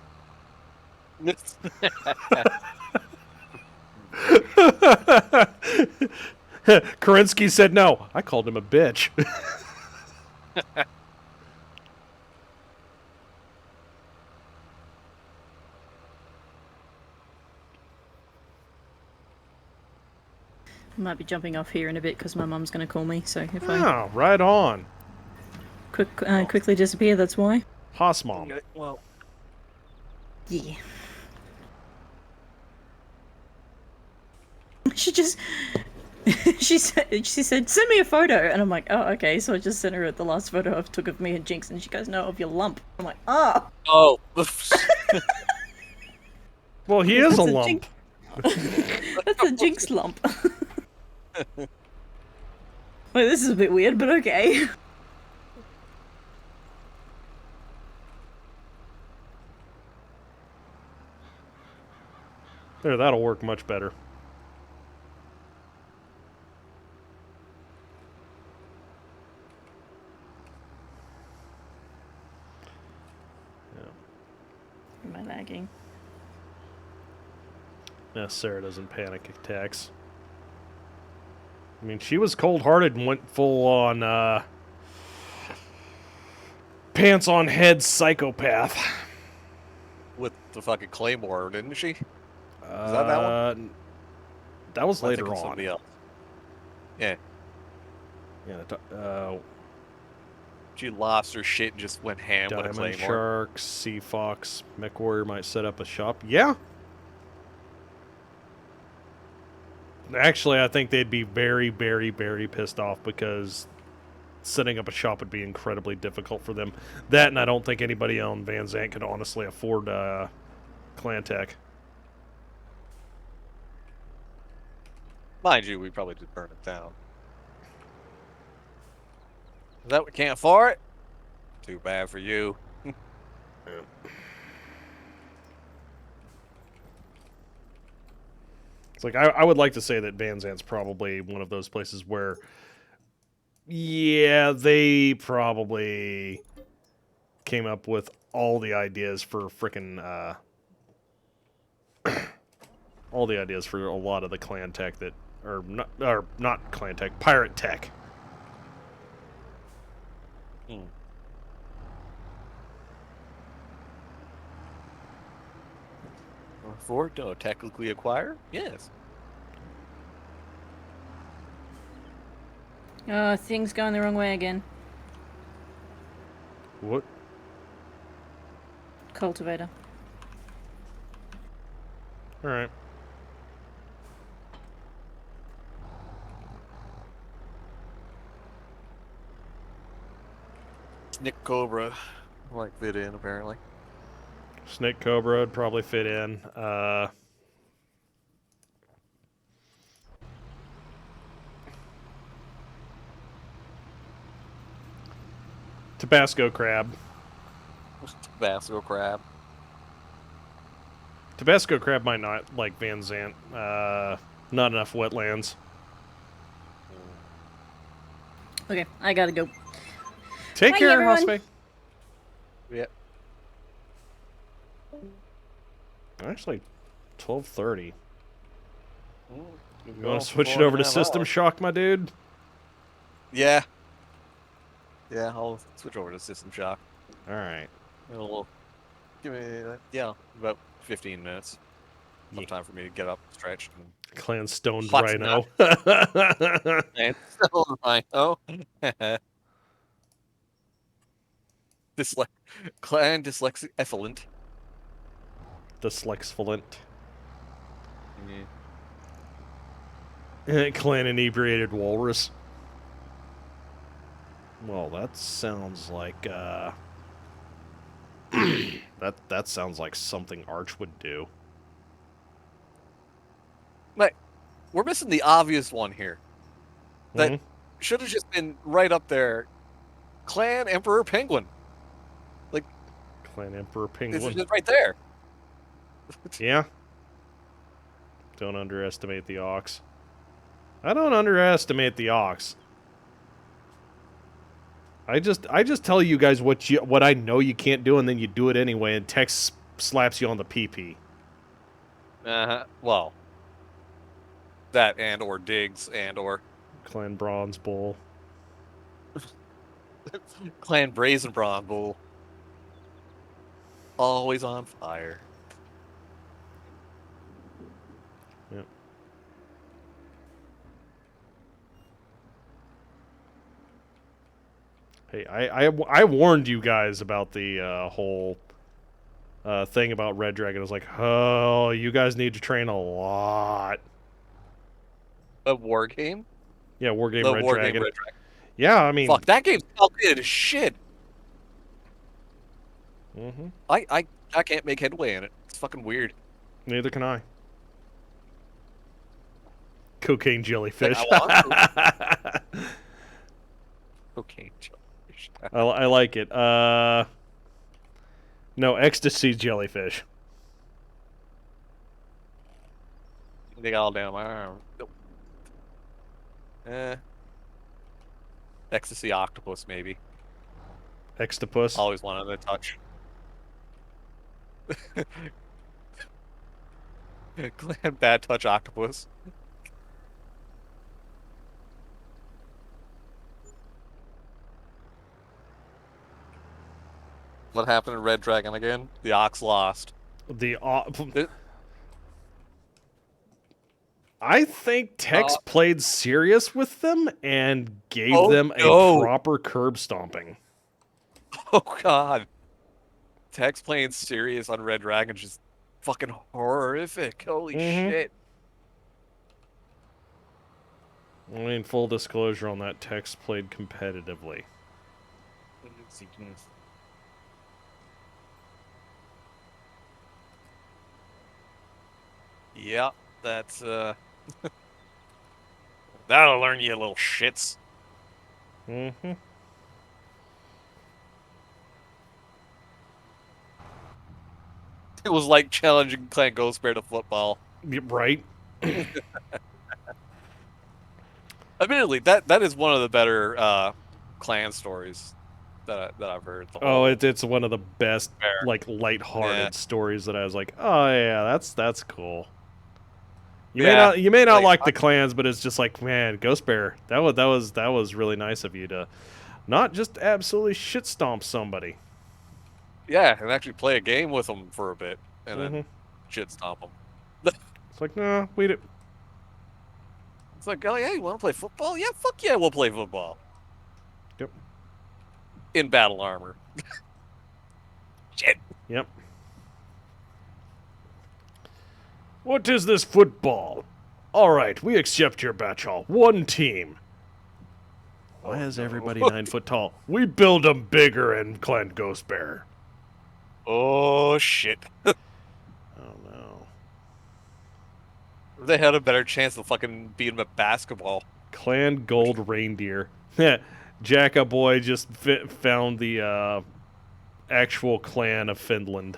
Kerensky said no. I called him a bitch. I might be jumping off here in a bit because my mum's going to call me. So if I right on. quickly disappear, that's why. Hoss mom. Okay, well, Yeah. She just she said send me a photo, and I'm like, oh okay. So I just sent her the last photo I took of me and Jinx, and she goes, no, of your lump. I'm like, oh. oh. Well, he is a lump. Jinx. That's a Jinx lump. Well, this is a bit weird, but okay. There, that'll work much better. Am I lagging? Yeah, Sarah doesn't panic attacks. I mean, she was cold-hearted and went full on pants on head psychopath. With the fucking claymore, didn't she? Is that one? That was Am I later thinking on. somebody else? Yeah. Yeah. She lost her shit and just went ham with a Diamond claymore. Shark, Sea Fox, Mech Warrior might set up a shop. Yeah. Actually, I think they'd be very, very, very pissed off because setting up a shop would be incredibly difficult for them. That, and I don't think anybody on Van Zant could honestly afford Clan Tech. Mind you, we probably did burn it down. Is that we can't afford it? Too bad for you. It's like, I would like to say that Van Zant's probably one of those places where, yeah, they probably came up with all the ideas for frickin' all the ideas for a lot of the clan tech that or not clan tech, pirate tech. For technically acquire? Yes. Things going the wrong way again. What? Cultivator. All right. Nick Cobra like fit in apparently. Snake Cobra would probably fit in. Tabasco crab. Tabasco crab. Tabasco crab might not like Van Zant. Not enough wetlands. Okay, I gotta go. Take Bye, care, everyone. Hosfae. Yeah. Actually, 12:30. You You want to switch it over to System Shock, my dude? Yeah. Yeah, I'll switch over to System Shock. All right. Give me about 15 minutes. Some time for me to get up, stretch, and Clan Stoned Hot Rhino. and still Rhino. Clan dyslexic effluent. Dyslexfluent. Yeah. Clan Inebriated Walrus. Well, that sounds like that sounds like something Arch would do. Like, we're missing the obvious one here. That should have just been right up there. Clan Emperor Penguin. Like, Clan Emperor it's Penguin. just right there. Yeah. Don't underestimate the Ox. I don't underestimate the Ox. I just tell you guys what I know you can't do, and then you do it anyway, and Tex slaps you on the PP. Well, that and or digs and or Clan Bronze Bull. Clan Brazen Brawn Bull. Always on fire. Yep. Hey, I warned you guys about the whole thing about Red Dragon. I was like, oh, you guys need to train a lot. A war game? Yeah, War Game The Red war Dragon. game Red Dragon. Yeah, I mean, Fuck, that game's complicated as shit. Mm-hmm. I can't make headway in it. It's fucking weird. Neither can I. Cocaine jellyfish. Like, I want to. Cocaine jellyfish. I like it. No, ecstasy jellyfish. They got all down my arm. Nope. Ecstasy octopus, maybe. Extopus. Always wanted to touch. Clan Bad Touch Octopus. What happened to Red Dragon again? The Ox lost. I think Tex played serious with them and gave them a proper curb stomping. Oh god. Tex playing serious on Red Dragon just fucking horrific. Holy shit. I mean, full disclosure on that, Tex played competitively. Yeah, that's that'll learn you little shits. Mm-hmm. It was like challenging Clan Ghost Bear to football. Right. Admittedly, that is one of the better clan stories that I've heard. It's one of the best like lighthearted stories that I was like, oh yeah, that's cool. You may not like the clans, but it's just like, man, Ghost Bear, that was really nice of you to not just absolutely shit stomp somebody. Yeah, and actually play a game with them for a bit, and then shit stomp them. It's like, nah, we do. It's like, oh yeah, you want to play football? Yeah, fuck yeah, we'll play football. Yep. In battle armor. Shit. Yep. What is this football? All right, we accept your batch all. One team. Why is everybody 9 foot tall? We build them bigger in Clan Ghost Bear. Oh shit. Oh no. They had a better chance of fucking beating them at basketball. Clan Gold Reindeer. Jacka Boy just found the actual clan of Finland.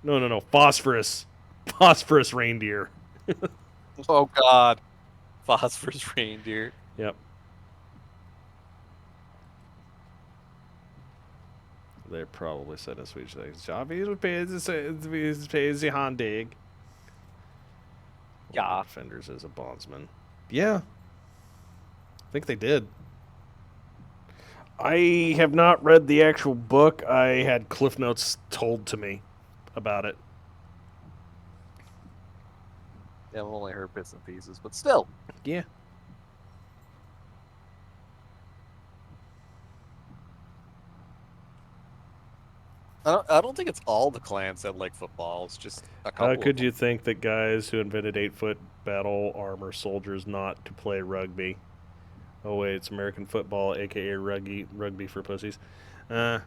No. Phosphorus. Phosphorus Reindeer. Oh god. Phosphorus Reindeer. Yep. They're probably said in Swedish things. Handig. Yeah. Defenders as a bondsman. Yeah. I think they did. I have not read the actual book. I had Cliff Notes told to me about it. Yeah, I've only heard bits and pieces, but still. Yeah. I don't think it's all the clans that like football. It's just a couple. How could you think that guys who invented 8-foot battle armor soldiers not to play rugby? Oh wait, it's American football, aka rugby for pussies. Von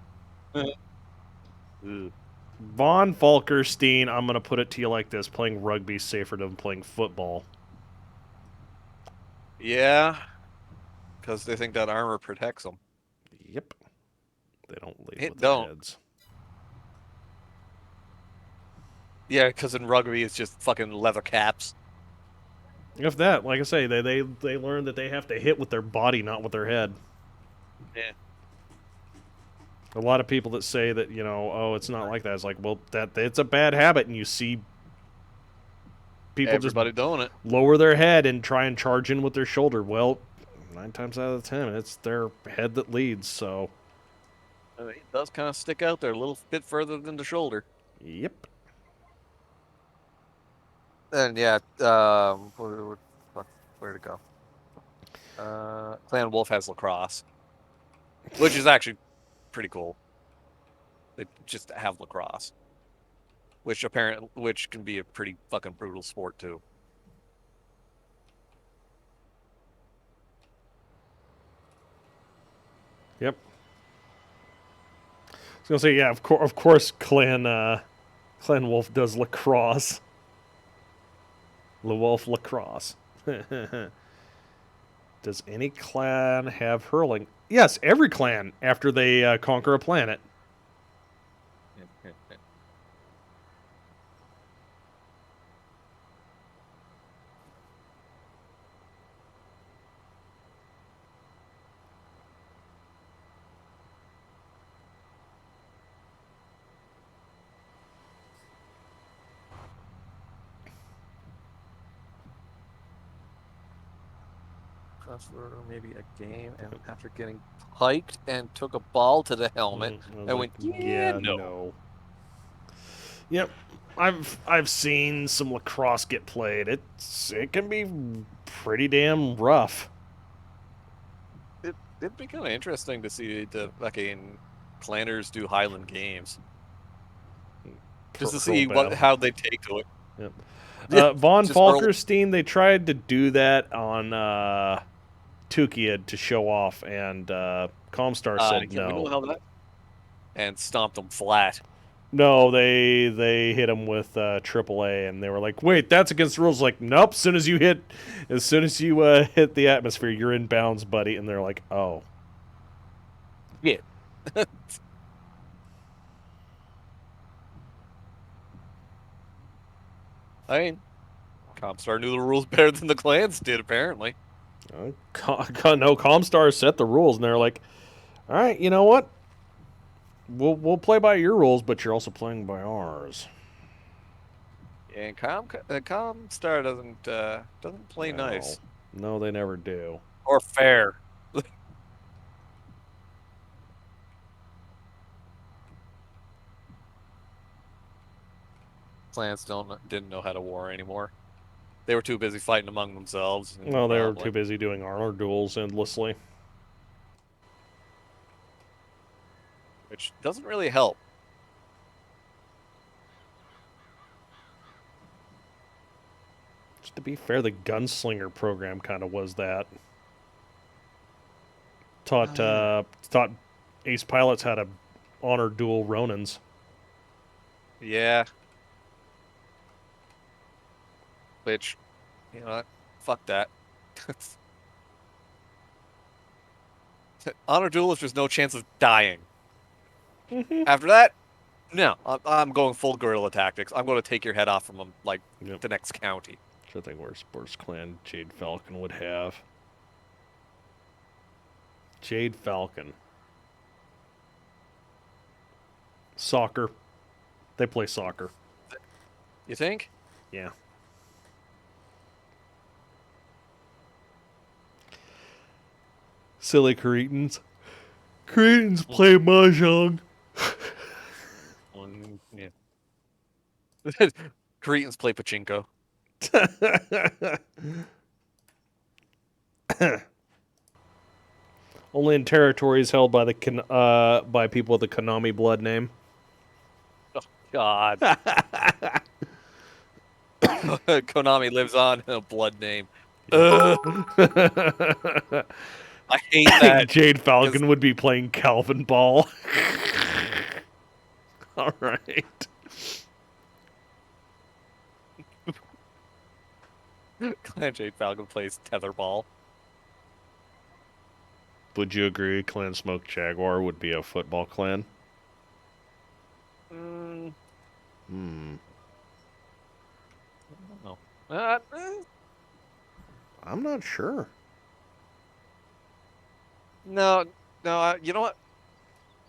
Falkerstein, I'm gonna put it to you like this: playing rugby is safer than playing football. Yeah, because they think that armor protects them. Yep. They don't lead It with their don't. heads. Yeah, because in rugby it's just fucking leather caps. If that, like I say, they learn that they have to hit with their body, not with their head. Yeah. A lot of people that say that, you know, oh, it's not like that. It's like, well, it's a bad habit, and you see people Everybody doing it. lower their head and try and charge in with their shoulder. Well, 9 times out of 10, it's their head that leads. So It does kind of stick out there a little bit further than the shoulder. yep. And yeah, where to go? Clan Wolf has lacrosse, which is actually pretty cool. They just have lacrosse, which can be a pretty fucking brutal sport too. Yep. I was gonna say, yeah, of course, Clan Wolf does lacrosse. Wolf lacrosse. Does any clan have hurling? Yes, every clan after they conquer a planet. For maybe a game, and after getting hiked and took a ball to the helmet, I went, yeah, no. Yep, I've seen some lacrosse get played. It can be pretty damn rough. It'd be kind of interesting to see the fucking clanners do Highland games, just to see how they take to it. Yep. Von Falkerstein, they tried to do that on Tukia to show off, and Comstar said no. We know how that? And stomped them flat. No, they hit him with AAA, and they were like, "Wait, that's against the rules." Like, nope. As soon as you hit the atmosphere, you're in bounds, buddy. And they're like, "Oh, yeah." I mean, Comstar knew the rules better than the clans did, apparently. No, Comstar set the rules, and they're like, "All right, you know what? We'll play by your rules, but you're also playing by ours." Yeah, and Comstar doesn't play nice. No, they never do. Or fair. Clans didn't know how to war anymore. They were too busy fighting among themselves. Well, they were too busy doing armor duels endlessly. Which doesn't really help. Just to be fair, the Gunslinger program kind of was that. Taught ace pilots how to honor duel Ronins. Yeah. Which, you know what? Fuck that. Honor duel is there's no chance of dying. After that, no. I'm going full guerrilla tactics. I'm going to take your head off from the next county. I think where Sports Clan Jade Falcon would have. Jade Falcon. Soccer. They play soccer. You think? Yeah. Silly Cretans. Cretans play mahjong. Yeah. Cretans play pachinko. Only in territories held by by people with a Konami blood name. Oh God. Konami lives on in a blood name. I hate that. Jade Falcon would be playing Calvin Ball. All right. Clan Jade Falcon plays tetherball. Would you agree Clan Smoke Jaguar would be a football clan? I don't know. I'm not sure. No, you know what?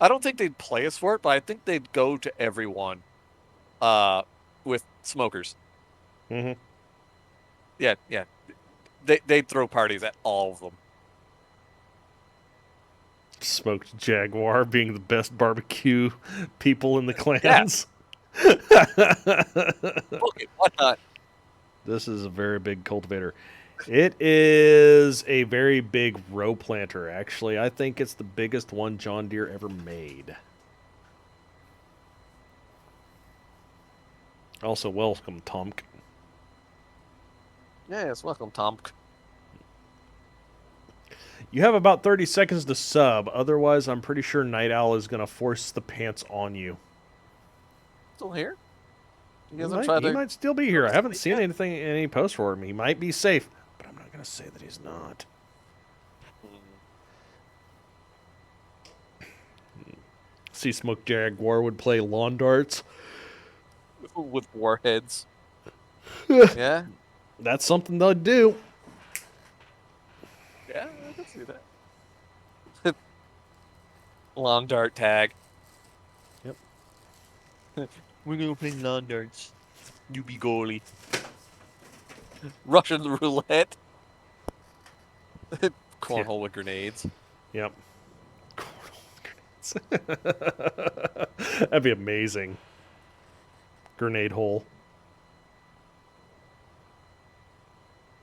I don't think they'd play a sport, but I think they'd go to everyone with smokers. Mm-hmm. Yeah, yeah. They'd throw parties at all of them. Smoked Jaguar being the best barbecue people in the Yeah. clans. Okay, why not? This is a very big cultivator. It is a very big row planter, actually. I think it's the biggest one John Deere ever made. Also, welcome, Tomk. Yes, welcome, Tom. You have about 30 seconds to sub. Otherwise, I'm pretty sure Night Owl is going to force the pants on you. Still here? He might still be here. I haven't seen anything, any post for him. He might be safe, but I'm not going to say that he's not. See, Smoke Jaguar would play lawn darts. With warheads. Yeah? That's something they'll do. Yeah, I can see that. Lawn dart tag. Yep. We're gonna play lawn darts. You be goalie. Russian roulette. Cornhole with grenades. Yep. Cornhole with grenades. That'd be amazing. Grenade hole.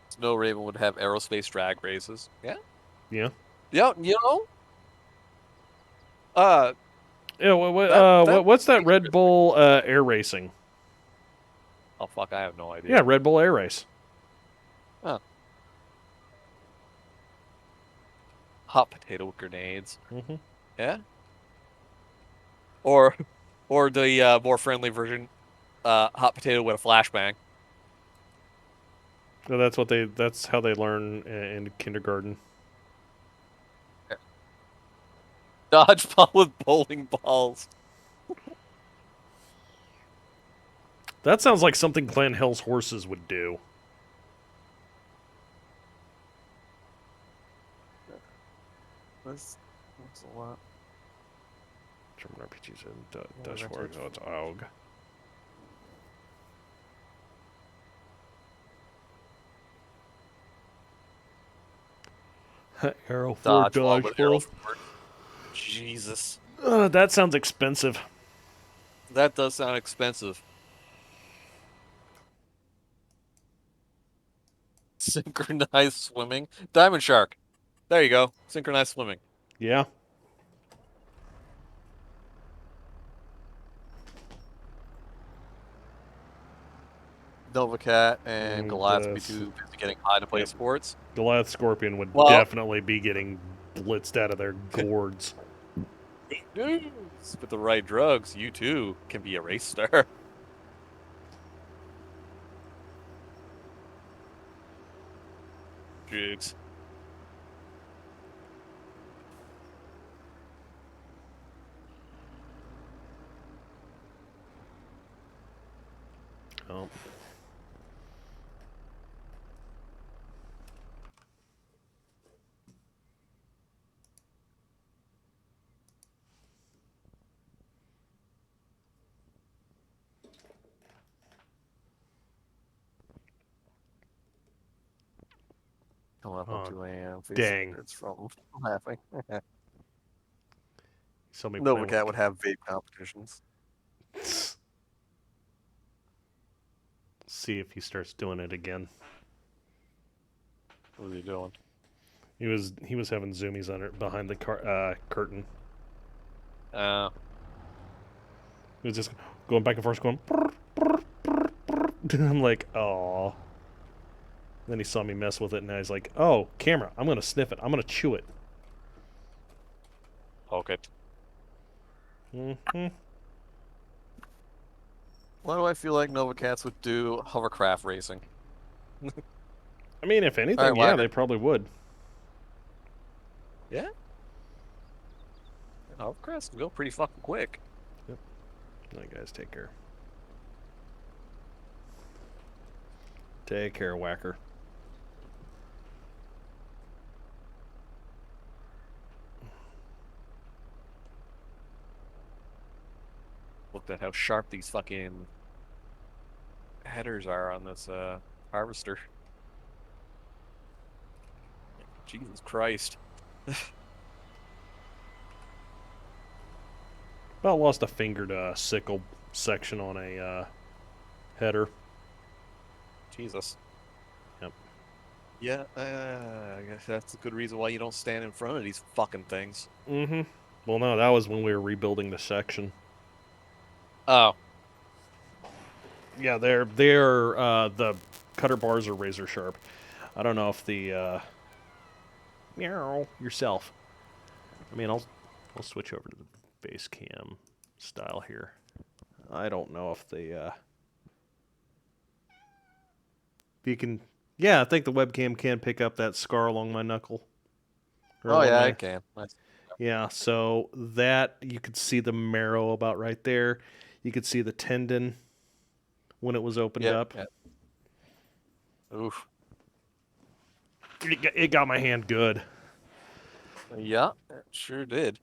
Snow Raven would have aerospace drag races. Yeah? Yeah. Yeah, you know? Yeah, what's that Red Bull air racing? Oh, fuck, I have no idea. Yeah, Red Bull air race. Huh. Hot potato with grenades. Mm-hmm. Yeah? Or the more friendly version, hot potato with a flashbang. So that's how they learn in kindergarten. Dodgeball with bowling balls. That sounds like something Clan Hell's Horses would do. That's a lot. German RPGs and Dutch War. No, it's AUG. Arrow 4 dodgeball. Jesus. That sounds expensive. That does sound expensive. Synchronized swimming. Diamond Shark. There you go. Synchronized swimming. Yeah. Novacat and Goliath be too busy getting high to play sports. Goliath Scorpion would definitely be getting blitzed out of their gourds. With the right drugs, you too can be a race star. Jigs. Oh. Coming up on 2 a.m. Dang. It's from laughing. Somebody Novacat would have vape competitions. See if he starts doing it again. What was he doing? He was having zoomies on it behind the curtain. He was just going back and forth, going. I'm like, oh. Then he saw me mess with it, and he's like, oh, camera, I'm gonna sniff it. I'm gonna chew it. Okay. Mm-hmm. Why do I feel like Novacats would do hovercraft racing? I mean, if anything, yeah, they probably would. Yeah? Hovercrafts can go pretty fucking quick. Yep. All right, guys, take care. Take care, Whacker. Looked at how sharp these fucking headers are on this harvester. Jesus Christ. About lost a finger to a sickle section on a header. Jesus. Yep. Yeah, I guess that's a good reason why you don't stand in front of these fucking things. Mm-hmm. Well, no, that was when we were rebuilding the section. Oh. Yeah, they're the cutter bars are razor sharp. I don't know if the meow yourself. I mean, I'll switch over to the base cam style here. I don't know if the you can. Yeah, I think the webcam can pick up that scar along my knuckle. Oh yeah, I can. Nice. Yeah, so that you could see the marrow about right there. You could see the tendon when it was opened up. Yeah. Oof. It got my hand good. Yeah, it sure did.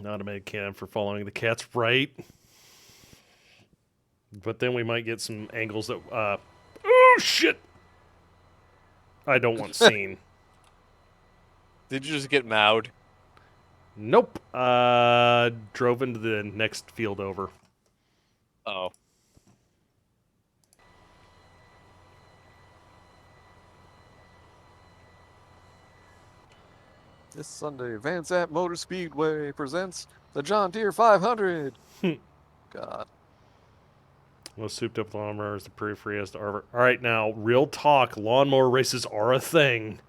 Automated cannon for following the cat's right. But then we might get some angles that. Oh shit! I don't want seen. Did you just get mowed? Nope. Drove into the next field over. Oh. This Sunday, Vance at Motor Speedway presents the John Deere 500. God. Most souped up lawnmower is the pretty-freest arbor. All right, now, real talk. Lawnmower races are a thing.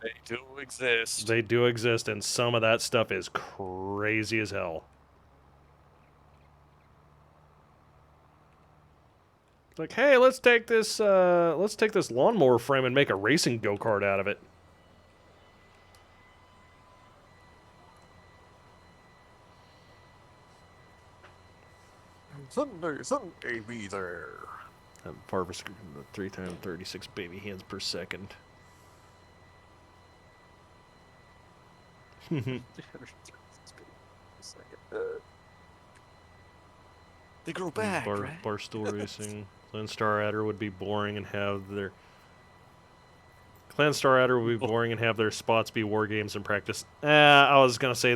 They do exist. They do exist, and some of that stuff is crazy as hell. Like, hey, let's take this lawnmower frame and make a racing go-kart out of it. Sunday, be there. That harvester, 3 times 36 baby hands per second. They grow back, right? Barstool Racing. Clan Star Adder would be boring and have their... Clan Star Adder would be boring and have their spots be war games in practice. I was going to say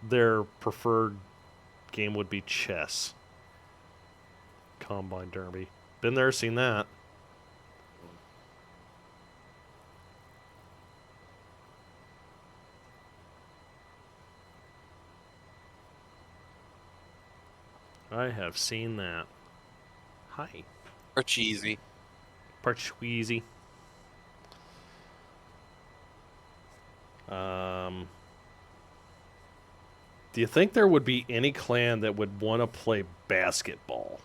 their preferred game would be chess. Combine Derby. Been there, seen that. I have seen that. Hi. Or cheesy. Parcheesi. Do you think there would be any clan that would want to play basketball?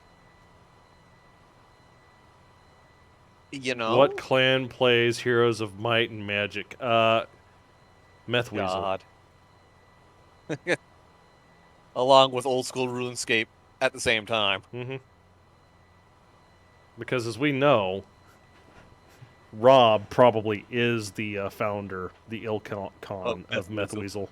You know? What clan plays Heroes of Might and Magic? Meth Weasel. God. Along with old school RuneScape at the same time. Mm-hmm. Because as we know, Rob probably is the founder, the Ilkon of Meth Weasel.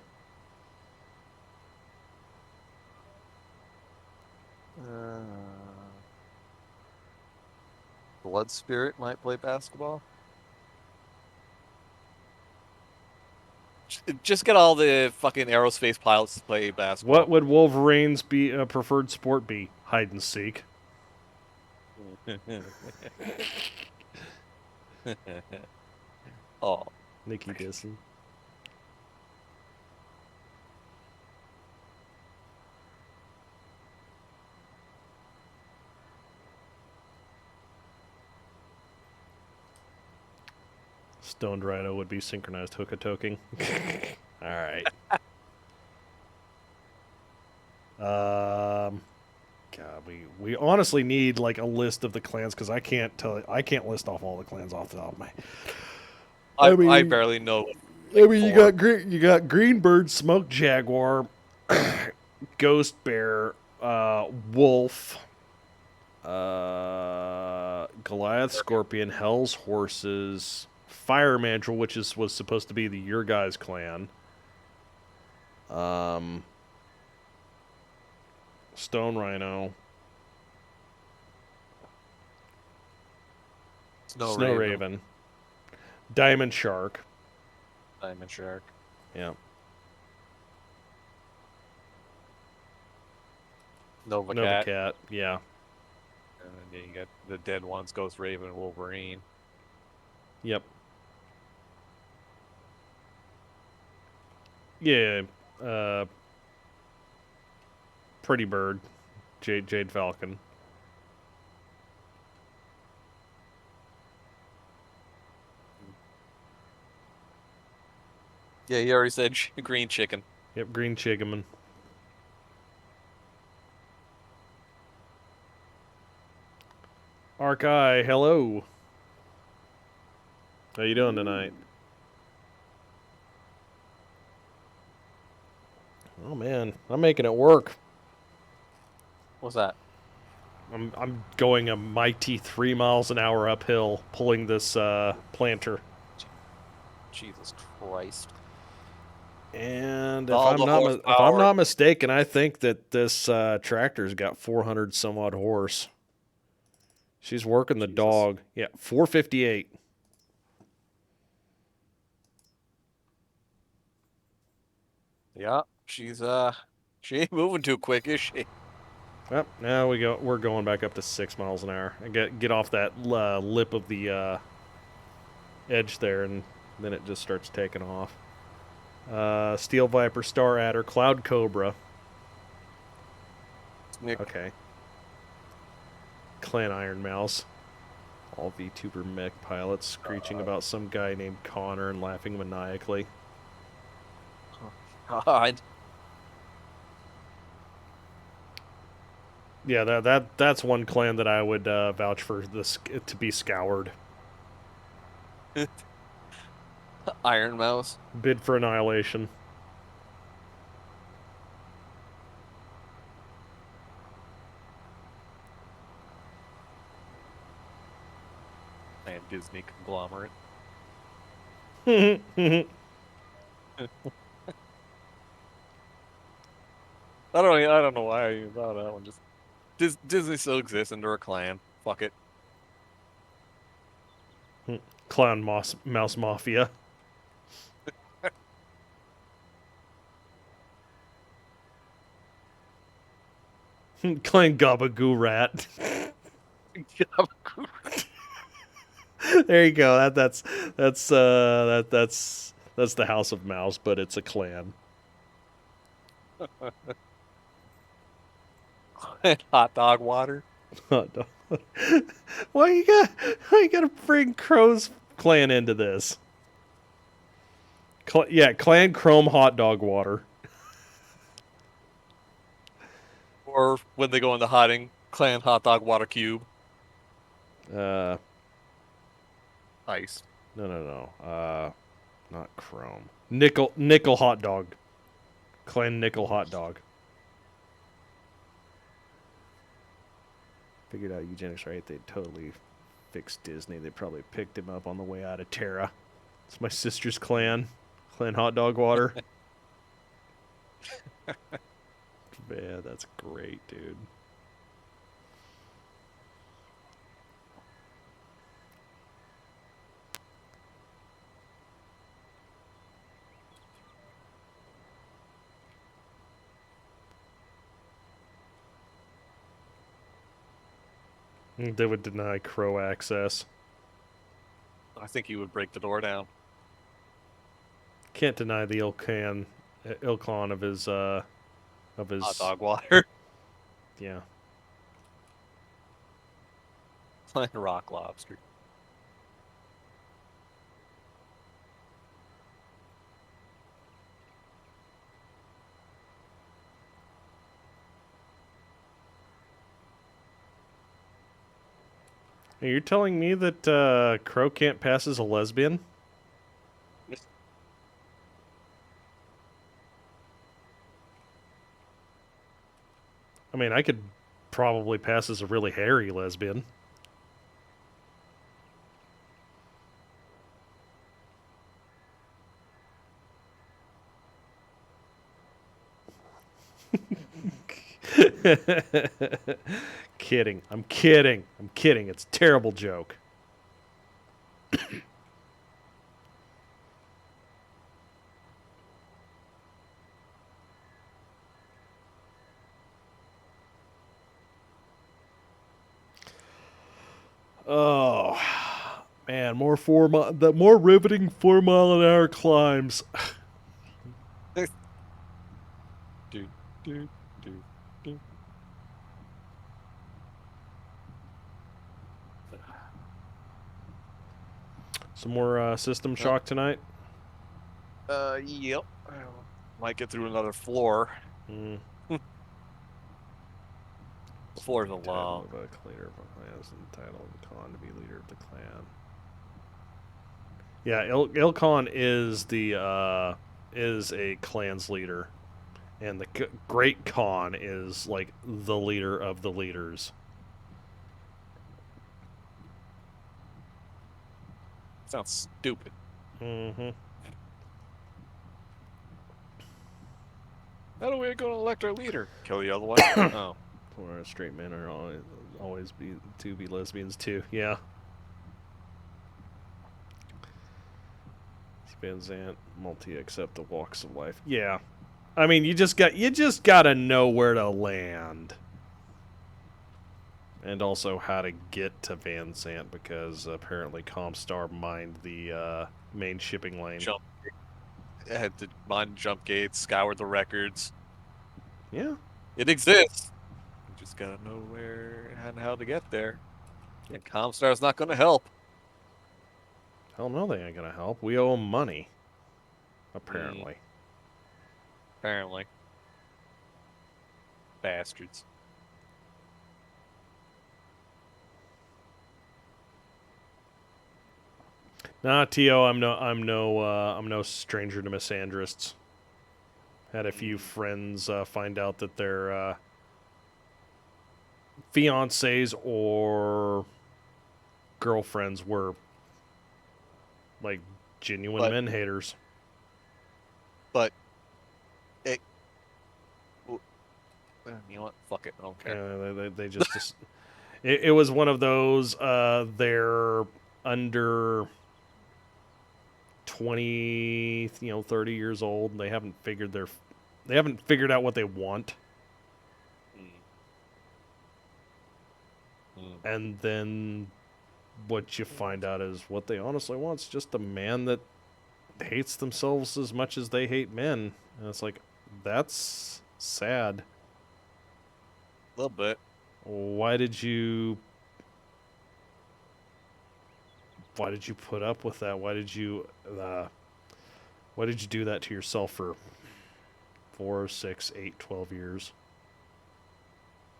Blood Spirit might play basketball. Just get all the fucking aerospace pilots to play basketball. What would Wolverine's preferred sport be? Hide and seek. Oh, Nikki Disson. Stoned Rhino would be synchronized hookah-toking. All right. God, we honestly need like a list of the clans because I can't list off all the clans off the top of my. I barely know. I mean, you got Greenbird, Smoke Jaguar, Ghost Bear, Wolf, Goliath, Scorpion, Hell's Horses, Fire Mandrill, which was supposed to be your guys' clan. Stone Rhino. Snow Raven. Diamond Shark. Diamond Shark. Yeah. Nova Nova Cat. Cat. Yeah. And then you got the dead ones, Ghost Raven, Wolverine. Yep. Yeah. Pretty Bird. Jade Falcon. Yeah, you already said Green Chicken. Yep, Green Chicken. Arkai, hello. How you doing tonight? Oh man, I'm making it work. What's that? I'm going a mighty 3 miles an hour uphill, pulling this planter. Jesus Christ! And if All I'm the not if I'm horsepower. not mistaken, I think that this tractor's got 400 some odd horse. She's working the Jesus. dog. Yeah, 458. Yeah, she ain't moving too quick, is she? Well, now we're going back up to 6 miles an hour. I get off that lip of the edge there, and then it just starts taking off. Steel Viper, Star Adder, Cloud Cobra. Nick. Okay. Clan Iron Mouse. All VTuber mech pilots screeching about some guy named Connor and laughing maniacally. God. Yeah, that's one clan that I would vouch for this to be scoured. Iron Mouse. Bid for annihilation. And Disney conglomerate. I don't know why I thought that one. Just Disney still exists and they're a clan. Fuck it. Clown Mouse Mafia. Clan Gabagoo Rat. There you go. That's the House of Mouse, but it's a clan. Hot dog water. Hot dog. Why you gotta bring Crow's clan into this? Yeah, Clan Chrome Hot Dog Water. Or when they go into hiding, clan hot dog water cube. Ice. No. Not Chrome. Nickel Hot Dog. Clan Nickel Hot Dog. Figured out eugenics right. They'd totally fixed Disney. They probably picked him up on the way out of Terra. It's my sister's clan. Clan Hot Dog Water. Man, that's great, dude. They would deny Crow access. I think he would break the door down. Can't deny the Ilkan of his Hot dog water. Yeah. Clan rock lobster. You're telling me that Crow can't pass as a lesbian? I mean, I could probably pass as a really hairy lesbian. Kidding. I'm kidding. It's a terrible joke. Oh, man, more riveting 4-mile-an-hour climbs. Do, do, do, do. Some more System Shock tonight. Yep. Might get through another floor. Mm. The floors are Title long. of a leader of a clan is entitled Khan to be leader of the clan. Yeah, Ilkhan is a clan's leader, and the Great Khan is like the leader of the leaders. Sounds stupid. Mm-hmm. How do we go to elect our leader? Kill the other one? Oh. Or straight men are always be lesbians too. Yeah. Van Zant, multi-accept the walks of life. Yeah. I mean, you just gotta know where to land. And also how to get to Van Zant, because apparently Comstar mined the main shipping lane. I had to mine jump gates, scour the records. Yeah. It exists. You just gotta know where and how to get there. And Comstar's not gonna help. Hell no, they ain't gonna help. We owe them money. Apparently. Apparently. Bastards. Nah, Tio, I'm no stranger to misandrists. Had a few friends find out that their fiancés or girlfriends were like genuine men haters. But it, you know what? Fuck it. I don't care. Yeah, they just it was one of those. They're under 20, 30 years old. They haven't figured out what they want. And then what you find out is what they honestly want is just a man that hates themselves as much as they hate men. And it's like, that's sad. A little bit. Why did you put up with that? Why did you do that to yourself for 4, 6, 8, 12 years?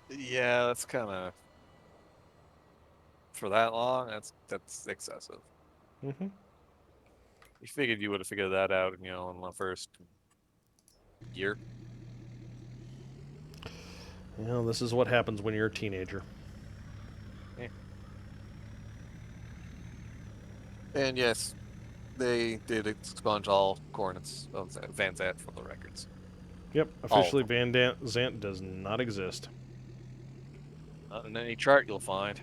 Yeah, that's kind of for that long. That's excessive. Mm-hmm. You figured you would have figured that out, in the first year. This is what happens when you're a teenager. Yeah. And yes, they did expunge all coordinates of Van Zant from the records. Yep, officially Van Zant does not exist. Not in any chart you'll find.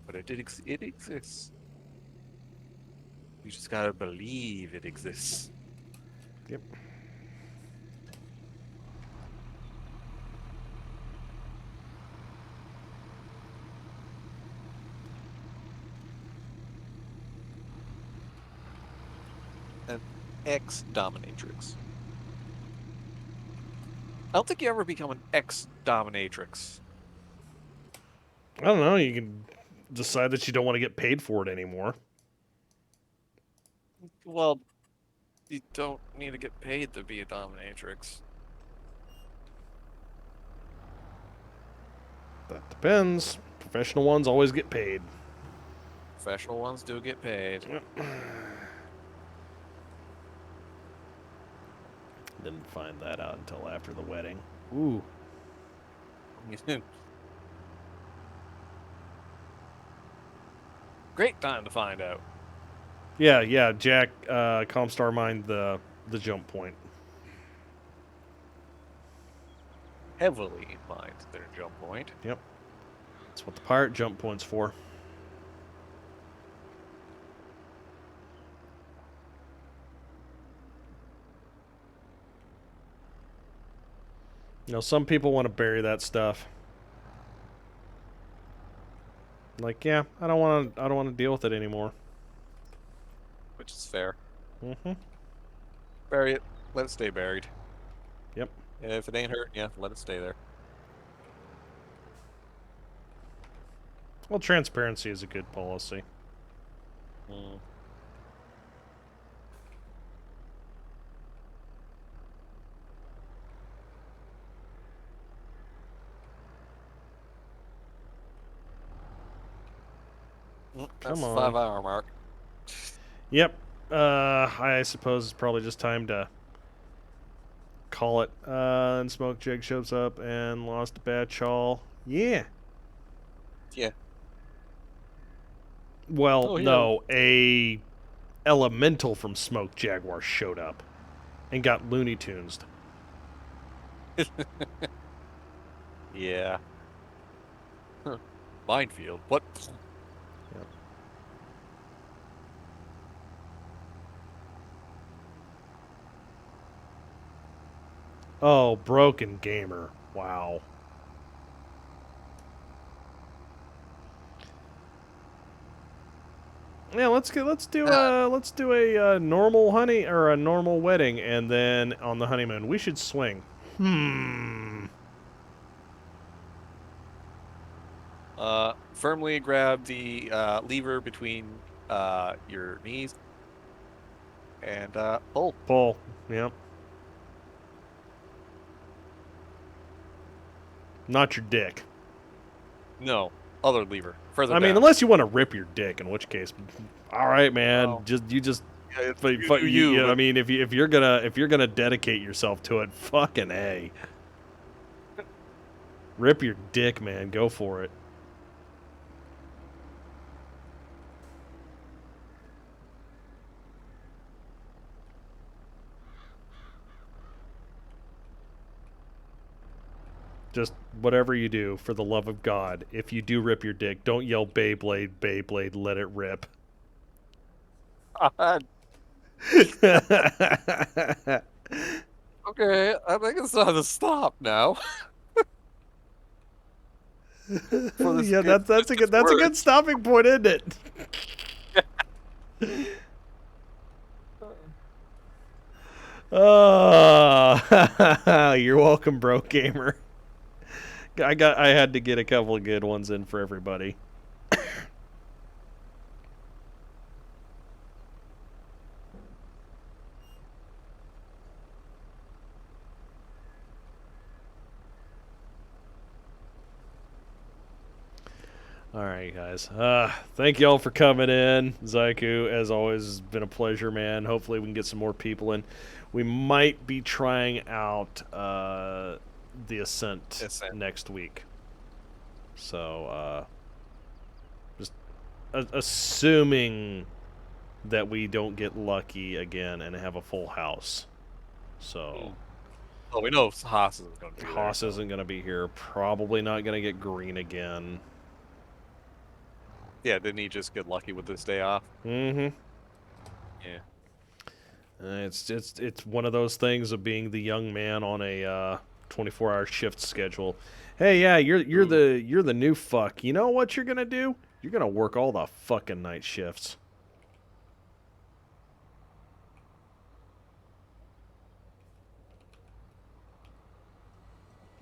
But it exists. You just gotta believe it exists. Yep. An ex-dominatrix. I don't think you ever become an ex-dominatrix. I don't know. You can decide that you don't want to get paid for it anymore. Well, you don't need to get paid to be a dominatrix. That depends. Professional ones always get paid. Professional ones do get paid. Didn't find that out until after the wedding. Ooh. Great time to find out. Yeah. Jack, Comstar mined the jump point. Heavily mined their jump point. Yep. That's what the pirate jump point's for. You know, some people want to bury that stuff. Like, yeah, I don't want to deal with it anymore. Which is fair. Mm-hmm. Bury it. Let it stay buried. Yep. And if it ain't hurting you, let it stay there. Well, transparency is a good policy. Mm. That's Come the on. 5-hour mark. Yep. I suppose it's probably just time to call it. And Smoke Jig shows up and lost a bad chawl. Yeah. Yeah. Well, Oh, yeah. no, a elemental from Smoke Jaguar showed up and got Looney Tunes. Yeah. Huh. Minefield. What? Yep. Oh, Broken Gamer. Wow. Yeah, let's do a normal honey or a normal wedding, and then on the honeymoon we should swing. Firmly grab the lever between your knees and pull. Pull. Yep. Not your dick. No, other lever. Further I mean, down. unless you want to rip your dick, in which case, all right, man. Well, I mean, if you're gonna dedicate yourself to it, fucking A. Rip your dick, man. Go for it. Just whatever you do, for the love of God, if you do rip your dick, don't yell Beyblade, Beyblade, let it rip. Okay, I think it's time to stop now. Yeah, that's a good stopping point, isn't it? Oh, you're welcome, bro gamer. I had to get a couple of good ones in for everybody. All right, guys. Thank y'all for coming in. Zyku, as always, has been a pleasure, man. Hopefully we can get some more people in. We might be trying out the Ascent next week. So, just assuming that we don't get lucky again and have a full house. So... Oh, we know Haas isn't going to be there. Haas isn't going to be here. Probably not going to get green again. Yeah, didn't he just get lucky with this day off? Mm-hmm. Yeah. It's one of those things of being the young man on a 24-hour shift schedule. Hey, yeah, you're the new fuck. You know what you're gonna do? You're gonna work all the fucking night shifts.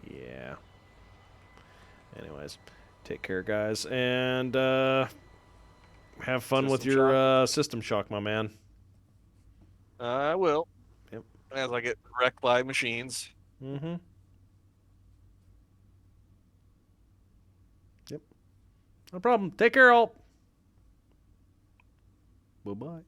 Yeah. Anyways, take care, guys, and have fun with your System Shock, my man. I will. Yep. As I get wrecked by machines. Mm-hmm. Yep. No problem. Take care, all. Bye-bye.